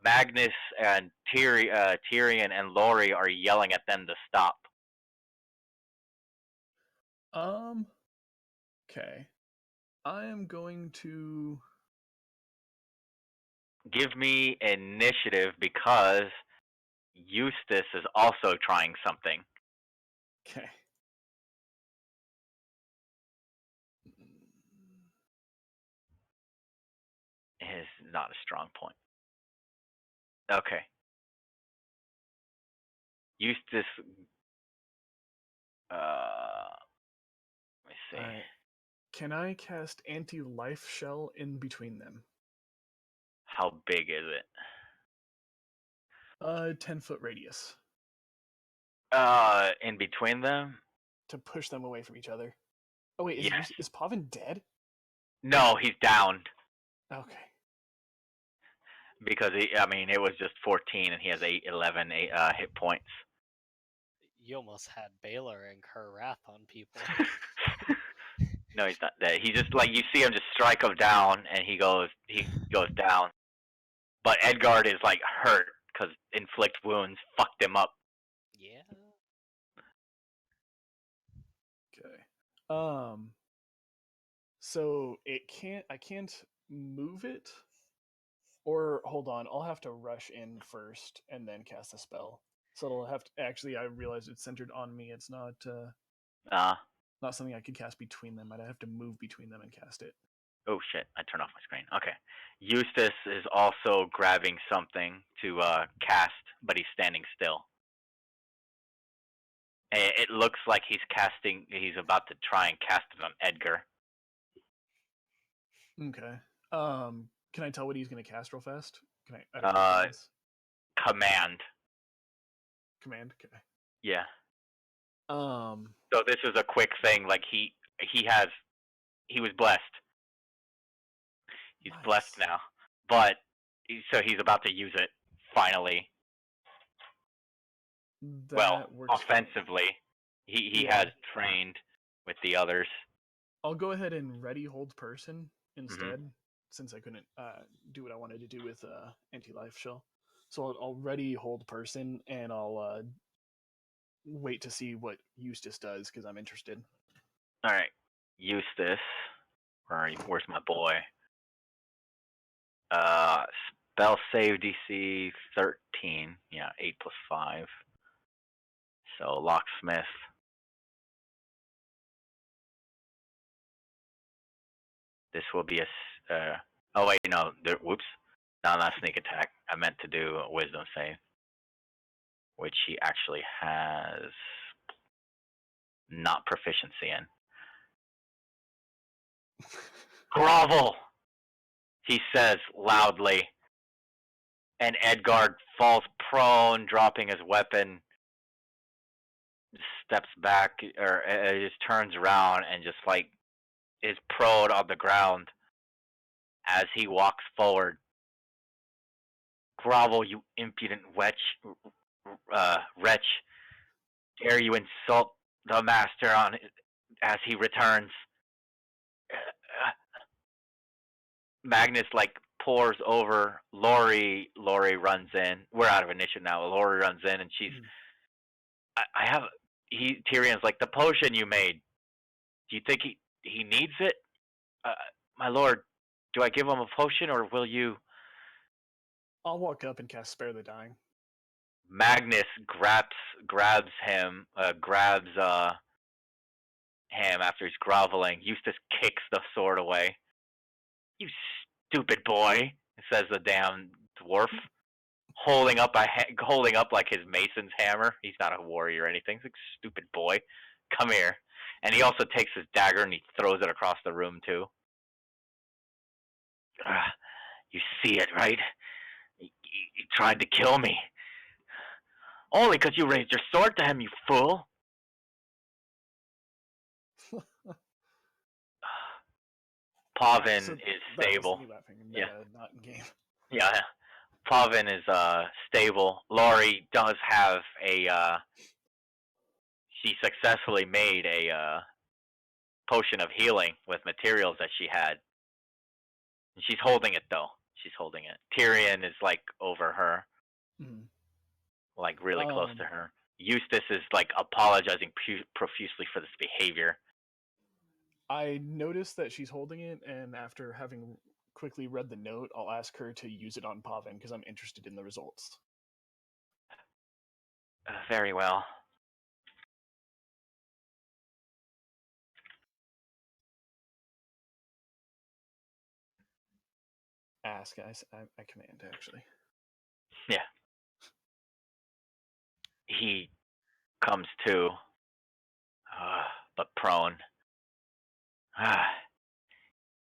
Magnus and Tyrion and Lori are yelling at them to stop. Okay. I am going to. Give me initiative because Eustace is also trying something. Okay. It is not a strong point. Okay. Eustace. Let me see. Alright. Can I cast anti-life shell in between them? How big is it? 10-foot radius In between them? to push them away from each other. Oh wait, Yes. is Pavin dead? No, he's downed Okay. because it was just 14 and he has 11 hit points. You almost had Baylor incur wrath on people. No, he's not dead. He just you see him just strike him down and he goes down. But Edgard is hurt because inflict wounds fucked him up. Yeah. Okay. So I can't move it. Or hold on, I'll have to rush in first and then cast a spell. So it'll have to actually. I realized it's centered on me. It's not not something I could cast between them. I'd have to move between them and cast it. Oh shit! I turned off my screen. Okay. Eustace is also grabbing something to cast, but he's standing still. It looks like he's casting. He's about to try and cast it on Edgar. Okay. Can I tell what he's going to cast real fast? Can I? Command. Command. Okay. Yeah. Um. So this is a quick thing. He was blessed. He's blessed Nice. now, but so he's about to use it finally. That works for me. Offensively, he Yeah. has trained with the others. I'll go ahead and ready hold person instead, since I couldn't do what I wanted to do with anti-life shell. So I'll ready hold person, and I'll wait to see what Eustace does because I'm interested. All right, Eustace, where are you? Where's my boy? Spell save DC 13. Yeah, 8 plus 5. So locksmith. This will be a. Oh wait, no. Whoops. No, not sneak attack. I meant to do a wisdom save, which he actually has not proficiency in. Grovel! He says loudly. And Edgard falls prone, dropping his weapon, steps back, or just turns around and just is prone on the ground as he walks forward. Grovel, you impudent wretch! Dare you insult the master as he returns? Magnus pours over Lori. Lori runs in. We're out of initiative now. Lori runs in and she's. I have. Tyrion's like, the potion you made. Do you think he needs it? My lord, do I give him a potion or will you? I'll walk up and cast Spare the Dying. Magnus grabs him after he's groveling. Eustace kicks the sword away. You stupid boy, says the damn dwarf, holding up his mason's hammer. He's not a warrior or anything. He's like, stupid boy, come here. And he also takes his dagger and he throws it across the room too. You see it, right? He tried to kill me. Only because you raised your sword to him, you fool. Pavin is stable. Yeah. Not in game. Yeah. Pavin is stable. Laurie does have she successfully made a potion of healing with materials that she had. And she's holding it though. She's holding it. Tyrion is over her. Really close to her. Eustace is apologizing profusely for this behavior. I noticed that she's holding it, and after having quickly read the note, I'll ask her to use it on Pavin because I'm interested in the results. Very well. Ask, I command, actually. Yeah. He comes to, but prone.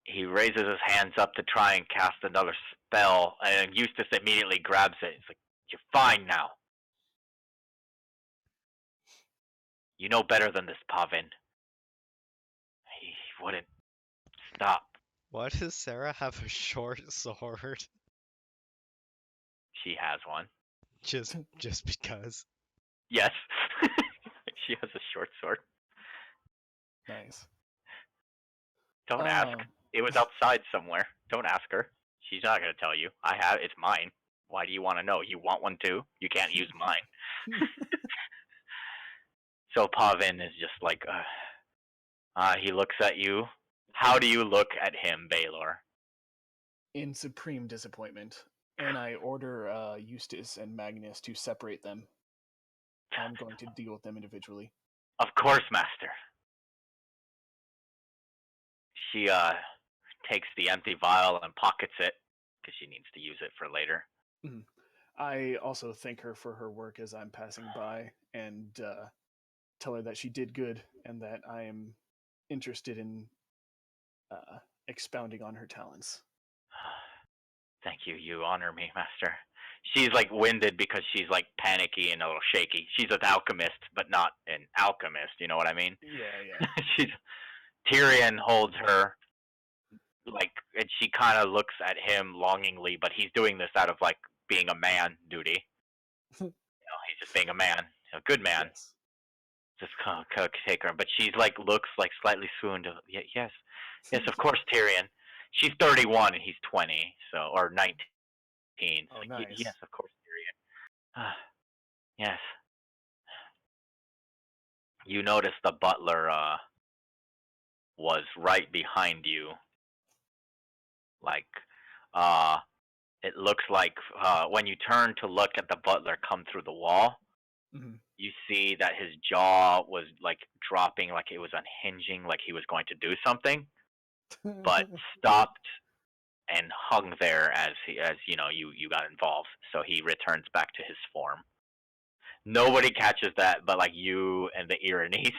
He raises his hands up to try and cast another spell, and Eustace immediately grabs it. He's like, "You're fine now. You know better than this, Pavin." He wouldn't stop. Why does Sarah have a short sword? She has one. Just because. Yes. She has a short sword. Nice. Don't ask. It was outside somewhere. Don't ask her. She's not going to tell you. I have. It's mine. Why do you want to know? You want one too? You can't use mine. So Pavin is just like, he looks at you. How do you look at him, Baylor? In supreme disappointment, and I order Eustace and Magnus to separate them. I'm going to deal with them individually. Of course, Master. She takes the empty vial and pockets it because she needs to use it for later. Mm. I also thank her for her work as I'm passing by, and tell her that she did good and that I am interested in expounding on her talents. Thank you. You honor me, Master. She's like winded because she's like panicky and a little shaky. She's an alchemist, but not an alchemist. You know what I mean? Yeah. She's Tyrion holds her like, and she kind of looks at him longingly, but he's doing this out of like being a man duty. He's just being a man, a good man. Yes. Just take her, but she's like looks like slightly swooned. Yes, of course, Tyrion. She's 31 and he's 20, so or 19. Oh, Like, nice. yes, of course, Tyrion. Yes. You notice the butler was right behind you. Like, it looks like when you turn to look at the butler come through the wall, Mm-hmm. you see that his jaw was like dropping, like it was unhinging, like he was going to do something, but stopped and hung there as you got involved. So he returns back to his form. Nobody catches that, but like you and the Irenaeus,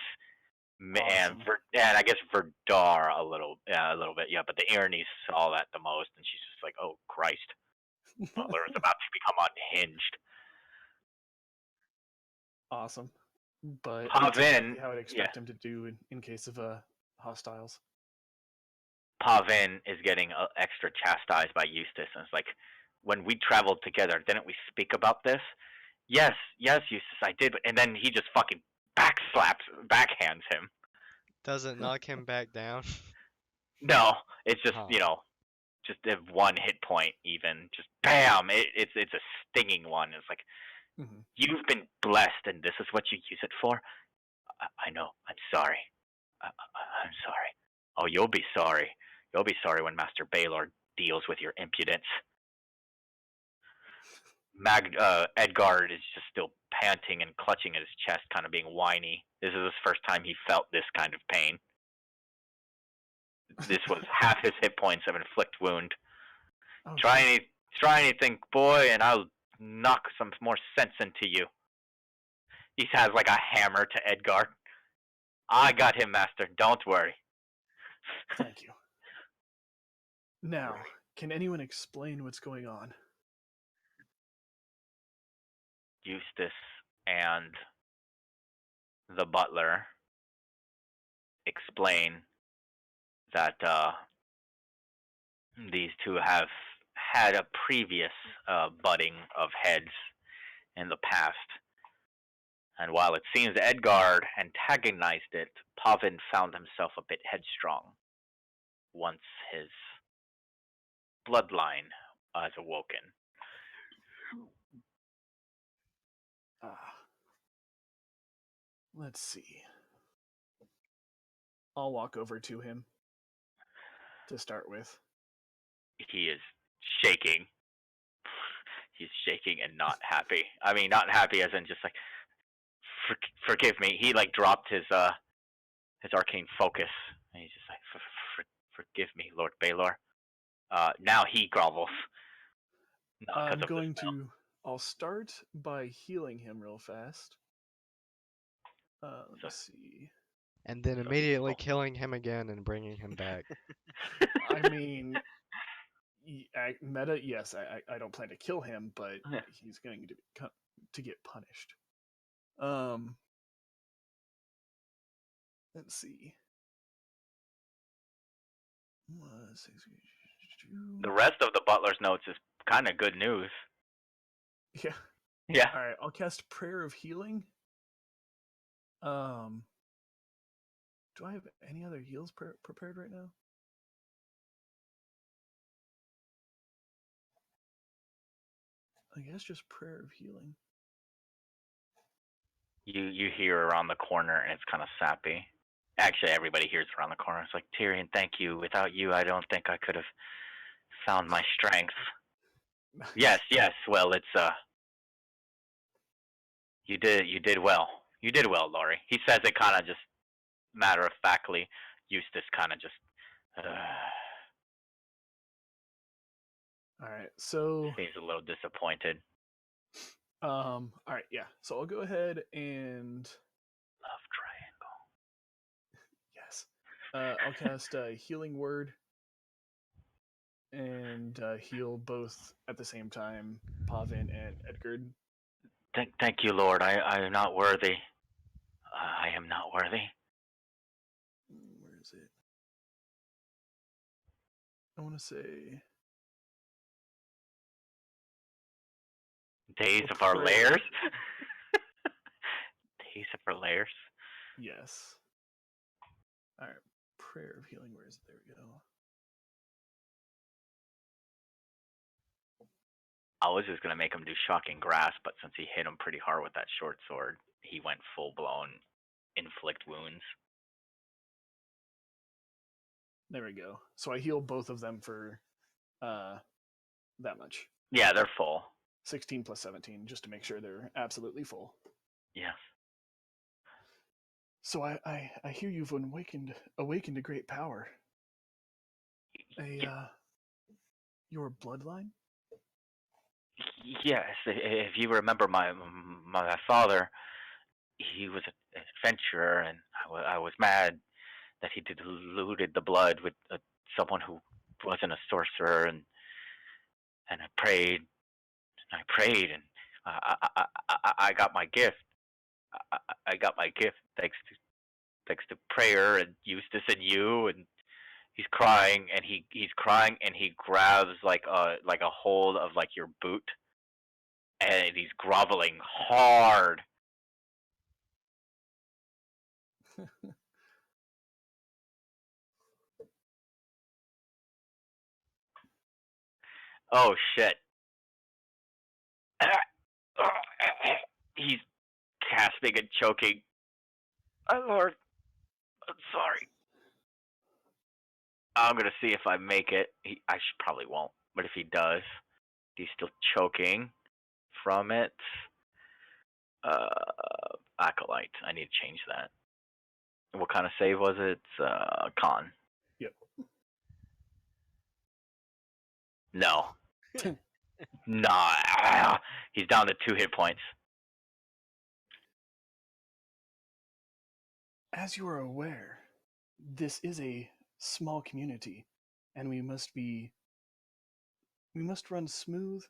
Awesome. and I guess Verdar a little bit, yeah. But the Irenaeus saw that the most, and she's just like, "Oh Christ, Butler is about to become unhinged." Awesome. But that's Pavin, exactly how I'd yeah, expect him to do in case of hostiles. Pavin is getting extra chastised by Eustace, and it's like, when we traveled together, didn't we speak about this? Yes, Eustace, I did. And then he just fucking backhands him. Does it knock him back down? No, it's just Huh. just a one hit point, even just bam. It's a stinging one. It's like, Mm-hmm. you've been blessed, and this is what you use it for. I know. I'm sorry. I'm sorry. Oh, you'll be sorry. You'll be sorry when Master Baylor deals with your impudence. Edgar is just still panting and clutching at his chest, kind of being whiny. This is his first time he felt this kind of pain. This was half his hit points of inflict wound. Oh, Try anything, boy, and I'll knock some more sense into you. He has like a hammer to Edgar. I got him, Master. Don't worry. thank you. Now, can anyone explain what's going on? Eustace and the butler explain that these two have had a previous butting of heads in the past. And while it seems Edgar antagonized it, Pavin found himself a bit headstrong once his bloodline has awoken. Let's see. I'll walk over to him to start with. He is shaking. He's shaking and not happy. I mean, not happy as in just like, forgive me. He like dropped his arcane focus, and he's just like, forgive me, Lord Baylor. Now he grovels. Not I'm because of going the smell. to. I'll start by healing him real fast. Let me see. And then So immediately he's killing him again and bringing him back. I mean, meta. Yes, I don't plan to kill him, but Yeah. he's going to get punished. Let's see. The rest of the butler's notes is kind of good news. Yeah. Yeah. All right. I'll cast Prayer of Healing. Do I have any other heals prepared right now? I guess just Prayer of Healing. You hear around the corner, and it's kind of sappy. Actually, everybody hears around the corner. It's like, Tyrion, thank you. Without you, I don't think I could have found my strength. Yes. Well, it's you did well. You did well, Laurie. He says it kind of just matter of factly. Eustace kind of just. All right. So. Seems a little disappointed. All right. Yeah. So I'll go ahead and. Love triangle. Yes. I'll cast Healing Word and heal both at the same time, Pavin and Edgard. Thank you, Lord. I am not worthy. I am not worthy. Where is it? I want to say Days a of our prayer. lairs. Days of our lairs. Yes. All right. Prayer of Healing. Where is it? There we go. I was just gonna make him do shocking grasp, but since he hit him pretty hard with that short sword, he went full blown inflict wounds. There we go. So I heal both of them for that much. Yeah, they're full. 16 plus 17, just to make sure they're absolutely full. Yes. So I hear you've awakened to great power. Your bloodline? Yes. If you remember my father, he was an adventurer, and I was mad that he diluted the blood with someone who wasn't a sorcerer, and I prayed, and I got my gift. I got my gift thanks to prayer and Eustace and you, and he's crying, and he's crying, and he grabs like a hold of like your boot, and he's groveling hard. Oh shit. He's gasping and choking. My lord, I'm sorry. I'm gonna see if I make it. I probably won't, but if he does, he's still choking from it. Acolyte. I need to change that. What kind of save was it? Con. Yep. No. Nah. He's down to 2 hit points. As you are aware, this is a small community, and we must run smooth,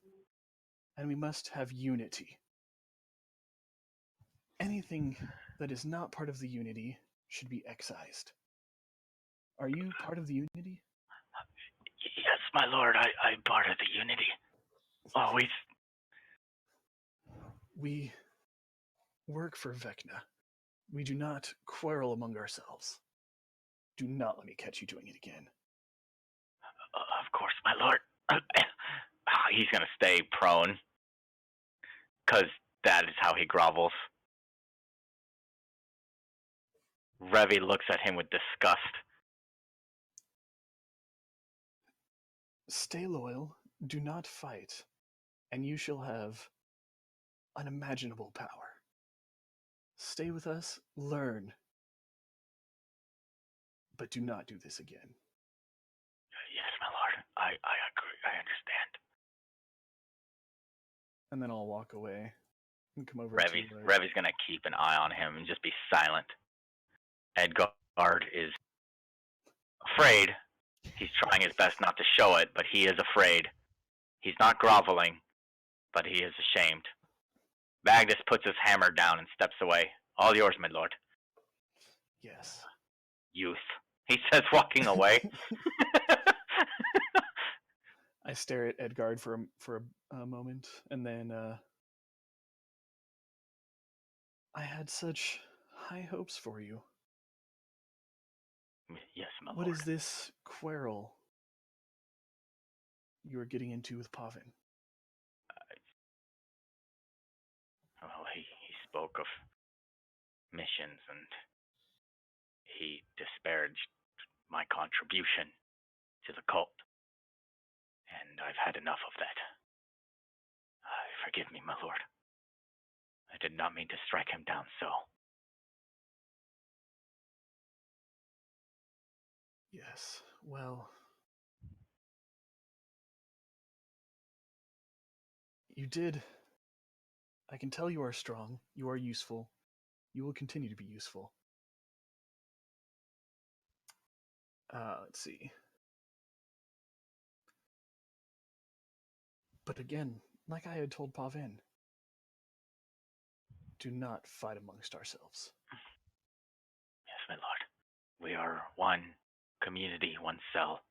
and we must have unity. Anything that is not part of the unity should be excised. Are you part of the unity? Yes, my lord. I'm part of the unity. Always. We work for Vecna. We do not quarrel among ourselves. Do not let me catch you doing it again. Of course, my lord. He's gonna stay prone, because that is how he grovels. Revi looks at him with disgust. Stay loyal, do not fight, and you shall have unimaginable power. Stay with us, learn, but do not do this again. Yes, my lord. I agree. I understand. And then I'll walk away and come over Revi's gonna keep an eye on him and just be silent. Edgard is afraid. He's trying his best not to show it, but he is afraid. He's not groveling, but he is ashamed. Magnus puts his hammer down and steps away. All yours, my lord. Yes. Youth, he says, walking away. I stare at Edgard for a moment, and then I had such high hopes for you. Yes, my What lord. is this quarrel you are getting into with Pavin? Well, he spoke of missions and he disparaged my contribution to the cult. And I've had enough of that. Forgive me, my lord. I did not mean to strike him down so. Yes, well, you did. I can tell you are strong, you are useful, you will continue to be useful. Let's see. But again, like I had told Pavin, do not fight amongst ourselves. Yes, my lord. We are one community, one cell,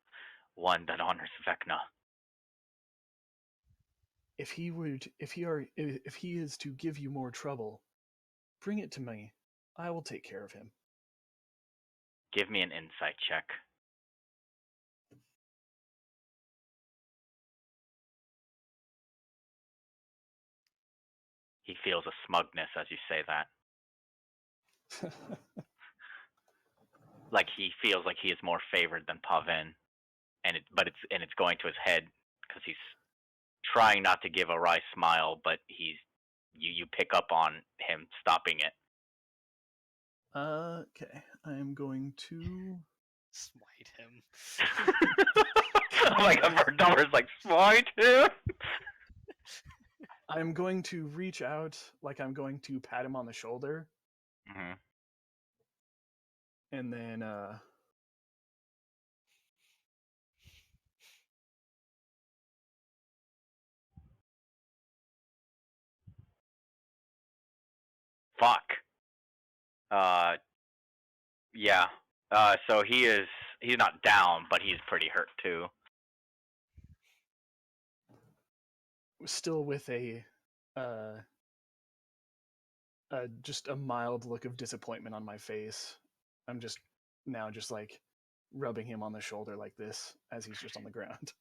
one that honors Vecna. If he is to give you more trouble, bring it to me. I will take care of him. Give me an insight check. He feels a smugness as you say that. Like he feels like he is more favored than Pavin, but it's going to his head because he's trying not to give a wry smile, but you pick up on him stopping it. Okay, I am going to Smite him. Oh my god, Verdover's like, smite him! I'm going to reach out like I'm going to pat him on the shoulder. Mm-hmm. And then Fuck. Yeah. So he's not down, but he's pretty hurt too. still with uh just a mild look of disappointment on my face. I'm just now just like rubbing him on the shoulder like this as he's just on the ground.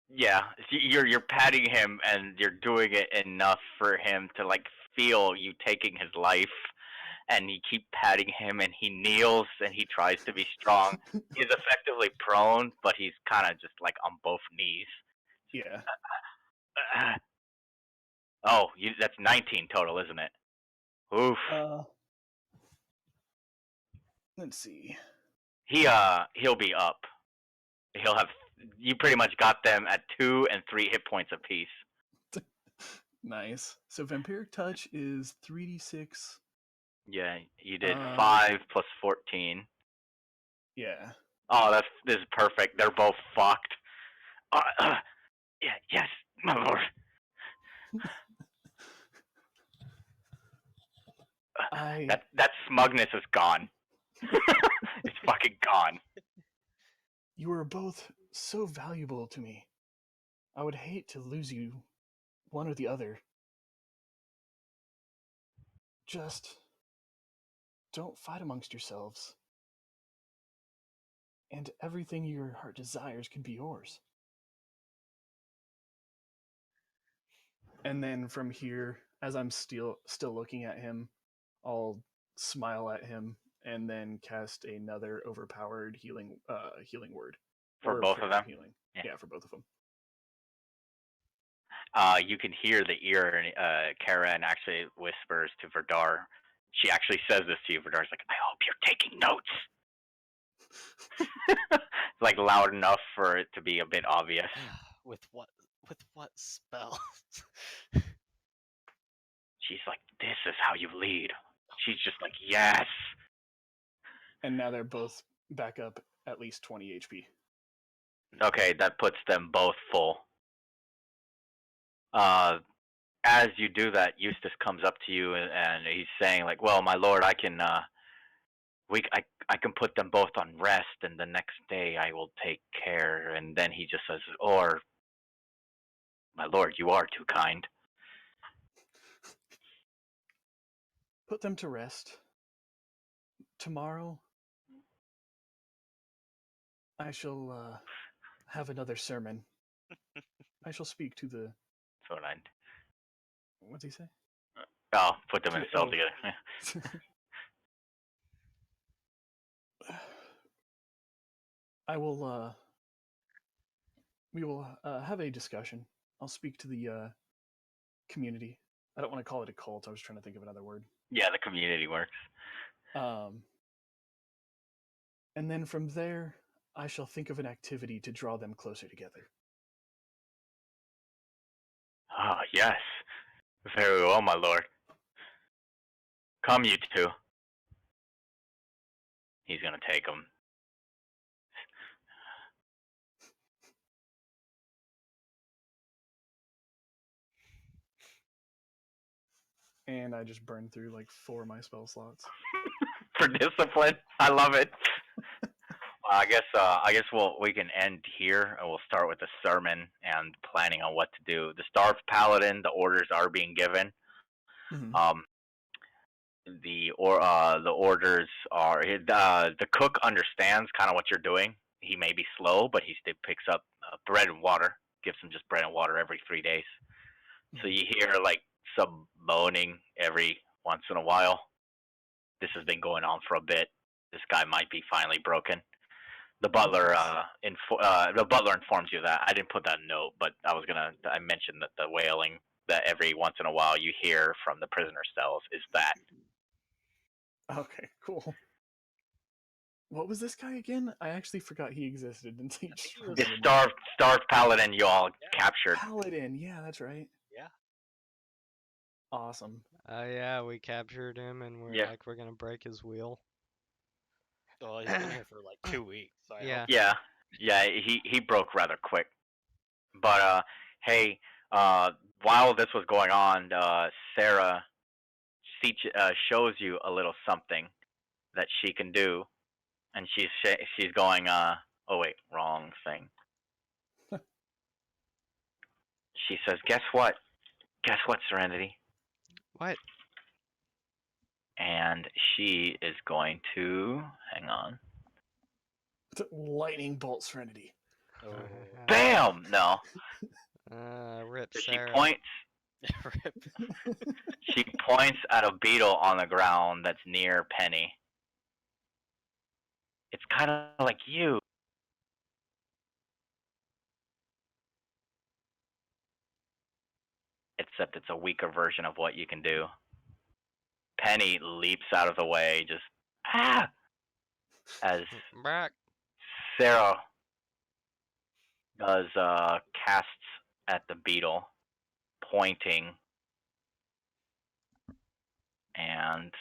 Yeah, you're patting him and you're doing it enough for him to like feel you taking his life, and you keep patting him and he kneels and he tries to be strong. He's effectively prone, but he's kind of just like on both knees. Yeah. Oh, that's 19 total, isn't it? Oof. Let's see. He'll be up. He'll have, you pretty much got them at 2 and 3 hit points apiece. Nice. So vampiric touch is 3d6. Yeah, you did 5 plus 14. Yeah. Oh, this is perfect. They're both fucked. Yeah, yes, my lord. That smugness is gone. It's fucking gone. You are both so valuable to me. I would hate to lose you, one or the other. Just don't fight amongst yourselves. And everything your heart desires can be yours. And then from here, as I'm still looking at him, I'll smile at him and then cast another overpowered healing word. For Or both of them? Healing. Yeah. Yeah, for both of them. You can hear the ear, Karen actually whispers to Verdar. She actually says this to you. Verdar's like, I hope you're taking notes. Like loud enough for it to be a bit obvious. With what spell? She's like, this is how you lead. She's just like, yes. And now they're both back up at least 20 HP. Okay, that puts them both full. As you do that, Eustace comes up to you and he's saying like, well, my lord, I can I can put them both on rest, and the next day I will take care. And then he just says, or, my lord, you are too kind. Put them to rest. Tomorrow, I shall have another sermon. I shall speak to the. So I, What's he say? oh, put them in a cell Oh. together. I will. We will have a discussion. I'll speak to the community. I don't want to call it a cult. I was trying to think of another word. Yeah, the community works. And then from there, I shall think of an activity to draw them closer together. Ah, yes. Very well, my lord. Come, you two. He's gonna take them. And I just burned through like 4 of my spell slots. For discipline. I love it. I guess we can end here, and we'll start with the sermon and planning on what to do. The Starved Paladin, the orders are being given. Mm-hmm. The orders are the cook understands kind of what you're doing. He may be slow, but he still picks up bread and water. Gives him just bread and water every 3 days. So you hear like some moaning every once in a while. This has been going on for a bit. This guy might be finally broken. The butler, the butler informs you that. I didn't put that note, but I mentioned that the wailing that every once in a while you hear from the prisoner cells is that. Okay, cool. What was this guy again? I actually forgot he existed until you just The starved paladin you all captured. Paladin, yeah, that's right. Yeah. Awesome. Yeah, we captured him and we're Yeah. like, we're gonna break his wheel. Well, he's been here for like 2 weeks. So I Yeah. hope Yeah. He broke rather quick. But hey, while this was going on, Sarah shows you a little something that she can do, and she's going. Oh wait, wrong thing. She says, "Guess what? Guess what, Serenity?" What? And she is going to hang on. Lightning bolt Serenity. Oh. Bam! No. Rip So Sarah. she points. Rip. She points at a beetle on the ground that's near Penny. It's kind of like you. Except it's a weaker version of what you can do. Penny leaps out of the way, just as Brack. Sarah does casts at the beetle, pointing, and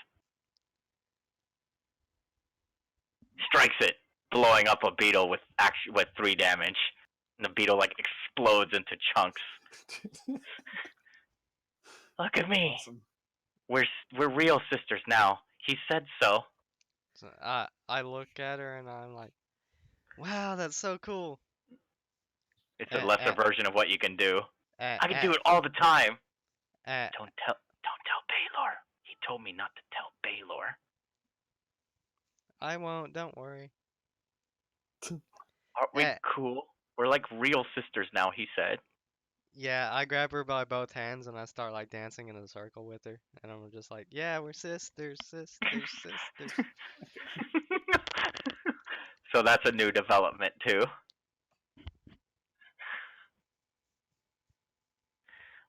strikes it, blowing up a beetle with 3 damage. And the beetle like explodes into chunks. Look at me. Awesome. We're real sisters now. He said so. So I look at her and I'm like, wow, that's so cool. It's a lesser version of what you can do. I can do it all the time. Don't tell Baylor. He told me not to tell Baylor. I won't, don't worry. Aren't we cool? We're like real sisters now, he said. Yeah, I grab her by both hands and I start like dancing in a circle with her, and I'm just like, yeah, we're sisters, sisters, sisters. So that's a new development too.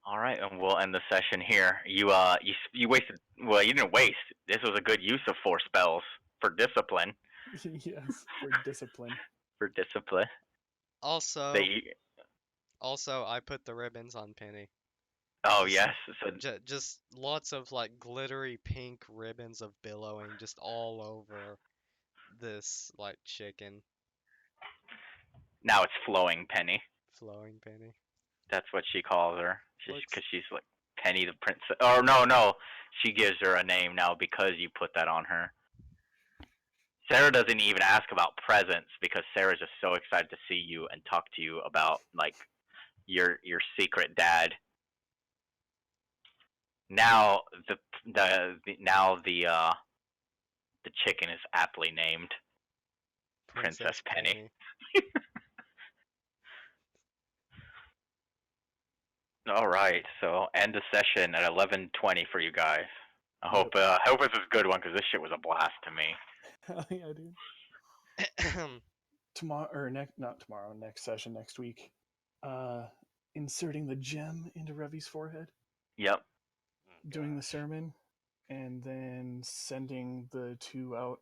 All right, and we'll end the session here. You wasted. Well, you didn't waste. This was a good use of 4 spells for discipline. Yes, for discipline. For discipline. That Also, you. I put the ribbons on Penny. Oh Just, yes. So just lots of like glittery pink ribbons of billowing just all over this like chicken now it's flowing Penny. flowing Penny. That's what she calls her. Looks Because she's like Penny the princess. Or no. She gives her a name now because you put that on her. Sarah doesn't even ask about presents because Sarah's just so excited to see you and talk to you about like your secret dad. Now the chicken is aptly named Princess Penny. All right, so end the session at 11:20 for you guys. I hope this is a good one because this shit was a blast to me. Hell yeah, dude. Tomorrow or not tomorrow, next session next week. Inserting the gem into Revy's forehead. Yep. Doing the sermon, and then sending the 2 out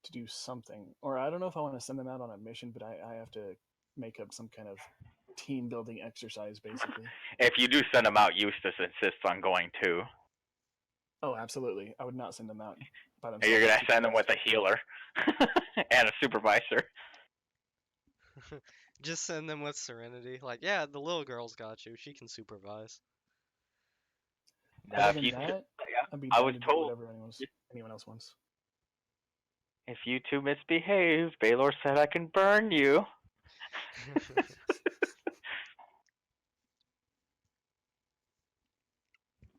to do something. Or I don't know if I want to send them out on a mission, but I have to make up some kind of team building exercise, basically. If you do send them out, Eustace insists on going too. Oh, absolutely. I would not send them out by And themselves. you're gonna send them with a healer and a supervisor. Just send them with Serenity. Like, yeah, the little girl's got you. She can supervise. Other than that, I'd be down to do whatever anyone else wants. If you two misbehave, Baylor said I can burn you.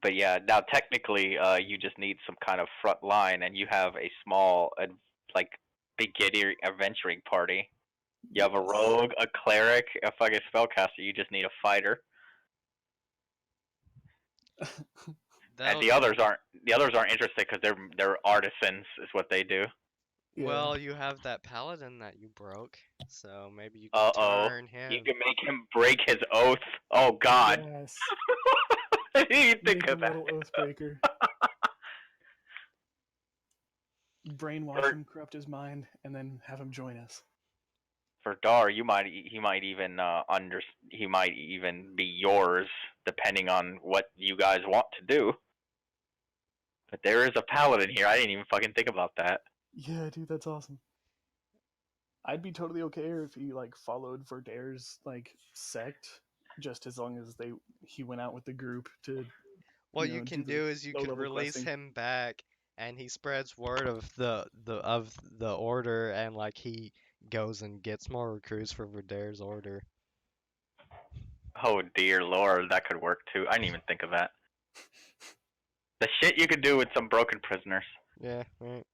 But yeah, now technically, you just need some kind of front line, and you have a small, like, beginner adventuring party. You have a rogue, a cleric, a fucking spellcaster. You just need a fighter. And the others aren't interested because they're artisans, is what they do. Well, you have that paladin that you broke, so maybe you can turn him. You can make him break his oath. Oh God. Yes. I didn't even think Make of a that. little oath breaker. Brainwash him, corrupt his mind, and then have him join us. For Dar, he might even he might even be yours, depending on what you guys want to do. But there is a paladin here. I didn't even fucking think about that. Yeah, dude, that's awesome. I'd be totally okay if he like followed Verdare's like sect, just as long as he went out with the group to. What you can do is you can release him back, and he spreads word of the order, and like he goes and gets more recruits for Verdare's order. Oh dear lord, that could work too. I didn't even think of that. The shit you could do with some broken prisoners. Yeah, right.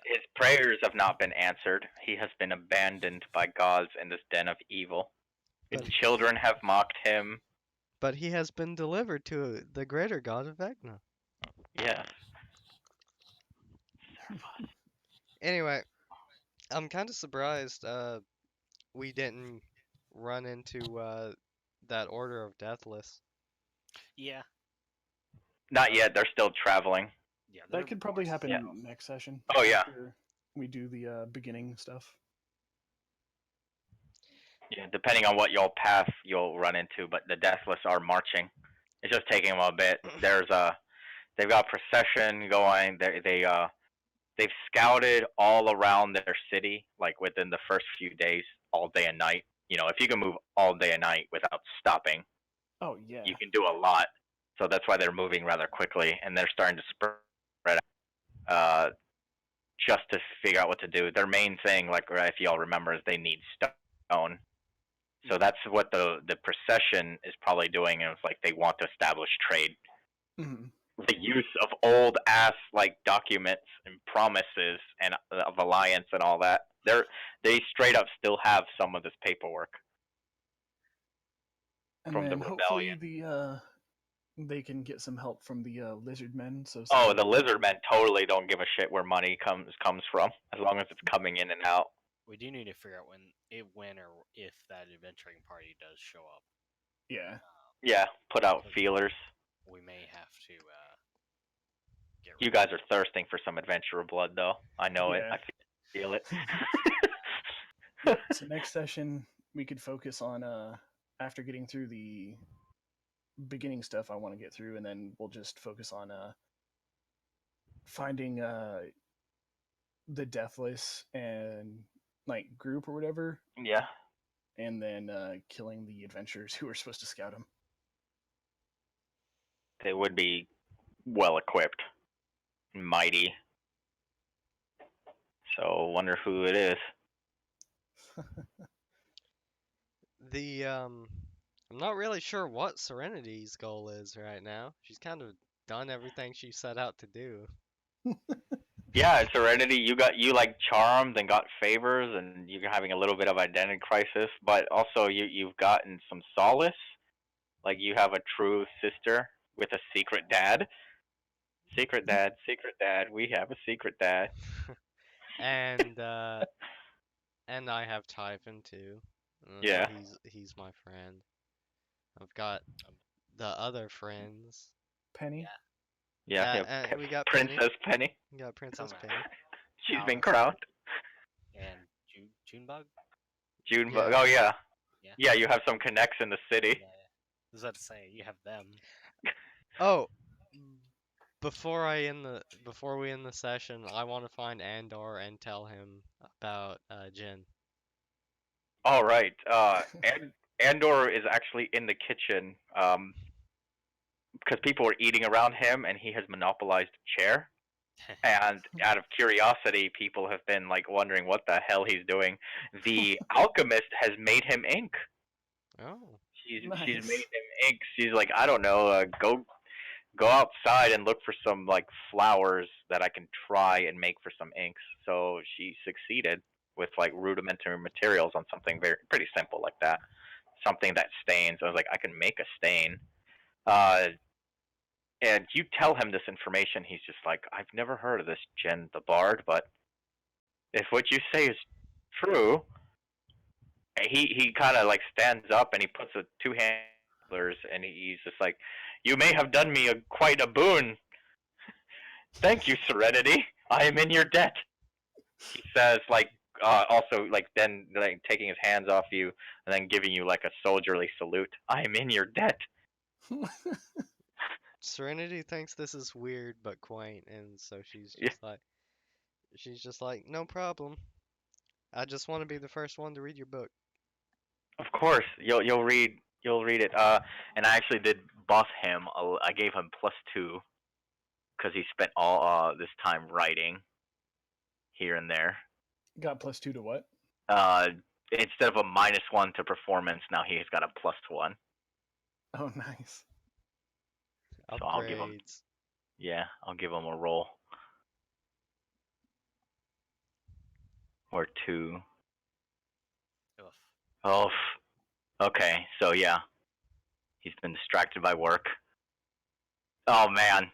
His prayers have not been answered. He has been abandoned by gods in this den of evil. His children have mocked him. But he has been delivered to the greater god of Vecna. Yes. Anyway, I'm kind of surprised we didn't run into that Order of Deathless. Yeah. Not yet. They're still traveling. Yeah, that could probably happen next session. Oh yeah. After we do the beginning stuff. Yeah, depending on what y'all path you'll run into, but the Deathless are marching. It's just taking them a bit. They've got procession going. They've scouted all around their city, like within the first few days, all day and night. You know, if you can move all day and night without stopping, oh yeah, you can do a lot. So that's why they're moving rather quickly, and they're starting to spread out, just to figure out what to do. Their main thing, like if y'all remember, is they need stone. So that's what the procession is probably doing. Is like they want to establish trade. Mm-hmm. The use of old ass like documents and promises and of alliance and all that. They straight up still have some of this paperwork And from the then hopefully rebellion. they can get some help from the lizard men. So Oh, some the lizard men totally don't give a shit where money comes from, as long as it's coming in and out. We do need to figure out when or if that adventuring party does show up. yeah. Yeah, put out feelers. We may have to get. You guys are thirsting for some adventurer blood, though. I know it. Yeah. I feel it. So next session we could focus on after getting through the beginning stuff I want to get through, and then we'll just focus on finding the deathless and like group or whatever, Yeah. and then killing the adventurers who are supposed to scout them. They would be well equipped, mighty. So, wonder who it is. I'm not really sure what Serenity's goal is right now. She's kind of done everything she set out to do. Yeah, Serenity, you like charmed and got favors, and you're having a little bit of identity crisis, but also you've gotten some solace. Like you have a true sister with a secret dad. Secret dad, secret dad. We have a secret dad. And and I have Typhon too. Yeah. He's my friend. I've got the other friends. Penny. Yeah, Yeah, we got Penny. Princess Penny. We got Princess Come on. Penny. She's been Alice. crowned. And Junebug. Junebug. Yeah. Oh yeah. Yeah. Yeah, you have some connects in the city. Yeah. I was about to say you have them. Oh, before we end the session, I want to find Andor and tell him about Jin. All right. Andor is actually in the kitchen because people are eating around him, and he has monopolized a chair. And out of curiosity, people have been like wondering what the hell he's doing. The alchemist has made him ink. Oh. She's Nice. made him ink. She's like, I don't know, go outside and look for some like flowers that I can try and make for some inks. So she succeeded with like rudimentary materials on something pretty simple like that. Something that stains. I was like, I can make a stain. And you tell him this information, he's just like, I've never heard of this Jen the Bard, but if what you say is true, he kind of like stands up and he puts a two handlers and he's just like, you may have done me quite a boon. Thank you, Serenity. I am in your debt. He says like, also like then like taking his hands off you and then giving you like a soldierly salute. I am in your debt. Serenity thinks this is weird but quaint, and so Yeah. she's just like, no problem. I just want to be the first one to read your book. Of course, you'll read it. And I actually did buff him. I gave him +2 because he spent all this time writing here and there. Got +2 to what? Instead of a -1 to performance, now he's got a +1. Oh, nice. So I'll give him. Upgrades. Yeah, I'll give him a roll or 2. Oof. Oh, okay. So yeah, he's been distracted by work. Oh man,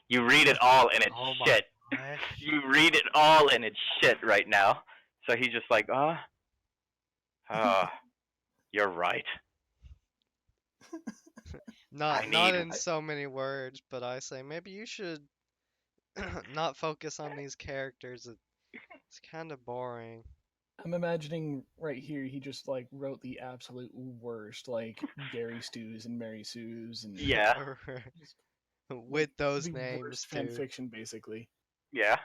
you read it all and it's Oh my shit. gosh. You read it all and it's shit right now. So he's just like, you're right. Not need- in so many words, but I say maybe you should not focus on these characters. It's kind of boring. I'm imagining right here he just like wrote the absolute worst, like Gary Stews and Mary Sue's and Yeah, just, With like, those the names worst fan too. fiction basically. yeah.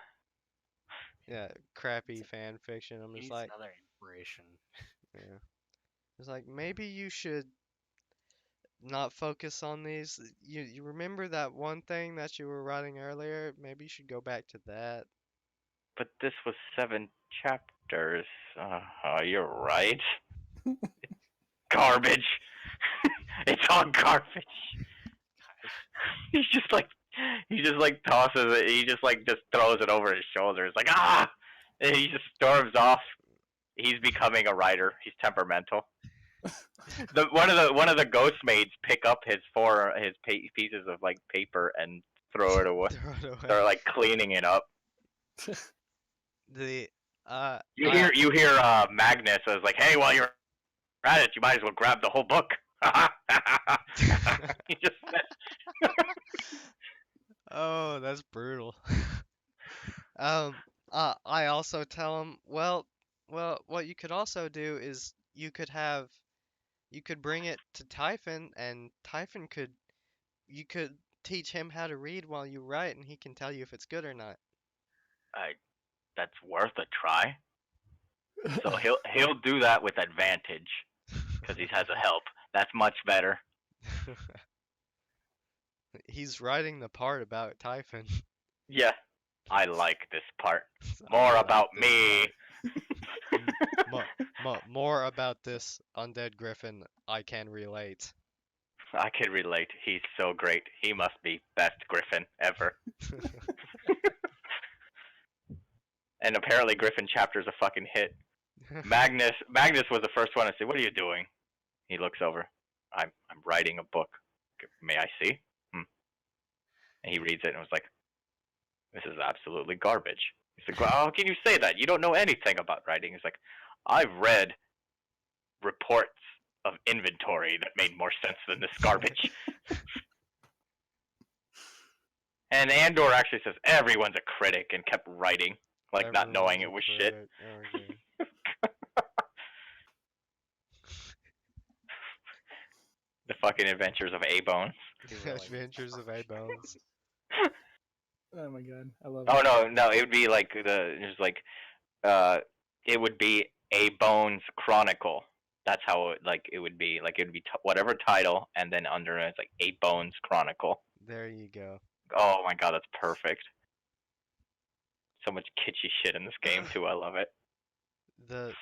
Yeah, crappy fan fiction. I'm He just needs like, another inspiration. yeah. It's like maybe you should not focus on these. You remember that one thing that you were writing earlier? Maybe you should go back to that. But this was 7 chapters. You're right. Garbage. It's all garbage. He just like tosses it. He just throws it over his shoulder. It's like And he just storms off. He's becoming a writer. He's temperamental. One of the ghost maids pick up his pieces of like paper and throw it away. Throw it away. They're like cleaning it up. The You hear Magnus was like, "Hey, while you're at it, you might as well grab the whole book." He just said, Oh, that's brutal. I also tell him, well, what you could also do is you could bring it to Typhon, and Typhon you could teach him how to read while you write, and he can tell you if it's good or not. "That's worth a try." So he'll do that with advantage because he has a help. That's much better. He's writing the part about Typhon. Yeah, I like this part. I More like about this me. More about this undead griffin, I can relate. I can relate. He's so great. He must be best Griffin ever. And apparently Griffin chapter's a fucking hit. Magnus was the first one to say, "What are you doing?" He looks over. I'm writing a book. May I see? Hmm. And he reads it and was like, "This is absolutely garbage." He's like, "Well, how can you say that? You don't know anything about writing." He's like, "I've read reports of inventory that made more sense than this garbage." And Andor actually says everyone's a critic and kept writing, like not knowing it was shit. Okay. The fucking adventures of A-Bones. Adventures of A-Bones. Oh my god, I love Oh it. no, it would be like uh it would be A-Bones Chronicle. That's how it would be. Like it would be whatever title, and then under it, it's like A-Bones Chronicle. There you go. Oh my god, that's perfect. So much kitschy shit in this game too. I love it. The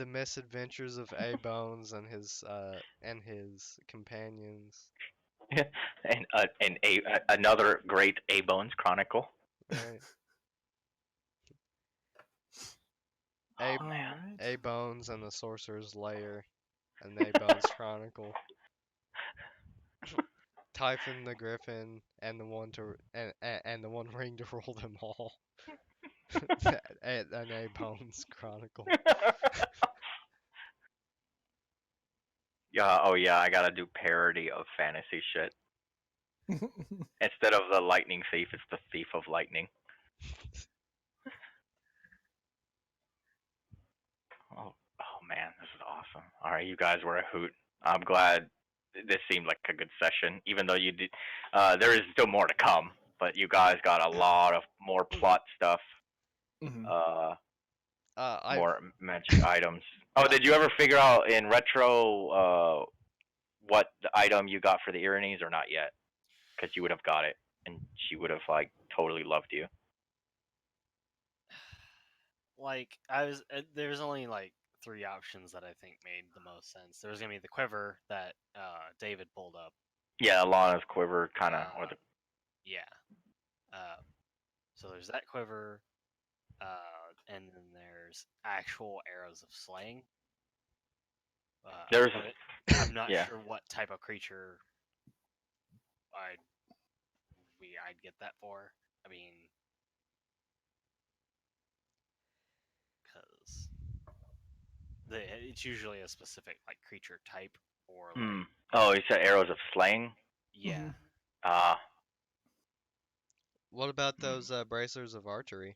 misadventures of A-Bones and his companions. And another great A-Bones Chronicle. Right. Oh man. Alright. A-Bones and the Sorcerer's Lair and A-Bones Chronicle. Typhon the Griffin and the one and the one ring to rule them all. An A-Bones Chronicle. Yeah. Oh yeah. I gotta do parody of fantasy shit. Instead of the lightning thief, it's the thief of lightning. Oh man, this is awesome. All right, you guys were a hoot. I'm glad this seemed like a good session, even though you did. There is still more to come, but you guys got a lot of more plot stuff. Mhm. More magic items. Oh, did you ever figure out in retro what the item you got for the Irenes or not yet? Because you would have got it, and she would have like totally loved you. Like there was only like three options that I think made the most sense. There was gonna be the quiver that David pulled up. Yeah, Alana's quiver kind of, or the Yeah. So there's that quiver, and then there's actual arrows of slaying. there's but I'm not yeah. sure what type of creature I'd I'd get that for. I mean, because it's usually a specific like creature type or like Hmm. Oh, you said arrows of slaying. yeah. Mhm. Ah. What about Hmm. those bracers of archery?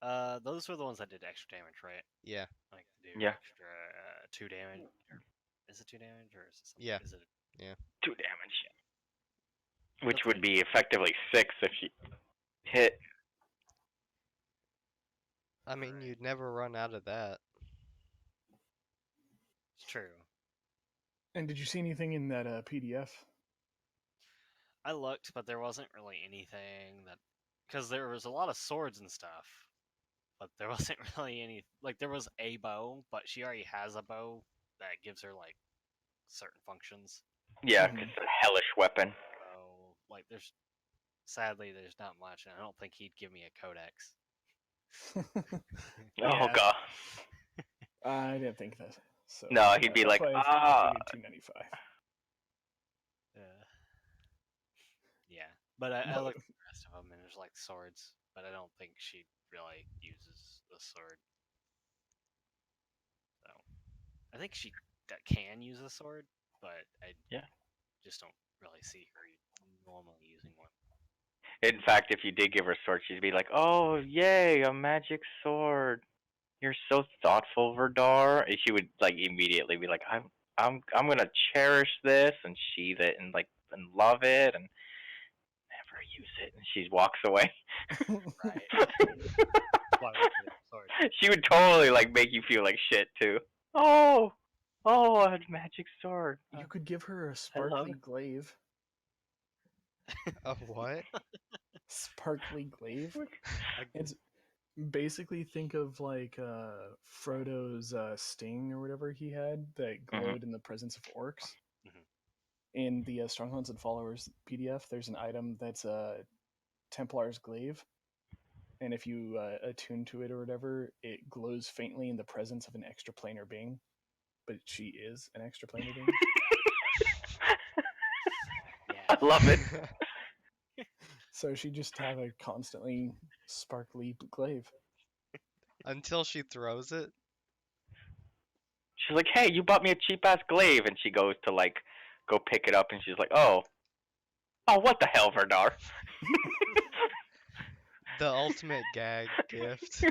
Those were the ones that did extra damage, right? Yeah. Like do Yeah. extra 2 damage. Or is it 2 damage or is it something? Yeah. Is it? 2 damage. Which That's would fine. be effectively 6 if she hit. I mean, you'd never run out of that. It's true. And did you see anything in that PDF? I looked, but there wasn't really anything that because there was a lot of swords and stuff, but there wasn't really any like there was a bow, but she already has a bow that gives her like certain functions. Yeah, Mhm. it's a hellish weapon. So like there's sadly, there's not much, and I don't think he'd give me a codex. Oh Yeah. god. I didn't think that. So No, he'd be that's like, why I ah. figured 295. Yeah, but I But- looked at the rest of them, and there's like swords, but I don't think she really uses the sword. So I think she can use a sword, but I Yeah. just don't really see her normally using one. In fact, if you did give her a sword, she'd be like, "Oh, yay, a magic sword! You're so thoughtful, Verdar." And she would like immediately be like, I'm gonna cherish this and sheathe it and like and love it and never use it." And she walks away. Right. Why would you get a sword? She would totally like make you feel like shit too. Oh, a magic sword. You could give her a love sparkly it. glaive. A what? Sparkly glaive. I- It's basically think of like Frodo's sting or whatever he had that glowed in the presence of orcs. Mhm. In the Strongholds and Followers PDF, there's an item that's a Templar's glaive, and if you attune to it or whatever, it glows faintly in the presence of an extraplanar being. But she is an extraplanar being. yeah. I love it. So she just have a constantly sparkly glaive. Until she throws it. She's like, "Hey, you bought me a cheap ass glaive," and she goes to like go pick it up, and she's like, "Oh, what the hell, Verdar?" The ultimate gag gift.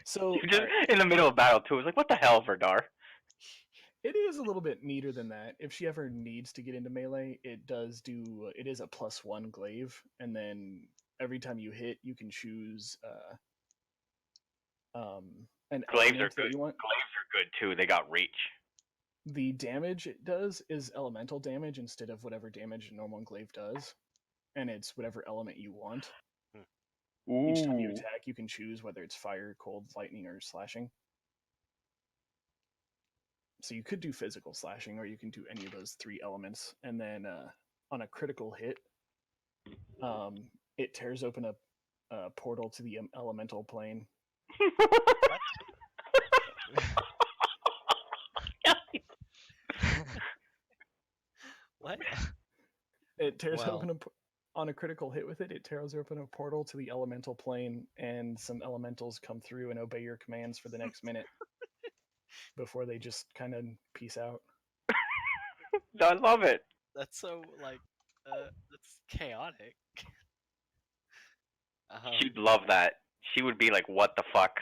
So Just in the middle of battle too. It's like, "What the hell, Verdar?" it is a little bit neater than that. If she ever needs to get into melee, it does do. It is a +1 glaive, and then every time you hit, you can choose an Glaives are element that good. you want. Glaives are good too. They got reach. The damage it does is elemental damage instead of whatever damage a normal glaive does, and it's whatever element you want. Each time you Ooh. attack, you can choose whether it's fire, cold, lightning, or slashing. So you could do physical slashing, or you can do any of those three elements. And then on a critical hit, it tears open a portal to the elemental plane. What? It tears Well. open on a critical hit with it. It tears open a portal to the elemental plane, and some elementals come through and obey your commands for the next minute before they just kind of peace out. I love it. That's so like, that's chaotic. She'd love that. She would be like, "What the fuck?"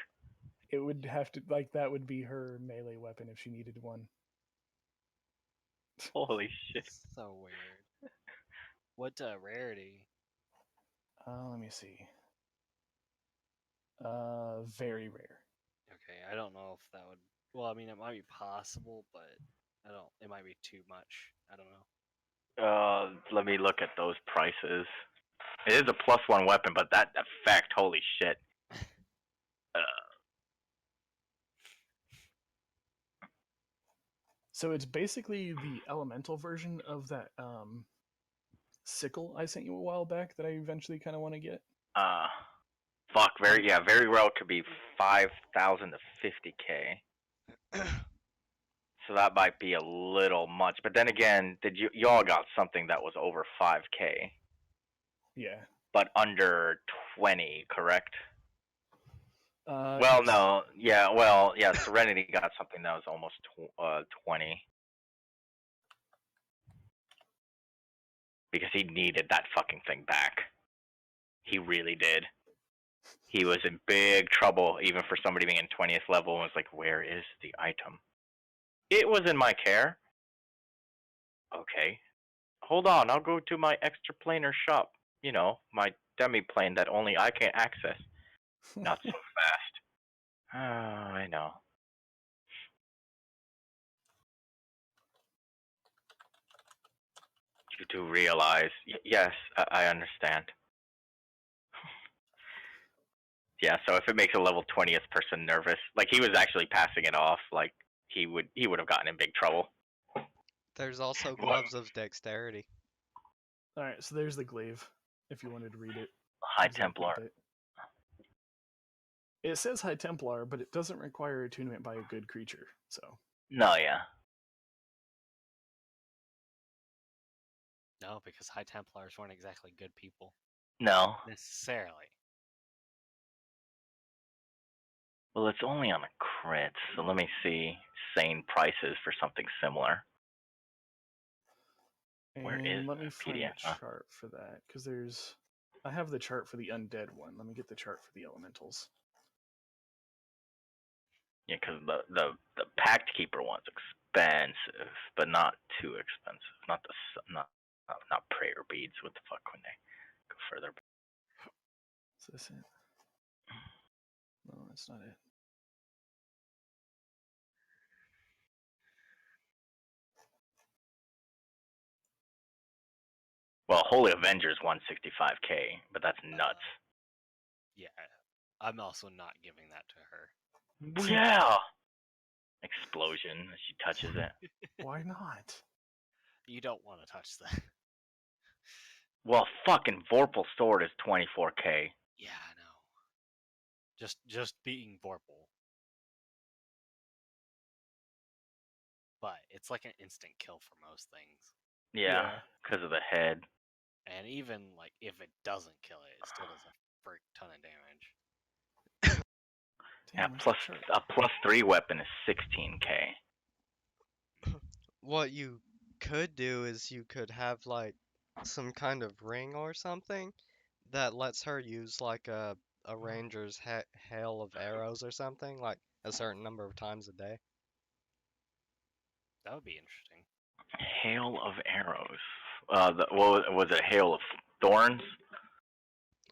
It would have to that would be her melee weapon if she needed one. Holy shit. So weird. What rarity? Let me see. Very rare. Okay, I don't know if that would. Well, I mean, it might be possible, but I don't. It might be too much. I don't know. Let me look at those prices. It is a +1 weapon, but that effect, holy shit. So it's basically the elemental version of that sickle I sent you a while back that I eventually kind of want to get. Fuck, very well could be 5,000 to 50K. So that might be a little much. But then again, did y'all got something that was over 5K, Yeah. but under 20, correct? Well, yes. no, yeah. Serenity got something that was almost 20 because he needed that fucking thing back. He really did. He was in big trouble, even for somebody being in 20th level, and was like, "Where is the item?" It was in my care. Okay. Hold on, I'll go to my extraplanar shop. You know, my demi-plane that only I can access. Not so fast. Oh, I know. You do realize, yes, I understand. Yeah, so if it makes a level 20th person nervous, like he was actually passing it off, like he would have gotten in big trouble. There's also gloves of dexterity. All right, so there's the glaive. If you wanted to read it, High exactly Templar. what it says High Templar, but it doesn't require attunement by a good creature. So No, yeah. No, because High Templars weren't exactly good people No. necessarily. Well, it's only on a crit, so let me see sane prices for something similar. Where is and let me the find PDF? the chart for that because I have the chart for the undead one. Let me get the chart for the elementals. Yeah, because the Pact Keeper one's expensive, but not too expensive. Not prayer beads. What the fuck when they go further? Is this it? No, that's not it. Well, Holy Avengers 165k, but that's nuts. Yeah, I'm also not giving that to her. Yeah. Explosion as she touches it. Why not? You don't want to touch that. Well, fucking Vorpal sword is 24k. Yeah, I know. Just being Vorpal. But it's like an instant kill for most things. Yeah, because of the head. And even like if it doesn't kill it, it still does a frick ton of damage. Yeah, Damn, where's the chart? a +3 weapon is 16k. What you could do is you could have like some kind of ring or something that lets her use like a ranger's hail of arrows or something, like a certain number of times a day. That would be interesting. Hail of arrows. What was it? Hail of thorns.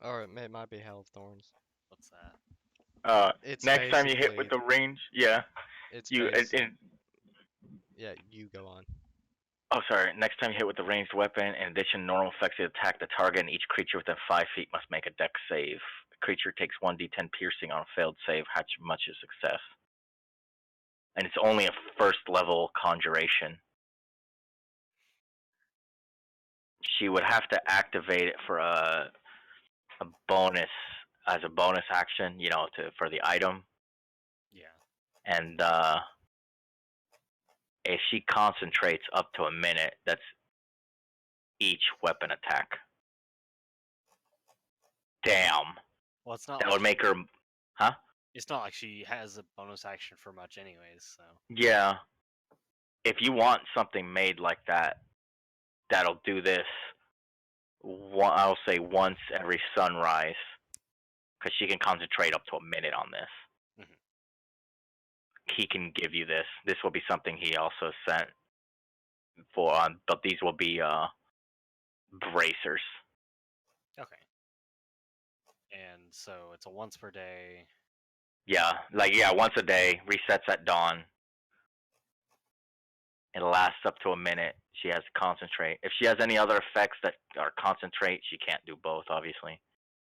Or it might be hail of thorns. What's that? It's Next time you hit with basically the range, yeah, it's you yeah, you go on. oh sorry. Next time you hit with the ranged weapon, in addition to normal effects, you attack the target, and each creature within 5 feet must make a dex save. The creature takes 1d10 piercing on a failed save. How much is success? And it's only a first level conjuration. She would have to activate it for a bonus as a bonus action, for the item. Yeah. And if she concentrates up to a minute, that's each weapon attack. Damn. Well, it's not That like would make her, huh? it's not like she has a bonus action for much, anyways. So Yeah. If you want something made like that, that'll do this. I'll say once every sunrise, because she can concentrate up to a minute on this. Mhm. He can give you this. This will be something he also sent for, but these will be bracers. okay. And so it's a once per day. Yeah, once a day, resets at dawn. It lasts up to a minute. She has to concentrate. If she has any other effects that are concentrate, she can't do both, obviously.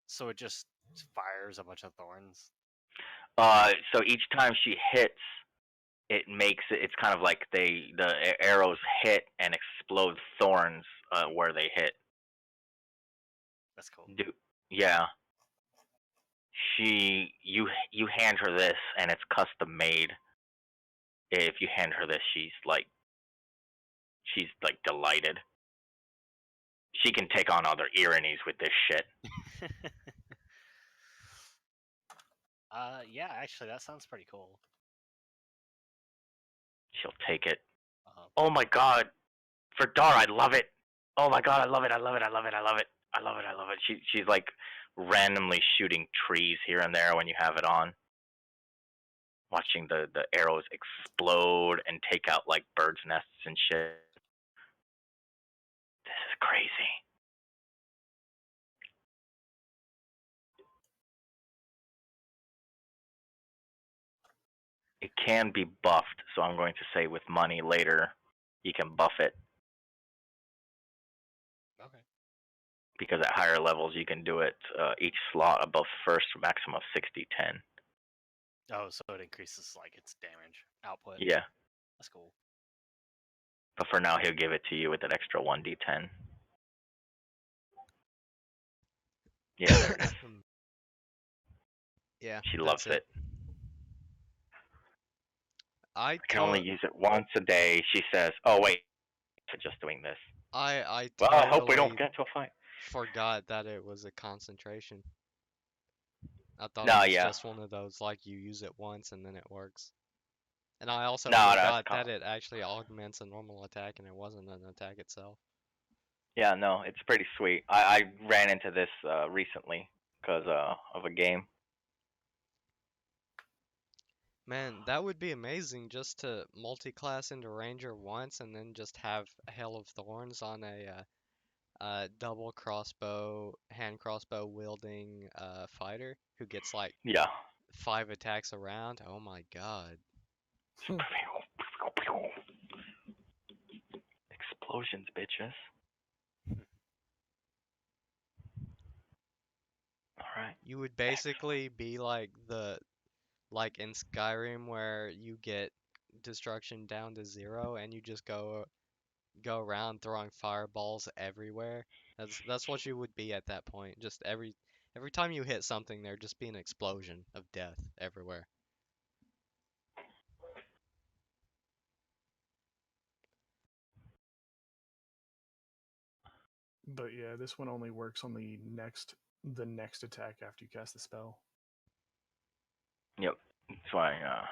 So it just fires a bunch of thorns. So each time she hits, it's kind of like the arrows hit and explode thorns where they hit. That's cool. Yeah. You hand her this and it's custom made. If you hand her this, she's like delighted. She can take on other Ironies with this shit. Yeah, actually, that sounds pretty cool. She'll take it. Uh-huh. Oh my god. For Dar, I love it. Oh my god, I love it. I love it. I love it. I love it. I love it. I love it. She's like randomly shooting trees here and there when you have it on. Watching the arrows explode and take out like birds' nests and shit. This is crazy. It can be buffed, so I'm going to say with money later, you can buff it. Okay. Because at higher levels, you can do it each slot above first, maximum of 60/10. Oh, so it increases like its damage output. Yeah. That's cool. But for now, he'll give it to you with an extra 1d10. Yeah, there it is. Yeah, She loves that's it. I I can only use it once a day. She says, "Oh wait, for just doing this." I Well, I hope we don't totally get into a fight. forgot that it was a concentration. I thought it No, was yeah. just one of those like you use it once and then it works. And I also No, it's forgot that it actually augments a normal attack and it wasn't an attack itself. yeah, no, it's pretty sweet. I ran into this recently because of a game. Man, that would be amazing just to multi-class into Ranger once and then just have Hail of Thorns on a double crossbow, hand crossbow wielding fighter who gets like Yeah. 5 attacks around. Oh my god. Explosions, bitches. All right. You would basically be like in Skyrim where you get destruction down to 0 and you just go around throwing fireballs everywhere. That's what you would be at that point. Just every time you hit something there'd just be an explosion of death everywhere. But yeah, this one only works on the next attack after you cast the spell. Yep. That's why.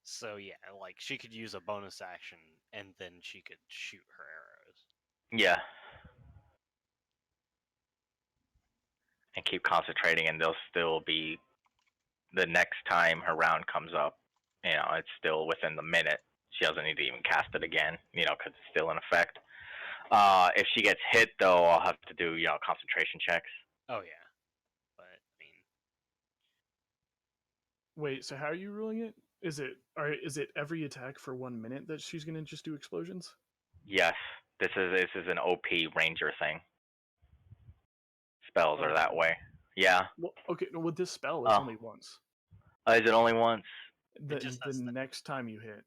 So yeah, like she could use a bonus action and then she could shoot her arrows. Yeah. And keep concentrating, and they'll still be the next time her round comes up. You know, it's still within the minute. She doesn't need to even cast it again. You know, because it's still in effect. If she gets hit, though, I'll have to do concentration checks. Oh yeah, but I mean, Wait, so how are you ruling it? Is it every attack for 1 minute that she's gonna just do explosions? Yes, this is an OP ranger thing. Spells are Okay. that way. Yeah. Well, okay. No, with this spell, it's Oh, only once. is it only once? it just The has the next time you hit.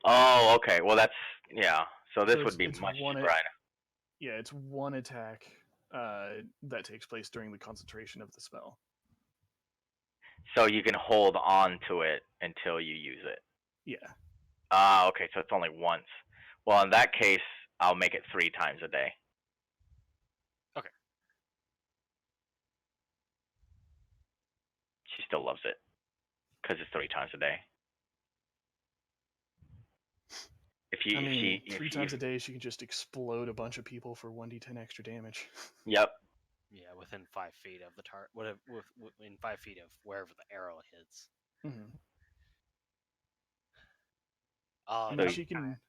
Oh, okay. Well, that's yeah. So this So would be it's much one. cheaper. Yeah, it's one attack that takes place during the concentration of the spell. So you can hold on to it until you use it. Yeah. Ah, okay. So it's only once. Well, in that case, I'll make it 3 times a day. Okay. She still loves it because it's 3 times a day. I mean, 3 times a day, she can just explode a bunch of people for 1d10 extra damage. Yep. yeah within 5 feet of the target, within 5 feet of wherever the arrow hits. Mm-hmm. I Oh, mean, So she can.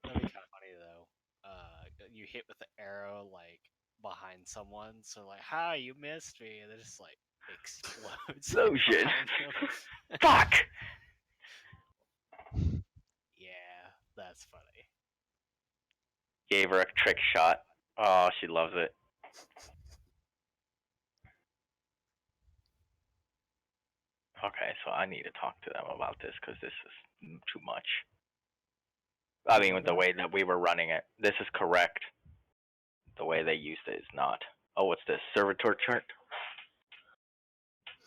that'd be kind of funny though. You hit with the arrow like behind someone, so like, "Hi, you missed me," and it just like explodes. Explosion. behind them. fuck. Yeah, that's funny. Gave her a trick shot. Oh, she loves it. Okay, so I need to talk to them about this because this is too much. I mean, with the way that we were running it, this is correct. The way they used it is not. Oh, what's this? Servitor chart?